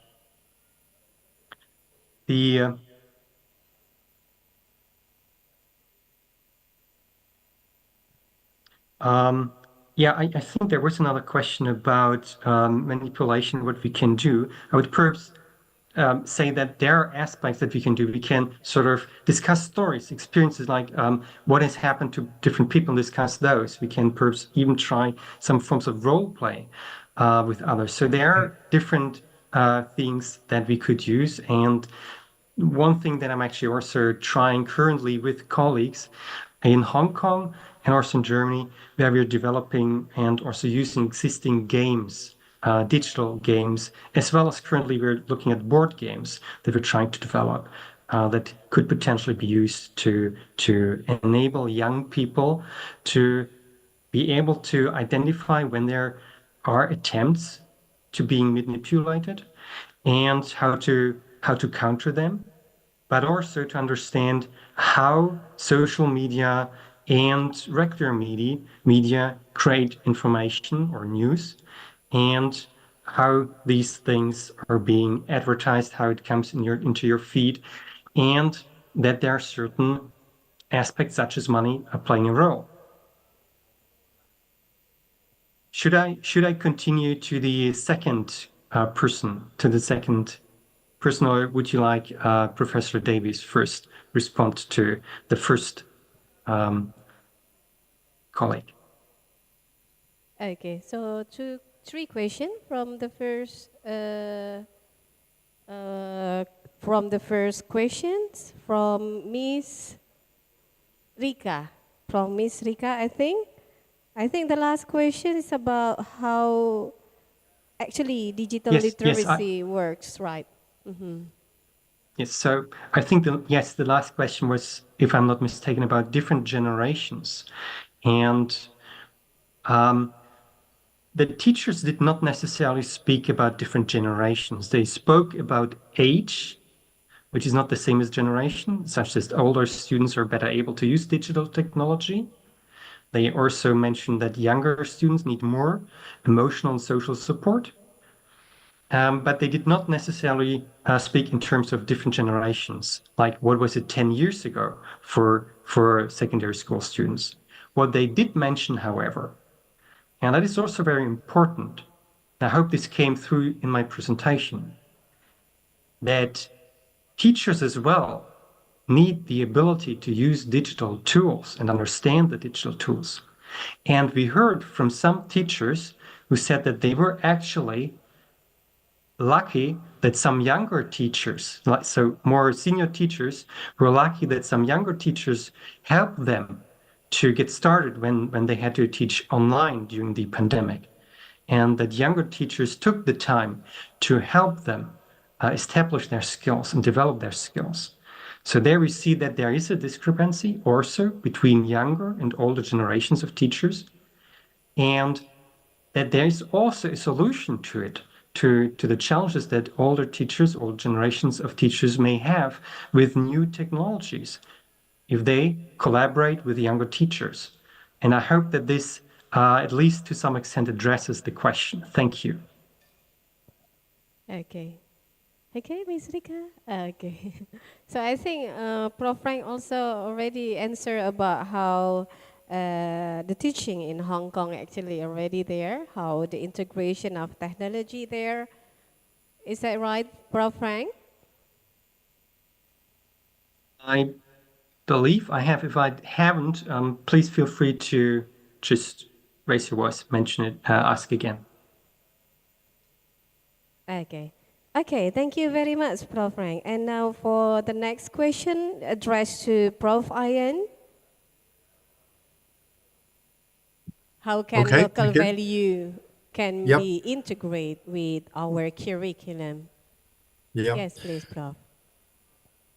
The yeah, I think there was another question about manipulation, what we can do. I would perhaps say that there are aspects that we can do. We can sort of discuss stories, experiences, like what has happened to different people and discuss those. We can perhaps even try some forms of role play with others. So there are different things that we could use. And one thing that I'm actually also trying currently with colleagues in Hong Kong and also in Germany, where we're developing and also using existing games, digital games, as well as currently we're looking at board games that we're trying to develop that could potentially be used to enable young people to be able to identify when there are attempts to being manipulated and how to counter them, but also to understand how social media and regular media create information or news, and how these things are being advertised, how it comes into your feed, and that there are certain aspects such as money are playing a role. Should I continue to the second person, or would you like Professor Davies first respond to the first colleague? Okay, so three questions from the first questions from Miss Rika. From Miss Rika, I think the last question is about how actually digital literacy works, right? Mm-hmm. Yes, so I think the last question was, if I'm not mistaken, about different generations. And the teachers did not necessarily speak about different generations. They spoke about age, which is not the same as generation, such as older students are better able to use digital technology. They also mentioned that younger students need more emotional and social support. But they did not necessarily speak in terms of different generations, like what was it 10 years ago for secondary school students. What they did mention, however, and that is also very important, I hope this came through in my presentation, that teachers as well need the ability to use digital tools and understand the digital tools. And we heard from some teachers who said that they were actually lucky that some younger teachers, so more senior teachers, were lucky that some younger teachers helped them to get started when they had to teach online during the pandemic. And that younger teachers took the time to help them establish their skills and develop their skills. So there we see that there is a discrepancy also between younger and older generations of teachers, and that there is also a solution to it, to the challenges that older teachers, old generations of teachers may have with new technologies, if they collaborate with younger teachers. And I hope that this, at least to some extent, addresses the question. Thank you. Okay. Okay, Ms. Rika. Okay. So I think Prof. Frank also already answered about how the teaching in Hong Kong actually already there, how the integration of technology there. Is that right, Prof. Frank? I believe I have. If I haven't, please feel free to just raise your voice, mention it, ask again. Okay. Okay, thank you very much, Prof. Frank. And now for the next question addressed to Prof. Ian. How can local value can Yep. be integrated with our curriculum. Yep. Yes, please, Prof.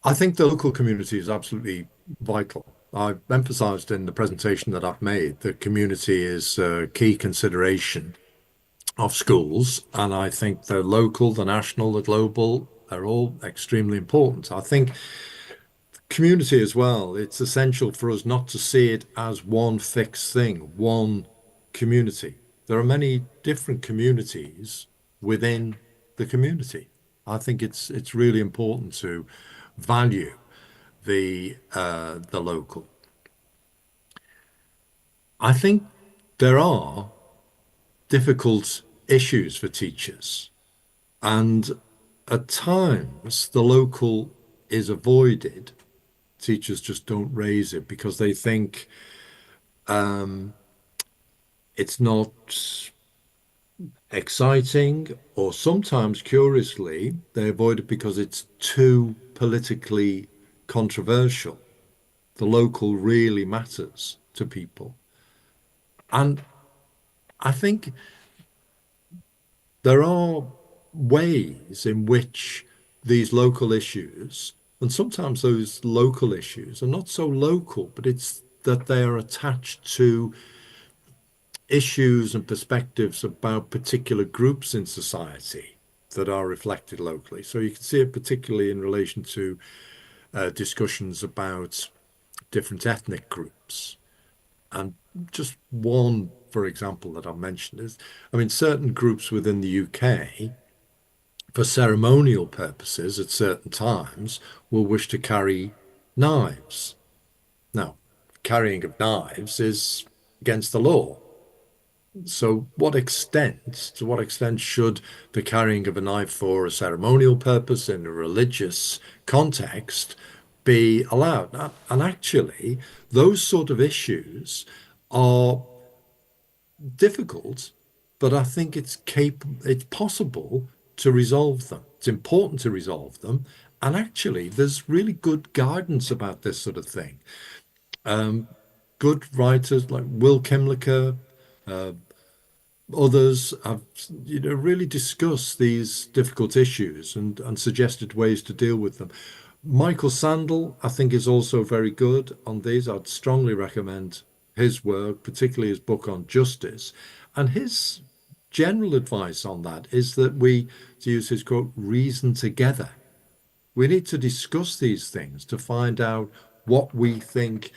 I think the local community is absolutely vital. I've emphasized in the presentation that I've made that community is a key consideration of schools, and I think the local, the national, the global are all extremely important. I think community as well, it's essential for us not to see it as one fixed thing, one community. There are many different communities within the community. I think it's really important to value the local. I think there are difficult issues for teachers, and at times the local is avoided. Teachers just don't raise it because they think it's not exciting, or sometimes curiously they avoid it because it's too politically controversial. The local really matters to people. And I think there are ways in which these local issues, and sometimes those local issues are not so local, but it's that they are attached to issues and perspectives about particular groups in society that are reflected locally. So you can see it particularly in relation to discussions about different ethnic groups. And just one, for example, that I'll mention is, I mean, certain groups within the UK, for ceremonial purposes at certain times, will wish to carry knives. Now, carrying of knives is against the law. So to what extent should the carrying of a knife for a ceremonial purpose in a religious context be allowed? And actually, those sort of issues are difficult, but I think it's possible to resolve them. It's important to resolve them. And actually, there's really good guidance about this sort of thing. Good writers like Will Kimlicker, others have, really discussed these difficult issues and suggested ways to deal with them. Michael Sandel, I think, is also very good on these. I'd strongly recommend his work, particularly his book on justice. And his general advice on that is that we, to use his quote, reason together. We need to discuss these things to find out what we think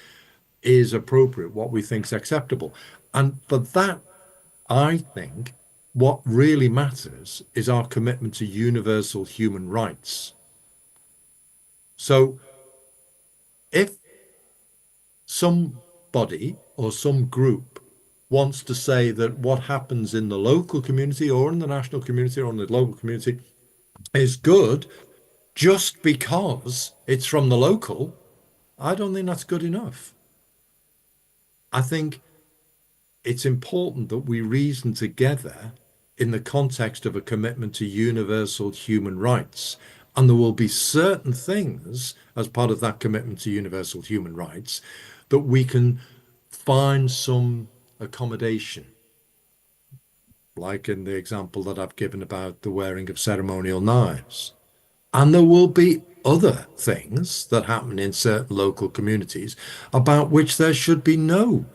is appropriate, what we think is acceptable. And for that, I think what really matters is our commitment to universal human rights. So if somebody or some group wants to say that what happens in the local community or in the national community or in the global community is good just because it's from the local, I don't think that's good enough. I think it's important that we reason together in the context of a commitment to universal human rights. And there will be certain things as part of that commitment to universal human rights that we can find some accommodation, like in the example that I've given about the wearing of ceremonial knives. And there will be other things that happen in certain local communities about which there should be no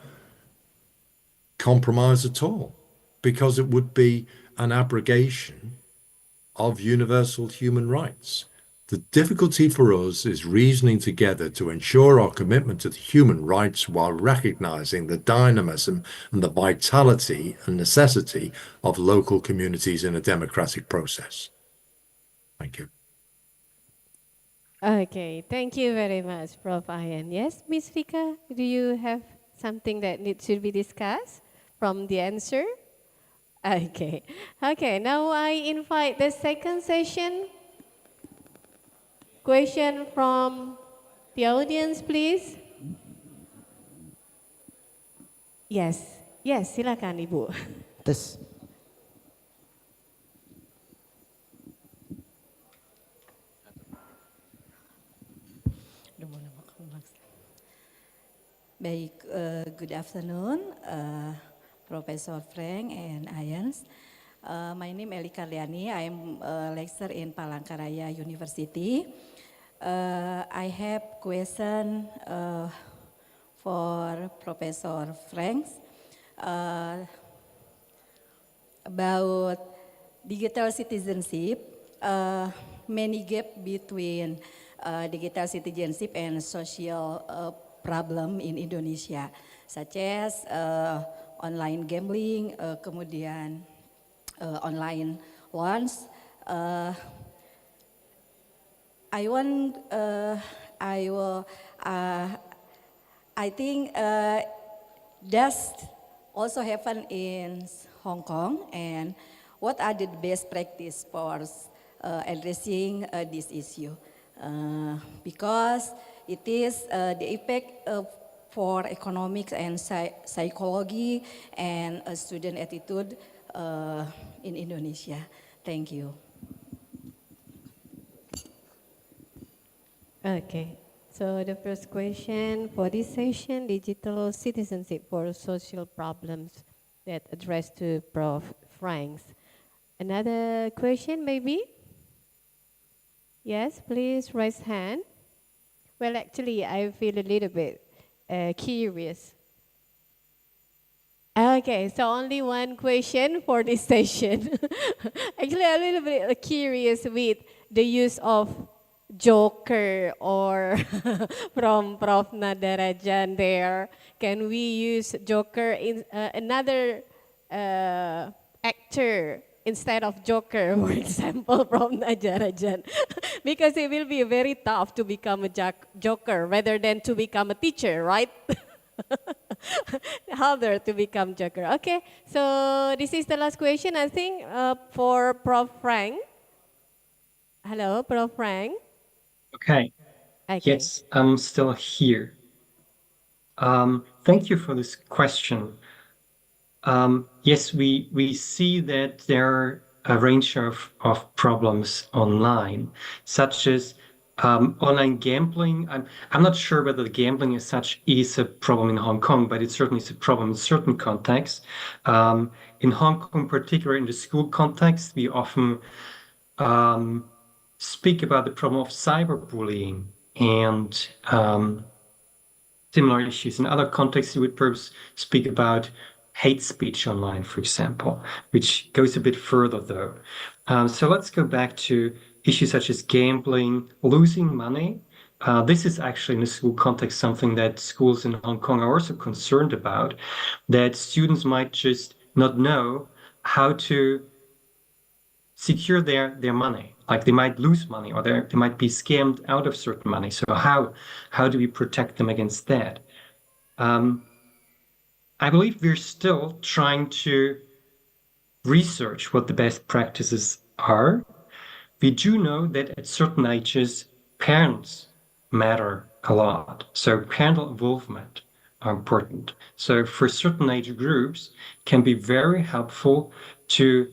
compromise at all, because it would be an abrogation of universal human rights. The difficulty for us is reasoning together to ensure our commitment to the human rights while recognizing the dynamism and the vitality and necessity of local communities in a democratic process. Thank you. Okay, thank you very much, Prof. Ian. Yes, Ms. Rika, do you have something that needs to be discussed from the answer? Okay, now I invite the second session. Question from the audience, please. Yes, silakan Ibu. Tes. Baik, good afternoon, Professor Frank and Ayans. My name is Eli Karliani. I am a lecturer in Palangkaraya University. I have question for Professor Frank about digital citizenship. Many gap between digital citizenship and social problem in Indonesia, such as online gambling, kemudian online loans. I think does also happen in Hong Kong, and what are the best practice for addressing this issue? Because it is the effect for economics and psychology and student attitude in Indonesia. Thank you. Okay, so the first question for this session, digital citizenship for social problems, that addressed to Prof. Franks. Another question maybe? Yes, please raise hand. Well, actually, I feel a little bit curious. Okay, so only one question for this session. Actually, a little bit curious with the use of joker or from Prof. Nadarajan there. Can we use joker in another actor instead of joker, for example, from Nadarajan? Because it will be very tough to become a joker rather than to become a teacher, right? Harder to become joker. Okay, so this is the last question, I think, for Prof. Frank. Hello, Prof. Frank. Okay. Yes, I'm still here. Thank you for this question. Yes, we see that there are a range of problems online, such as online gambling. I'm not sure whether the gambling as such is a problem in Hong Kong, but it certainly is a problem in certain contexts. In Hong Kong, particularly in the school context, we often speak about the problem of cyberbullying and similar issues. In other contexts, you would perhaps speak about hate speech online, for example, which goes a bit further though. So let's go back to issues such as gambling, losing money. This is actually in the school context something that schools in Hong Kong are also concerned about, that students might just not know how to secure their money. Like they might lose money or they might be scammed out of certain money. So how do we protect them against that? I believe we're still trying to research what the best practices are. We do know that at certain ages, parents matter a lot. So parental involvement are important. So for certain age groups, it can be very helpful to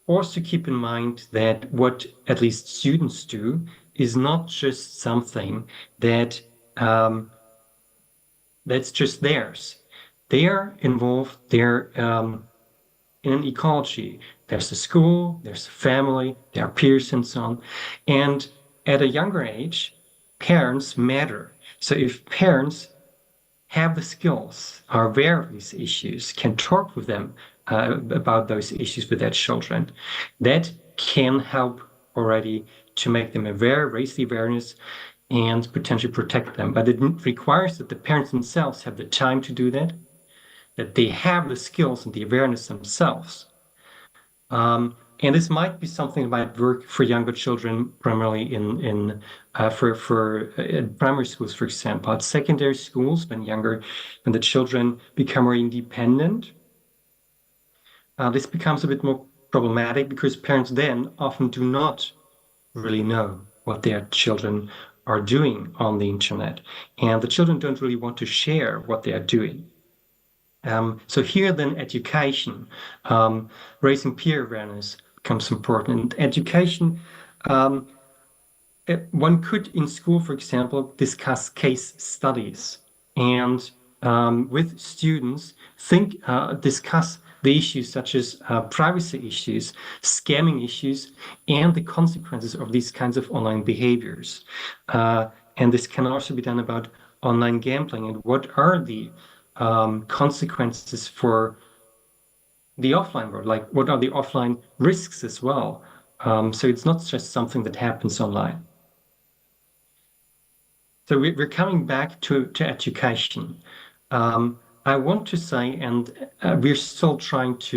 also keep in mind that what at least students do is not just something that that's just theirs. They are involved, they're in an ecology. There's the school, there's the family, there are peers and so on. And at a younger age, parents matter. So if parents have the skills, are aware of these issues, can talk with them about those issues with their children, that can help already to make them aware, raise the awareness, and potentially protect them. But it requires that the parents themselves have the time to do that, that they have the skills and the awareness themselves. And this might be something that might work for younger children, primarily in primary schools, for example. At secondary schools, when the children become more independent, this becomes a bit more problematic because parents then often do not really know what their children are doing on the internet. And the children don't really want to share what they are doing. So here then education, raising peer awareness becomes important. And education, one could in school, for example, discuss case studies and with students discuss the issues such as privacy issues, scamming issues, and the consequences of these kinds of online behaviors. And this can also be done about online gambling and what are the consequences for the offline world, like what are the offline risks as well. So it's not just something that happens online. So we're coming back to education. I want to say, and we're still trying to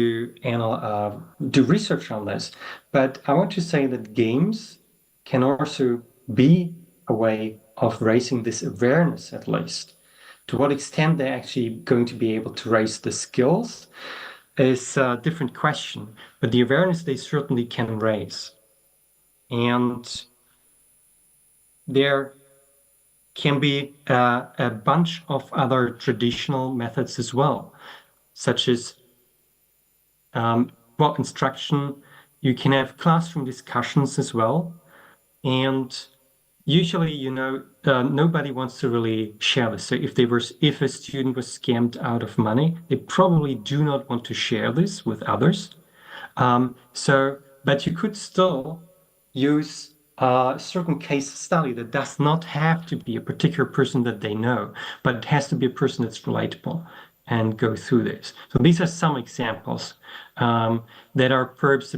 do research on this, but I want to say that games can also be a way of raising this awareness, at least. To what extent they're actually going to be able to raise the skills is a different question, but the awareness they certainly can raise. And there can be a bunch of other traditional methods as well, such as instruction. You can have classroom discussions as well. And usually, nobody wants to really share this. So if a student was scammed out of money, they probably do not want to share this with others. But you could still use a certain case study that does not have to be a particular person that they know, but it has to be a person that's relatable and go through this. So these are some examples that are perhaps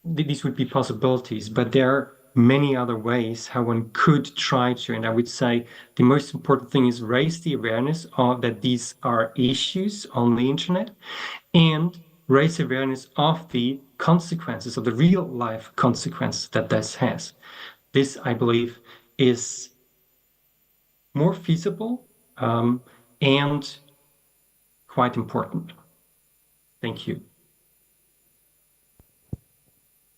these would be possibilities, but there are many other ways how one could try to, and I would say the most important thing is raise the awareness that these are issues on the internet and raise awareness of the consequences, of the real life consequences that this has. This, I believe, is more feasible and quite important. Thank you.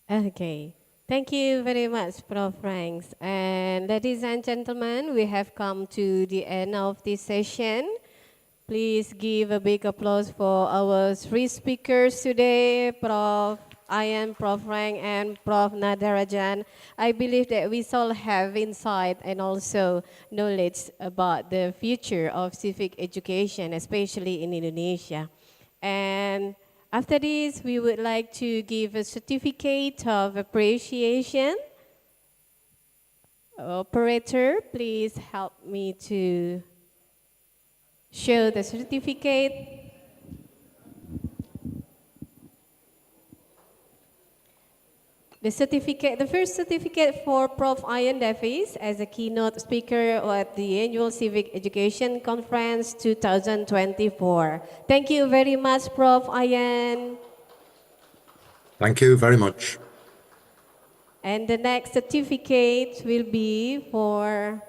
Okay. Thank you very much, Prof. Franks. And ladies and gentlemen, we have come to the end of this session. Please give a big applause for our three speakers today, Prof. Ian, Prof. Frank, and Prof. Nadarajan. I believe that we all have insight and also knowledge about the future of civic education, especially in Indonesia. And after this, we would like to give a certificate of appreciation. Operator, please help me to show the certificate. The first certificate for Prof. Ian Davies as a keynote speaker at the annual Civic Education Conference 2024. Thank you very much, Prof. Ian. Thank you very much. And the next certificate will be for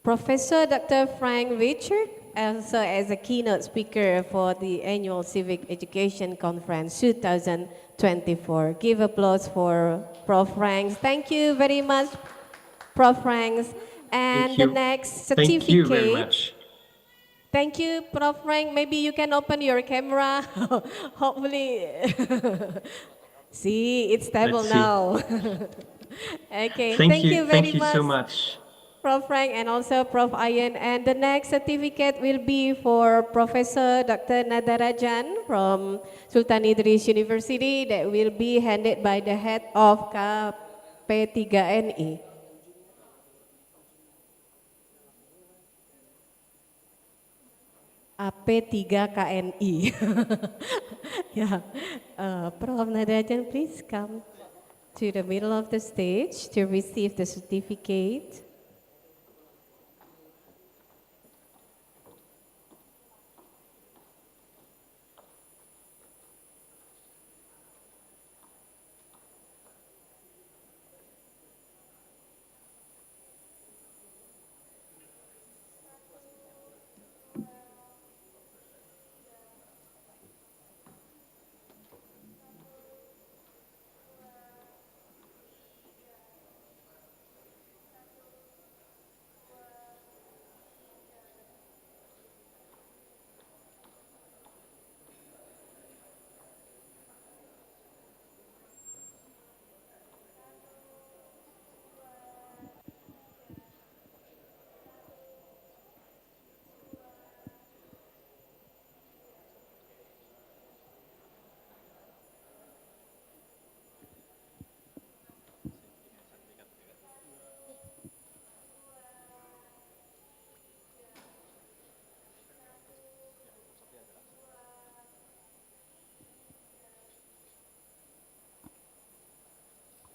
Professor Dr. Frank Reichert, also as a keynote speaker for the annual Civic Education Conference 2024. Give applause for Prof. Franks. Thank you very much, Prof. Franks. And the next certificate. Thank you very much. Thank you, Prof. Frank. Maybe you can open your camera. Hopefully. See, it's stable now. Okay, thank you very much. Thank you so much. Prof. Frank and also Prof. Ian. And the next certificate will be for Professor Dr. Nadarajan from Sultan Idris University that will be handed by the head of KP3KN. AP3KNI. Yeah. Prof. Nadarajan, please come to the middle of the stage to receive the certificate.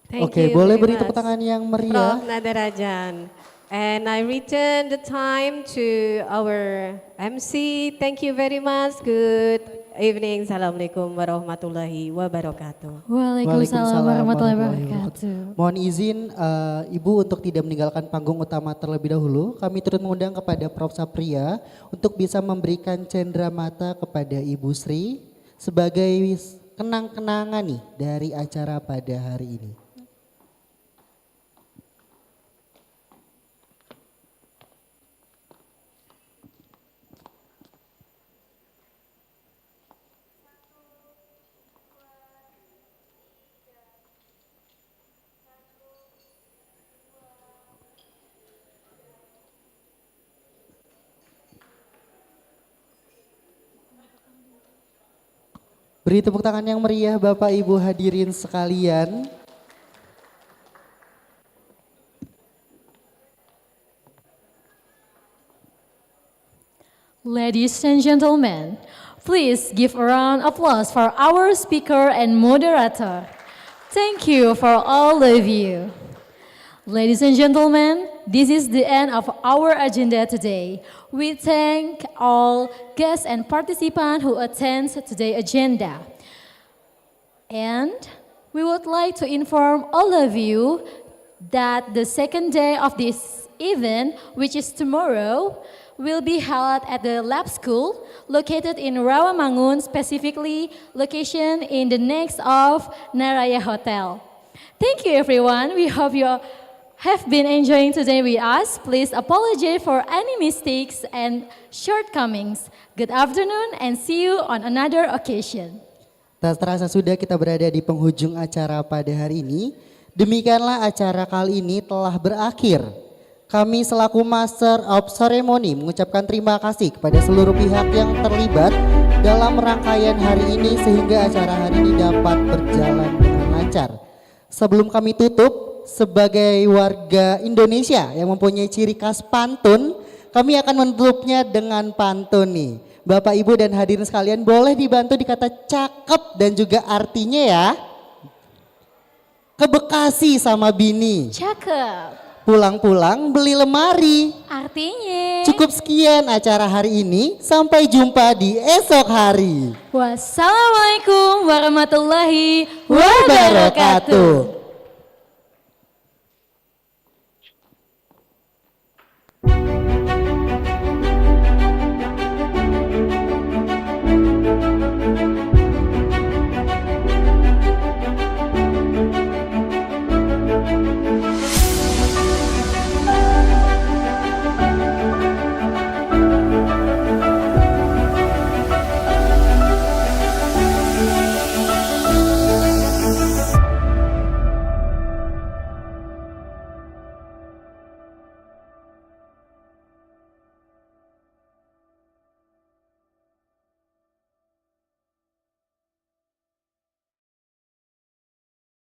Oke, boleh beri tepuk tangan yang meriah. Prof Nadarajan. And I return the time to our MC. Thank you very much. Good evening. Assalamualaikum warahmatullahi wabarakatuh. Waalaikumsalam warahmatullahi wabarakatuh. Mohon izin Ibu untuk tidak meninggalkan panggung utama terlebih dahulu. Kami turut mengundang kepada Prof Sapria untuk bisa memberikan cenderamata kepada Ibu Sri sebagai kenang-kenangan nih dari acara pada hari ini. Beri tepuk tangan yang meriah Bapak Ibu hadirin sekalian. Ladies and gentlemen, please give a round of applause for our speaker and moderator. Thank you for all of you. Ladies and gentlemen, this is the end of our agenda today. We thank all guests and participants who attend today's agenda. And we would like to inform all of you that the second day of this event, which is tomorrow, will be held at the lab school located in Rawamangun, specifically location in the next of Naraya Hotel. Thank you everyone. We hope you have been enjoying today with us. Please apologize for any mistakes and shortcomings. Good afternoon and see you on another occasion. Tak terasa sudah kita berada di penghujung acara pada hari ini. Demikianlah acara kali ini telah berakhir. Kami selaku Master of Ceremony mengucapkan terima kasih kepada seluruh pihak yang terlibat dalam rangkaian hari ini sehingga acara hari ini dapat berjalan dengan lancar. Sebelum kami tutup, sebagai warga Indonesia yang mempunyai ciri khas pantun, kami akan menutupnya dengan pantun nih. Bapak Ibu dan hadirin sekalian boleh dibantu di kata cakep dan juga artinya ya. Ke Bekasi sama bini. Cakep. Pulang-pulang beli lemari. Artinya. Cukup sekian acara hari ini. Sampai jumpa di esok hari. Wassalamualaikum warahmatullahi wabarakatuh.